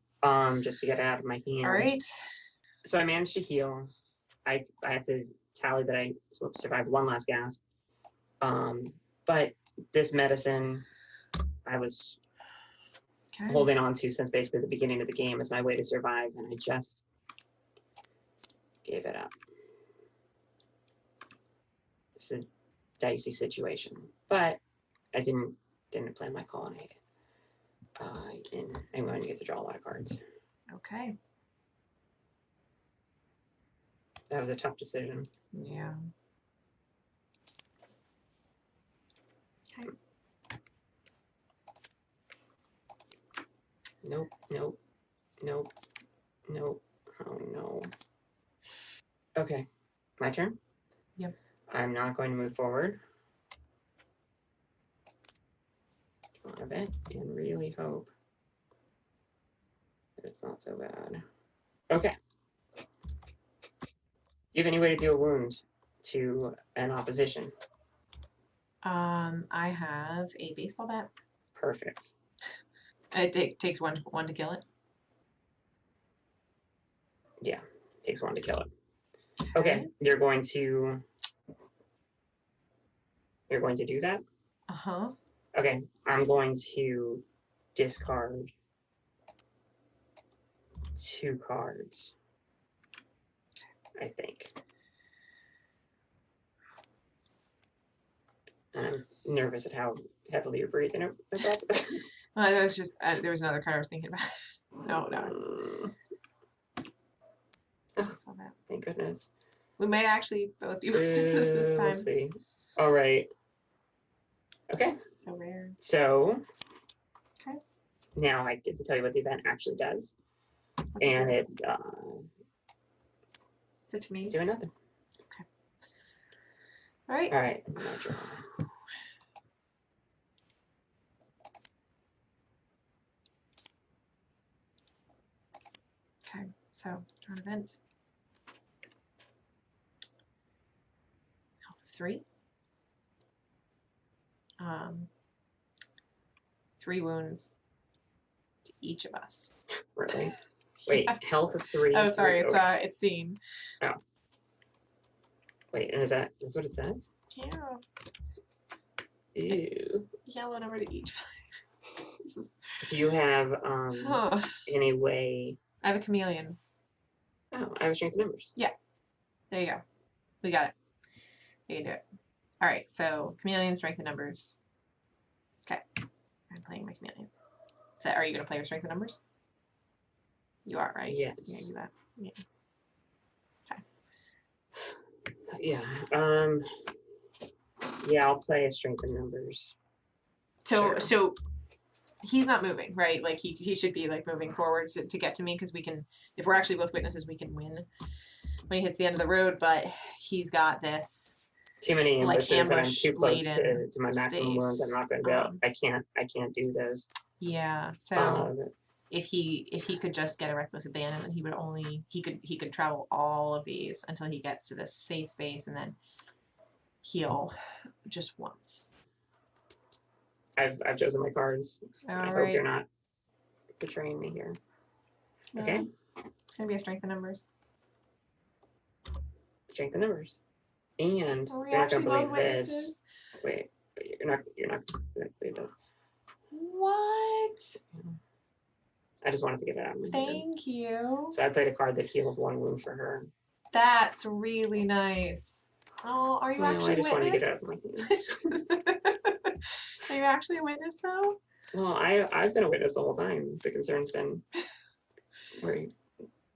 Just to get it out of my hand. All right. So I managed to heal. I have to tally that I survived 1 last gasp. But this medicine I was holding on to since basically the beginning of the game as my way to survive, and I just gave it up. It's a dicey situation, but I didn't play my call, and I hate it. And I'm going to get to draw a lot of cards. Okay. That was a tough decision. Yeah. Okay. Nope. Oh no. Okay, my turn? Yep. I'm not going to move forward. Out of it and really hope that it's not so bad. Okay. Do you have any way to deal a wound to an opposition? I have a baseball bat. Perfect. It takes one to kill it. Yeah, takes 1 to kill it. Okay, you're going to do that? Uh-huh. Okay, I'm going to discard 2 cards, I think. And I'm nervous at how heavily you're breathing about that. Well, it was just there was another card I was thinking about. No. Oh, thank goodness. We might actually both be witnesses this time. We'll see. All right. Okay. So rare. So. Okay. Now I get to tell you what the event actually does. And it's Good to me. doing nothing. Okay. All right. All right. My draw. Okay. So draw an event. Health 3. 3 wounds to each of us. Really? Wait, health of 3. Oh, sorry, it's seen. Oh. Wait, and that's what it says? Yeah. Ew. Yellow number to each. Do you have any way? I have a chameleon. Oh, I have a strength of numbers. Yeah. There you go. We got it. You can do it. All right. So chameleon, strength of numbers. Okay. I'm playing my chameleon. So are you gonna play your strength of numbers? You are, right? Yes. Yeah, do that. Yeah. Okay. Yeah. Yeah, I'll play a strength of numbers. So he's not moving, right? Like he should be like moving forwards to get to me, because we can, if we're actually both witnesses, we can win when he hits the end of the road. But he's got this too many ambushes, and I'm too close to my maximum space. wounds. I'm not going to go. I can't do those. Yeah. So if he could just get a reckless abandon, then he could travel all of these until he gets to this safe space and then heal just once. I've chosen my cards. I hope you're not betraying me here. Yeah. Okay. It's gonna be a strength of numbers. Strength of numbers. And you're not gonna believe this. Wait, you're not gonna believe this. What? I just wanted to get it out of my hand. Thank you. So I played a card that heals 1 wound for her. That's really nice. Oh, are you actually I just wanted to get it out of my hand. Are you actually a witness, though? Well, I've been a witness the whole time. The concern's been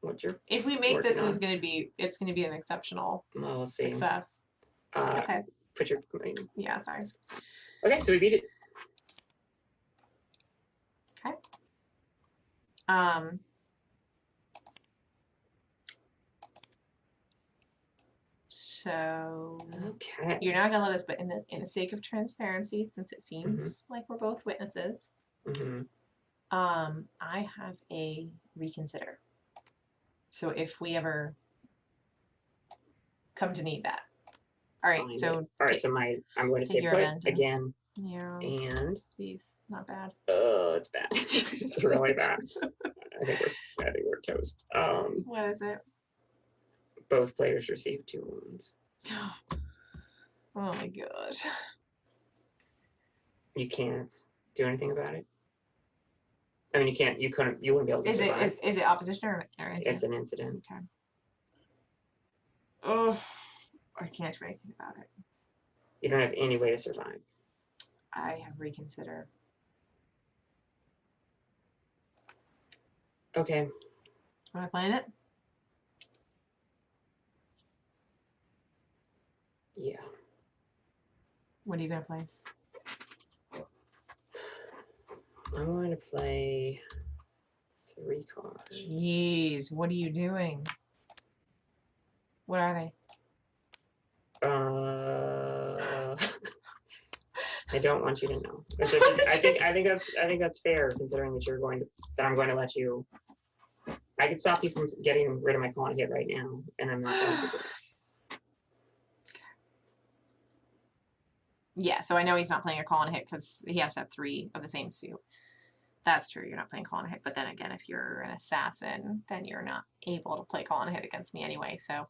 what you're. If we make this, it's gonna be an exceptional success. Okay. Put your. Yeah, sorry. Okay, so we beat it. Okay. So okay. You're not gonna love this, but in the sake of transparency, since it seems like we're both witnesses, I have a reconsider. So if we ever come to need that. All right. So I'm going to stay put again. Yeah. And please, not bad. Oh, it's bad. It's really bad. I think we're toast. What is it? Both players receive 2 wounds. Oh my god. You can't do anything about it. I mean, you wouldn't be able to survive. Is it opposition or incident? It's an incident. Okay. Oh, I can't do anything about it. You don't have any way to survive. I have reconsider. Okay. Am I playing it? Yeah. What are you gonna play? I'm going to play 3 cards. Jeez, what are you doing? What are they? I don't want you to know. I think that's fair, considering that I'm going to let you. I could stop you from getting rid of my con hit right now, and I'm not going to do it. Yeah, so I know he's not playing a call and hit because he has to have 3 of the same suit. That's true, you're not playing call and hit, but then again, if you're an assassin, then you're not able to play call and hit against me anyway, so.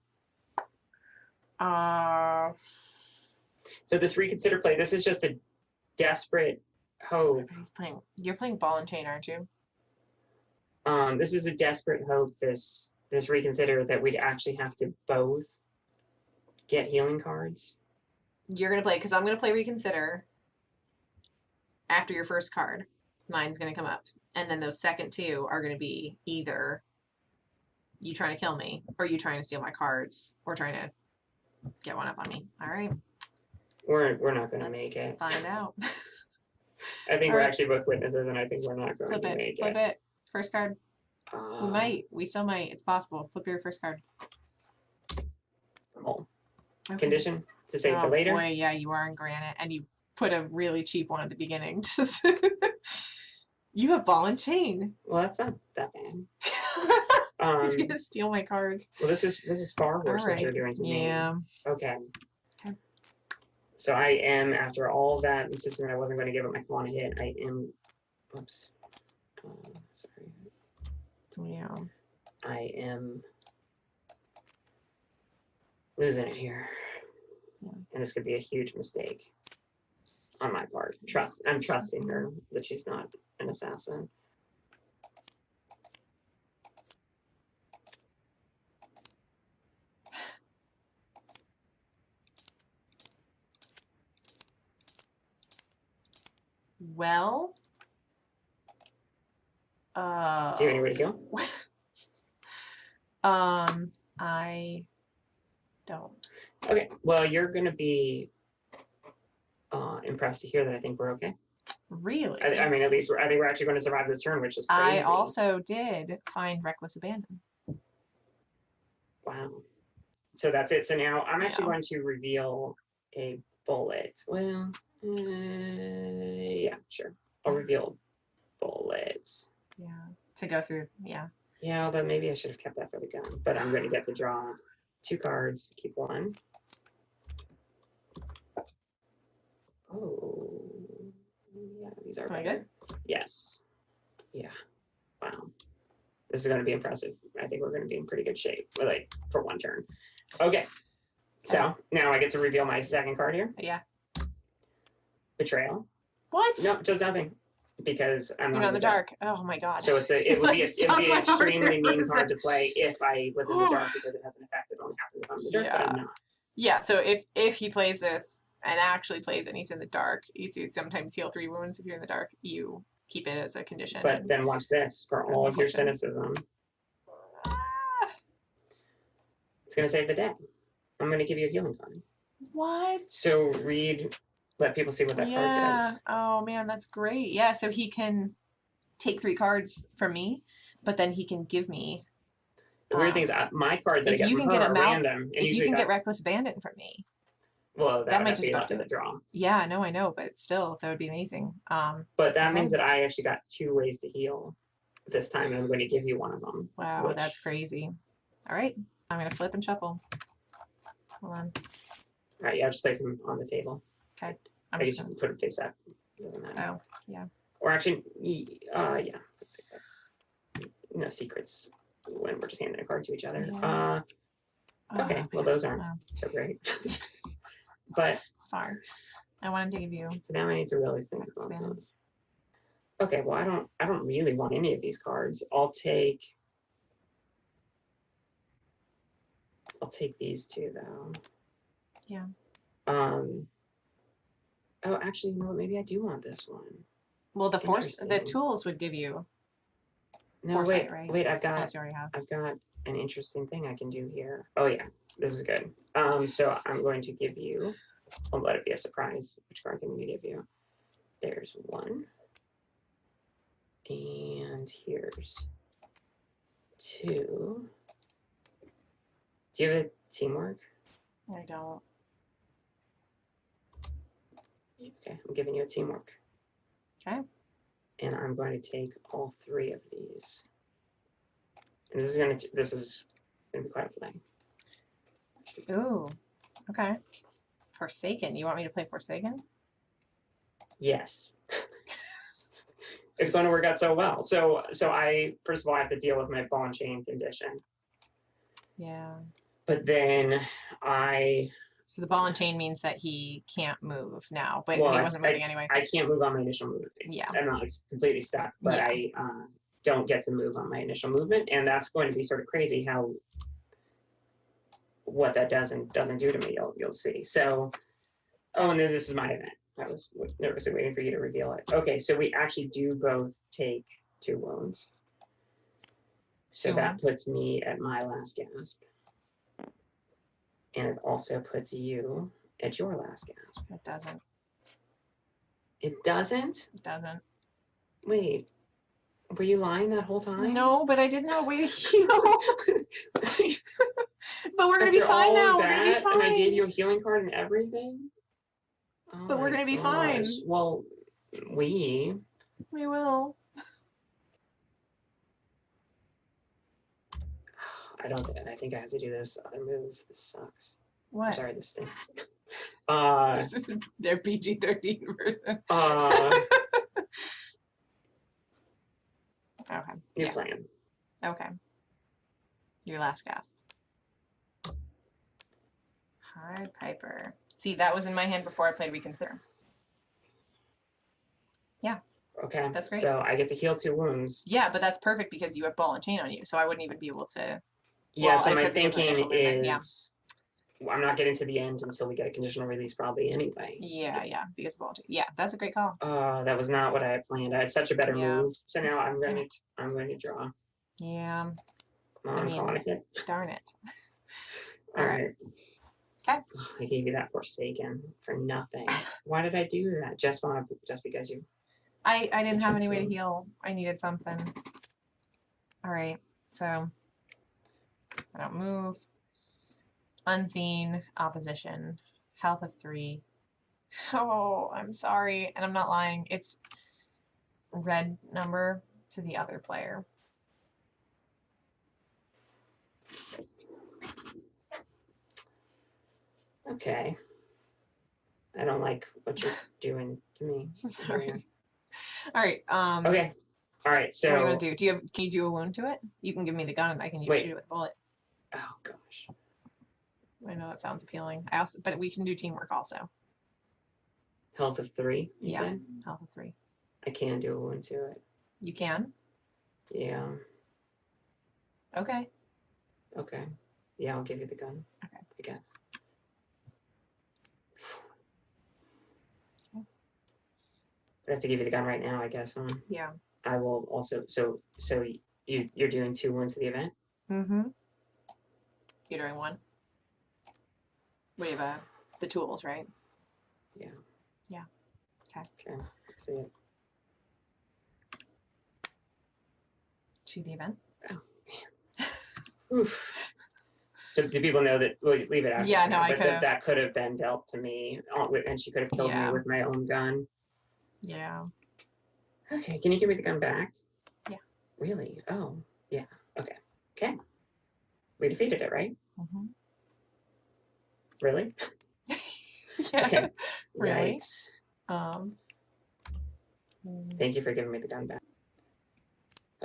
So this reconsider play, this is just a desperate hope. You're playing ball and chain, aren't you? This is a desperate hope, this reconsider, that we'd actually have to both get healing cards. You're going to play, because I'm going to play reconsider. after your first card, mine's going to come up. And then those second two are going to be either you trying to kill me, or you trying to steal my cards, or trying to get one up on me. All right. We're not going to make it. Find out. I think All we're right. actually both witnesses, and I think we're not going to make Flip it. First card. We might. We still might. It's possible. Flip your first card. Okay. Condition to save for later. Boy, yeah, you are in granite, and you put a really cheap one at the beginning. You have ball and chain. Well, that's not that bad. He's gonna steal my cards. Well, this is far worse what you're doing to me. Yeah. Okay. So I am, after all that insisting that I wasn't going to give it my Kwana hit, I am. Oops. Sorry. Yeah. I am losing it here. Yeah. And this could be a huge mistake on my part. I'm trusting her that she's not an assassin. Well, do you have anywhere to go? I don't. Okay, well, you're going to be impressed to hear that I think we're okay. Really? I mean, at least I think we're actually going to survive this turn, which is crazy. I also did find Reckless Abandon. Wow. So that's it. So now I'm actually going to reveal a bullet. Well, yeah, sure. I'll reveal bullets. Yeah. To go through, yeah. Yeah, but maybe I should have kept that for the gun. But I'm going to get to draw 2 cards, keep 1. Oh, yeah, these are better. Good? Yes. Yeah. Wow. This is going to be impressive. I think we're going to be in pretty good shape, like for 1 turn. Okay. So now I get to reveal my second card here. Yeah. Betrayal. What? No, just nothing. Because I'm not in the dark. Oh my god. So it would be an extremely mean card to play if I was in the dark, because it has an effect that only happens if I'm in the dark, but I'm not. Yeah, so if he plays this and actually plays and he's in the dark, you see sometimes heal 3 wounds if you're in the dark, you keep it as a condition. But then watch this, for all of your cynicism. It's going to save the day. I'm going to give you a healing card. What? So let people see what that card does. Oh man, that's great. Yeah, so he can take 3 cards from me, but then he can give me. The weird thing is, my cards that I get from her are random. If you can get Reckless Abandon from me. Well, that might just be luck in the draw. Yeah, no, I know, but still, that would be amazing. But that means that I actually got 2 ways to heal this time, and I'm going to give you one of them. Wow, that's crazy. All right, I'm going to flip and shuffle. Hold on. All right, yeah, I'll just place them on the table. Okay. I guess you can put them face up. Oh, yeah. Or actually, yeah. No secrets when we're just handing a card to each other. Yeah. Okay, well, those aren't so great. But sorry, I wanted to give you. So now I need to really think about those. Okay, well, I don't really want any of these cards. I'll take these 2 though. Yeah. Oh, actually, you know what? Maybe I do want this one. Well, the tools would give you. No, foresight, wait, right? wait. I've got an interesting thing I can do here. Oh yeah, this is good. So I'm going to give you. I'll let it be a surprise. Which cards I'm going to give you? There's 1, and here's 2. Do you have a teamwork? I don't. Okay, I'm giving you a teamwork. Okay. And I'm going to take all 3 of these. And this is gonna be quite a fling. Ooh. Okay. Forsaken. You want me to play Forsaken? Yes. It's going to work out so well. So I first of all I have to deal with my ball and chain condition. Yeah. But then So the ball and chain means that he can't move now, but well, he wasn't moving anyway. I can't move on my initial movement. Yeah. I'm not completely stuck, but I don't get to move on my initial movement, and that's going to be sort of crazy how what that does and doesn't do to me. You'll see. So, and then this is my event. I was nervously waiting for you to reveal it. Okay, so we actually do both take 2 wounds. So Two that wounds. puts me at my last gasp. And it also puts you at your last gasp. It doesn't. It doesn't? It doesn't. Wait. Were you lying that whole time? No, but I didn't have a way to heal. But we're gonna be After fine all now. of We're gonna be that, fine. And I gave you a healing card and everything? Oh But we're my gonna be gosh. fine. Well, we will. I think I have to do this other move. This sucks. What? I'm sorry, this stinks. This is their PG-13 version. Okay. New Yeah. plan. Okay. Your last gasp. Hard Piper. See, that was in my hand before I played Reconsider. Yeah. Okay. That's great. So I get to heal 2 wounds. Yeah, but that's perfect because you have Ball and Chain on you, so I wouldn't even be able to. Yeah, well, so my except it was an thinking initial movement, yeah. is I'm not getting to the end until we get a conditional release probably anyway. Yeah, because of Ball and Chain. Yeah, that's a great call. That was not what I had planned. I had such a better Yeah. move. So now I'm Damn going to draw. Yeah. Come on, I mean, calling it. darn it. Alright. Okay. I gave you that Forsaken for nothing. Why did I do that? Just because you... I didn't have any way to heal. I needed something. Alright, so I don't move. Unseen, opposition, health of 3. Oh, I'm sorry, and I'm not lying. It's red number to the other player. Okay. I don't like what you're doing to me. Sorry. Alright, Okay. Alright, so... what do you want to do? Can you do a wound to it? You can give me the gun and I can shoot it with a bullet. Oh, gosh. I know that sounds appealing. But we can do teamwork also. Health of 3, you said? Health of 3. I can do a wound to it. You can? Yeah. Okay. Okay. Yeah, I'll give you the gun. Okay. I guess. I have to give you the gun right now, I guess, huh? Yeah. I will also... So you're doing 2 wounds to the event? Mm-hmm. You're doing 1. We have the tools, right? Yeah. Yeah. Okay. Okay. See it. To the event? Oh, man. Oof. So do people know that? Well, leave it out. Yeah, no, I could have. That could have been dealt to me, and she could have killed me with my own gun. Yeah. Okay, can you give me the gun back? Yeah. Really? Oh, yeah. Okay. Okay. We defeated it, right? Mm-hmm. Really? Yeah. Okay. Really? Yikes. Thank you for giving me the gun back.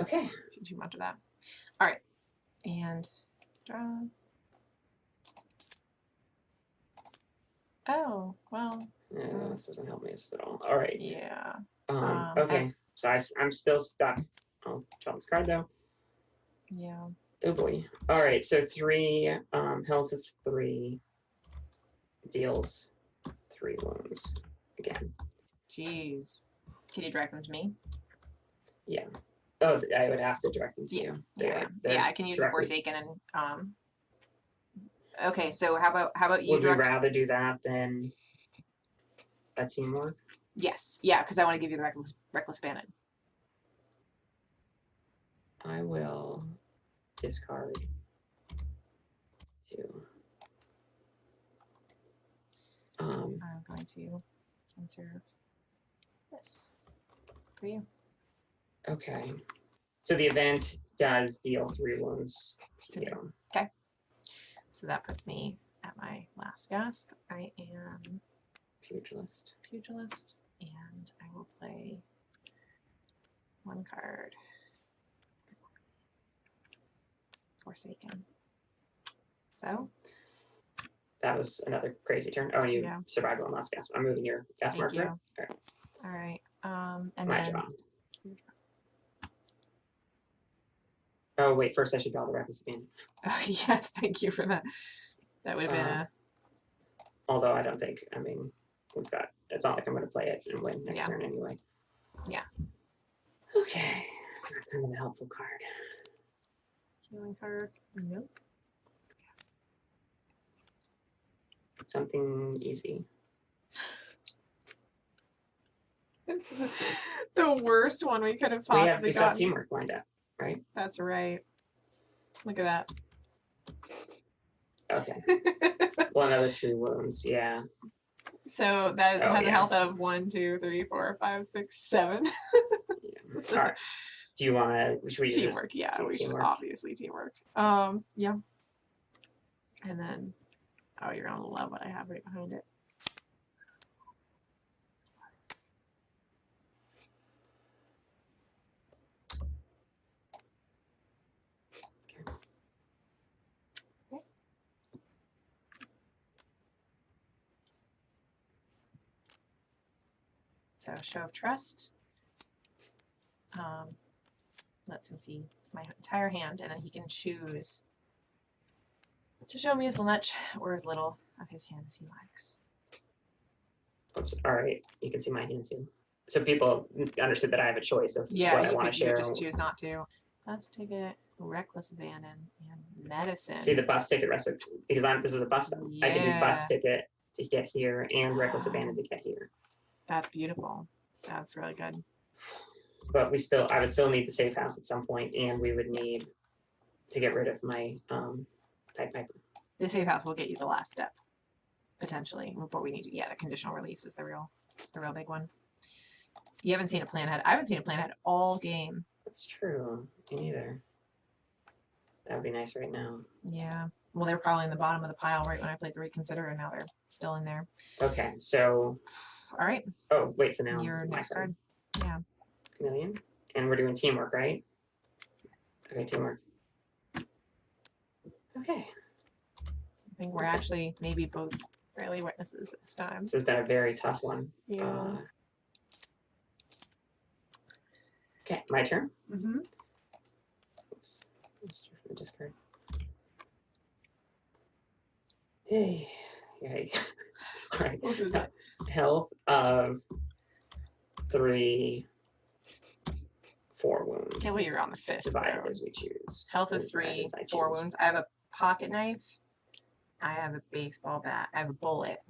Okay. Too much of that. All right. And draw. Oh, well. Yeah, this doesn't help me at all. All right. Yeah. Okay. So I'm still stuck. I'll draw this card though. Yeah. Oh boy. All right. So 3 health of 3 deals 3 wounds again. Jeez. Can you direct them to me? Yeah. Oh, I would have to direct them to you. Yeah, I can use the Forsaken and okay, so how about you Would direct... you rather do that than a teamwork? Yes. Yeah, because I want to give you the Reckless Abandon. I will discard 2. I'm going to conserve this for you. Okay. So the event does deal 3 wounds to you. Okay. So that puts me at my last gasp. I am Pugilist. And I will play 1 card. Forsaken. So. That was another crazy turn. Oh, you survived one last gasp. I'm moving your gasp marker. All right. And my then. job. Oh wait, first I should draw the Reckless Abandon. Oh yes, thank you for that. That would have been a. Although I don't think. I mean, since it's not like I'm going to play it and win next turn anyway. Yeah. Okay. Kind of a helpful card. Healing card. Nope. Something easy. This is the worst one we could have possibly we still have teamwork lined up, right? That's right. Look at that. Okay. Well, another 3 wounds, yeah. So that has a health of 1, 2, 3, 4, 5, 6, 7. All right. Do you want to? Should we teamwork? Yeah, we should obviously teamwork. Yeah. And then, oh, you're gonna love what I have right behind it. So show of trust. Lets him see my entire hand, and then he can choose to show me as much or as little of his hand as he likes. Oops. All right. You can see my hand too. So people understood that I have a choice of what I want to share. You could just choose not to. Bus ticket, reckless abandon, and medicine. See the bus ticket, because this is a bus stop. I can do bus ticket to get here and reckless abandon to get here. That's beautiful. That's really good. But I would still need the safe house at some point, and we would need to get rid of my Pied Piper. The safe house will get you the last step, potentially. But we need to, the conditional release is the real big one. You haven't seen a plan ahead. I haven't seen a plan ahead all game. That's true. Me neither. That would be nice right now. Yeah. Well, they're probably in the bottom of the pile right when I played the Reconsider, and now they're still in there. Okay, so. All right. Oh, wait, so now. Your next card. Yeah. Chameleon. And we're doing teamwork, right? Okay, teamwork. Okay. I think we're actually maybe both fairly witnesses this time. This has been a very tough one. Yeah. Okay, my turn? Mm-hmm. Oops. Discard. Hey. Yay. All right. What is it? Health of 3, 4 wounds. Okay, well, you're on the 5th. Divided as we choose. Health of 3, 4 wounds. I have a pocket knife. I have a baseball bat. I have a bullet.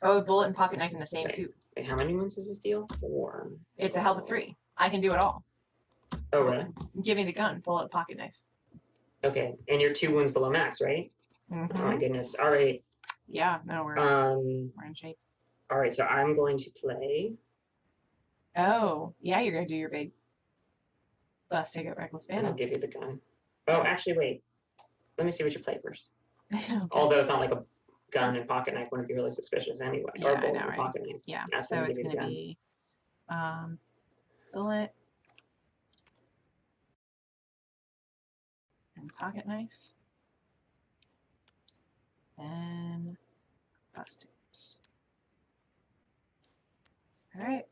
Oh, a bullet and pocket knife in the same suit. Wait, how many wounds does this deal? 4. It's a health of 3. I can do it all. Oh, really? Give me the gun. Bullet, pocket knife. Okay, and you're 2 wounds below max, right? Mm-hmm. Oh my goodness. All right. Yeah, no, we're in shape. All right, so I'm going to play. Oh, yeah, you're going to do your big bus ticket reckless And abandon. I'll give you the gun. Oh, actually, wait. Let me see what you play first. Okay. Although it's not like a gun and pocket knife wouldn't be really suspicious anyway. Yeah, or bullet I know, and right? pocket knife. Yeah, Ask so them to it's give you going the to gun. be bullet and pocket knife and bus tickets. All right.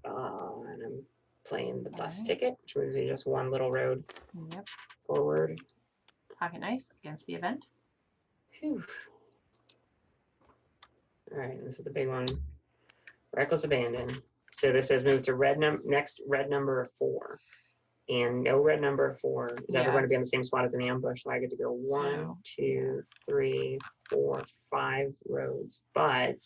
And I'm playing the bus ticket, which moves you just one little road forward. Pocket knife against the event. Whew. All right, this is the big one. Reckless abandon. So this says move to next red number of 4. And no red number of 4 is ever going to be on the same spot as an ambush. So I get to go 1, 2, 3, 4, 5 roads. But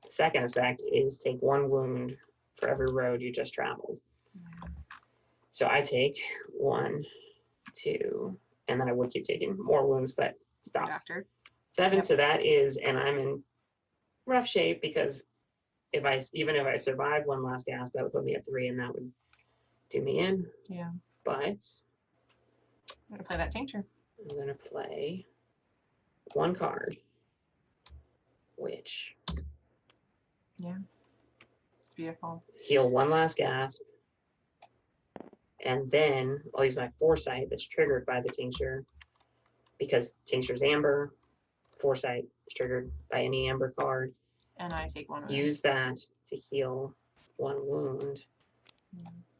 the second effect is take 1 wound for every road you just traveled. So I take 1, 2, and then I would keep taking more wounds, but stops. Doctor. 7, so that is, and I'm in rough shape because even if I survive one last gasp, that would put me at 3, and that would do me in. Yeah. But I'm gonna play that tincture. I'm gonna play 1 card, which it's beautiful. Heal 1 last gasp, and then I'll use my foresight that's triggered by the tincture because tincture's amber. Foresight is triggered by any amber card. And I take 1 wound. Use that to heal 1 wound.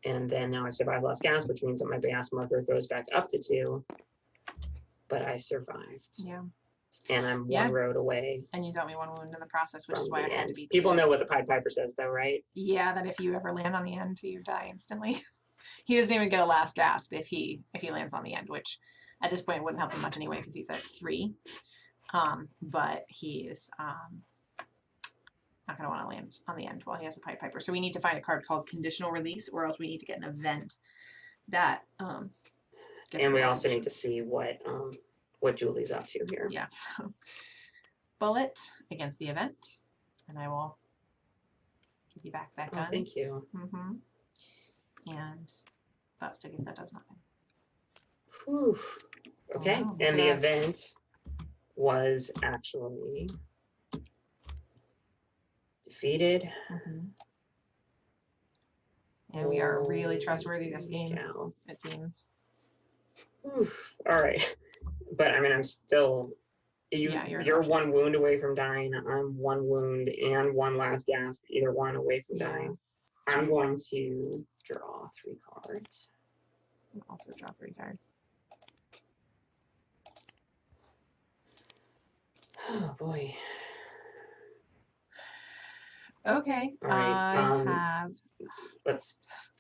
And then now I survive last gasp, which means that my gas marker goes back up to 2. But I survived. Yeah. And I'm Yeah. one road away. And you dealt me 1 wound in the process, which is why I had to be. People know what the Pied Piper says, though, right? Yeah, that if you ever land on the end, you die instantly. He doesn't even get a last gasp if he lands on the end, which at this point wouldn't help him much anyway because he's at 3. But he is not going to want to land on the end while he has a Pied Piper. So we need to find a card called Conditional Release, or else we need to get an event that. And we also need to see what Julie's up to here. Yeah. So, bullet against the event, and I will give you back that gun. Oh, thank you. Mm-hmm. And that's sticking. That does nothing. Whew. Okay. Wow, And the event was actually defeated. Mm-hmm. And we are really trustworthy this game, it seems. Oof. All right. But I mean, I'm still. You're 1 wound away from dying. I'm 1 wound and 1 last gasp, either one away from dying. I'm going to draw 3 cards. I'll also draw 3 cards. Oh boy. Okay. All right. I have.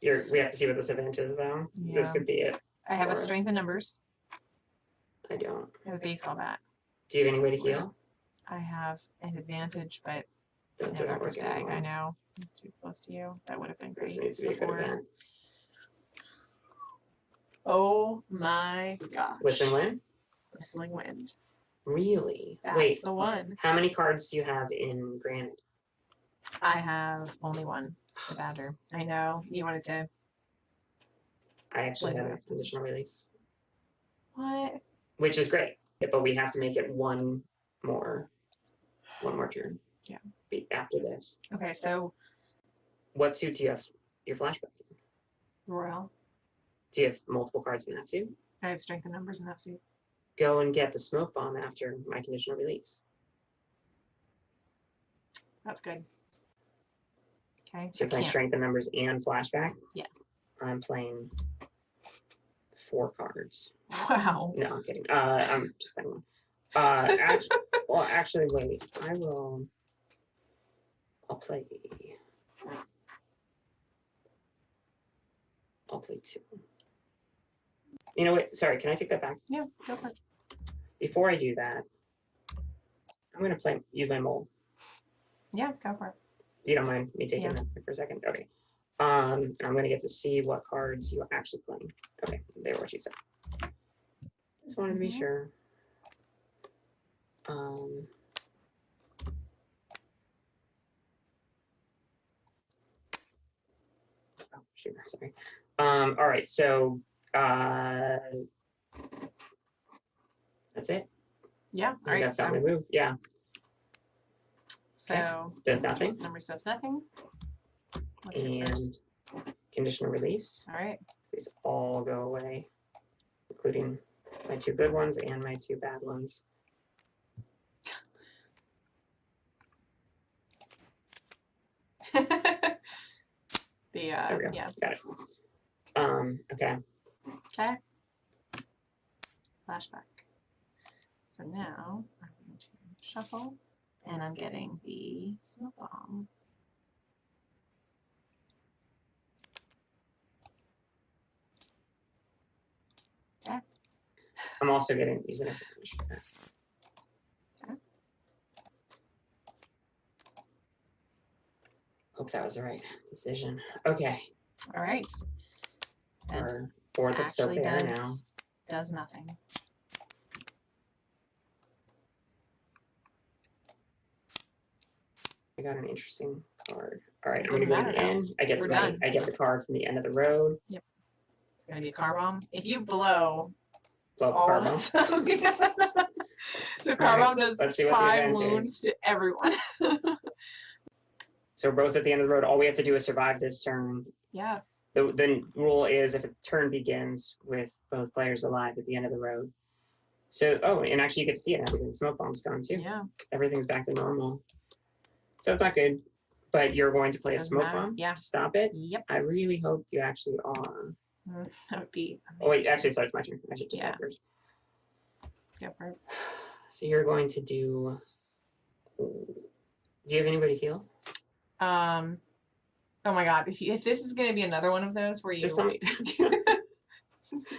We have to see what this event is, though. Yeah. This could be it. I have a strength in numbers. I don't. I have a baseball bat. Do you have any way to heal? I have an advantage, but That no doesn't Dr. work Stag. anymore. I know. I'm too close to you. That would have been great. This needs to be a good event. Oh my gosh. Whistling Wind? Whistling Wind. Really? That's Wait. the one. How many cards do you have in Granite? I have only 1. The Badger. I know. You wanted to. I actually have a conditional release. What? Which is great. But we have to make it one more turn. Yeah. After this. Okay, so. What suit do you have your flashback in? Royal. Do you have multiple cards in that suit? I have strength and numbers in that suit. Go and get the smoke bomb after my conditional release. That's good. Okay. So you're playing strength and numbers and flashback? Yeah. I'm playing 4 cards. Wow. No, I'm kidding. I'm just playing 1. Actually, wait. I'll play 2. You know what? Sorry, can I take that back? Yeah, go for it. Before I do that, I'm going to use my mole. Yeah, go for it. You don't mind me taking that for a second? Okay. And I'm going to get to see what cards you're actually playing. Okay, they were what you said. Just wanted to be sure. Oh, shoot, sorry. All right, so that's it. Yeah, all right. That's how we move. Yeah. So does nothing. Numbers does nothing. And conditional release. All right. These all go away, including my 2 good ones and my 2 bad ones. There we go. Yeah. Got it. Okay. Okay. Flashback. So now I'm going to shuffle, and I'm getting the smoke bomb. Okay. I'm also using it. Okay. Hope that was the right decision. Okay. All right. Our 4th is still there now. Does nothing. I got an interesting card. All right, I'm going to go to the end. I get the card from the end of the road. Yep. It's going to be a car bomb. If you blow up car bomb. So car bomb does 5 wounds to everyone. So we're both at the end of the road. All we have to do is survive this turn. Yeah. The rule is if a turn begins with both players alive at the end of the road. So, and actually you get to see it now because the smoke bomb's gone too. Yeah. Everything's back to normal. So it's not good. But you're going to play a smoke bomb? Yeah. To stop it? Yep. I really hope you actually are. That would be amazing. Oh wait, actually, sorry, it's my turn. I should just Yeah. start first. Go for it. So you're going to do. Do you have anybody heal? Oh my god, if this is going to be another one of those where you... Just tell me.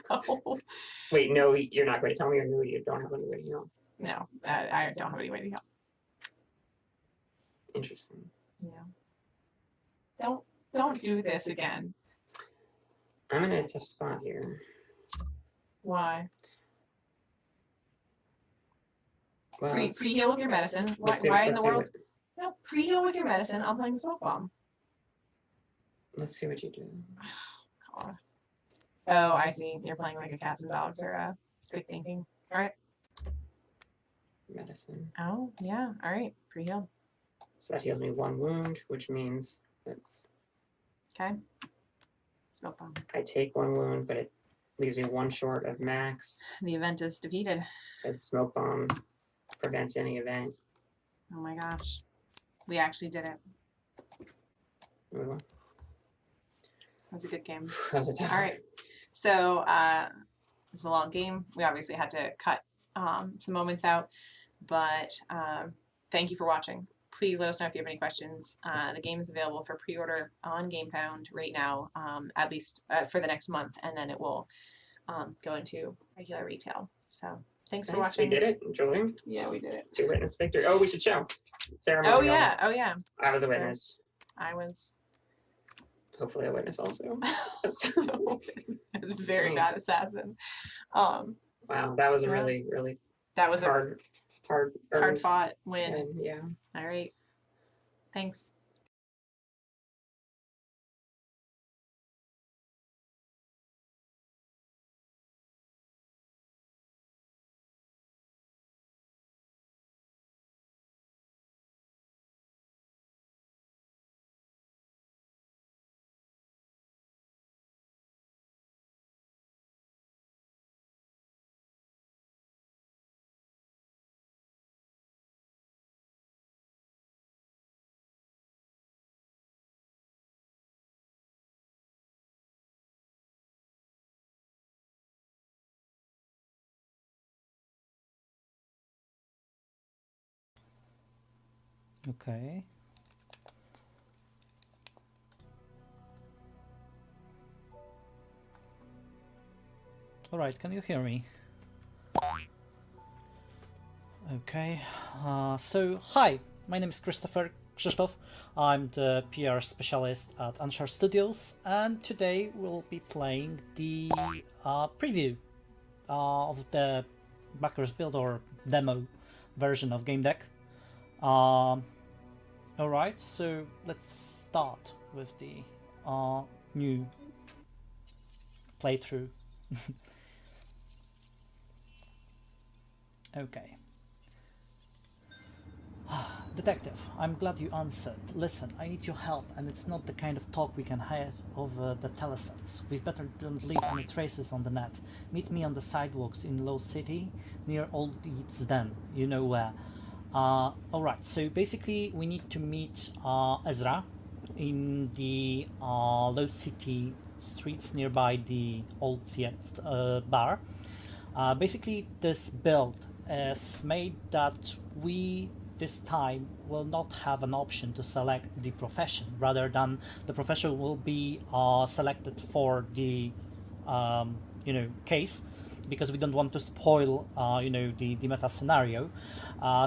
No. Wait, no, you're not going to tell me, or no, you don't have anybody heal? No, I don't have anybody to help. Interesting. Yeah. Don't do this again. I'm in a tough spot here. Why? Well, Pre-heal with your medicine. Why in the world? No, pre-heal with your medicine. I'm playing the smoke bomb. Let's see what you do. God. Oh, I see. You're playing like a cats and dogs or quick thinking. All right. Medicine. Oh, yeah. All right. Pre-heal. So that heals me 1 wound, which means that's... Okay. Smoke bomb. I take 1 wound, but it leaves me 1 short of max. The event is defeated. The smoke bomb prevents any event. Oh my gosh. We actually did it. Move on. That was a good game. That was a tough. All right. So it's a long game. We obviously had to cut some moments out, but thank you for watching. Please let us know if you have any questions. The game is available for pre-order on GamePound right now, at least for the next month, and then it will go into regular retail. So thanks for watching. We did it, Julie. Yeah, we did it. 2 witness victory. Oh, we should show. Ceremony. Oh yeah. Oh yeah. I was a witness. I was. Hopefully a witness also. It was a very bad assassin. Wow, that was a really, that was hard fought win. Yeah. All right. Thanks. Okay. Alright, can you hear me? Okay, so hi, my name is TRICKSHOT. I'm the PR specialist at Unsure Studios, and today we'll be playing the preview of the backers build or demo version of Game Deck. Alright, so let's start with the new playthrough. Okay. Detective, I'm glad you answered. Listen, I need your help, and it's not the kind of talk we can have over the telesense. We've better don't leave any traces on the net. Meet me on the sidewalks in Low City, near Old Eats Den. You know where. Alright, so basically we need to meet Ezra in the Low City streets nearby the Old Eats bar. Basically this build is made that we this time will not have an option to select the profession, rather than the profession will be selected for the case, because we don't want to spoil the meta scenario.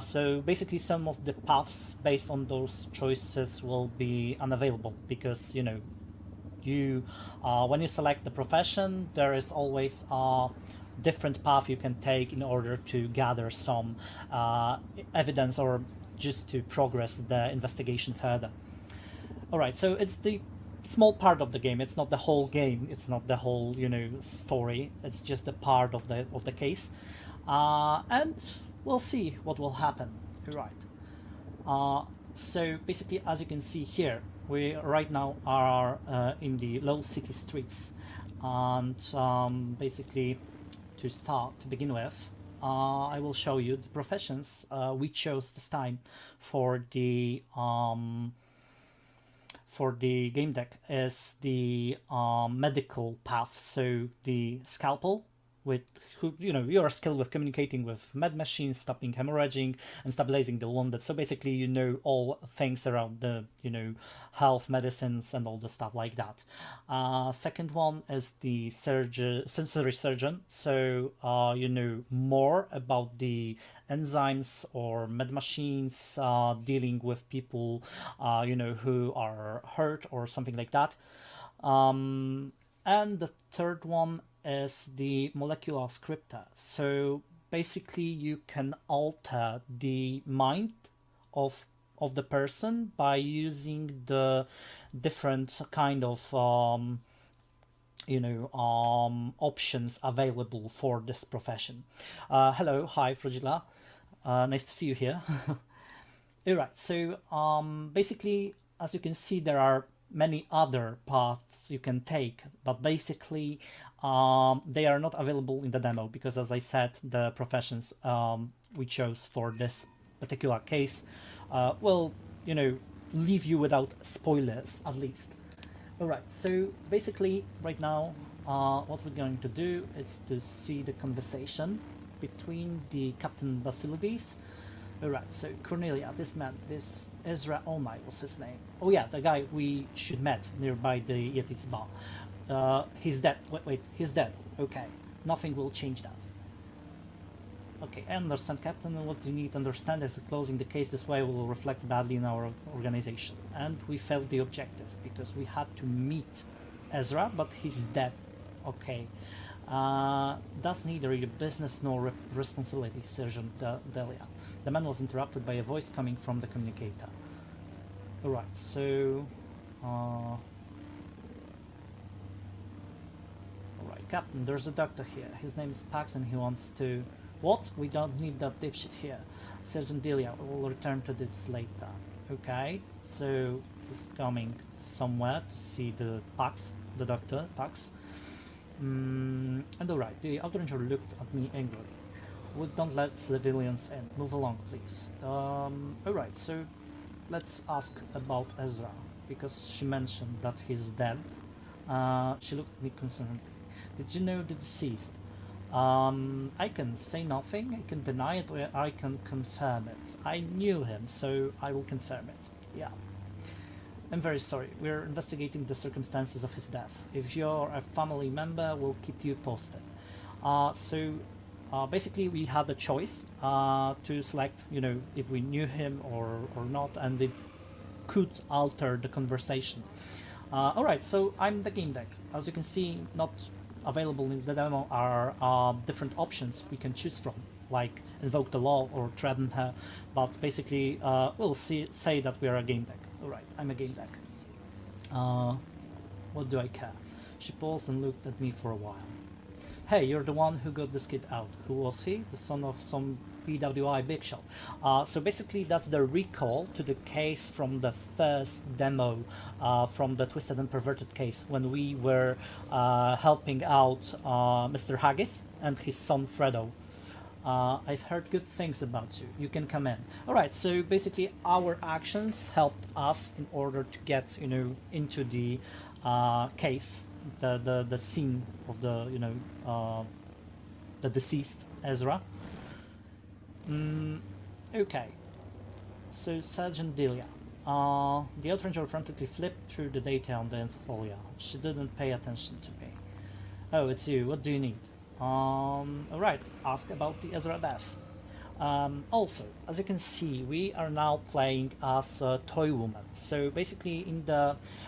So basically some of the paths based on those choices will be unavailable, because you when you select the profession, there is always a different path you can take in order to gather some evidence or just to progress the investigation further. Alright, so it's the small part of the game. It's not the whole game. It's not the whole story. It's just a part of the case, and we'll see what will happen. Right. So basically, as you can see here, we right now are in the Low City streets, and basically, to begin with, I will show you the professions we chose this time for the game deck. Is the medical path, so the scalpel, with who, you are skilled with communicating with med machines, stopping hemorrhaging, and stabilizing the wounded. So basically, you know all things around the, health, medicines, and all the stuff like that. Second one is the sensory surgeon. So you know more about the enzymes or med machines, dealing with people, who are hurt or something like that. And the third one is the molecular scripter. So basically you can alter the mind of the person by using the different kind of options available for this profession. Hello, hi Frugilla, nice to see you here. Alright, so basically, as you can see, there are many other paths you can take, but basically they are not available in the demo because, as I said, the professions we chose for this particular case will, leave you without spoilers at least. Alright, so basically right now what we're going to do is to see the conversation between the Captain Basilides. Alright, so Cornelia, this man, this Ezra Onai was his name. Oh yeah, the guy we should met nearby the Yeti's bar. He's dead. Wait, he's dead. Okay, nothing will change that. Okay, I understand, Captain, and what you need to understand is that closing the case this way will reflect badly in our organization. And we failed the objective, because we had to meet Ezra, but he's dead. Okay. That's neither your business nor responsibility, Sergeant Delia. The man was interrupted by a voice coming from the communicator. Alright, so... Alright, Captain, there's a doctor here. His name is PAX and he wants to... What? We don't need that dipshit here. Sergeant Delia will return to this later. Okay, so he's coming somewhere to see the PAX, the doctor, PAX. And alright, the outranger looked at me angrily. We don't let civilians in. Move along, please. Alright, so let's ask about Ezra, because she mentioned that he's dead. She looked at me concernedly. Did you know the deceased? I can say nothing, I can deny it, or I can confirm it. I knew him, so I will confirm it. Yeah. I'm very sorry. We're investigating the circumstances of his death. If you're a family member, we'll keep you posted. Basically, we had a choice to select, if we knew him or not, and it could alter the conversation. Alright, so I'm the game deck. As you can see, not available in the demo are different options we can choose from, like invoke the law or threaten her, but basically we'll say that we are a game deck. Alright, I'm a game deck. What do I care? She paused and looked at me for a while. Hey, you're the one who got this kid out. Who was he? The son of some PWI big shot. So basically that's the recall to the case from the first demo, from the Twisted and Perverted case, when we were helping out Mr. Haggis and his son Fredo. I've heard good things about you. You can come in. Alright, so basically our actions helped us in order to get, into the case, the scene of the deceased Ezra. Okay, so Sergeant Delia. The outranger frantically flipped through the data on the infofolio. She didn't pay attention to me. Oh, it's you. What do you need? Alright, ask about the Ezra death. Also, as you can see, we are now playing as a toy woman. So basically,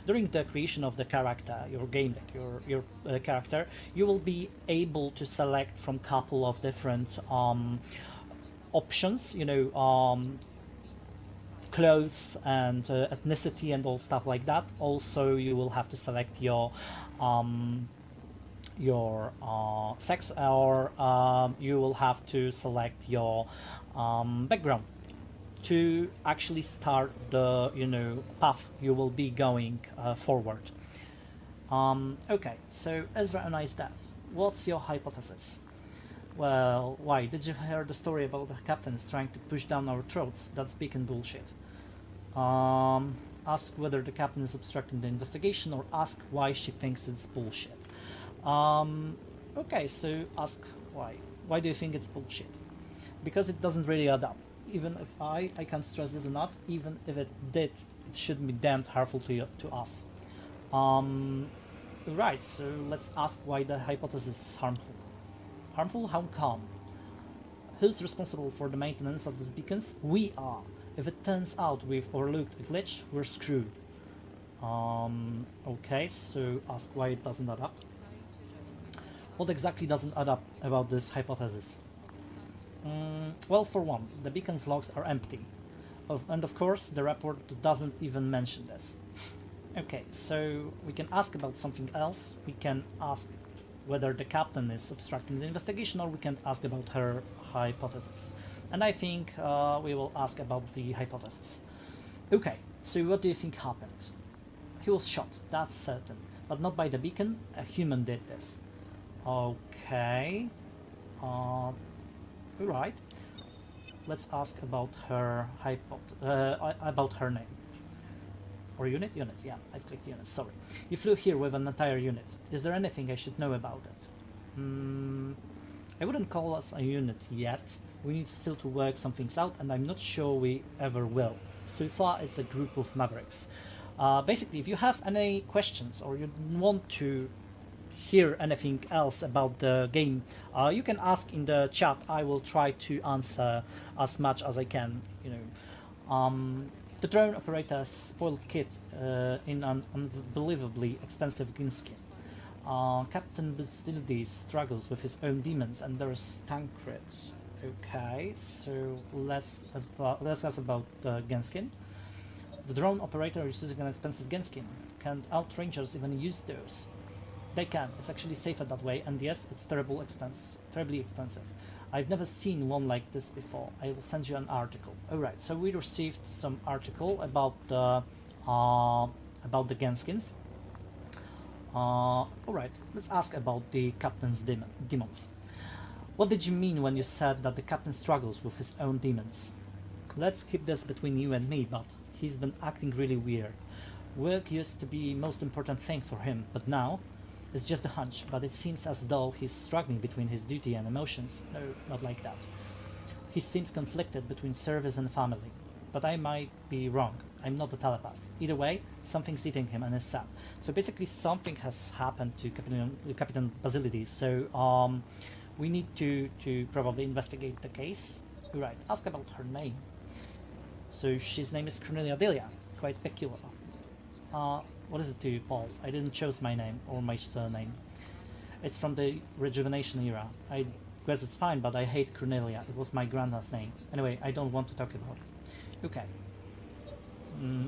during the creation of the character, your game deck, your character, you will be able to select from a couple of different options. Clothes and ethnicity and all stuff like that. Also, you will have to select your sex, or you will have to select your background to actually start the path you will be going forward. Okay, so Ezra Onai's death. What's your hypothesis? Well, why? Did you hear the story about the captains trying to push down our throats? That's big and bullshit. Ask whether the captain is obstructing the investigation, or ask why she thinks it's bullshit. Okay, so ask why. Why do you think it's bullshit? Because it doesn't really add up. Even if I can't stress this enough, even if it did, it shouldn't be damned harmful to us. Right, so let's ask why the hypothesis is harmful. Harmful? How come? Who's responsible for the maintenance of these beacons? We are. If it turns out we've overlooked a glitch, we're screwed. Okay, so ask why it doesn't add up. What exactly doesn't add up about this hypothesis? Well, for one, the beacon's logs are empty. And of course, the report doesn't even mention this. Okay, so we can ask about something else. We can ask whether the captain is obstructing the investigation, or we can ask about her hypothesis. And I think we will ask about the hypothesis. Okay, so what do you think happened? He was shot, that's certain. But not by the beacon, a human did this. Okay. Right. Let's ask about her about her name. Or unit? Unit, yeah, I've clicked unit, sorry. You flew here with an entire unit. Is there anything I should know about it? I wouldn't call us a unit yet. We need still to work some things out, and I'm not sure we ever will. So far, it's a group of mavericks. Basically, if you have any questions or you want to hear anything else about the game, you can ask in the chat. I will try to answer as much as I can. You know, the drone operator's spoiled kit in an unbelievably expensive gun skin. Captain Bastildes struggles with his own demons, and there's Tancred. Okay, so let's ask about the gun skin. The drone operator is using an expensive gun skin. Can't outrangers even use those? They can. It's actually safer that way, and yes, it's terribly expensive. I've never seen one like this before. I will send you an article. Alright, so we received some article about the gun skins. Alright, let's ask about the captain's demons. What did you mean when you said that the captain struggles with his own demons? Let's keep this between you and me, but he's been acting really weird. Work used to be the most important thing for him, but now it's just a hunch, but it seems as though he's struggling between his duty and emotions. No, not like that. He seems conflicted between service and family, but I might be wrong. I'm not a telepath. Either way, something's eating him and is sad. So basically something has happened to Captain Basilides, so we need to probably investigate the case. Right, ask about her name. So his name is Cornelia Delia, quite peculiar. What is it to you, Paul? I didn't choose my name or my surname. It's from the Rejuvenation era. I guess it's fine, but I hate Cornelia. It was my grandma's name. Anyway, I don't want to talk about it. Okay.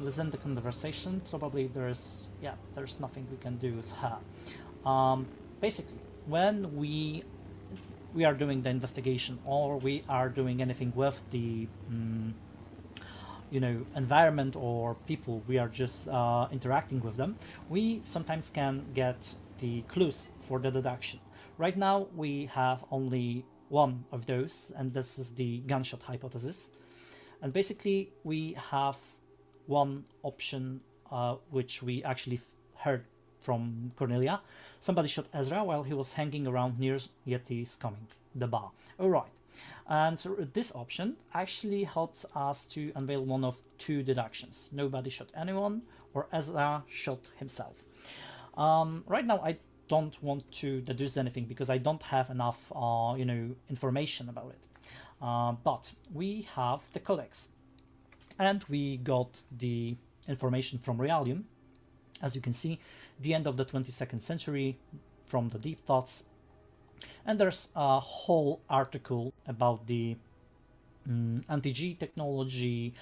Let's end the conversation. Probably there's nothing we can do with her. Basically, when we are doing the investigation or we are doing anything with the environment or people, we are just interacting with them, we sometimes can get the clues for the deduction. Right now we have only one of those, and this is the gunshot hypothesis. And basically we have one option which we actually heard from Cornelia. Somebody shot Ezra while he was hanging around near Yeti's coming, the bar. Alright. And so this option actually helps us to unveil one of two deductions. Nobody shot anyone, or Ezra shot himself. Right now I don't want to deduce anything because I don't have enough information about it. But we have the codex. And we got the information from Realium. As you can see, the end of the 22nd century, from the Deep Thoughts. And there's a whole article about the anti-G technology,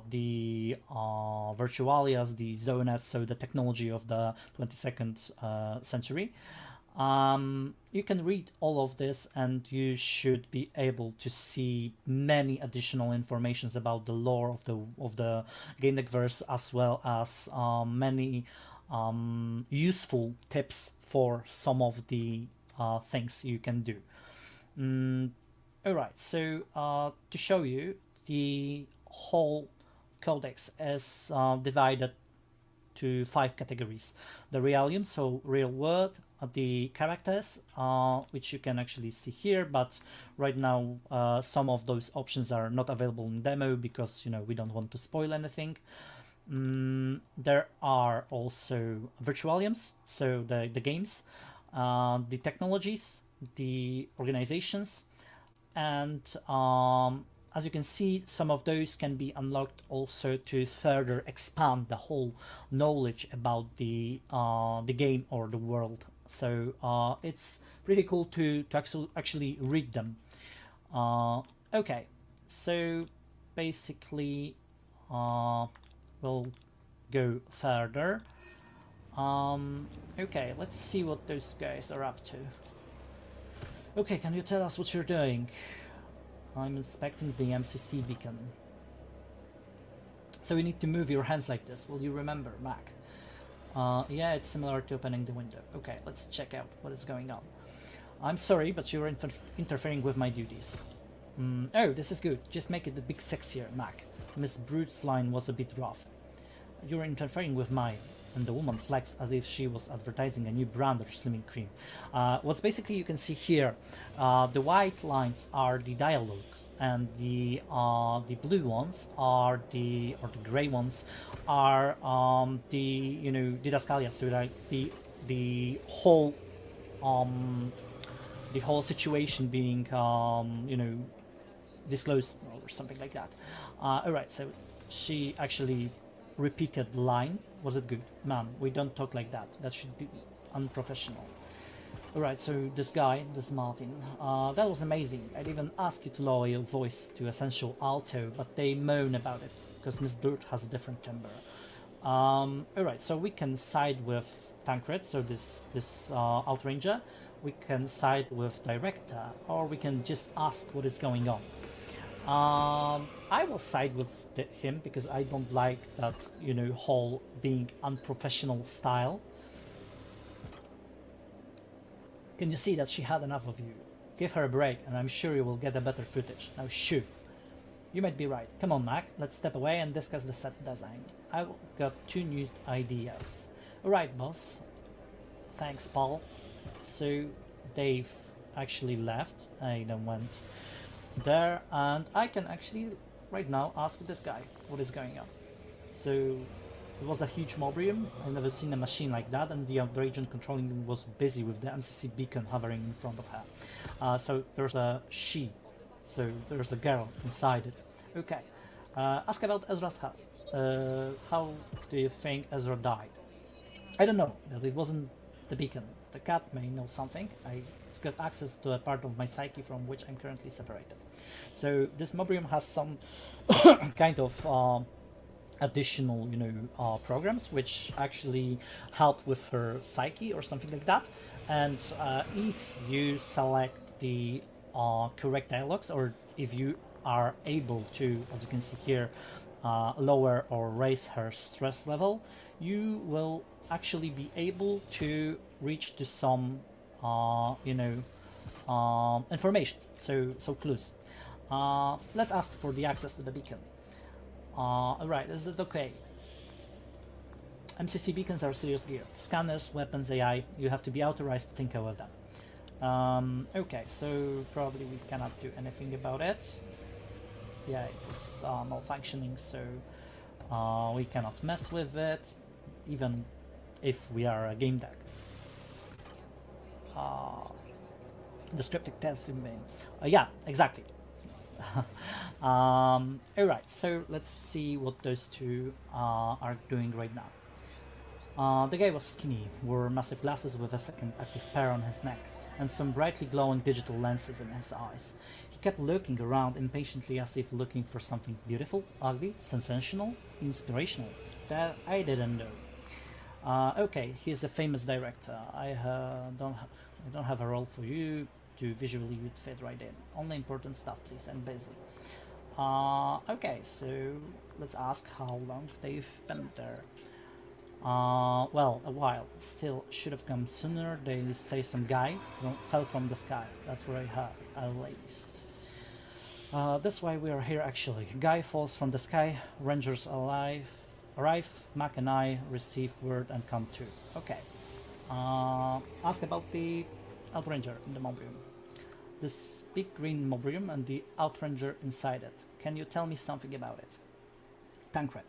the virtualias, the zonets, so the technology of the 22nd century. You can read all of this and you should be able to see many additional informations about the lore of the game deckverse, as well as many useful tips for some of the things you can do. Alright, so to show you, the whole codex is divided to 5 categories. The Realium, so real world, the characters, which you can actually see here, but right now some of those options are not available in demo because, you know, we don't want to spoil anything. There are also virtualiums, so the games, the technologies, the organizations, and as you can see, some of those can be unlocked also to further expand the whole knowledge about the game or the world. So it's pretty cool to actually read them. Okay, so basically we'll go further. Okay, let's see what those guys are up to. Okay, can you tell us what you're doing? I'm inspecting the MCC beacon. So you need to move your hands like this. Will you remember, Mac? Yeah, it's similar to opening the window. Okay, let's check out what is going on. I'm sorry, but you're interfering with my duties. Oh, this is good. Just make it a bit sexier, Mac. Miss Brute's line was a bit rough. You're interfering with mine. And the woman flexed as if she was advertising a new brand of slimming cream. What's basically you can see here, the white lines are the dialogues, and the blue ones are the gray ones are the didascalia. So like the whole situation being disclosed or something like that. All right, so she actually repeated the line. Was it good? Ma'am, we don't talk like that. That should be unprofessional. Alright, so this guy, this Martin, that was amazing. I'd even ask you to lower your voice to essential alto, but they moan about it, because Miss Brute has a different timbre. Alright, so we can side with Tancred, so this Outranger. We can side with Director, or we can just ask what is going on. I will side with him because I don't like that, whole being unprofessional style. Can you see that she had enough of you? Give her a break and I'm sure you will get a better footage. Now shoot. You might be right. Come on, Mac, let's step away and discuss the set design. I've got 2 new ideas. Alright, boss. Thanks, Paul. So they've actually left. I then went there, and I can actually right now ask this guy what is going on. So it was a huge mobrium. I've never seen a machine like that, and the agent controlling him was busy with the MCC beacon hovering in front of her. So there's a she, so there's a girl inside it. Okay, ask about Ezra's health. How do you think Ezra died? I don't know, but it wasn't the beacon. The cat may know something. It's got access to a part of my psyche from which I'm currently separated. So this mobrium has some kind of additional, programs which actually help with her psyche or something like that. And if you select the correct dialogues, or if you are able to, as you can see here, lower or raise her stress level, you will actually be able to reach to some information, so clues. Let's ask for the access to the beacon. Alright, is it okay? MCC beacons are serious gear. Scanners, weapons, AI, you have to be authorized to tinker with them. Okay, so probably we cannot do anything about it. Yeah, it's malfunctioning, so we cannot mess with it, even if we are a game deck. Descriptive test in vain. Yeah, exactly. Alright, so let's see what those two are doing right now. The guy was skinny, wore massive glasses with a second active pair on his neck, and some brightly glowing digital lenses in his eyes. He kept looking around impatiently as if looking for something beautiful, ugly, sensational, inspirational that I didn't know. Okay, he's a famous director. I don't have a role for you. Visually you'd fit right in. Only important stuff, please. I'm busy. Okay, so let's ask how long they've been there. Well, a while. Still, should have come sooner. They say some guy fell from the sky. That's what I heard, at least. That's why we are here, actually. Guy falls from the sky. Rangers arrive. Mac and I receive word and come too. Okay. Ask about the Outranger in the mob room. This big green mob room and the Outranger inside it. Can you tell me something about it? Tancred.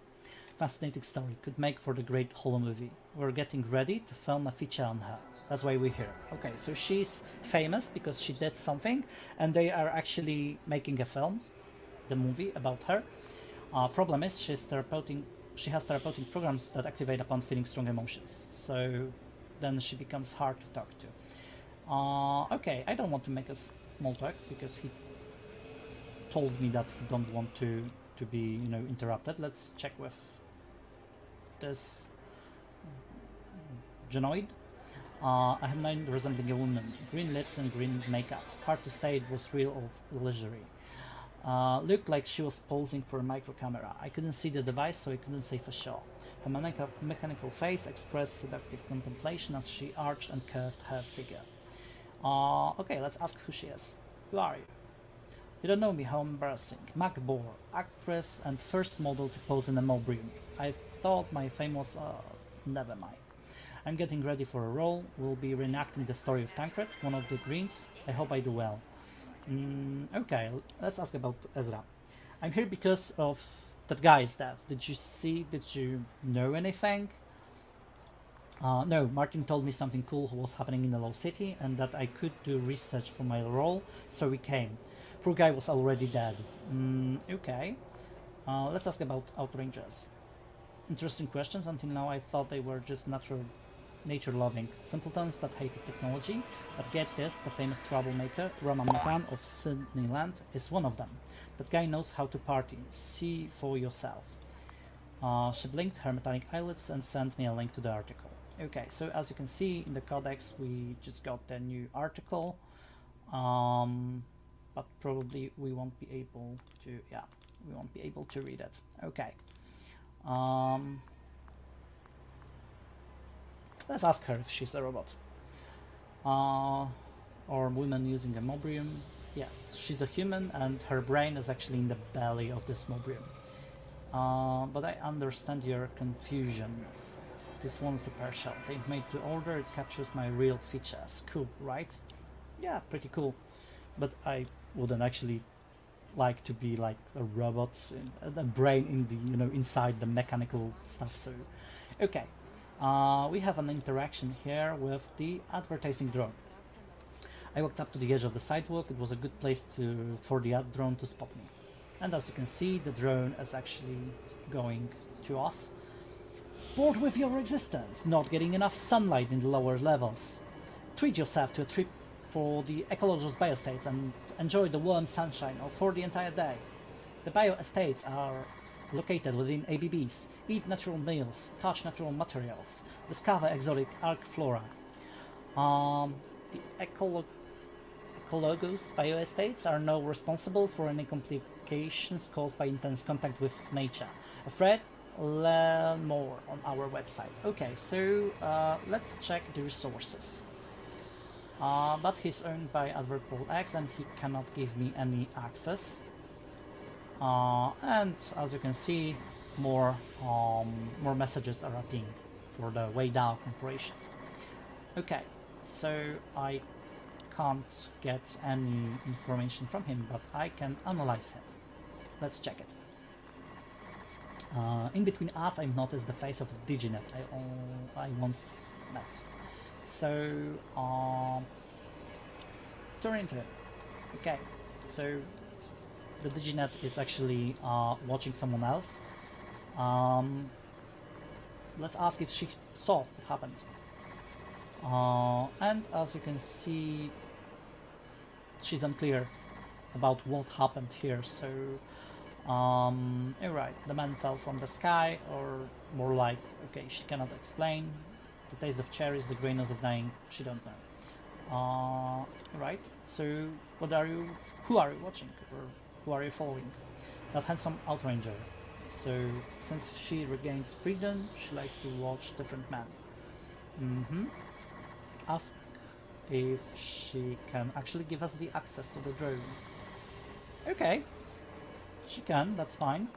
Fascinating story. Could make for the great Holo movie. We're getting ready to film a feature on her. That's why we're here. Okay, so she's famous because she did something, and they are actually making a film, the movie about her. Problem is, she has therapeutic programs that activate upon feeling strong emotions. So then she becomes hard to talk to. Okay, I don't want to make a small talk because he told me that he don't want to be, you know, interrupted. Let's check with this Genoid. I have mine resembling a woman, green lips and green makeup. Hard to say it was real or illusory. Looked like she was posing for a micro camera. I couldn't see the device, so I couldn't say for sure. Her mechanical face expressed seductive contemplation as she arched and curved her figure. Okay, let's ask who she is. Who are you? You don't know me, how embarrassing. Mac Bohr, actress and first model to pose in a mob room. I thought my fame was, never mind. I'm getting ready for a role. We'll be reenacting the story of Tancred, one of the Greens. I hope I do well. Okay, let's ask about Ezra. I'm here because of that guy's death. Did you know anything? No, Martin told me something cool was happening in the Low City and that I could do research for my role, so we came. Poor guy was already dead. Okay. Let's ask about Outrangers. Interesting questions. Until now I thought they were just nature-loving simpletons that hated technology, but get this, the famous troublemaker, Roman McCann of Sydneyland, is one of them. That guy knows how to party. See for yourself. She blinked her metallic eyelids and sent me a link to the article. Okay, so as you can see in the codex we just got the new article, but probably we won't be able to read it. Okay. Let's ask her if she's a robot. Or woman using a mob room. Yeah, she's a human and her brain is actually in the belly of this mob room. But I understand your confusion. This one's a partial. They made to order, it captures my real features. Cool, right? Yeah, pretty cool. But I wouldn't actually like to be like a robot, a brain in the, you know, inside the mechanical stuff. So, okay. We have an interaction here with the advertising drone. I walked up to the edge of the sidewalk. It was a good place for the ad drone to spot me. And as you can see, the drone is actually going to us. Bored with your existence, not getting enough sunlight in the lower levels. Treat yourself to a trip for the ecologist bioestates and enjoy the warm sunshine for the entire day. The bioestates are located within ABBs. Eat natural meals, touch natural materials, discover exotic arc flora. The ecologous bioestates are now responsible for any complications caused by intense contact with nature. Afraid? Learn more on our website. Okay, so let's check the resources. But he's owned by Advertpol X and he cannot give me any access. And as you can see, more messages are appearing for the Weidao Corporation. Okay, so I can't get any information from him, but I can analyze him. Let's check it. In between ads, I've noticed the face of a Diginet I once met. So, turn into it. Okay, so the Diginet is actually watching someone else. Let's ask if she saw what happened. And as you can see, she's unclear about what happened here. So, alright, the man fell from the sky, or more like, okay, she cannot explain. The taste of cherries, the grayness of dying, she don't know. Right, so who are you watching, or who are you following? That handsome Outranger. So since she regained freedom, she likes to watch different men. Ask if she can actually give us the access to the drone. Okay, she can, that's fine.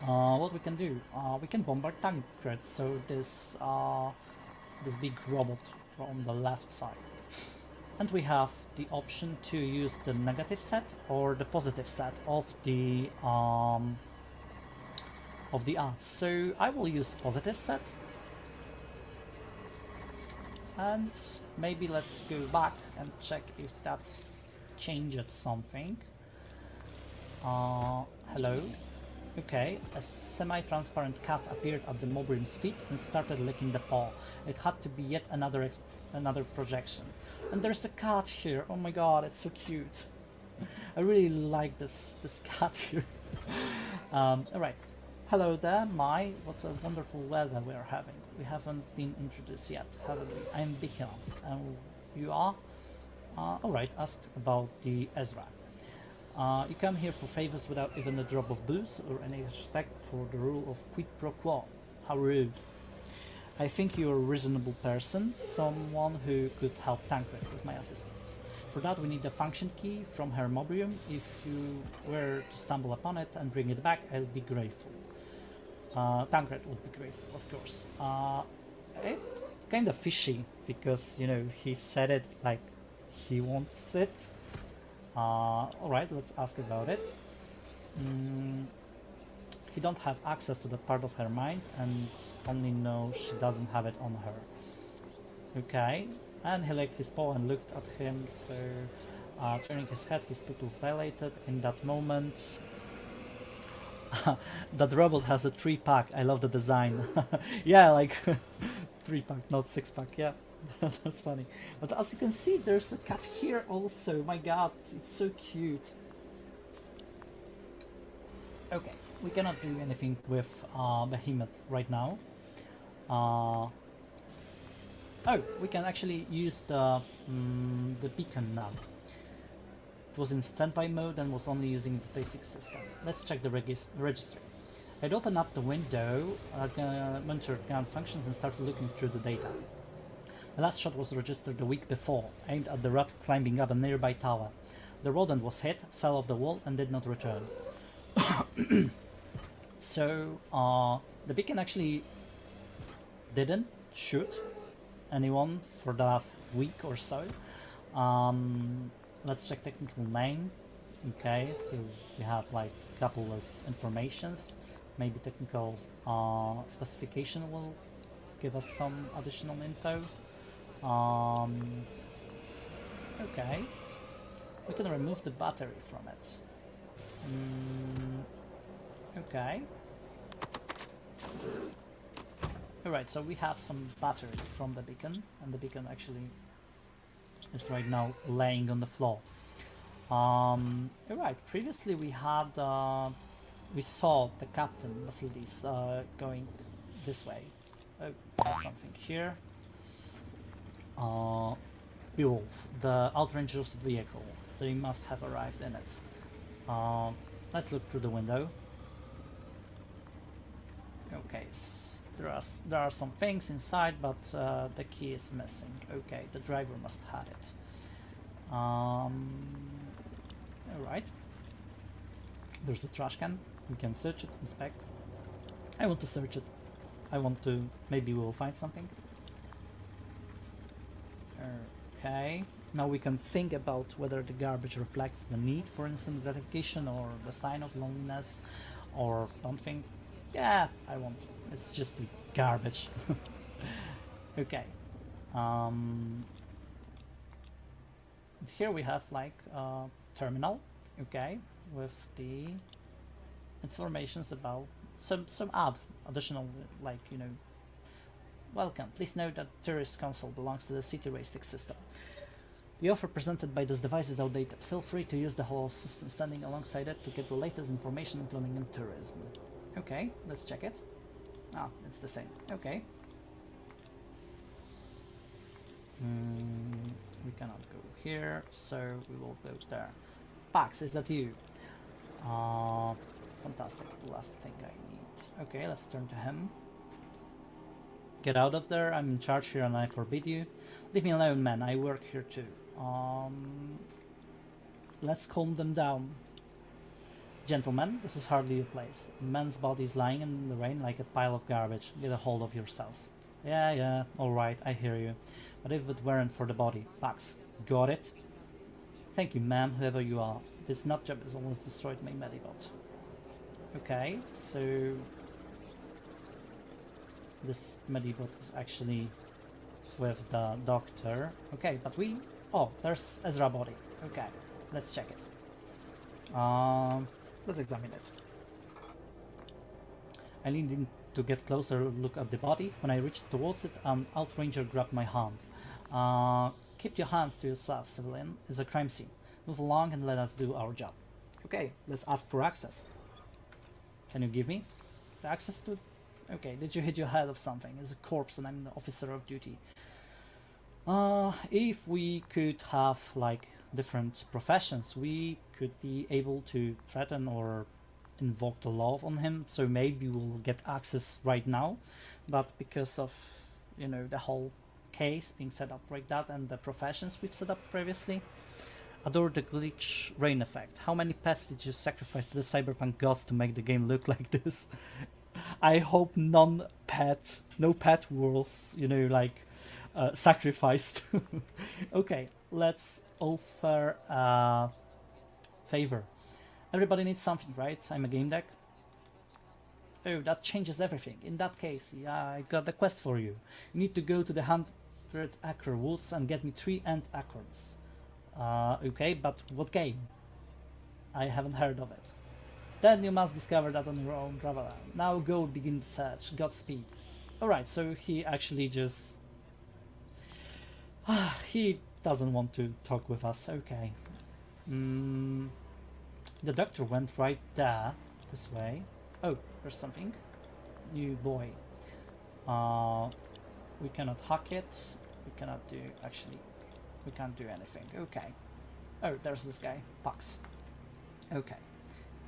What we can do? We can bombard Tancred, so this this big robot on the left side. And we have the option to use the negative set or the positive set of the ads. So I will use positive set. And maybe let's go back and check if that changed something. Hello. Okay, a semi-transparent cat appeared at the Mobrim's feet and started licking the paw. It had to be yet another projection. And there's a cat here. Oh my god, it's so cute. I really like this cat here. Alright. Hello there, Mai. What a wonderful weather we are having. We haven't been introduced yet, haven't we? I'm Bichon. And you are? Alright, asked about the Ezra. You come here for favors without even a drop of booze or any respect for the rule of quid pro quo. How rude. I think you're a reasonable person, someone who could help Tancred with my assistance. For that we need a function key from her Mobrium. If you were to stumble upon it and bring it back, I'll be grateful. Tancred would be grateful, of course. It's kind of fishy, because, you know, he said it like he wants it. Alright, let's ask about it. He don't have access to that part of her mind and only knows she doesn't have it on her. Okay, and he licked his paw and looked at him, so turning his head, his pupils dilated. In that moment, that robot has a 3-pack. I love the design. Yeah, like 3-pack, not 6-pack, yeah. That's funny. But as you can see, there's a cat here also. My god, it's so cute. Okay, we cannot do anything with Behemoth right now. Oh, we can actually use the beacon now. It was in standby mode and was only using its basic system. Let's check the registry. I'd open up the window, monitored gun functions and started looking through the data. The last shot was registered the week before, aimed at the rat climbing up a nearby tower. The rodent was hit, fell off the wall and did not return. So, the beacon actually didn't shoot anyone for the last week or so. Let's check technical name. Okay, so we have like a couple of informations. Maybe technical specification will give us some additional info. Okay, we can remove the battery from it. Okay. Alright, so we have some battery from the beacon, and the beacon actually is right now laying on the floor. Alright, previously we had we saw the captain Basildis going this way. Oh, there's something here. Beowulf, the Outranger's vehicle. They must have arrived in it. Let's look through the window. Okay, there are some things inside, but the key is missing. Okay, the driver must have it. Alright. There's a trash can. We can search it, inspect. I want to search it. I want to... maybe we'll find something. Okay. Now we can think about whether the garbage reflects the need for instant gratification or the sign of loneliness or something. Yeah, I won't. It's just the garbage. Okay. Here we have like a terminal. Okay, with the informations about some additional, like, you know, welcome. Please note that Tourist Council belongs to the City Raistic system. The offer presented by this device is outdated. Feel free to use the whole system standing alongside it to get the latest information, including in tourism. Okay, let's check it. Ah, it's the same. Okay. We cannot go here, so we will go there. PAX, is that you? Fantastic. The last thing I need. Okay, let's turn to him. Get out of there. I'm in charge here and I forbid you. Leave me alone, man. I work here too. Let's calm them down. Gentlemen, this is hardly a place. A man's body is lying in the rain like a pile of garbage. Get a hold of yourselves. Yeah, alright, I hear you. But if it weren't for the body, PAX, got it? Thank you, ma'am, whoever you are. This nut job has almost destroyed my medibot. Okay, so this medibot is actually with the doctor. Okay, but we... Oh, there's Ezra body. Okay, let's check it. Let's examine it. I leaned in to get closer look at the body. When I reached towards it, an outranger grabbed my hand. Keep your hands to yourself, civilian. It's a crime scene. Move along and let us do our job. Okay, let's ask for access. Can you give me the access to it? Okay, did you hit your head of something? It's a corpse and I'm the officer of duty. If we could have like different professions, we could be able to threaten or invoke the law on him, so maybe we'll get access right now, but because of, you know, the whole case being set up like that and the professions we've set up previously. Adore the glitch rain effect. How many pets did you sacrifice to the cyberpunk gods to make the game look like this? I hope no pet was, you know, like sacrificed. Okay, let's offer a favor. Everybody needs something, right? I'm a game deck. Oh, that changes everything. In that case, yeah, I got the quest for you. You need to go to the 100-acre woods and get me 3 ant acorns. Okay, but what game? I haven't heard of it. Then you must discover that on your own, traveler. Now go begin the search. Godspeed. Alright, so he actually just... he doesn't want to talk with us, okay. The doctor went right there, this way. Oh, there's something. New boy. We cannot hack it. We cannot do, actually, we can't do anything. Okay. Oh, there's this guy, PAX. Okay.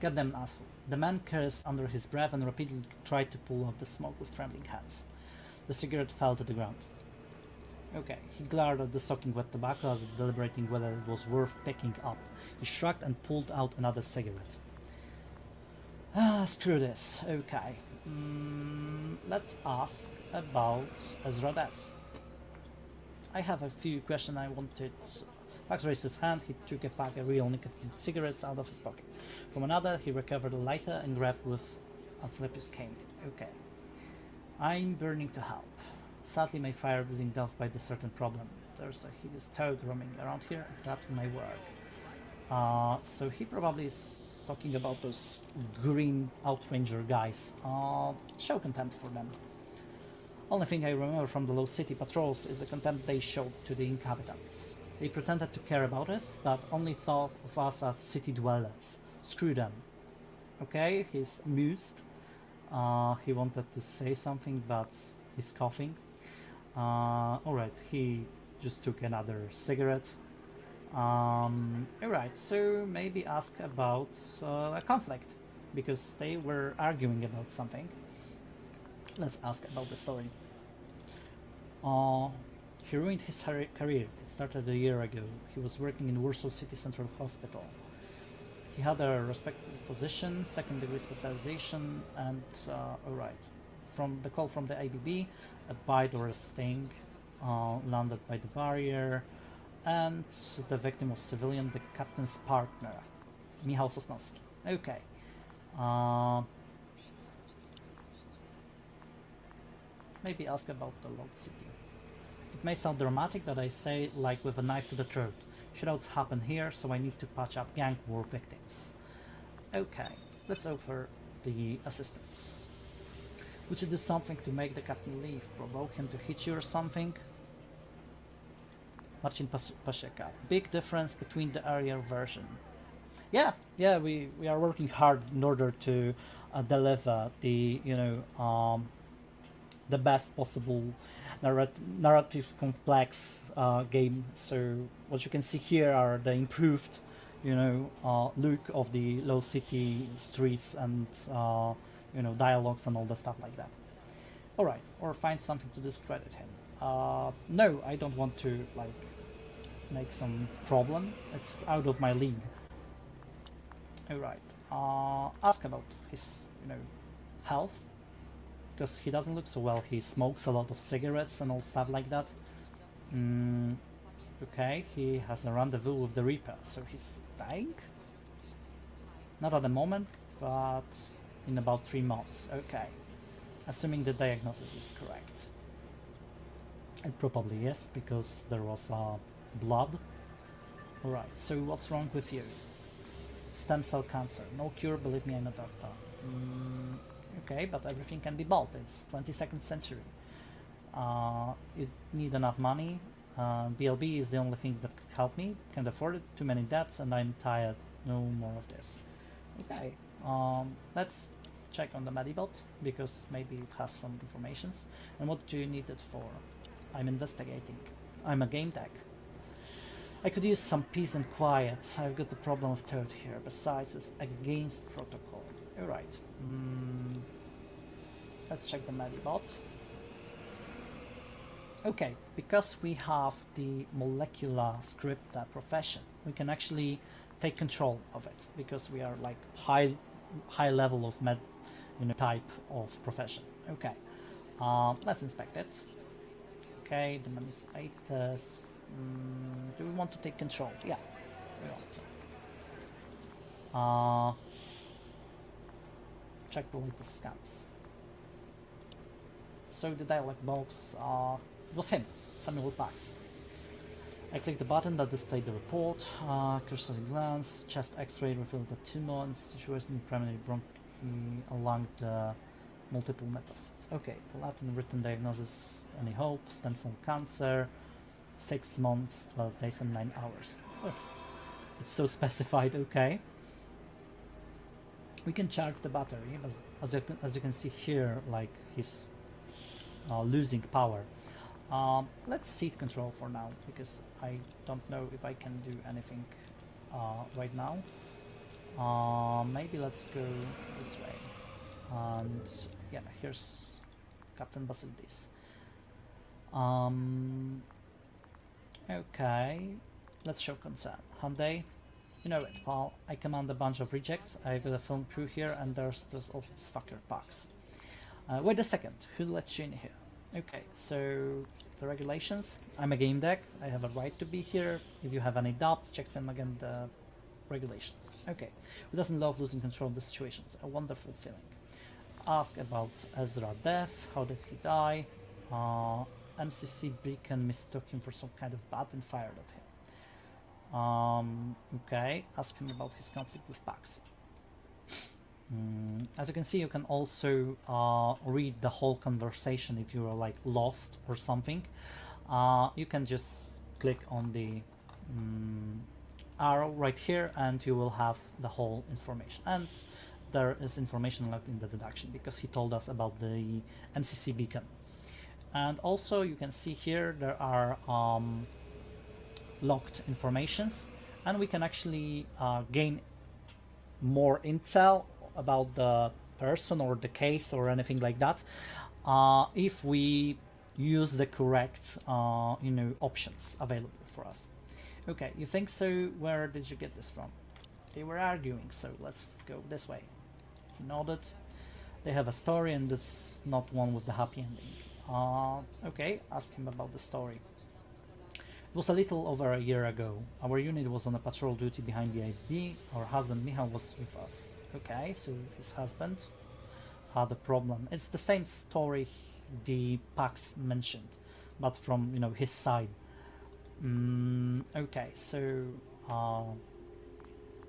Goddamn asshole. The man cursed under his breath and repeatedly tried to pull out the smoke with trembling hands. The cigarette fell to the ground. Okay, he glared at the soaking wet tobacco as if deliberating whether it was worth picking up. He shrugged and pulled out another cigarette. Screw this. Okay. Let's ask about Ezra Devs. I have a few questions I wanted. Pax raised his hand. He took a pack of real nicotine cigarettes out of his pocket. From another, he recovered a lighter and grabbed with a flippus cane. Okay. I'm burning to help. Sadly, my fire is engulfed by this certain problem. There's a hideous toad roaming around here, interrupting my work. So he probably is talking about those green outranger guys. Show contempt for them. Only thing I remember from the Low City patrols is the contempt they showed to the inhabitants. They pretended to care about us, but only thought of us as city dwellers. Screw them. Okay, he's amused. He wanted to say something, but he's coughing. Alright, he just took another cigarette. Alright, so maybe ask about a conflict, because they were arguing about something. Let's ask about the story. He ruined his career. It started a year ago. He was working in Warsaw City Central Hospital. He had a respectable position, second-degree specialization, and alright. From the call from the ABB, a bite or a sting landed by the barrier, and the victim was civilian, the captain's partner, Michał Sosnowski. Okay. Maybe ask about the Lost City. It may sound dramatic, but I say like with a knife to the throat. Shootouts happen here, so I need to patch up gang war victims. Okay, let's offer the assistance. Would you do something to make the captain leave? Provoke him to hit you or something? Marcin Pasieka. Big difference between the earlier version. Yeah, we are working hard in order to deliver the, you know, the best possible narrative complex game. So what you can see here are the improved, you know, look of the Low City streets and you know, dialogues and all the stuff like that. Alright, or find something to discredit him. No, I don't want to like make some problem. It's out of my league. Alright, ask about his, you know, health. because he doesn't look so well. He smokes a lot of cigarettes and all stuff like that. Okay, he has a rendezvous with the Reaper, so he's dying? Not at the moment, but in about 3 months. Okay, assuming the diagnosis is correct. It probably is, because there was blood. Alright, so what's wrong with you? Stem cell cancer. No cure, believe me, I'm a doctor. Okay, but everything can be bought. It's 22nd century. You need enough money. BLB is the only thing that can help me. Can't afford it. Too many debts, and I'm tired. No more of this. Okay, let's check on the Medibot, because maybe it has some informations. And what do you need it for? I'm investigating. I'm a game tech. I could use some peace and quiet. I've got the problem of Toad here. Besides, it's against protocol. Alright. Let's check the Medibot. Okay, because we have the molecular script profession, we can actually take control of it, because we are like high level of type of profession. Okay, let's inspect it. Okay, the manipulators. Do we want to take control? Yeah, we want to. Check the latest scans. So the dialog box it was him, Samuel PAX. I click the button that displayed the report. Cursory glance, chest X-ray revealed the tumor and situation primary bronchi along the multiple metastases. Okay, the Latin written diagnosis, any hope, stem cell cancer, 6 months, 12 days and 9 hours. Oh, it's so specified, okay. We can charge the battery, as you can see here, like he's losing power. Let's seat control for now, because I don't know if I can do anything right now. Maybe let's go this way. And yeah, here's Captain Basildis. Okay, let's show concern. Hyundai, you know it, pal. I command a bunch of rejects. I've got a film crew here, and there's also this fucker PAX. Wait a second, who let you in here? Okay, so the regulations. I'm a game deck. I have a right to be here. If you have any doubts, check them again the regulations. Okay, who doesn't love losing control of the situations? A wonderful feeling. Ask about Ezra death. How did he die? MCC Beacon mistook him for some kind of bat and fired at him. Okay, ask him about his conflict with PAX. As you can see, you can also read the whole conversation if you're like lost or something. You can just click on the arrow right here and you will have the whole information. And there is information locked in the deduction because he told us about the MCC beacon. And also you can see here there are locked informations, and we can actually gain more intel about the person or the case or anything like that if we use the correct options available for us. Okay, you think so? Where did you get this from? They were arguing, so let's go this way. He nodded. They have a story, and it's not one with the happy ending. Okay, ask him about the story. It was a little over a year ago. Our unit was on a patrol duty behind the IB. Our husband Michał was with us. Okay, so his husband had a problem. It's the same story the PAX mentioned, but from his side. Okay, so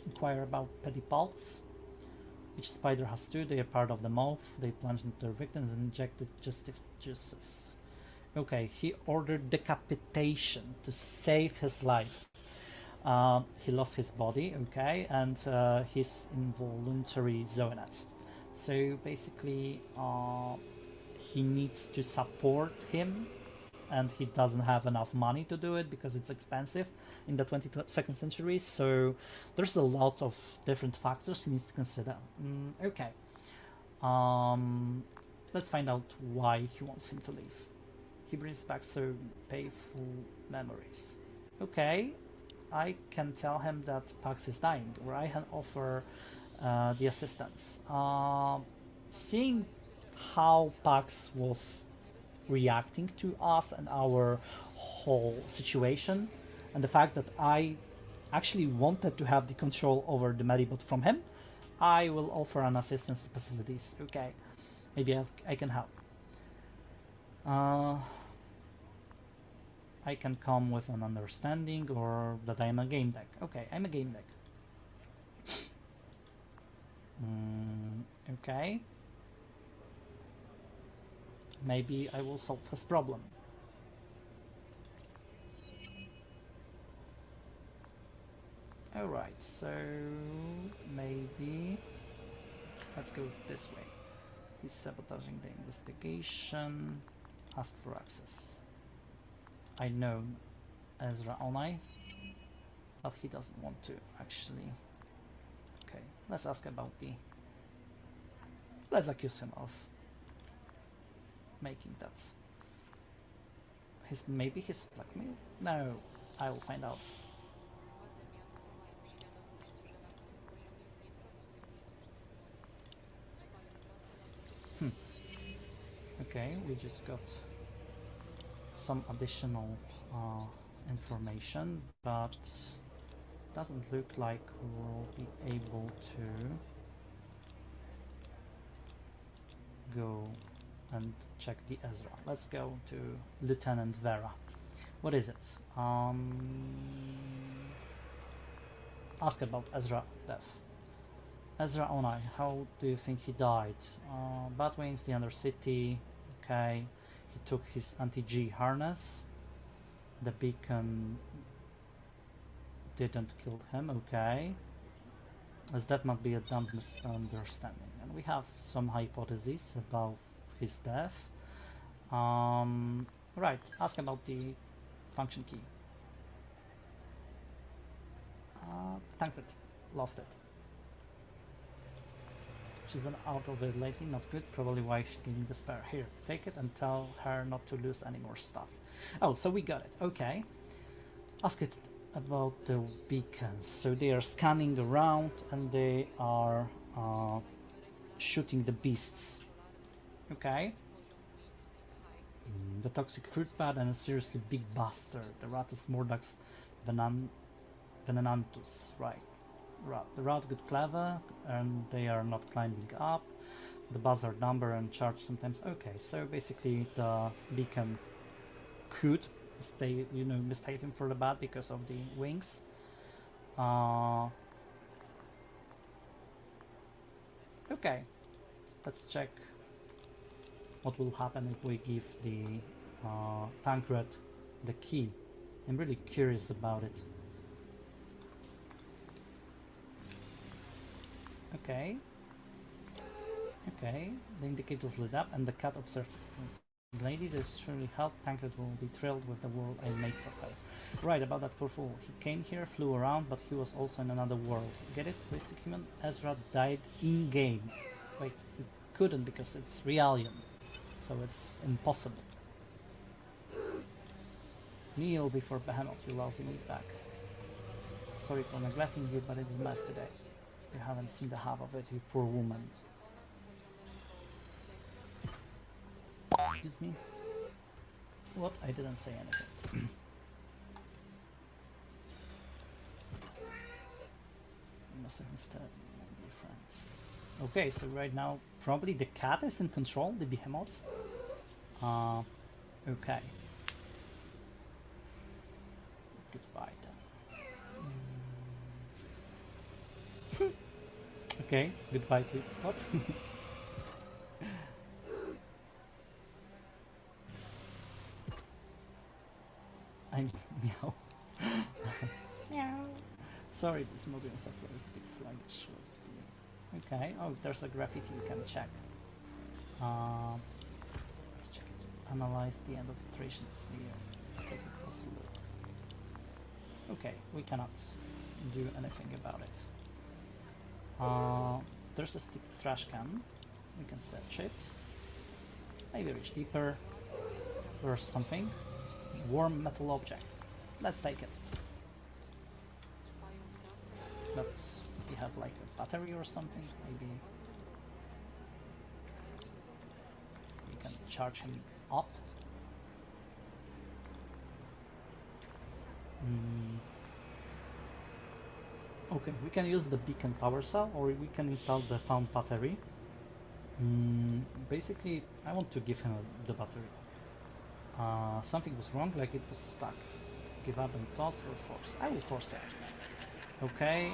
inquire about pedipalps. Each spider has two. They are part of the mouth. They plunge into their victims and injected digestive juices. Okay, he ordered decapitation to save his life. He lost his body, okay, and his involuntary zonet. So basically, he needs to support him, and he doesn't have enough money to do it because it's expensive in the 22nd century. So there's a lot of different factors he needs to consider. Okay, let's find out why he wants him to leave. He brings back so painful memories. Okay, I can tell him that PAX is dying, or I can offer the assistance. Seeing how PAX was reacting to us and our whole situation, and the fact that I actually wanted to have the control over the Medibot from him, I will offer an assistance to facilities. Okay, maybe I can help. I can come with an understanding, or that I'm a game deck. Okay, I'm a game deck. Okay. Maybe I will solve his problem. Alright, so maybe let's go this way. He's sabotaging the investigation. Ask for access. I know Ezra Onai, but he doesn't want to actually. Okay, let's ask about the. Let's accuse him of making that. Maybe his blackmail? No, I will find out. Okay, we just got some additional information, but doesn't look like we'll be able to go and check the Ezra. Let's go to Lieutenant Vera. What is it? Ask about Ezra death. Ezra Onai, how do you think he died? Batwings, the Undercity. Okay, he took his anti-G harness. The beacon didn't kill him. Okay, his death might be a dumb misunderstanding, and we have some hypotheses about his death. Right, ask about the function key. Tancred, lost it. She's been out of it lately, not good, probably why she didn't despair. Here, take it and tell her not to lose any more stuff. Oh, so we got it, okay. Ask it about the beacons. So they are scanning around and they are shooting the beasts. Okay. The toxic fruit bat and a seriously big bastard. The Ratus Mordax Venenantus, right. The rat got clever and they are not climbing up. The buzzard number and charge sometimes. Okay, so basically the beacon could stay, mistake him for the bat because of the wings. Okay, let's check what will happen if we give the Tancred the key. I'm really curious about it. Okay. Okay, the indicators lit up and the cat observed the lady. This surely helped. Tancred will be thrilled with the world I made for her. Right, about that poor fool. He came here, flew around, but he was also in another world. Get it? Twisted human? Ezra died in-game. Wait, he couldn't because it's Realium. So it's impossible. Kneel before Behemoth, you lousy meatbag. Sorry for neglecting you, but it's a mess today. You haven't seen the half of it, you poor woman. Excuse me? What? I didn't say anything. You must have instead, my dear friends. Okay, so right now, probably the cat is in control, the behemoth. Okay. Goodbye then. Okay, goodbye to what? I'm meow. Meow. Sorry, this mobile software is a bit sluggish. Okay, oh, there's a graffiti you can check. Let's check it. Analyze the end of iterations. Take a closer look. Okay, we cannot do anything about it. There's a stick trash can. We can search it. Maybe reach deeper. Or something. Warm metal object. Let's take it. But we have like a battery or something, maybe. charge him up. Okay, we can use the beacon power cell, or we can install the found battery. Basically, I want to give him the battery. Something was wrong, like it was stuck. Give up and toss or force. I will force it. Okay,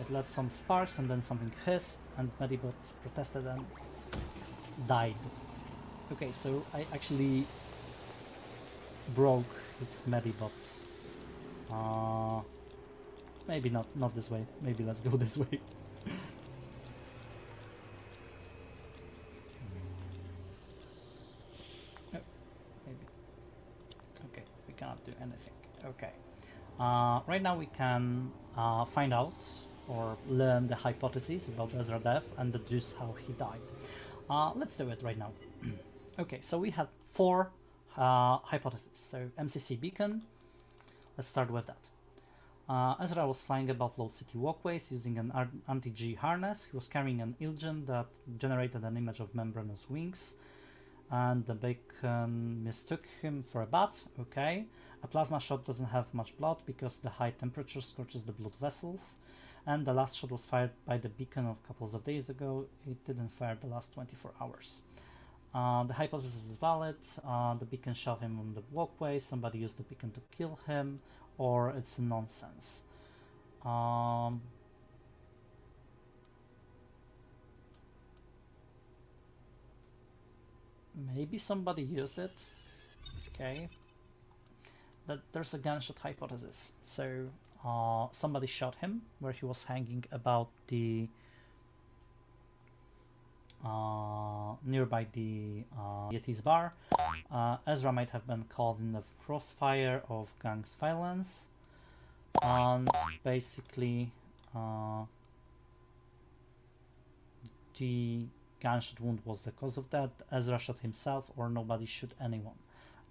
it let some sparks and then something hissed, and Medibot protested and died. Okay, so I actually broke his Medibot. Maybe not this way. Maybe let's go this way. Maybe. Okay, we cannot do anything. Okay. Right now we can find out or learn the hypotheses about Ezra death and deduce how he died. Let's do it right now. Okay, so we had 4 hypotheses. So MCC beacon, let's start with that. Ezra was flying above Low City walkways using an anti-G harness. He was carrying an Ilgen that generated an image of membranous wings, and the beacon mistook him for a bat. Okay. A plasma shot doesn't have much blood because the high temperature scorches the blood vessels, and the last shot was fired by the beacon a couple of days ago. It didn't fire the last 24 hours. The hypothesis is valid. The beacon shot him on the walkway, somebody used the beacon to kill him, or it's nonsense. Maybe somebody used it. Okay. There's a gunshot hypothesis. So somebody shot him where he was hanging about the nearby the Yeti's bar. Ezra might have been caught in the crossfire of gang's violence, and basically the gunshot wound was the cause of that. Ezra shot himself, or nobody shot anyone.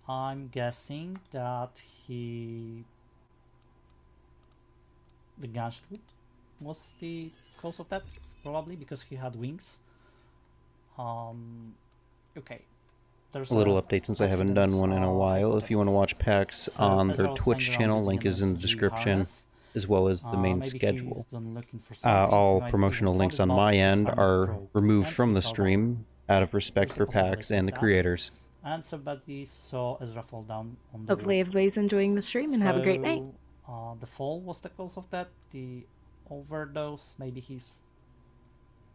I'm guessing that the gunshot wound was the cause of that, probably because he had wings. Okay. There's a little update since I haven't done one in a while. If you want to watch PAX on their Twitch channel, link is in the description, as well as the main schedule. All promotional links on my end are removed from the stream out of respect for PAX and the creators. And somebody saw Ezra fall down on the Hopefully roof. everybody's enjoying the stream and have a great night. The fall was the cause of that. The overdose, maybe he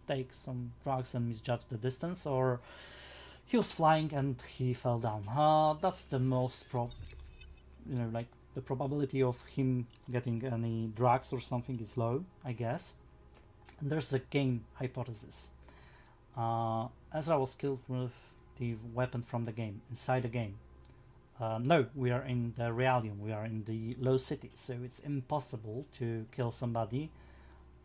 take some drugs and misjudged the distance, or he was flying and he fell down. That's the most like the probability of him getting any drugs or something is low, I guess. And there's the game hypothesis. Ezra was killed with the weapon from the game, inside the game. No, we are in the Realium, we are in the Low City, so it's impossible to kill somebody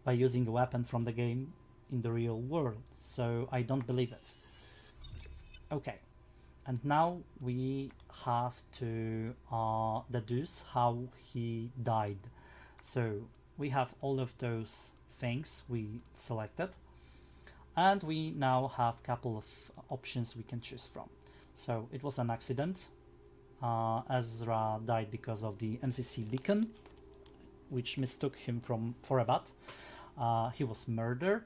by using a weapon from the game in the real world, so I don't believe it. Okay, and now we have to deduce how he died. So we have all of those things we selected, and we now have a couple of options we can choose from. So it was an accident. Ezra died because of the MCC beacon, which mistook him for a bat. He was murdered.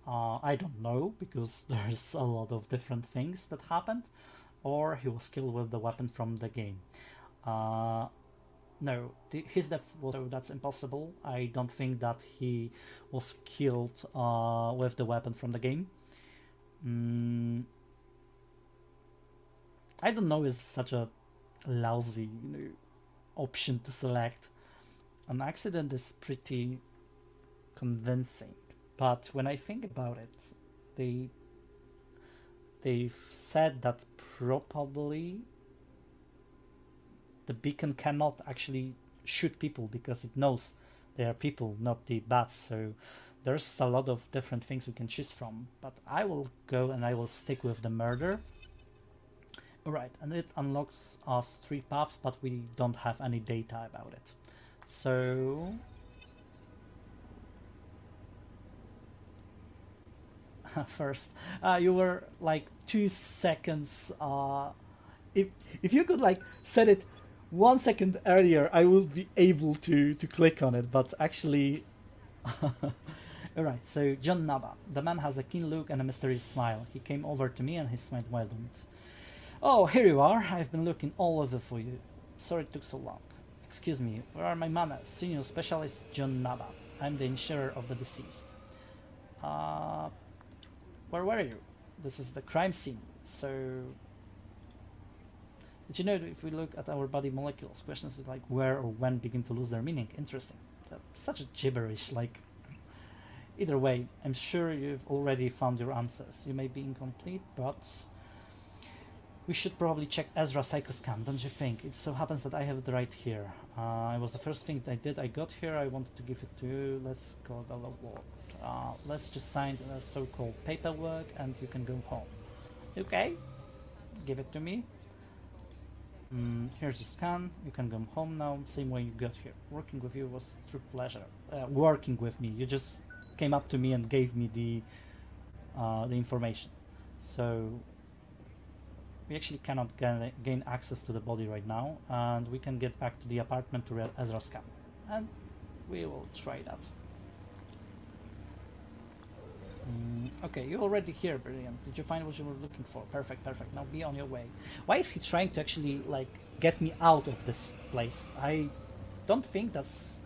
I don't know, because there's a lot of different things that happened. Or he was killed with the weapon from the game. No, his death was, so that's impossible. I don't think that he was killed with the weapon from the game. I don't know, it's such a lousy option to select. An accident is pretty convincing, but when I think about it, they've said that probably the beacon cannot actually shoot people because it knows they are people, not the bats. So there's a lot of different things we can choose from, but I will go and I will stick with the murder. Alright, and it unlocks us 3 paths, but we don't have any data about it. So first. You were like 2 seconds. If you could like set it 1 second earlier, I would be able to click on it. But actually, alright. So John Naba, the man has a keen look and a mysterious smile. He came over to me and his smile widened. Oh, here you are. I've been looking all over for you. Sorry it took so long. Excuse me, where are my manners? Senior Specialist John Naba. I'm the insurer of the deceased. Where were you? This is the crime scene. So, did you know that if we look at our body molecules, questions like where or when begin to lose their meaning? Interesting. Such a gibberish, like... Either way, I'm sure you've already found your answers. You may be incomplete, but... We should probably check Ezra's psychoscan, don't you think? It so happens that I have it right here. It was the first thing I did. I got here, I wanted to give it to you. Let's call it a award. Let's just sign the so-called paperwork and you can go home. Okay? Give it to me. Here's the scan. You can go home now, same way you got here. Working with you was true pleasure. Working with me. You just came up to me and gave me the information. So... we actually cannot gain access to the body right now, and we can get back to the apartment to read Ezra's scan. And we will try that. Okay, you're already here, brilliant. Did you find what you were looking for? Perfect, perfect. Now be on your way. Why is he trying to actually, like, get me out of this place? I don't think that's...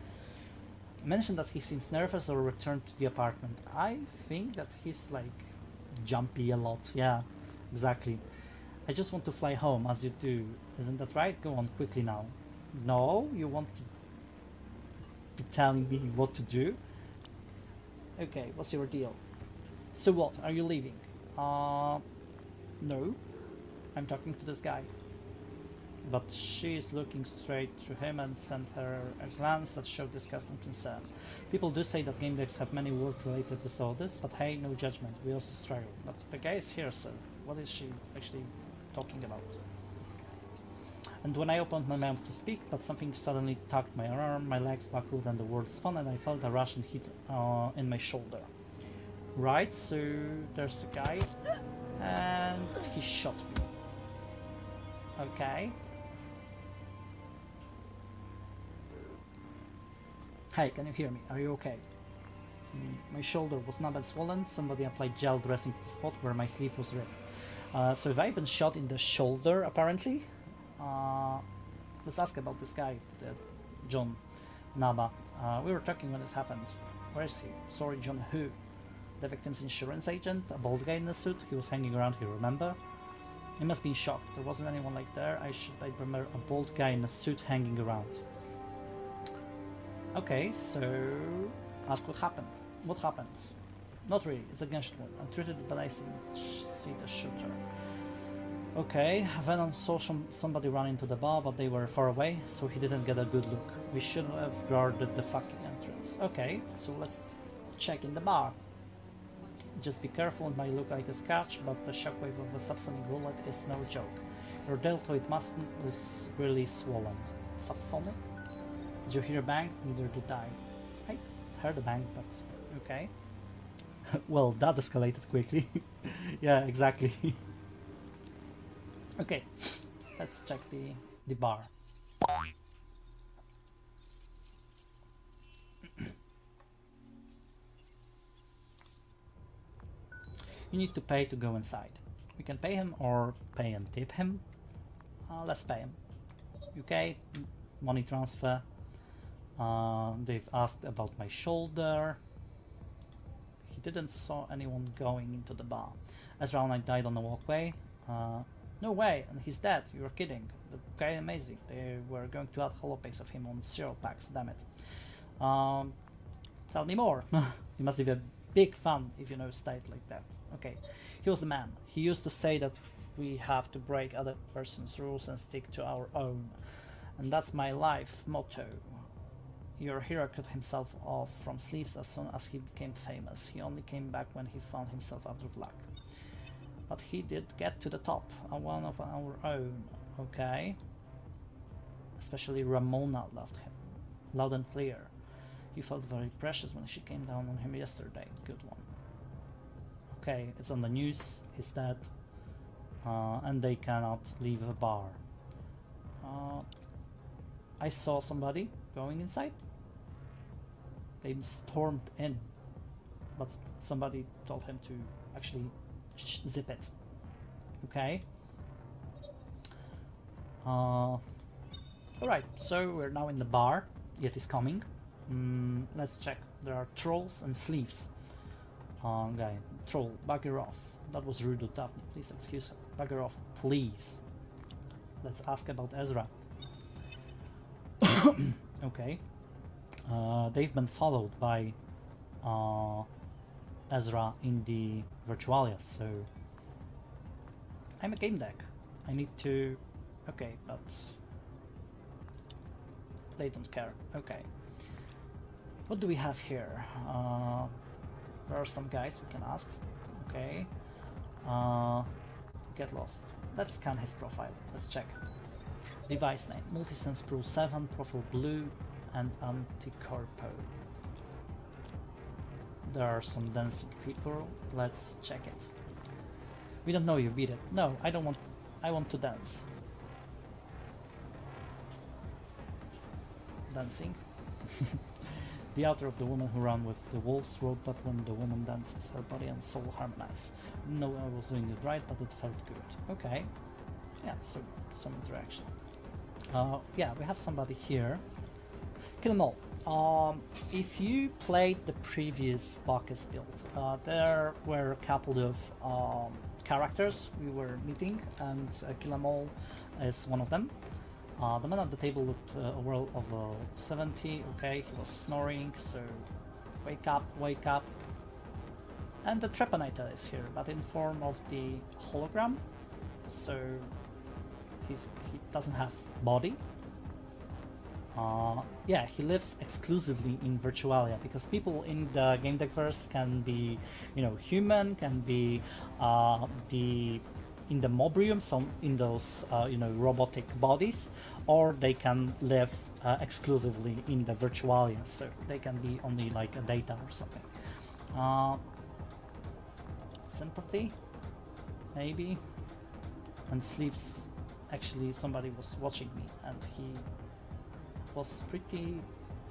mentioned that he seems nervous or returned to the apartment. I think that he's, like, jumpy a lot. Yeah, exactly. I just want to fly home, as you do. Isn't that right? Go on quickly now. No? You want to be telling me what to do? Okay, what's your deal? So what? Are you leaving? No. I'm talking to this guy. But she is looking straight through him and sent her a glance that showed disgust and concern. People do say that game decks have many work-related disorders, but hey, no judgment. We also struggle. But the guy is here, so what is she actually talking about? And when I opened my mouth to speak, but something suddenly tugged my arm, my legs buckled and the words spun and I felt a rush and hit in my shoulder. Right, so there's a guy and he shot me. Okay. Hey, can you hear me? Are you okay? My shoulder was numb and swollen. Somebody applied gel dressing to the spot where my sleeve was ripped. So if I've been shot in the shoulder, apparently. Let's ask about this guy, John Naba. We were talking when it happened. Where is he? Sorry, John who? The victim's insurance agent, a bald guy in a suit. He was hanging around here, remember? He must be in shock. There wasn't anyone like there. I remember a bald guy in a suit hanging around. Okay, so ask what happened. What happened? Not really. It's a gunshot wound. I'm treated, but I see the shooter. Okay, Venom saw somebody run into the bar, but they were far away, so he didn't get a good look. We should have guarded the fucking entrance. Okay, so let's check in the bar. Just be careful, it might look like a scratch, but the shockwave of a subsonic bullet is no joke. Your deltoid muscle is really swollen. Subsonic? Did you hear a bang? Neither did I. I heard a bang, but okay. Well, that escalated quickly. Yeah, exactly. Okay, let's check the bar. You need to pay to go inside. We can pay him or pay and tip him. Let's pay him. UK, money transfer. They've asked about my shoulder. He didn't saw anyone going into the bar. Ezra and I died on the walkway. No way, and he's dead. You were kidding. The guy amazing. They were going to add holopays of him on 0 PAX, damn it. Tell me more. You must be a big fan if you know state like that. Okay, he was the man. He used to say that we have to break other person's rules and stick to our own. And that's my life motto. Your hero cut himself off from sleeves as soon as he became famous. He only came back when he found himself out of luck. But he did get to the top, one of our own, okay? Especially Ramona loved him, loud and clear. He felt very precious when she came down on him yesterday, good one. Okay, it's on the news, he's dead. And they cannot leave the bar. I saw somebody going inside. They stormed in, but somebody told him to actually zip it. Okay. Alright, so we're now in the bar. Yet is coming. Let's check. There are trolls and sleeves. Guy, troll, bugger off. That was rude of Daphne. Please excuse her. Bugger off, please. Let's ask about Ezra. Okay. They've been followed by Ezra in the Virtualia, so I'm a game deck. I need to... Okay, but they don't care. Okay. What do we have here? There are some guys we can ask. Okay. Get lost. Let's scan his profile. Let's check. Device name: Multisense Pro 7, profile blue, and anticorpo. There are some dancing people. Let's check it. We don't know you, beat it. No, I don't want. I want to dance. Dancing. The author of The Woman Who Ran with the Wolves wrote that when the woman dances, her body and soul harmonize. No, I was doing it right, but it felt good. Okay. Yeah, so some interaction. Yeah, we have somebody here. Kill them all. If you played the previous Bacchus build, there were a couple of characters we were meeting, and Kill them all is one of them. The man at the table looked a world of 70. Okay, he was snoring, so wake up, wake up. And the Trepaniter is here, but in form of the hologram, so he doesn't have body. Yeah, he lives exclusively in Virtualia, because people in the game deckverse can be, you know, human, can be in the Mobrium, some in those you know, robotic bodies, or they can live exclusively in the Virtualia, so they can be only like a data or something. Sympathy, maybe. And sleeves. Actually, somebody was watching me, and he was pretty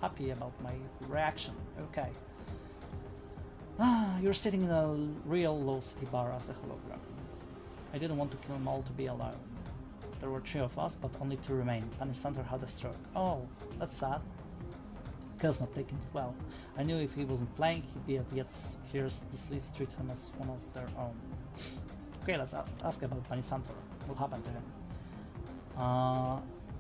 happy about my reaction. Okay. You're sitting in a real low city bar as a hologram. I didn't want to kill them all to be alone. There were 3 of us, but only 2 remained. Panisander had a stroke. Oh, that's sad. Kill's not taking it well. I knew if he wasn't playing, he'd be at Yet's. Here's the sleeves treat him as one of their own. Okay, let's ask about Panisander. What happened to him?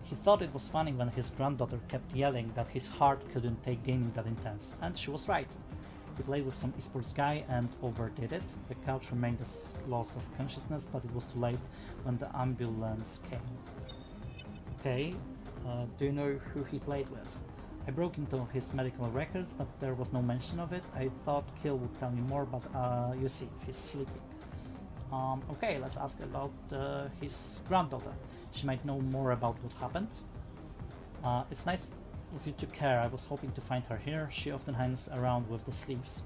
He thought it was funny when his granddaughter kept yelling that his heart couldn't take gaming that intense, and she was right. He played with some esports guy and overdid it. The couch remained a loss of consciousness, but it was too late when the ambulance came. Okay, do you know who he played with? I broke into his medical records, but there was no mention of it. I thought Kill would tell me more, but you see, he's sleeping. Okay, let's ask about his granddaughter. She might know more about what happened. It's nice of you to care. I was hoping to find her here. She often hangs around with the sleeves.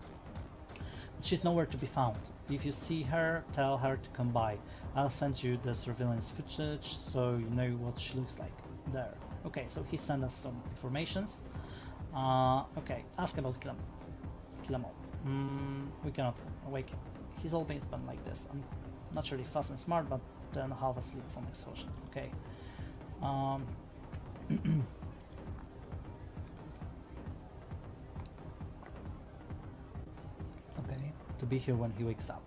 But she's nowhere to be found. If you see her, tell her to come by. I'll send you the surveillance footage so you know what she looks like. There. Okay, so he sent us some informations. Okay, ask about Kilamo. We cannot awake him. He's always been like this. I'm not sure if fast and smart, but then half asleep from exhaustion. Okay. Okay, to be here when he wakes up.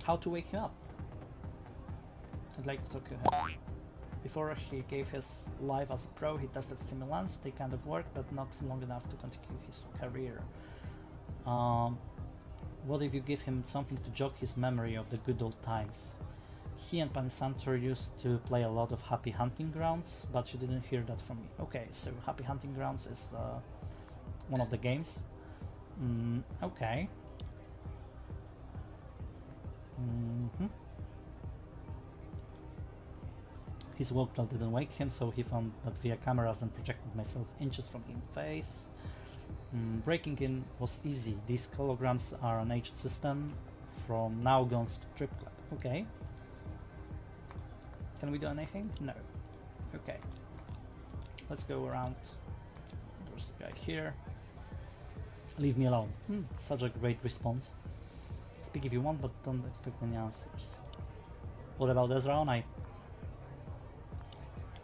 How to wake him up? I'd like to talk to him. Before he gave his life as a pro, he tested stimulants. They kind of worked, but not long enough to continue his career. What if you give him something to jog his memory of the good old times? He and Panisander used to play a lot of Happy Hunting Grounds, but you didn't hear that from me. Okay, so Happy Hunting Grounds is one of the games. Okay. His walkthrough didn't wake him, so he found that via cameras and projected myself inches from his face. Breaking in was easy. These holograms are an aged system. from Now Guns to Strip Club. Okay. Can we do anything? No. Okay. Let's go around. There's the guy here. Leave me alone. Such a great response. Speak if you want, but don't expect any answers. What about Ezra on I?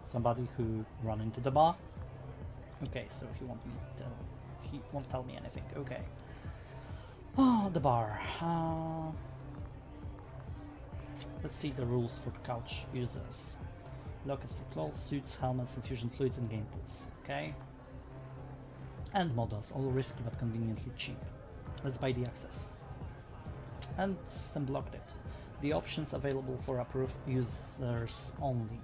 Somebody who ran into the bar? Okay, so he won't tell me anything. Okay. Oh, the bar. Let's see the rules for couch users. Lockers for clothes, suits, helmets, infusion fluids, and game pools. Okay. And models, all risky but conveniently cheap. Let's buy the access. And system blocked it. The options available for approved users only.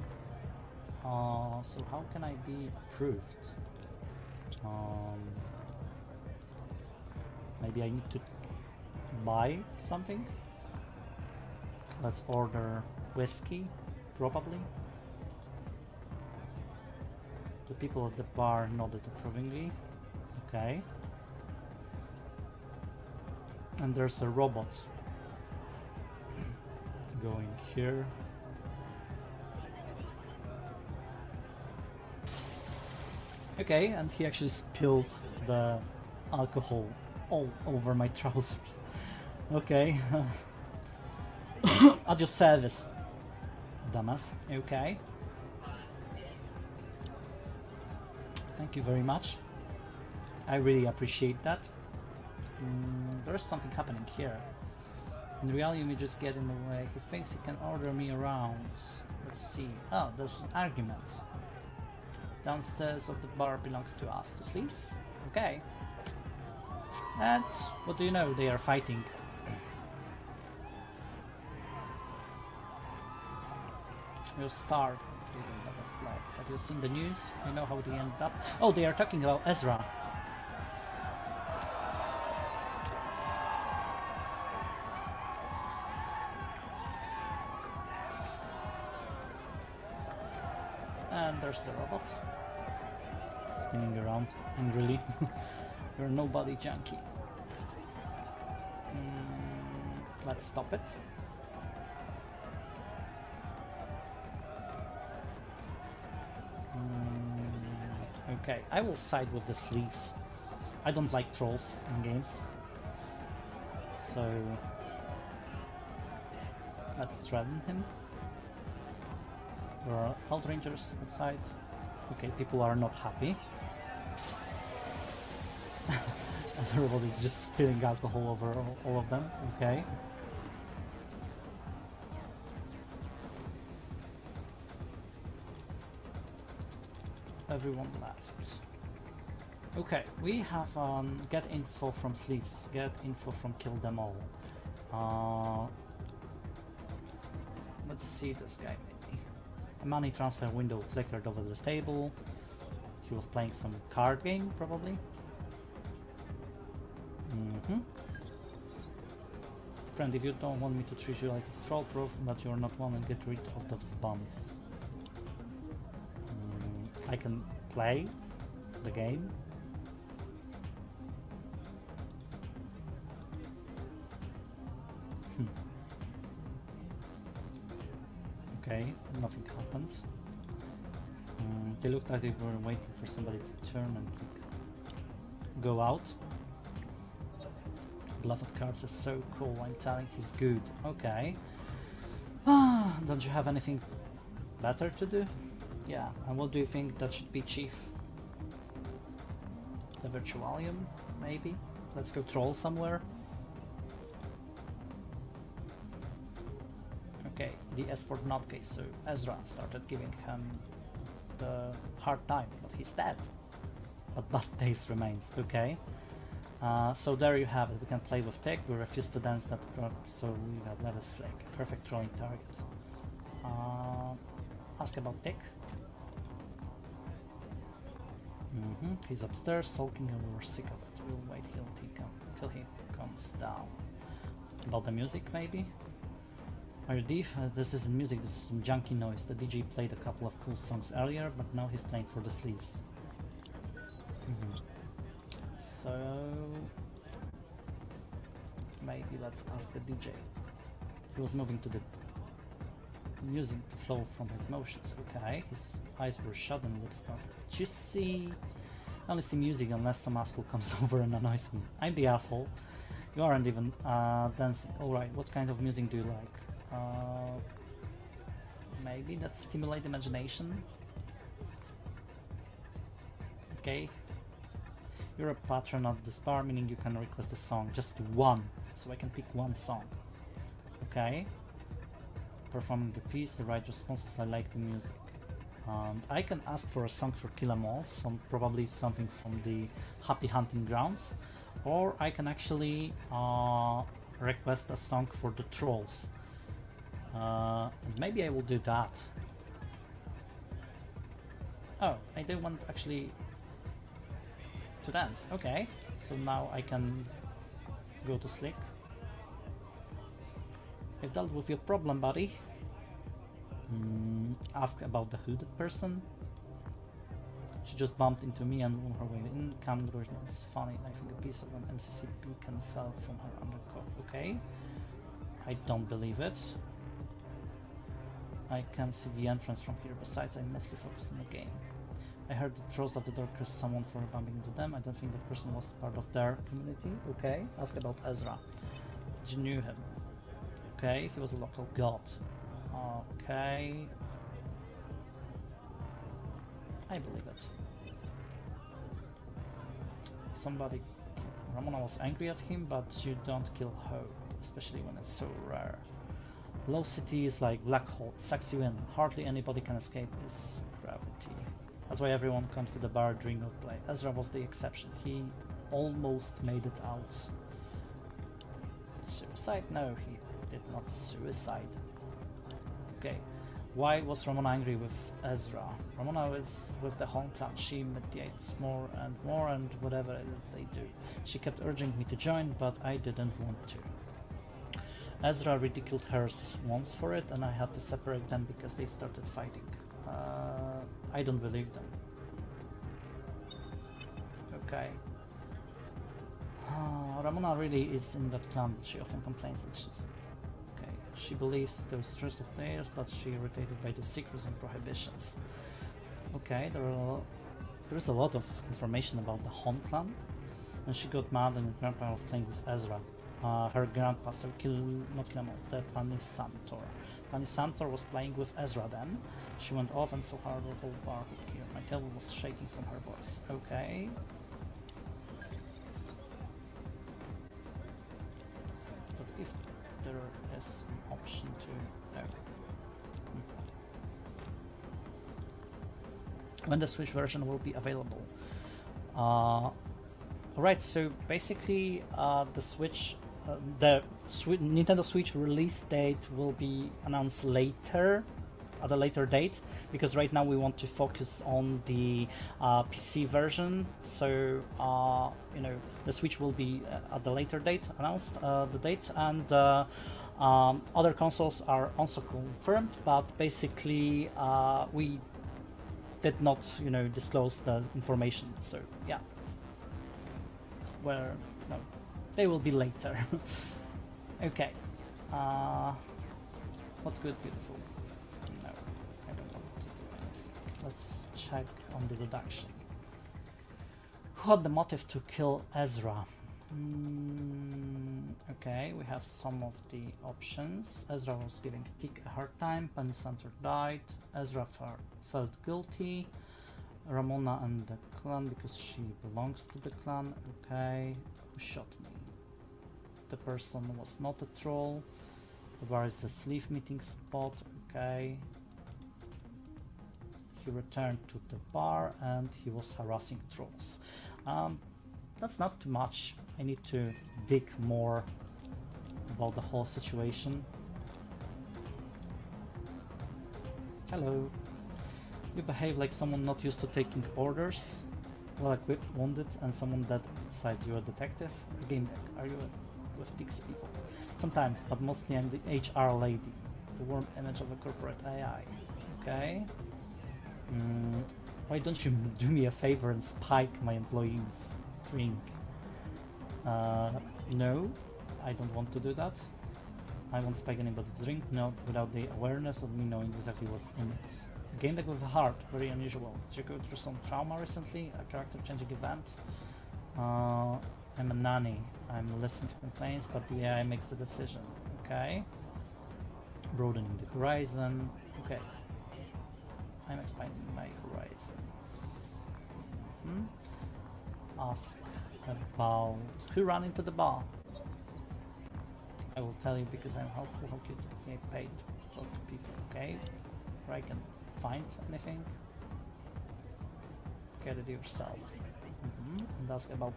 So how can I be approved? Maybe I need to buy something? Let's order whiskey, probably. The people at the bar nodded approvingly. Okay. And there's a robot going here. Okay, and he actually spilled the alcohol all over my trousers. Okay. I'll just service, dumbass. Okay. Thank you very much. I really appreciate that. There's something happening here. In reality, you may just get in the way. He thinks he can order me around. Let's see. Oh, there's an argument. Downstairs of the bar belongs to us. The sleeves? Okay. And what do you know? They are fighting. Your star. Have you seen the news? You know how they ended up? Oh, they are talking about Ezra. And there's the robot spinning around angrily. You're nobody junkie. Let's stop it. Okay, I will side with the sleeves. I don't like trolls in games. So let's threaten him. There are outrangers outside. Okay, people are not happy. Everybody's just spilling alcohol over all of them. Okay. Everyone left. Okay, we have get info from sleeves, get info from kill them all. Let's see this guy maybe. A money transfer window flickered over the table. He was playing some card game probably. Friend, if you don't want me to treat you like a troll, proof that you're not one and get rid of those bums. I can play the game. Okay, nothing happened. They looked like they were waiting for somebody to turn and go out. Bluffed cards is so cool, I'm telling he's good. Okay. Don't you have anything better to do? Yeah, and what do you think that should be, Chief? The Virtualium, maybe? Let's go troll somewhere. Okay, the escort nutcase, so Ezra started giving him the hard time, but he's dead. But bad taste remains, okay. So there you have it, we can play with tech, we refuse to dance that crop, so we got level slick. Perfect trolling target. Ask about tech. He's upstairs, sulking and we're sick of it. We'll wait till he comes down. About the music, maybe? Are you deaf? This isn't music, this is some junky noise. The DJ played a couple of cool songs earlier, but now he's playing for the sleeves. So... maybe let's ask the DJ. He was moving to the music to flow from his motions. Okay, his eyes were shut and lips parted. You see, I only see music unless some asshole comes over and annoys me. I'm the asshole. You aren't even dancing. Alright, what kind of music do you like? Maybe let's stimulate imagination. Okay. You're a patron of this bar, meaning you can request a song. Just one. So I can pick one song. Okay. Performing the piece, the right response is I like the music. And I can ask for a song for Kill 'Em All, probably something from the Happy Hunting Grounds, or I can actually request a song for the Trolls. And maybe I will do that. Oh, I don't want actually to dance. Okay, so now I can go to Slick. I've dealt with your problem, buddy. Ask about the hooded person. She just bumped into me and on her way in. Come, it's funny. I think a piece of an MCC beacon fell from her undercoat. Okay. I don't believe it. I can see the entrance from here. Besides, I'm mostly focused on the game. I heard the trolls at the door curse someone for bumping into them. I don't think that person was part of their community. Okay. Ask about Ezra. You knew him. Okay, he was a local god. Okay. I believe it. Somebody... Ramona was angry at him, but you don't kill hope, especially when it's so rare. Low City is like black hole, it sucks you in. Hardly anybody can escape its gravity. That's why everyone comes to the bar during no play. Ezra was the exception. He almost made it out. Suicide? No, he did not suicide. Okay. Why was Ramona angry with Ezra? Ramona is with the Home Clan. She mediates more and whatever it is they do. She kept urging me to join, but I didn't want to. Ezra ridiculed her once for it, and I had to separate them because they started fighting. I don't believe them. Okay. Ramona really is in that clan. She often complains that she's... Okay. She believes those truths of theirs, but she irritated by the secrets and prohibitions. Okay, there is a lot of information about the Hon clan. When she got mad and her grandpa was playing with Ezra. Her grandpa, so not Kilamo, the Pani Santor. Pani Santor was playing with Ezra then. She went off and so hard the whole bar could hear. My table was shaking from her voice. Okay. But if there is an option to... No. When the Switch version will be available. Alright, so basically the Switch... Nintendo Switch release date will be announced later, at a later date, because right now we want to focus on the PC version. So you know, the Switch will be at the later date announced, the date, and other consoles are also confirmed. But basically, we did not, you know, disclose the information. So yeah, no. They will be later. Okay. What's good, beautiful? No, I don't want to do anything. Let's check on the reduction. Who had the motive to kill Ezra? Okay, we have some of the options. Ezra was giving Tick a hard time. Penny Center died. Ezra felt guilty. Ramona and the clan because she belongs to the clan. Okay. Who shot me? The person was not a troll. The bar is a sleeve meeting spot. Okay. He returned to the bar and he was harassing trolls. That's not too much. I need to dig more about the whole situation. Hello. You behave like someone not used to taking orders. Well equipped, wounded, and someone dead inside. You're a detective? A game deck. Are you with Tix people? Sometimes, but mostly I'm the HR lady. The warm image of a corporate AI. Okay. Why don't you do me a favor and spike my employees' drink? No. I don't want to do that. I won't spike anybody's drink, not without the awareness of me knowing exactly what's in it. Game deck with a heart, very unusual. Did you go through some trauma recently? A character changing event? I'm a nanny. I'm listening to complaints, but the AI makes the decision. Okay. Broadening the horizon. Okay. I'm expanding my horizons. Ask about who ran into the bar. I will tell you because I'm helpful. How could get paid to talk to people? Okay. Where I can find anything. Get it yourself. And ask about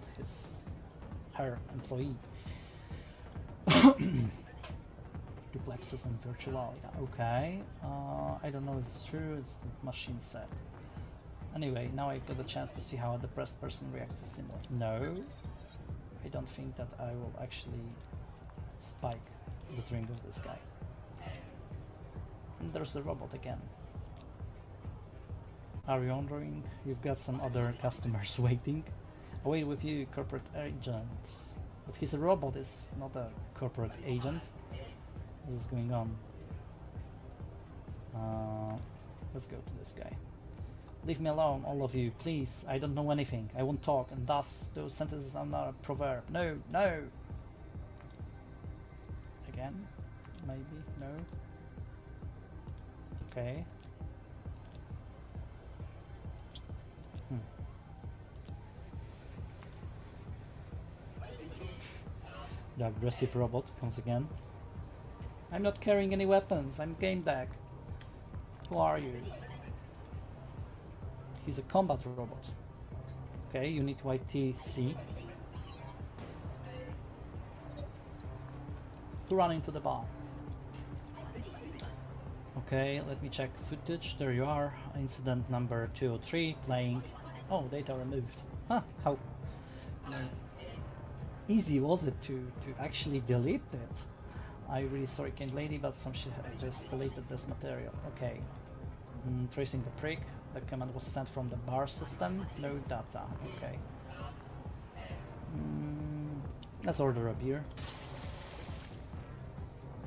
her employee. Duplexes and virtuality. Okay. I don't know if it's true. It's the machine said. Anyway, now I got a chance to see how a depressed person reacts to stimuli. No, I don't think that I will actually spike the drink of this guy. And there's the robot again. Are you wondering? You've got some other customers waiting. Away with you, corporate agent. But he's a robot, is not a corporate agent. What is going on? Let's go to this guy. Leave me alone, all of you, please. I don't know anything. I won't talk, and thus those sentences are not a proverb. No, no! Again? Maybe? No? Okay. The aggressive robot comes again. I'm not carrying any weapons, I'm game deck. Who are you? He's a combat robot. Okay, you need YTC. Who ran into the bar? Okay, let me check footage. There you are. Incident number 203 playing. Oh, data removed. Huh, how easy was it to actually delete it? I'm really sorry, kind lady, but some shit just deleted this material. Okay. Tracing the prick. The command was sent from the bar system. No data. Okay. Let's order a beer.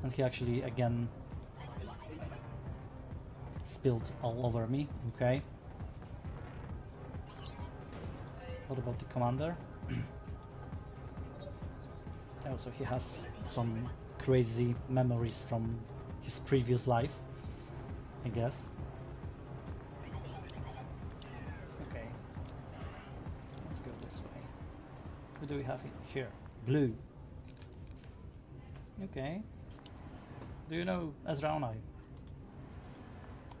And he actually again spilled all over me. Okay. What about the commander? Also, he has some crazy memories from his previous life, I guess. Okay. Let's go this way. Who do we have here? Blue. Okay. Do you know Ezra Onai?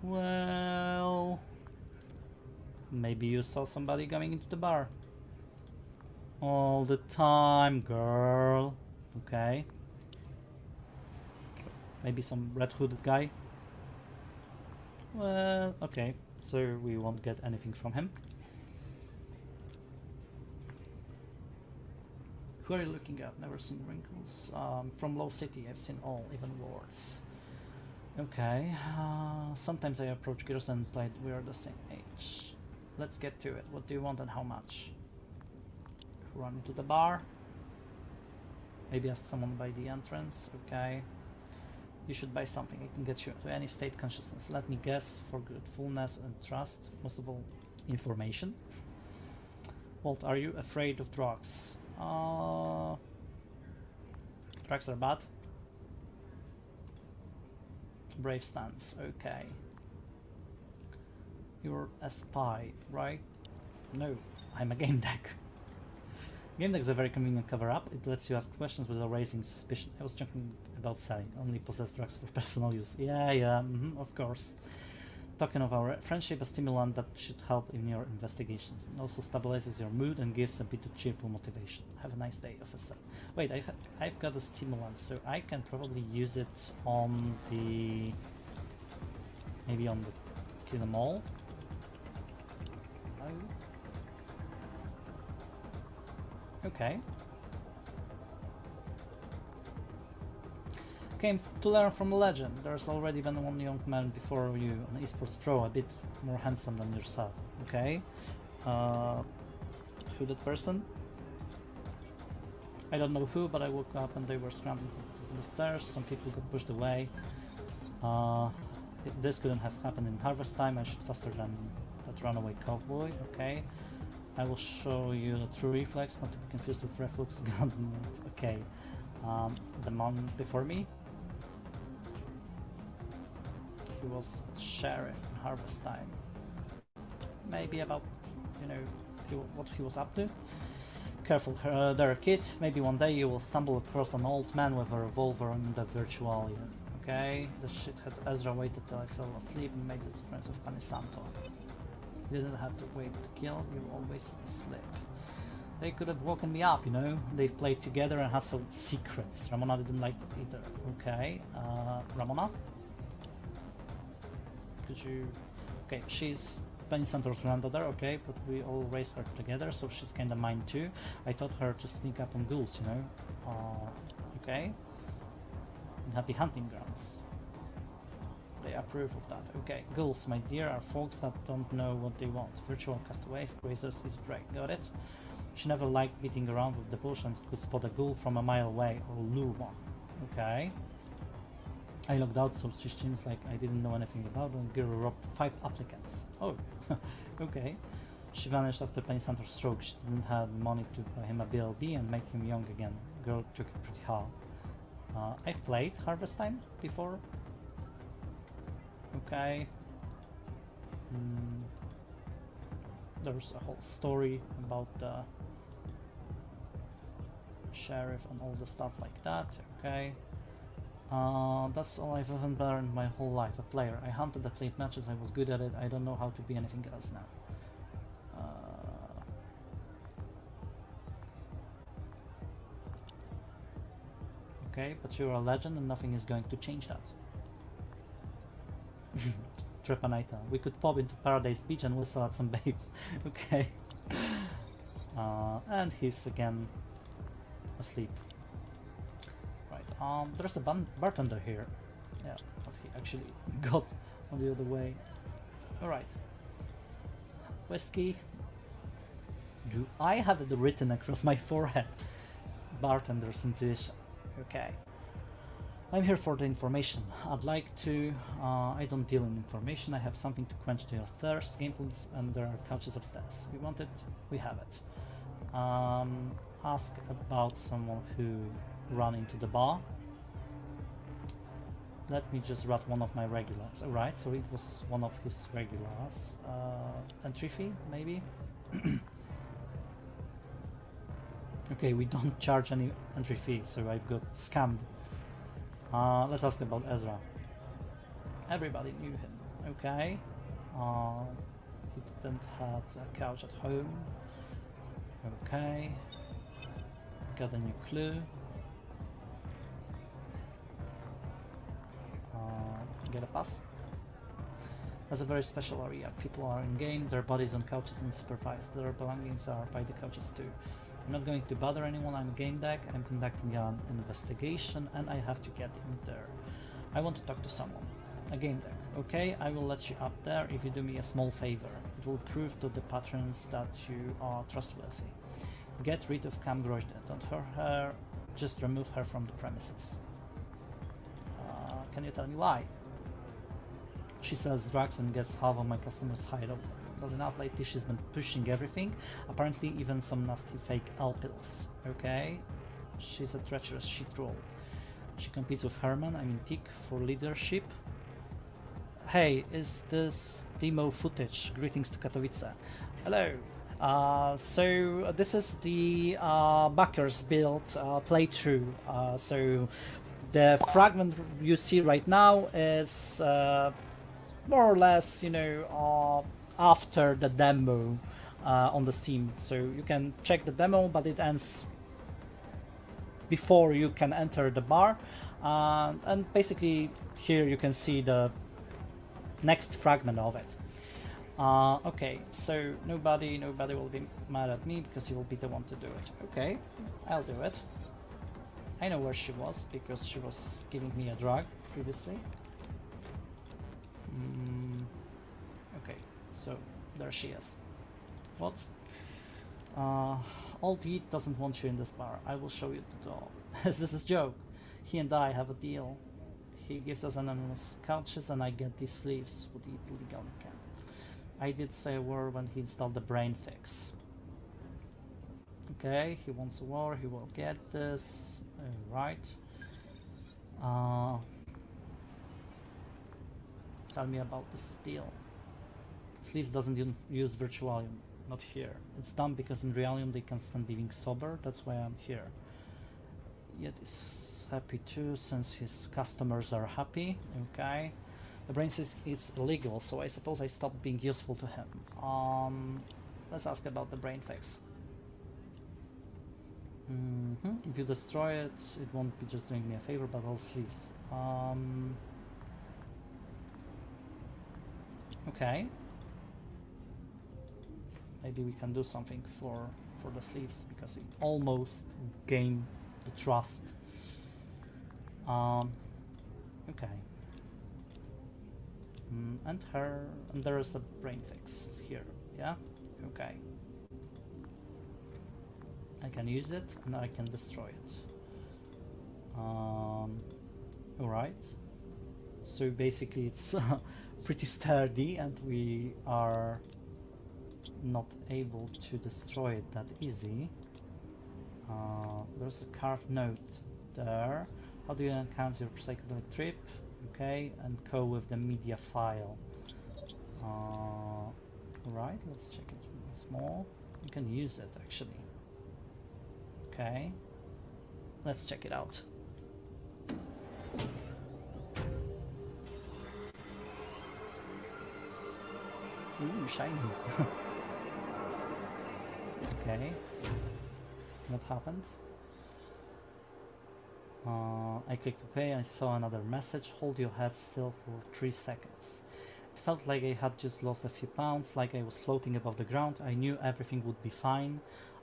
Well, maybe you saw somebody coming into the bar. All the time, girl. Okay. Maybe some red hooded guy. Well, okay. So we won't get anything from him. Who are you looking at? Never seen wrinkles. From Low City, I've seen all, even worse. Okay. Sometimes I approach girls and play. We are the same age. Let's get to it. What do you want and how much? Run into the bar. Maybe ask someone by the entrance. Okay. You should buy something. I can get you to any state consciousness. Let me guess. For gratefulness and trust. Most of all, information. Walt, are you afraid of drugs? Drugs are bad. Brave stance. Okay. You're a spy, right? No, I'm a game deck. Game deck is a very convenient cover-up. It lets you ask questions without raising suspicion. I was joking about selling. Only possess drugs for personal use. Yeah, of course. Talking of our friendship, a stimulant that should help in your investigations. It also stabilizes your mood and gives a bit of cheerful motivation. Have a nice day, officer. Wait, I've got a stimulant, so I can probably use it on the... maybe on the kill them all? No? Okay. Came to learn from a legend. There's already been one young man before you, an esports pro, a bit more handsome than yourself. Okay. Who that person? I don't know who, but I woke up and they were scrambling for the stairs. Some people got pushed away. This couldn't have happened in harvest time. I shoot faster than that runaway cowboy. Okay. I will show you the true reflex, not to be confused with reflex gun. Okay. The man before me. He was sheriff in harvest time. Maybe about, you know, what he was up to. Careful there, kid. Maybe one day you will stumble across an old man with a revolver in the virtual. Okay? The shithead Ezra waited till I fell asleep and made his friends with Panisanto. You didn't have to wait to kill, you always sleep. They could have woken me up, you know? They've played together and had some secrets. Ramona didn't like it either. Okay, Ramona? Could you... Okay, she's Panisanto's granddaughter, okay, but we all raised her together, so she's kinda mine too. I taught her to sneak up on ghouls, you know? Okay. And happy hunting grounds. They approve of that. Okay, ghouls, my dear, are folks that don't know what they want. Virtual castaways, grazers is great. Got it? She never liked beating around with the bush and could spot a ghoul from a mile away or lure one. Okay. I logged out, so she seems like I didn't know anything about it, and girl robbed 5 applicants. Oh, okay. She vanished after Panisanto's stroke. She didn't have money to buy him a BLB and make him young again. Girl took it pretty hard. I've played Harvest Time before. Okay. There's a whole story about the sheriff and all the stuff like that. Okay. That's all I've ever learned my whole life, a player. I hunted, I played matches, I was good at it. I don't know how to be anything else now. Okay, but you're a legend and nothing is going to change that. Trepanita. We could pop into Paradise Beach and whistle at some babes. Okay. And he's again asleep. Right, there's a bartender here. Yeah, but he actually got on the other way. Alright. Whiskey. Do I have it written across my forehead? Bartender's intuition. Okay. I'm here for the information. I'd like to... I don't deal in information. I have something to quench to your thirst. Gameplays and there are couches upstairs. You want it? We have it. Ask about someone who ran into the bar. Let me just rat one of my regulars. Alright, so it was one of his regulars. Entry fee, maybe? Okay, we don't charge any entry fee, so I've got scammed. Let's ask about Ezra. Everybody knew him. Okay. He didn't have a couch at home. Okay. Got a new clue. Get a pass. That's a very special area. People are in game, their bodies on couches unsupervised. Their belongings are by the couches too. I'm not going to bother anyone. I'm a game deck. I'm conducting an investigation and I have to get in there. I want to talk to someone. A game deck. Okay, I will let you up there if you do me a small favor. It will prove to the patrons that you are trustworthy. Get rid of Cam Grosda. Don't hurt her. Just remove her from the premises. Can you tell me why? She sells drugs and gets half of my customers hired off them. Not enough, lately she's been pushing everything, apparently even some nasty fake L pills. Okay, she's a treacherous shit roll. She competes with Herman, I mean Tick, for leadership. Hey, is this demo footage? Greetings to Katowice. Hello. So this is the backers build playthrough. So the fragment you see right now is more or less, you know, after the demo on the Steam, so you can check the demo, but it ends before you can enter the bar, and basically here you can see the next fragment of it. Okay, so nobody will be mad at me because you will be the one to do it. Okay, I'll do it. I know where she was because she was giving me a drug previously. Okay, so there she is. What? Old Heat doesn't want you in this bar. I will show you the door. This is joke. He and I have a deal. He gives us anonymous couches and I get these sleeves with the illegal can. I did say a word when he installed the brain fix. Okay, he wants a war, he will get this. Right. Tell me about this deal. Sleeves doesn't even use Virtualium, not here. It's dumb because in Realium they can stand being sober, that's why I'm here. Yet is happy too since his customers are happy. Okay. The brain says it's illegal, so I suppose I stopped being useful to him. Let's ask about the brain fix. If you destroy it, it won't be just doing me a favor, but all sleeves. Okay. Maybe we can do something for the sleeves because we almost gain the trust. Okay. And there is a brain fix here. Yeah. Okay. I can use it and I can destroy it. Alright. So basically it's pretty sturdy and we are not able to destroy it that easy. There's a carved note there. How do you enhance your psychedelic trip? Okay, and go with the media file. Right, let's check it once more. You can use it actually. Okay, let's check it out. Ooh, shiny. Okay, what happened? I clicked OK, I saw another message. Hold your head still for 3 seconds. It felt like I had just lost a few pounds, like I was floating above the ground. I knew everything would be fine.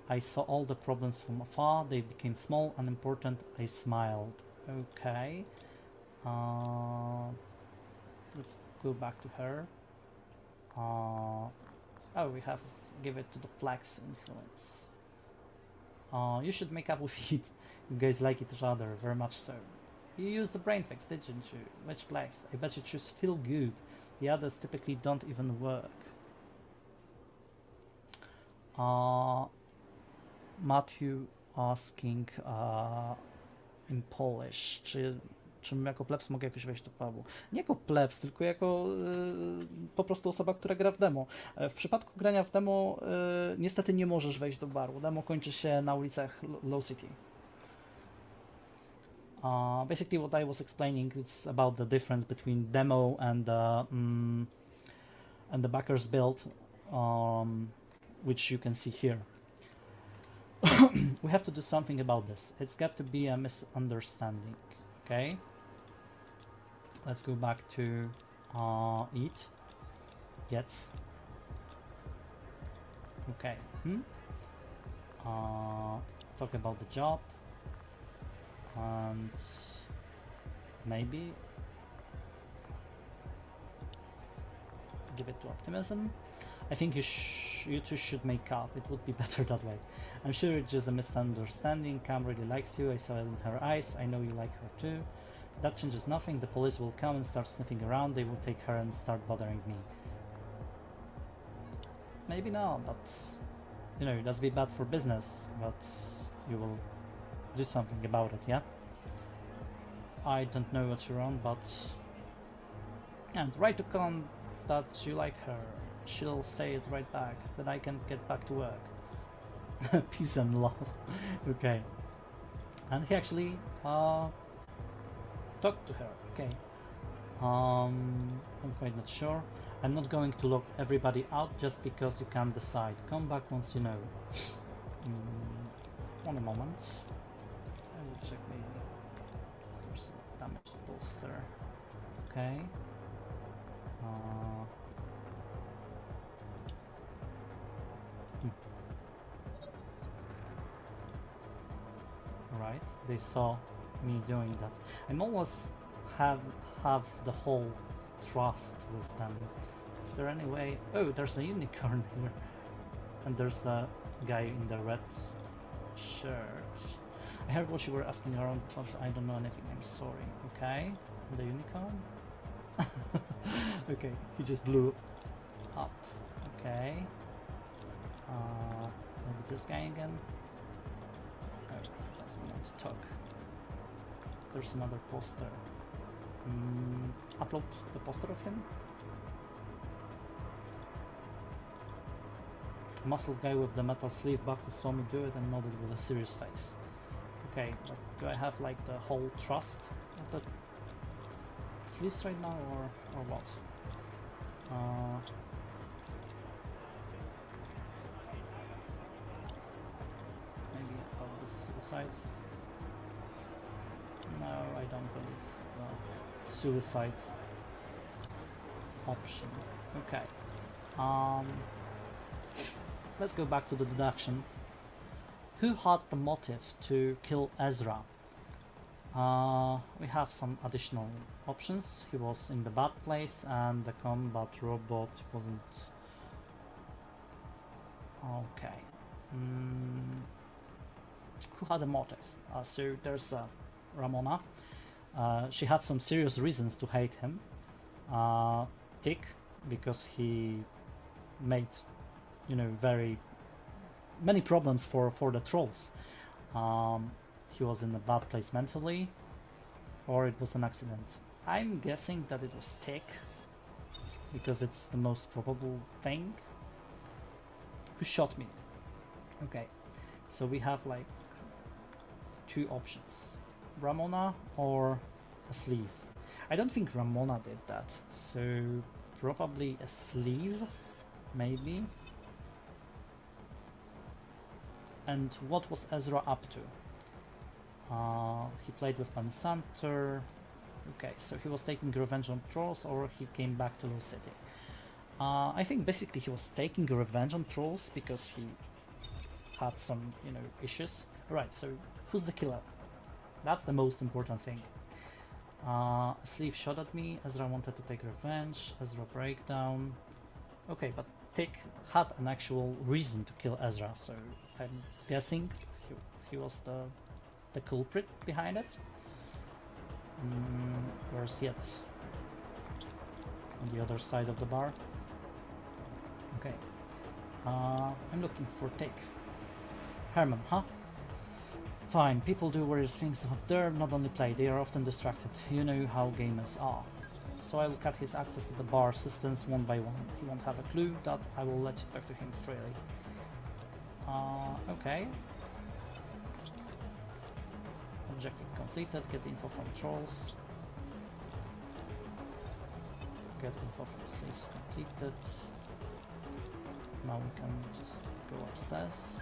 I saw all the problems from afar. They became small, unimportant. I smiled. Okay. Let's go back to her. Oh, we have give it to the PAX influence. You should make up with it. You guys like each other very much so. You used the brain fix, didn't you? Which PAX? I bet you choose feel good. The others typically don't even work. Matthew asking in Polish, czym jako plebs mogę jakoś wejść do pubu? Nie jako plebs, tylko jako po prostu osoba, która gra w demo. W przypadku grania w demo niestety nie możesz wejść do baru. Demo kończy się na ulicach Low City. Basically what I was explaining is about the difference between demo and the backer's build, which you can see here. We have to do something about this. It's got to be a misunderstanding. Okay, let's go back to eat. Yes. Okay. Talk about the job and maybe give it to optimism. I think you two should make up. It would be better that way. I'm sure it's just a misunderstanding. Cam really likes you. I saw it in her eyes. I know you like her too. That changes nothing. The police will come and start sniffing around. They will take her and start bothering me. Maybe not, but you know, that's be bad for business. But you will do something about it, yeah? I don't know what you're on, but... And write to Con that you like her. She'll say it right back, that I can get back to work. Peace and love. Okay. And he actually talked to her. Okay. I'm quite not sure. I'm not going to lock everybody out just because you can't decide. Come back once you know. One moment. I will check maybe. There's a damaged bolster. Okay. Right, they saw me doing that. I'm almost have the whole trust with them. Is there any way? Oh, there's a unicorn here, and there's a guy in the red shirt. I heard what you were asking around, but I don't know anything. I'm sorry. Okay, the unicorn. Okay, he just blew up. Okay. Maybe this guy again. Oh, doesn't want to talk. There's another poster. Upload the poster of him. Muscle guy with the metal sleeve buckle saw me do it and nodded with a serious face. Okay, but do I have like the whole trust of the sleeves right now, or what? Maybe about the suicide? No, I don't believe the suicide option. Okay. Let's go back to the deduction. Who had the motive to kill Ezra? We have some additional options. He was in the bad place and the combat robot wasn't... Okay. Who had the motive? So there's Ramona. She had some serious reasons to hate him. Tick, because he made, you know, very many problems for the trolls. He was in a bad place mentally, or it was an accident. I'm guessing that it was Tick, because it's the most probable thing. Who shot me? Okay, so we have like two options: Ramona or a sleeve. I don't think Ramona did that, so probably a sleeve, maybe. And what was Ezra up to? He played with Panisanter. Okay, so he was taking revenge on trolls, or he came back to Low City. I think basically he was taking revenge on trolls because he had some, you know, issues. Right, so who's the killer? That's the most important thing. Sleeve shot at me. Ezra wanted to take revenge. Ezra breakdown. Okay, but Tick had an actual reason to kill Ezra, so I'm guessing he was the culprit behind it. Where's Yet? On the other side of the bar. Okay. I'm looking for Tick. Herman, huh? Fine, people do various things up there, not only play, they are often distracted. You know how gamers are. So I will cut his access to the bar systems one by one. He won't have a clue that I will let you talk to him freely. Okay. Objective completed, get info from trolls. Get info from slaves completed. Now we can just go upstairs.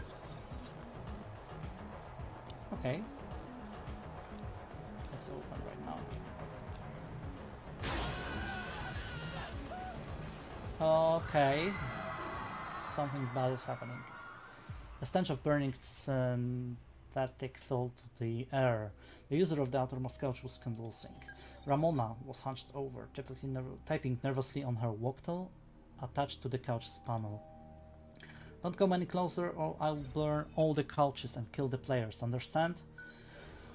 Okay. It's open right now. Okay. Something bad is happening. A stench of burning synthetic filled the air. The user of the outermost couch was convulsing. Ramona was hunched over, typing nervously on her walktel attached to the couch's panel. Don't come any closer or I'll burn all the couches and kill the players, understand?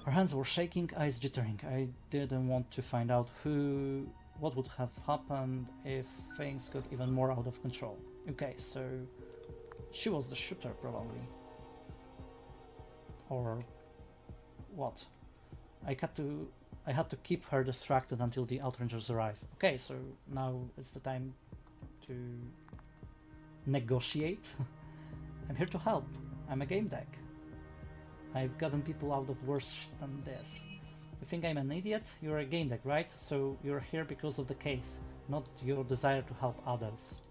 Her hands were shaking, eyes jittering. I didn't want to find out what would have happened if things got even more out of control. Okay, so she was the shooter probably. Or what? I had to keep her distracted until the Outrangers arrive. Okay, so now it's the time to negotiate. I'm here to help. I'm a game deck. I've gotten people out of worse than this. You think I'm an idiot? You're a game deck, right? So you're here because of the case, not your desire to help others.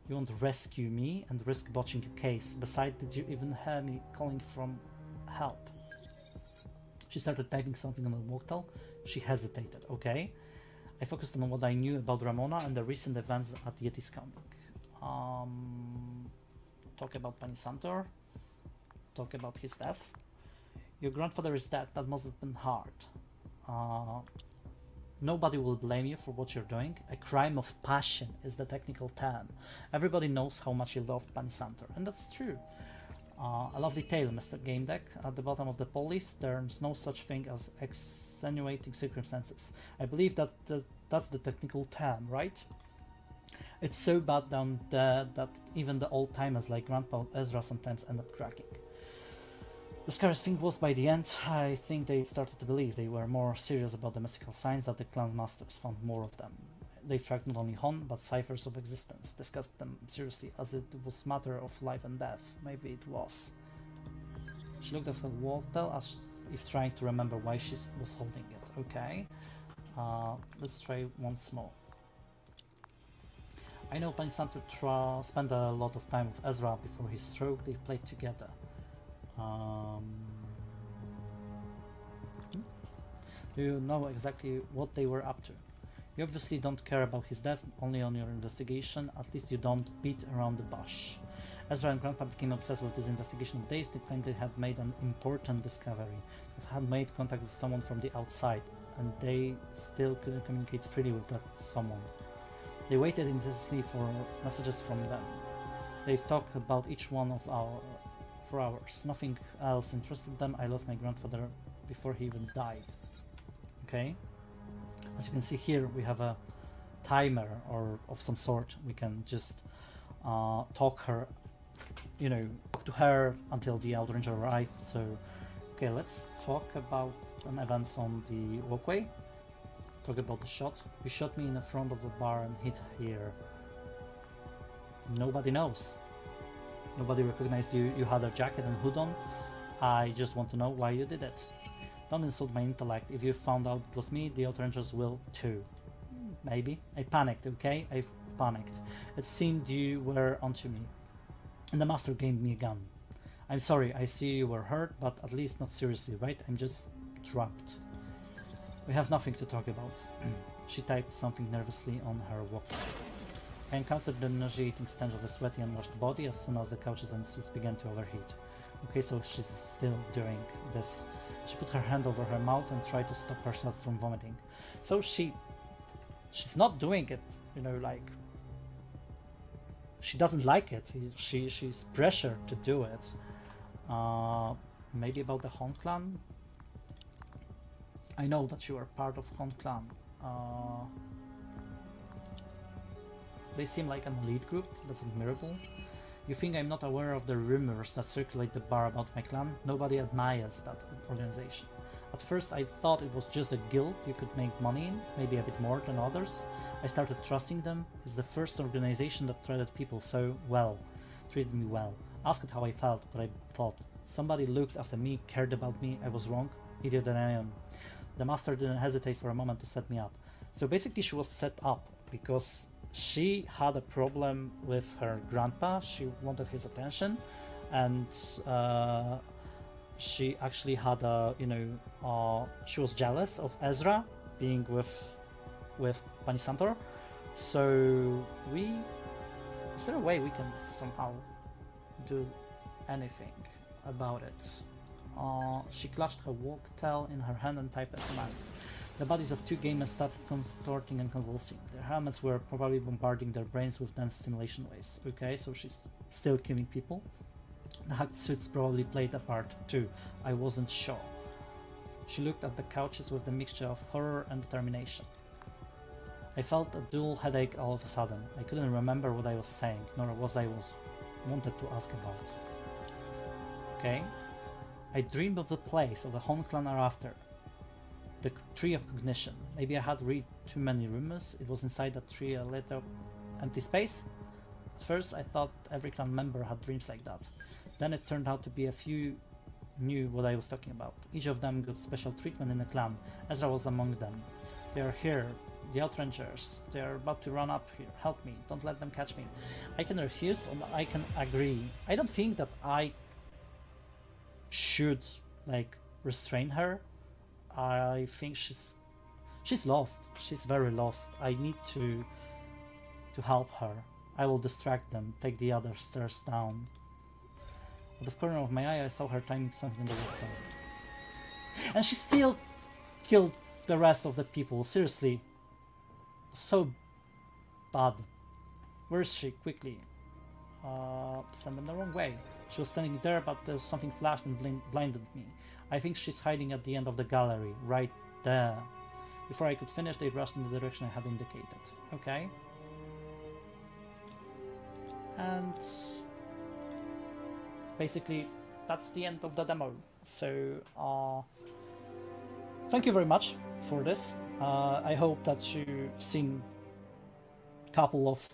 You want to rescue me and risk botching a case. Besides, did you even hear me calling from help? She started typing something on the walktel. She hesitated. Okay. I focused on what I knew about Ramona and the recent events at Yeti's coming. Talk about Panisanter. Talk about his death. Your grandfather is dead. That must have been hard. Nobody will blame you for what you're doing. A crime of passion is the technical term. Everybody knows how much you loved Panisanter, and that's true. A lovely tale, Mr. Game Deck. At the bottom of the police, there's no such thing as extenuating circumstances. I believe that's the technical term, right? It's so bad down there that even the old-timers like Grandpa Ezra sometimes end up cracking. The scariest thing was, by the end, I think they started to believe they were more serious about the mystical signs that the clan masters found more of them. They tracked not only Hon, but ciphers of existence, discussed them seriously as it was matter of life and death. Maybe it was. She looked at her water as if trying to remember why she was holding it. Okay, let's try once more. I know Panisanto spent a lot of time with Ezra before his stroke. They played together. Do you know exactly what they were up to? You obviously don't care about his death, only on your investigation. At least you don't beat around the bush. Ezra and Grandpa became obsessed with this investigation of days. They claimed they had made an important discovery. They had made contact with someone from the outside, and they still couldn't communicate freely with that someone. They waited intensely for messages from them. They've talked about each one for hours. Nothing else interested them. I lost my grandfather before he even died. Okay. As you can see here, we have a timer or of some sort. We can just talk to her until the Outranger arrive. So, okay, let's talk about an events on the walkway. Talk about the shot. You shot me in the front of the bar and hit here. Nobody knows. Nobody recognized you. You had a jacket and hood on. I just want to know why you did it. Don't insult my intellect. If you found out it was me, the Outrangers will too. Maybe. I panicked, okay? I panicked. It seemed you were onto me. And the master gave me a gun. I'm sorry, I see you were hurt, but at least not seriously, right? I'm just trapped. We have nothing to talk about. She typed something nervously on her walkie. I encountered the nauseating stench of a sweaty, unwashed body as soon as the couches and seats began to overheat. Okay, so she's still doing this. She put her hand over her mouth and tried to stop herself from vomiting. So she's not doing it, like she doesn't like it. She's pressured to do it. Maybe about the Hon clan. I know that you are part of Hon clan. They seem like an elite group. That's admirable. You think I'm not aware of the rumors that circulate the bar about my clan? Nobody admires that organization. At first I thought it was just a guild you could make money in, maybe a bit more than others. I started trusting them. It's the first organization that treated people so well, treated me well. Asked how I felt, what I thought. Somebody looked after me, cared about me. I was wrong, idiot that I am. The master didn't hesitate for a moment to set me up. So basically she was set up because she had a problem with her grandpa. She wanted his attention, and she actually had a, she was jealous of Ezra being with Panisantor. So is there a way we can somehow do anything about it? She clutched her walk-tail in her hand and typed a command. The bodies of two gamers started contorting and convulsing. Their helmets were probably bombarding their brains with dense stimulation waves. Okay, so she's still killing people. The hacked suits probably played a part too. I wasn't sure. She looked at the couches with the mixture of horror and determination. I felt a dual headache all of a sudden. I couldn't remember what I was saying, nor was I wanted to ask about. Okay. I dreamed of the place of the Hon clan are after. The tree of cognition. Maybe I had read too many rumors. It was inside that tree a little empty space. At first I thought every clan member had dreams like that. Then it turned out to be a few knew what I was talking about. Each of them got special treatment in the clan. Ezra was among them. They are here. The Outrangers. They are about to run up here. Help me. Don't let them catch me. I can refuse and I can agree. I don't think that I should restrain her. I think she's lost. She's very lost. I need to help her. I will distract them, take the other stairs down. Out of the corner of my eye I saw her timing something in the water. And she still killed the rest of the people. Seriously. So bad. Where is she? Quickly. sent them the wrong way. She was standing there, but there's something flashed and blinded me. I think she's hiding at the end of the gallery, right there. Before I could finish, they rushed in the direction I had indicated. Okay. And basically, that's the end of the demo. So, thank you very much for this. I hope that you've seen a couple of,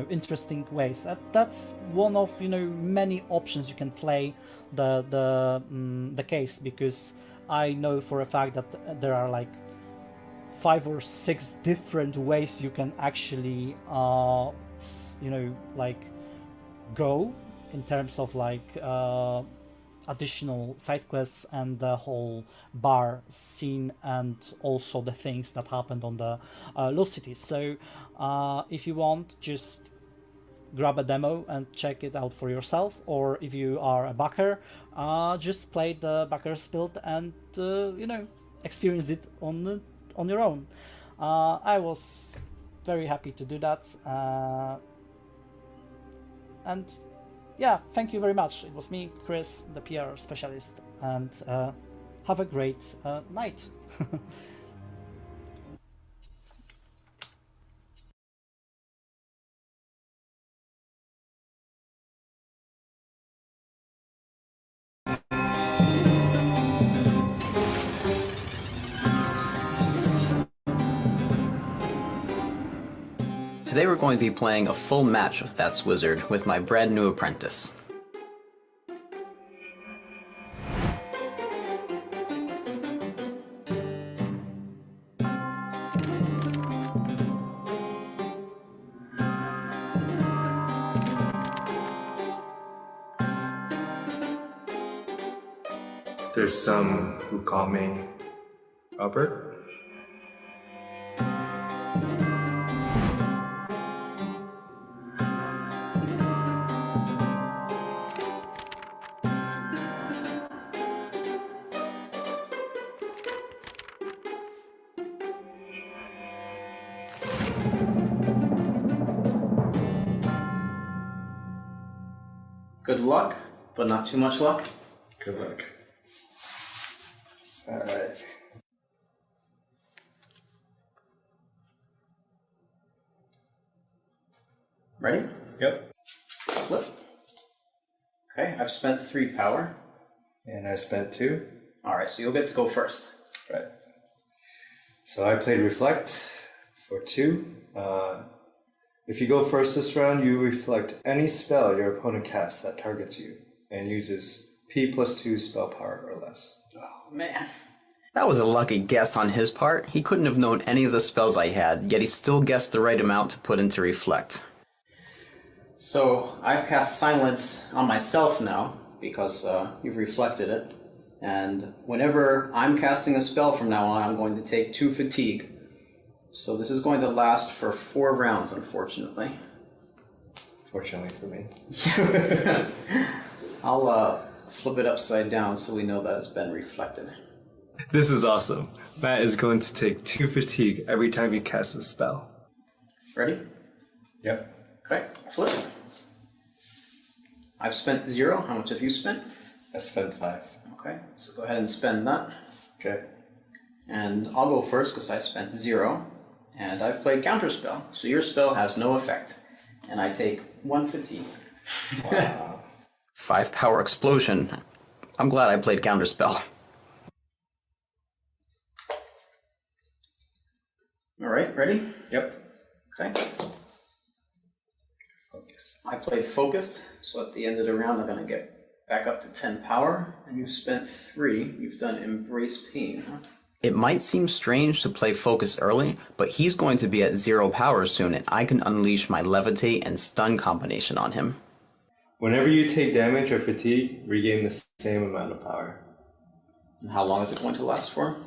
interesting ways. That's one of, many options you can play the case, because I know for a fact that there are like 5 or 6 different ways you can actually, go in terms of additional side quests and the whole bar scene, and also the things that happened on the Lost Cities. So if you want, just grab a demo and check it out for yourself, or if you are a backer, just play the backer's build and experience it on your own. I was very happy to do that, and yeah, thank you very much. It was me, Chris, the PR specialist, and have a great night. Today we're going to be playing a full match of That's Wizard with my brand new apprentice. There's some who call me Robert. Good luck, but not too much luck. Good luck. Alright. Ready? Yep. Flip. Okay, I've spent 3 power. And I spent 2. Alright, so you'll get to go first. Right. So I played Reflect for 2. If you go first this round, you reflect any spell your opponent casts that targets you and uses P+2 spell power or less. Oh, man. That was a lucky guess on his part. He couldn't have known any of the spells I had, yet he still guessed the right amount to put into Reflect. So, I've cast Silence on myself now, because you've reflected it. And whenever I'm casting a spell from now on, I'm going to take 2 fatigue. So this is going to last for 4 rounds, unfortunately. Fortunately for me. I'll flip it upside down so we know that it's been reflected. This is awesome. Matt is going to take 2 fatigue every time he casts a spell. Ready? Yep. Okay, flip. I've spent 0. How much have you spent? I spent 5. Okay, so go ahead and spend that. Okay. And I'll go first because I spent 0. And I've played Counterspell, so your spell has no effect. And I take 1 fatigue. Wow. 5 power explosion. I'm glad I played Counterspell. Alright, ready? Yep. Okay. Focus. I played Focus, so at the end of the round I'm going to get back up to 10 power. And you've spent 3. You've done Embrace Pain, huh? It might seem strange to play Focus early, but he's going to be at 0 power soon, and I can unleash my Levitate and Stun combination on him. Whenever you take damage or fatigue, regain the same amount of power. And how long is it going to last for?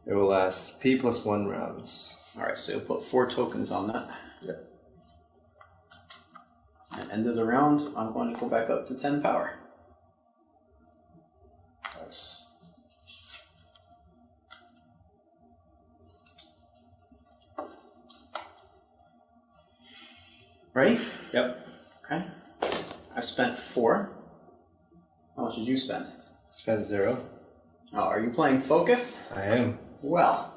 It will last P+1 rounds. Alright, so you'll put 4 tokens on that. Yep. And end of the round, I'm going to go back up to 10 power. Nice. Ready? Yep. Okay. I've spent 4. How much did you spend? Spent 0. Oh, are you playing Focus? I am. Well,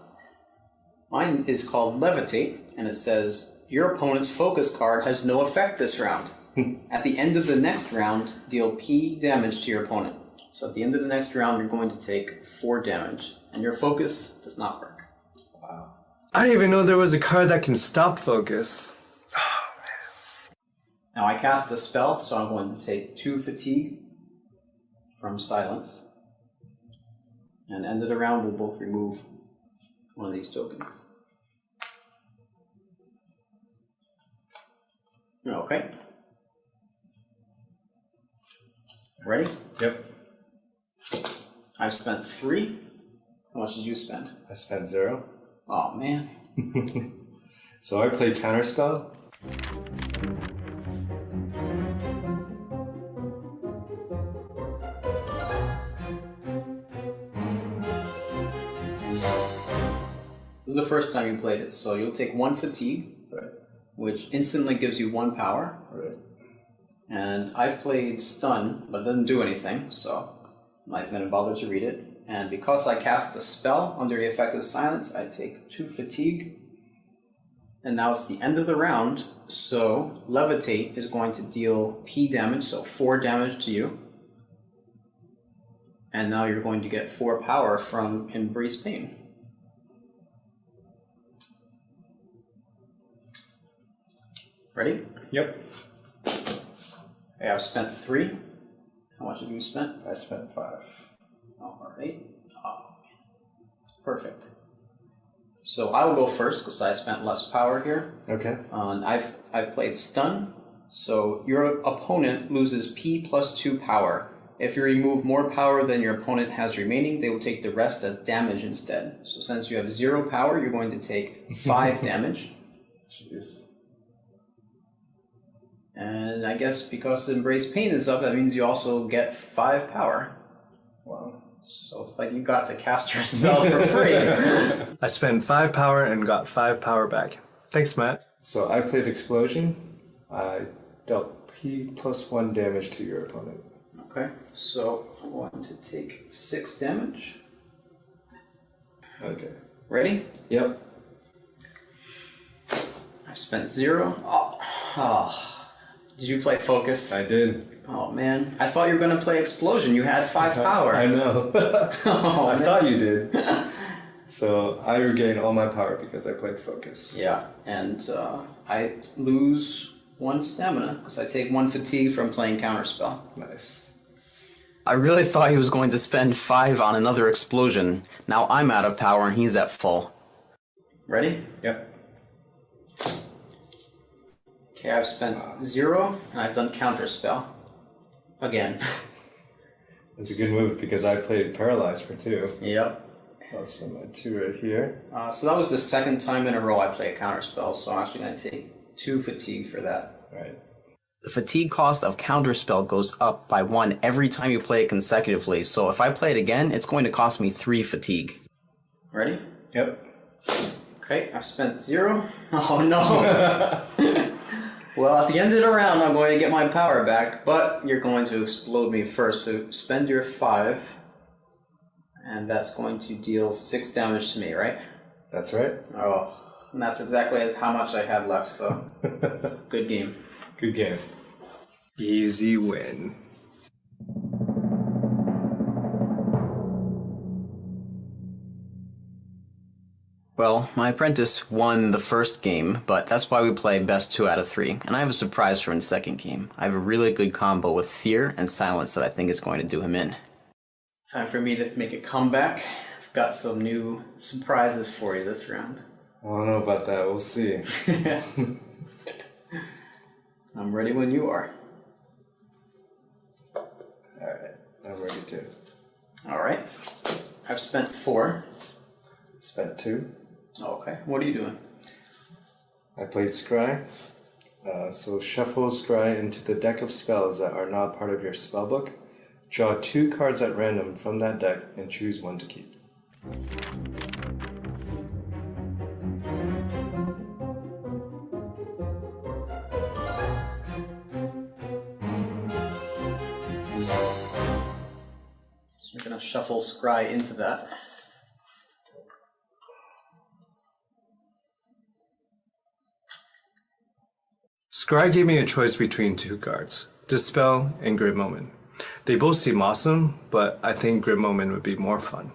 mine is called Levitate, and it says, your opponent's focus card has no effect this round. At the end of the next round, deal P damage to your opponent. So at the end of the next round, you're going to take 4 damage, and your focus does not work. Wow. I didn't even know there was a card that can stop focus. Now I cast a spell, so I'm going to take 2 fatigue from silence. And end of the round, we'll both remove one of these tokens. Okay. Ready? Yep. I've spent 3. How much did you spend? I spent 0. Oh man. So I played Counterspell. This is the first time you played it, so you'll take 1 fatigue, which instantly gives you 1 power. And I've played Stun, but it doesn't do anything, so I'm not even going to bother to read it. And because I cast a spell under the effect of silence, I take 2 fatigue. And now it's the end of the round, so Levitate is going to deal P damage, so 4 damage to you. And now you're going to get 4 power from Embrace Pain. Ready? Yep. Okay, I've spent 3. How much have you spent? I spent 5. Alright. Oh, it's perfect. So I will go first because I spent less power here. Okay. And I've played Stun. So your opponent loses P plus 2 power. If you remove more power than your opponent has remaining, they will take the rest as damage instead. So since you have 0 power, you're going to take 5 damage. Jeez. And I guess because Embrace Pain is up, that means you also get 5 power. Wow. So it's like you got to cast your spell for free. I spent 5 power and got 5 power back. Thanks, Matt. So I played Explosion. I dealt P plus 1 damage to your opponent. Okay, so I'm going to take 6 damage. Okay. Ready? Yep. I spent 0. Oh. Did you play Focus? I did. Oh man, I thought you were going to play Explosion. You had 5 power. I know. Oh, I thought you did. So I regained all my power because I played Focus. Yeah, and I lose 1 stamina because I take 1 fatigue from playing Counterspell. Nice. I really thought he was going to spend 5 on another Explosion. Now I'm out of power and he's at full. Ready? Yep. Okay, I've spent 0 and I've done Counterspell. Again. It's a good move because I played Paralyzed for 2. Yep. I'll spend my 2 right here. So that was the 2nd time in a row I played a Counterspell, so I'm actually going to take 2 fatigue for that. Right. The fatigue cost of Counterspell goes up by 1 every time you play it consecutively, so if I play it again, it's going to cost me 3 fatigue. Ready? Yep. Okay, I've spent 0. Oh no! Well, at the end of the round, I'm going to get my power back, but you're going to explode me first, so spend your 5. And that's going to deal 6 damage to me, right? That's right. Oh, and that's exactly how much I had left, so good game. Good game. Easy win. Well, my apprentice won the first game, but that's why we play best 2 out of 3. And I have a surprise for him in the second game. I have a really good combo with Fear and Silence that I think is going to do him in. Time for me to make a comeback. I've got some new surprises for you this round. I don't know about that. We'll see. I'm ready when you are. Alright, I'm ready too. Alright. I've spent 4. Spent 2. Okay, what are you doing? I played Scry. So shuffle Scry into the deck of spells that are not part of your spellbook. Draw 2 cards at random from that deck and choose 1 to keep. shuffle Scry into that. Scry gave me a choice between two cards, Dispel and Grid Moment. They both seem awesome, but I think Grid Moment would be more fun.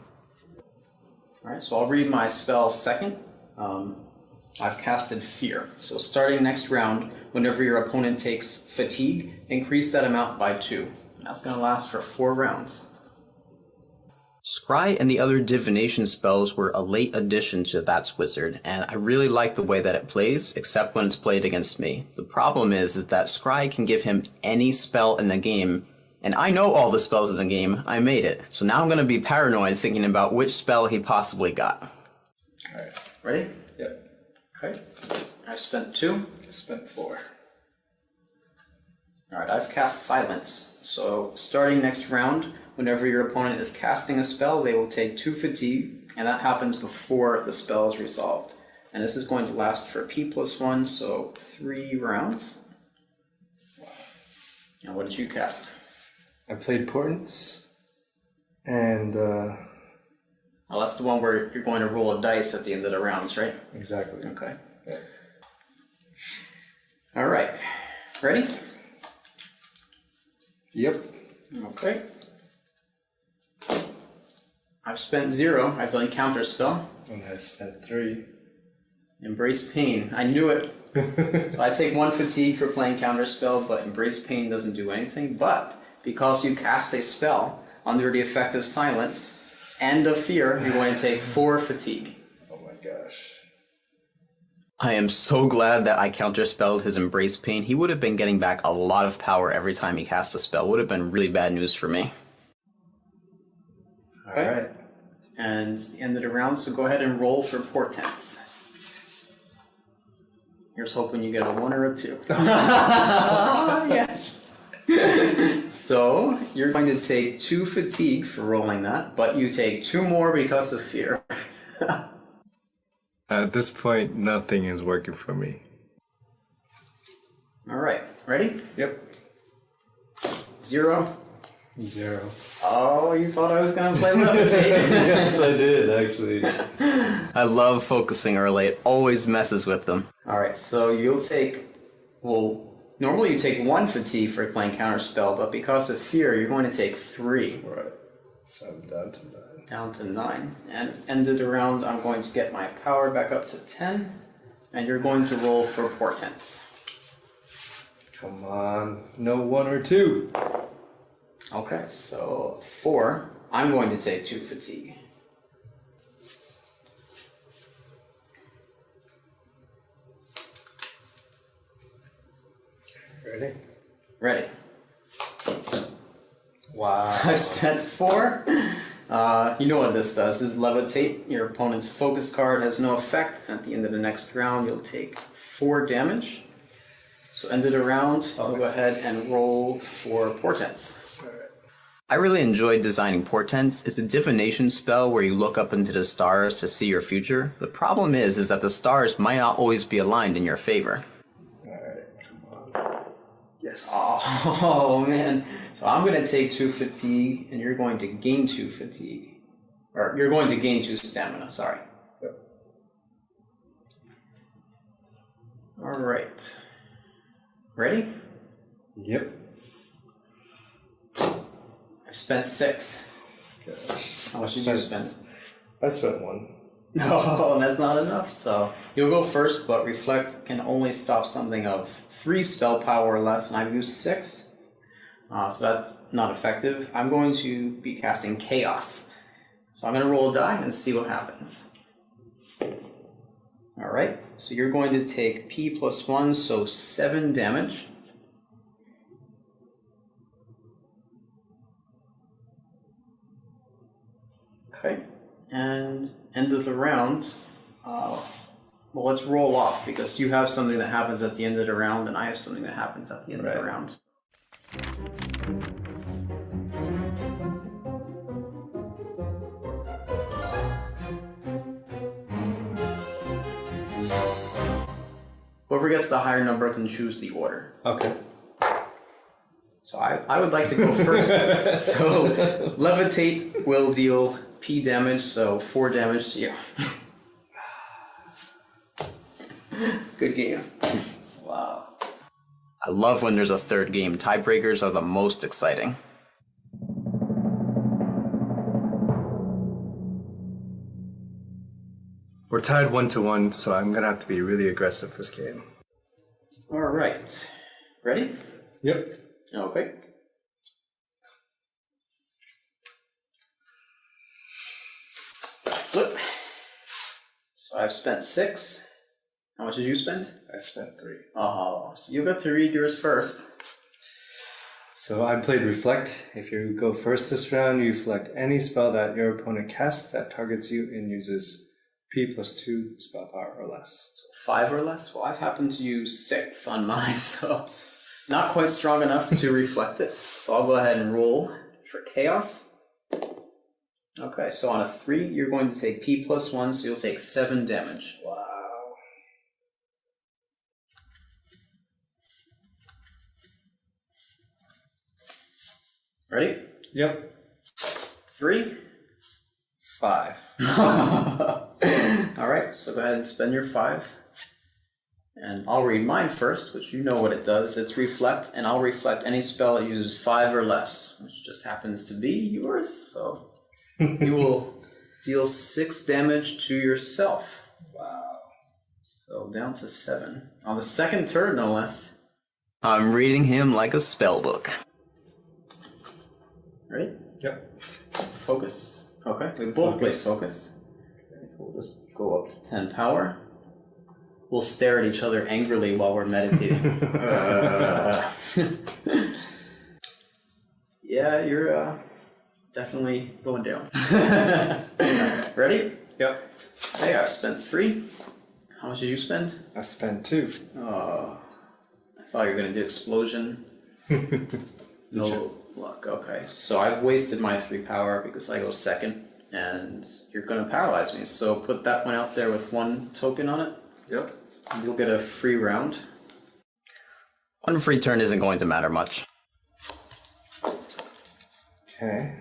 Alright, so I'll read my spell second. I've casted Fear. So starting next round, whenever your opponent takes Fatigue, increase that amount by 2. And that's going to last for 4 rounds. Scry and the other divination spells were a late addition to That's Wizard, and I really like the way that it plays, except when it's played against me. The problem is that Scry can give him any spell in the game, and I know all the spells in the game. I made it. So now I'm going to be paranoid thinking about which spell he possibly got. Alright, ready? Yep. Okay. I spent 2. I spent 4. Alright, I've cast Silence. So starting next round, whenever your opponent is casting a spell, they will take 2 fatigue, and that happens before the spell is resolved. And this is going to last for P+1, so 3 rounds. Now what did you cast? I played Portents, and oh, that's the one where you're going to roll a dice at the end of the rounds, right? Exactly. Okay. Yeah. Alright. Ready? Yep. Okay. I've spent 0. I've done counter spell. And I spent 3. Embrace Pain. I knew it. So I take 1 fatigue for playing counter spell, but Embrace Pain doesn't do anything. But because you cast a spell under the effect of Silence and of Fear, you're going to take 4 fatigue. Oh my gosh. I am so glad that I counterspelled his Embrace Pain. He would have been getting back a lot of power every time he cast a spell. Would have been really bad news for me. Alright. And it's the end of the round, so go ahead and roll for Portents. Here's hoping you get a 1 or a 2. Yes! So, you're going to take 2 fatigue for rolling that, but you take 2 more because of Fear. At this point, nothing is working for me. Alright, ready? Yep. 0. 0. Oh, you thought I was going to play Levitate? Yes, I did, actually. I love focusing early. It always messes with them. Alright, so you'll take... Well, normally you take 1 fatigue for playing counterspell, but because of Fear, you're going to take 3. Right. So I'm down to 9. Down to 9. And ended the round, I'm going to get my power back up to 10. And you're going to roll for Portents. Come on. No 1 or 2. Okay, so 4. I'm going to take 2 fatigue. Ready? Ready. Wow. I spent 4. You know what this does. This is Levitate. Your opponent's focus card has no effect. At the end of the next round, you'll take 4 damage. So end of the round, I'll go ahead and roll for Portents. I really enjoyed designing Portents. It's a divination spell where you look up into the stars to see your future. The problem is that the stars might not always be aligned in your favor. Alright, come on. Yes. Oh man. So I'm going to take 2 fatigue, and you're going to gain 2 fatigue. Or you're going to gain 2 stamina, sorry. Yep. Alright. Ready? Yep. I've spent 6. Gosh. How much did you spend? I spent 1. No, that's not enough. So you'll go first, but Reflect can only stop something of 3 spell power or less, and I've used 6. So that's not effective. I'm going to be casting Chaos. So I'm going to roll a die and see what happens. Alright, so you're going to take P+1, so 7 damage. Okay, and end of the round, well, let's roll off, because you have something that happens at the end of the round, and I have something that happens at the end of the round. Whoever gets the higher number can choose the order. Okay. So I I would like to go first. So, Levitate will deal P damage, so 4 damage to you. Good game. Wow. I love when there's a third game. Tiebreakers are the most exciting. We're tied 1-1, so I'm gonna have to be really aggressive this game. Alright. Ready? Yep. Okay. Flip. So I've spent 6. How much did you spend? I spent 3. Oh, so you got to read yours first. So I played Reflect. If you go first this round, you reflect any spell that your opponent casts that targets you and uses P+2 spell power or less. 5 or less? Well, I've happened to use 6 on mine, so not quite strong enough to reflect it. So I'll go ahead and roll for Chaos. Okay, so on a 3, you're going to take P+1, so you'll take 7 damage. Wow. Ready? Yep. 3. 5. Alright, so go ahead and spend your 5. And I'll read mine first, which you know what it does. It's Reflect, and I'll reflect any spell that uses 5 or less, which just happens to be yours. So you will deal 6 damage to yourself. Wow. So down to 7. On the second turn, no less. I'm reading him like a spell book. Ready? Yep. Focus. Okay, we both play Focus. Okay, so we'll just go up to 10 power. We'll stare at each other angrily while we're meditating. Yeah, you're definitely going down. Ready? Yep. Hey, I've spent 3. How much did you spend? I spent 2. Oh, I thought you were going to do Explosion. No luck. Okay, so I've wasted my 3 power because I go second, and you're going to paralyze me. So put that one out there with 1 token on it. Yep. You'll get a free round. 1 free turn isn't going to matter much. Okay.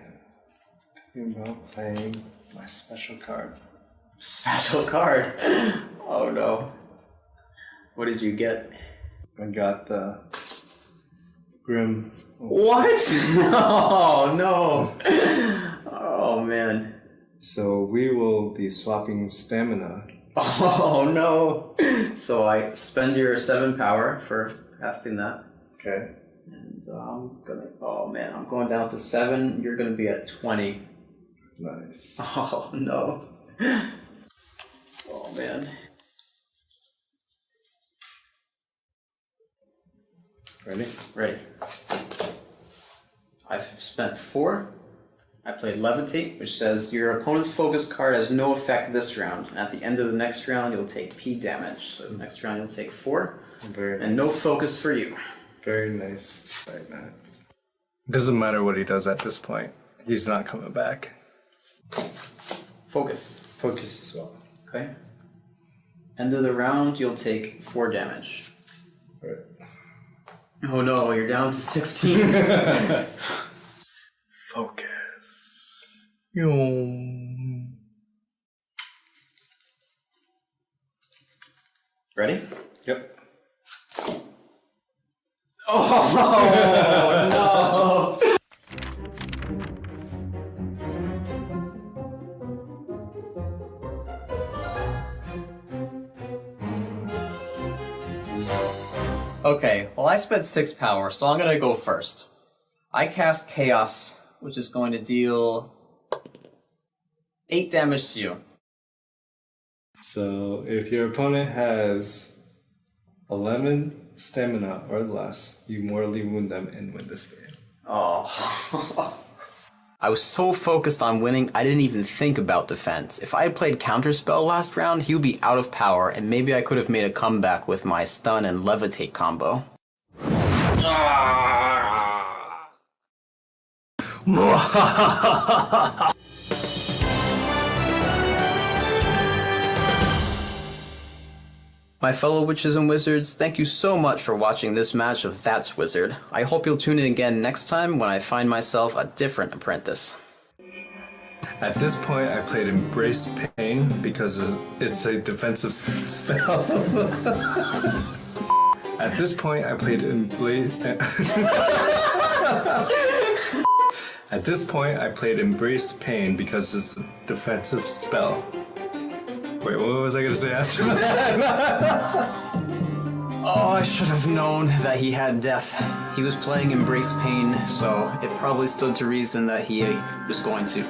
Thinking about playing my special card. Special card? Oh no. What did you get? I got the Grim. What? Oh no. Oh man. So we will be swapping stamina. Oh no. So I spend your 7 power for casting that. Okay. And I'm gonna, oh man, I'm going down to 7. You're gonna be at 20. Nice. Oh no. Oh man. Ready? Ready. I've spent 4. I played Levitate, which says your opponent's focus card has no effect this round. And at the end of the next round, you'll take P damage. So the next round, you'll take 4. Very nice. And no focus for you. Very nice. Right, man. Doesn't matter what he does at this point. He's not coming back. Focus. Focus as well. Okay. End of the round, you'll take 4 damage. Right. Oh no, you're down to 16. Focus. Ready? Yep. Oh no! Okay, well I spent 6 power, so I'm gonna go first. I cast Chaos, which is going to deal 8 damage to you. So if your opponent has 11 stamina or less, you mortally wound them and win this game. Oh. I was so focused on winning, I didn't even think about defense. If I had played Counterspell last round, he would be out of power, and maybe I could have made a comeback with my Stun and Levitate combo. My fellow witches and wizards, thank you so much for watching this match of That's Wizard. I hope you'll tune in again next time when I find myself a different apprentice. At this point, I played Embrace Pain because it's a defensive spell. At this point, I played At this point, I played Embrace Pain because it's a defensive spell. Wait, what was I gonna say after that? Oh, I should have known that he had death. He was playing Embrace Pain, so it probably stood to reason that he was going to...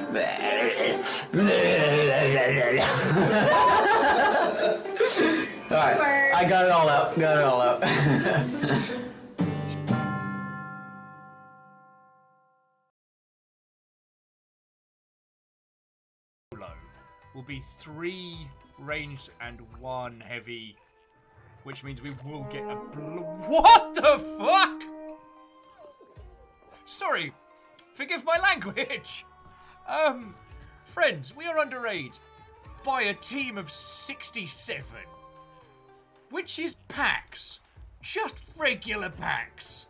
Alright, I got it all out. Got it all out. Will be 3 ranged and 1 heavy, which means we will get a what the fuck? Sorry, forgive my language. Friends, we are under raid by a team of 67, which is PAX, just regular PAX.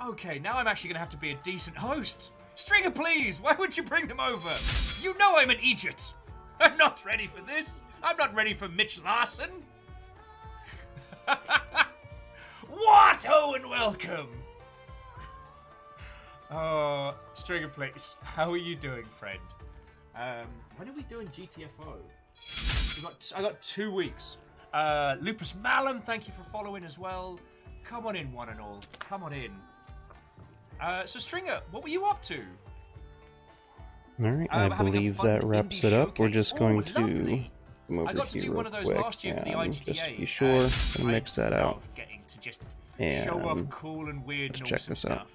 Okay, now I'm actually gonna have to be a decent host. Stringer, please! Why would you bring them over? You know I'm an idiot! I'm not ready for this! I'm not ready for Mitch Larson! What? Oh, and welcome! Oh, Stringer, please. How are you doing, friend? When are we doing GTFO? I got 2 weeks. Lupus Malum, thank you for following as well. Come on in, one and all. Come on in. So Stringer, what were you up to? Alright, I believe that wraps it up. We're just going to come over I got to here do real one of those quick last year for the and IGDA. just to be sure, and mix that out. Getting to just And show off cool and weird let's and check awesome this out.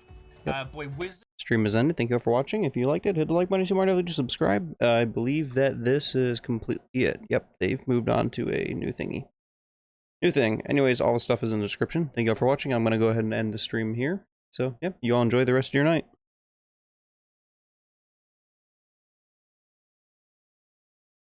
stuff. Boy, Stream is ended. Thank you all for watching. If you liked it, hit the like button. If you want to subscribe. I believe that this is completely it. Yep, they've moved on to a new thingy. New thing. Anyways, all the stuff is in the description. Thank you all for watching. I'm going to go ahead and end the stream here. So, yep, you all enjoy the rest of your night.